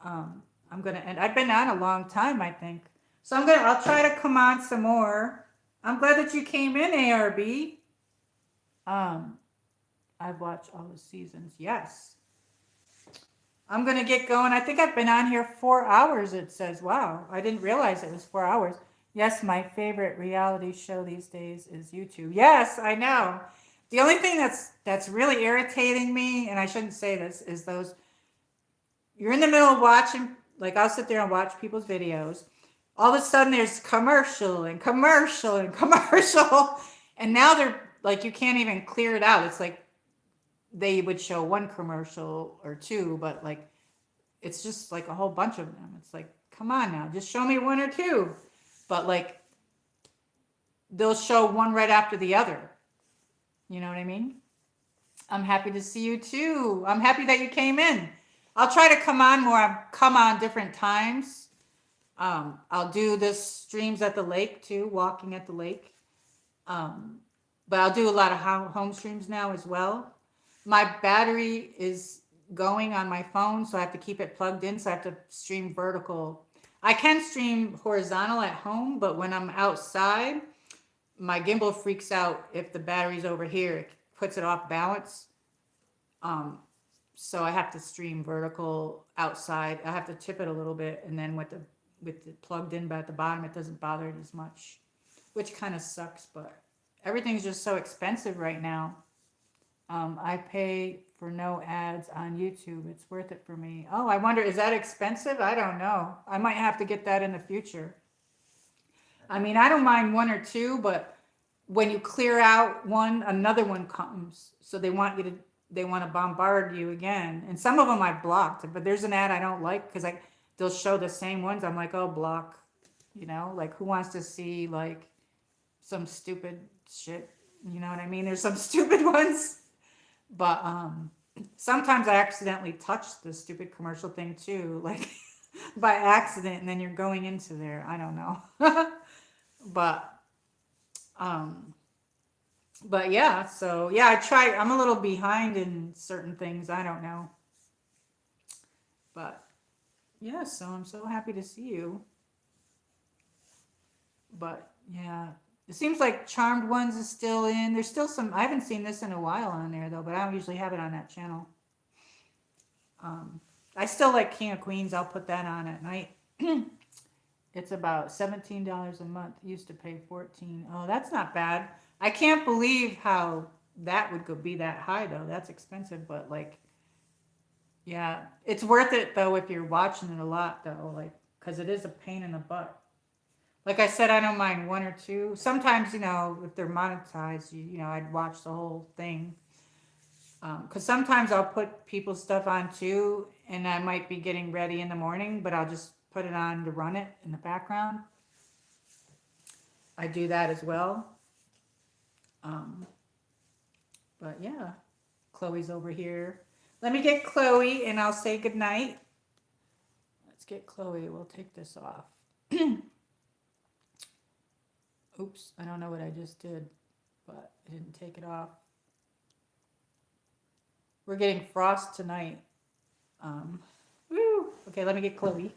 S1: I'm gonna end. I've been on a long time, I think. So I'll try to come on some more. I'm glad that you came in, ARB. I've watched all the seasons. Yes. I'm going to get going. I think I've been on here 4 hours, it says. Wow, I didn't realize it was 4 hours. Yes, my favorite reality show these days is YouTube. Yes, I know. The only thing that's really irritating me, and I shouldn't say this, is you're in the middle of watching, like I'll sit there and watch people's videos. All of a sudden there's commercial and commercial and commercial. And now they're like, you can't even clear it out. It's like, they would show one commercial or two, but like it's just like a whole bunch of them. It's like, come on now, just show me one or two. But like they'll show one right after the other. You know what I mean? I'm happy to see you too. I'm happy that you came in. I'll try to come on more. Come on different times. I'll do the streams at the lake too, walking at the lake. Um, but I'll do a lot of home streams now as well. My battery is going on my phone, so I have to keep it plugged in. So I have to stream vertical. I can stream horizontal at home, but when I'm outside, my gimbal freaks out if the battery's over here. It puts it off balance. So I have to stream vertical outside. I have to tip it a little bit, and then with it plugged in, but at the bottom, it doesn't bother it as much, which kind of sucks. But everything's just so expensive right now. I pay for no ads on YouTube. It's worth it for me. Oh, I wonder, is that expensive? I don't know. I might have to get that in the future. I mean, I don't mind one or two, but when you clear out one, another one comes. So they want to bombard you again. And some of them I blocked, but there's an ad I don't like because they'll show the same ones. I'm like, oh, block. You know, like who wants to see like some stupid shit? You know what I mean? There's some stupid ones. But sometimes I accidentally touch the stupid commercial thing too, like by accident, and then you're going into there. I don't know. But yeah, so yeah, I'm a little behind in certain things. I don't know. But yeah, so I'm so happy to see you. But yeah, it seems like Charmed Ones is still in. There's still some, I haven't seen this in a while on there though, but I don't usually have it on that channel. I still like King of Queens. I'll put that on at night. It's about $17 a month. Used to pay $14. Oh, that's not bad. I can't believe how that would be that high though. That's expensive, but like, yeah, it's worth it though if you're watching it a lot though, like, because it is a pain in the butt. Like I said, I don't mind one or two. Sometimes, you know, if they're monetized, you know, I'd watch the whole thing. Because sometimes I'll put people's stuff on too, and I might be getting ready in the morning, but I'll just put it on to run it in the background. I do that as well. But yeah, Chloe's over here. Let me get Chloe and I'll say goodnight. Let's get Chloe. We'll take this off. Oops, I don't know what I just did, but I didn't take it off. We're getting frost tonight. Woo. Okay, let me get Chloe.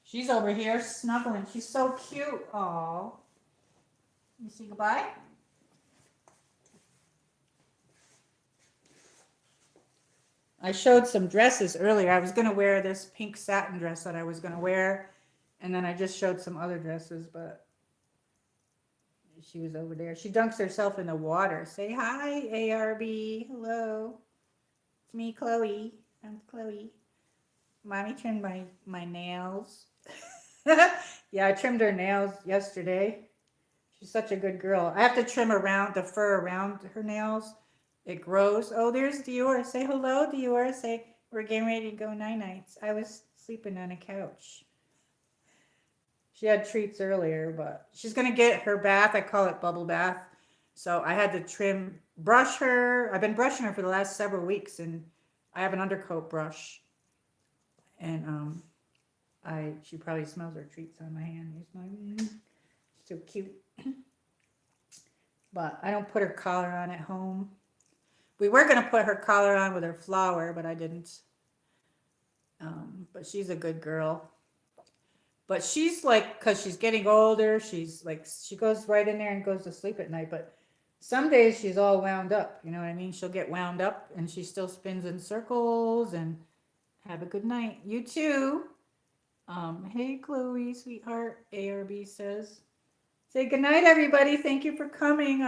S1: She's over here snuggling. She's so cute. Aw. Let me say goodbye. I showed some dresses earlier. I was going to wear this pink satin dress that I was going to wear. And then I just showed some other dresses, but she was over there. She dunks herself in the water. Say hi, ARB. Hello. It's me, Chloe. I'm Chloe. Mommy trimmed my nails. Yeah, I trimmed her nails yesterday. She's such a good girl. I have to trim around the fur around her nails. It grows. Oh, there's Dior. Say hello, Dior. Say, we're getting ready to go night-nights. I was sleeping on a couch. She had treats earlier, but she's going to get her bath. I call it bubble bath. So I had to brush her. I've been brushing her for the last several weeks, and I have an undercoat brush. And she probably smells her treats on my hand. She's so cute. But I don't put her collar on at home. We were going to put her collar on with her flower, but I didn't. But she's a good girl. But she's like, because she's getting older, she's like, she goes right in there and goes to sleep at night. But some days she's all wound up. You know what I mean? She'll get wound up and she still spins in circles. And have a good night. You too. Hey, Chloe, sweetheart, ARB says. Say good night, everybody. Thank you for coming.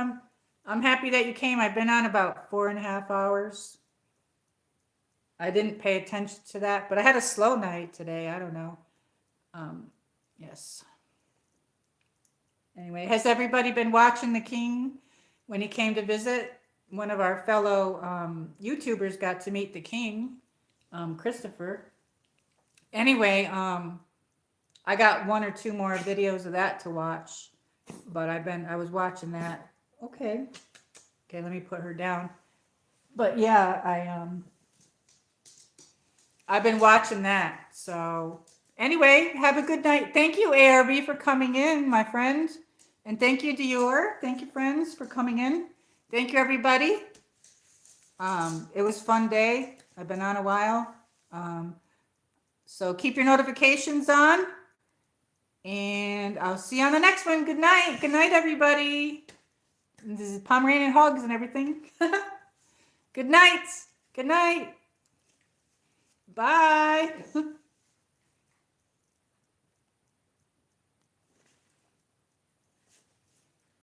S1: I'm happy that you came. I've been on about 4.5 hours. I didn't pay attention to that, but I had a slow night today. I don't know. Yes. Anyway, has everybody been watching the King when he came to visit? one of our fellow YouTubers got to meet the king, Christopher. Anyway, I got 1 or 2 more videos of that to watch, but I was watching that. Okay, let me put her down. But yeah, I've been watching that. So anyway, have a good night. Thank you, ARB, for coming in, my friend. And thank you, Dior. Thank you, friends, for coming in. Thank you, everybody. It was a fun day. I've been on a while. So keep your notifications on. And I'll see you on the next one. Good night. Good night, everybody. This is Pomeranian hugs and everything. Good night. Good night. Bye.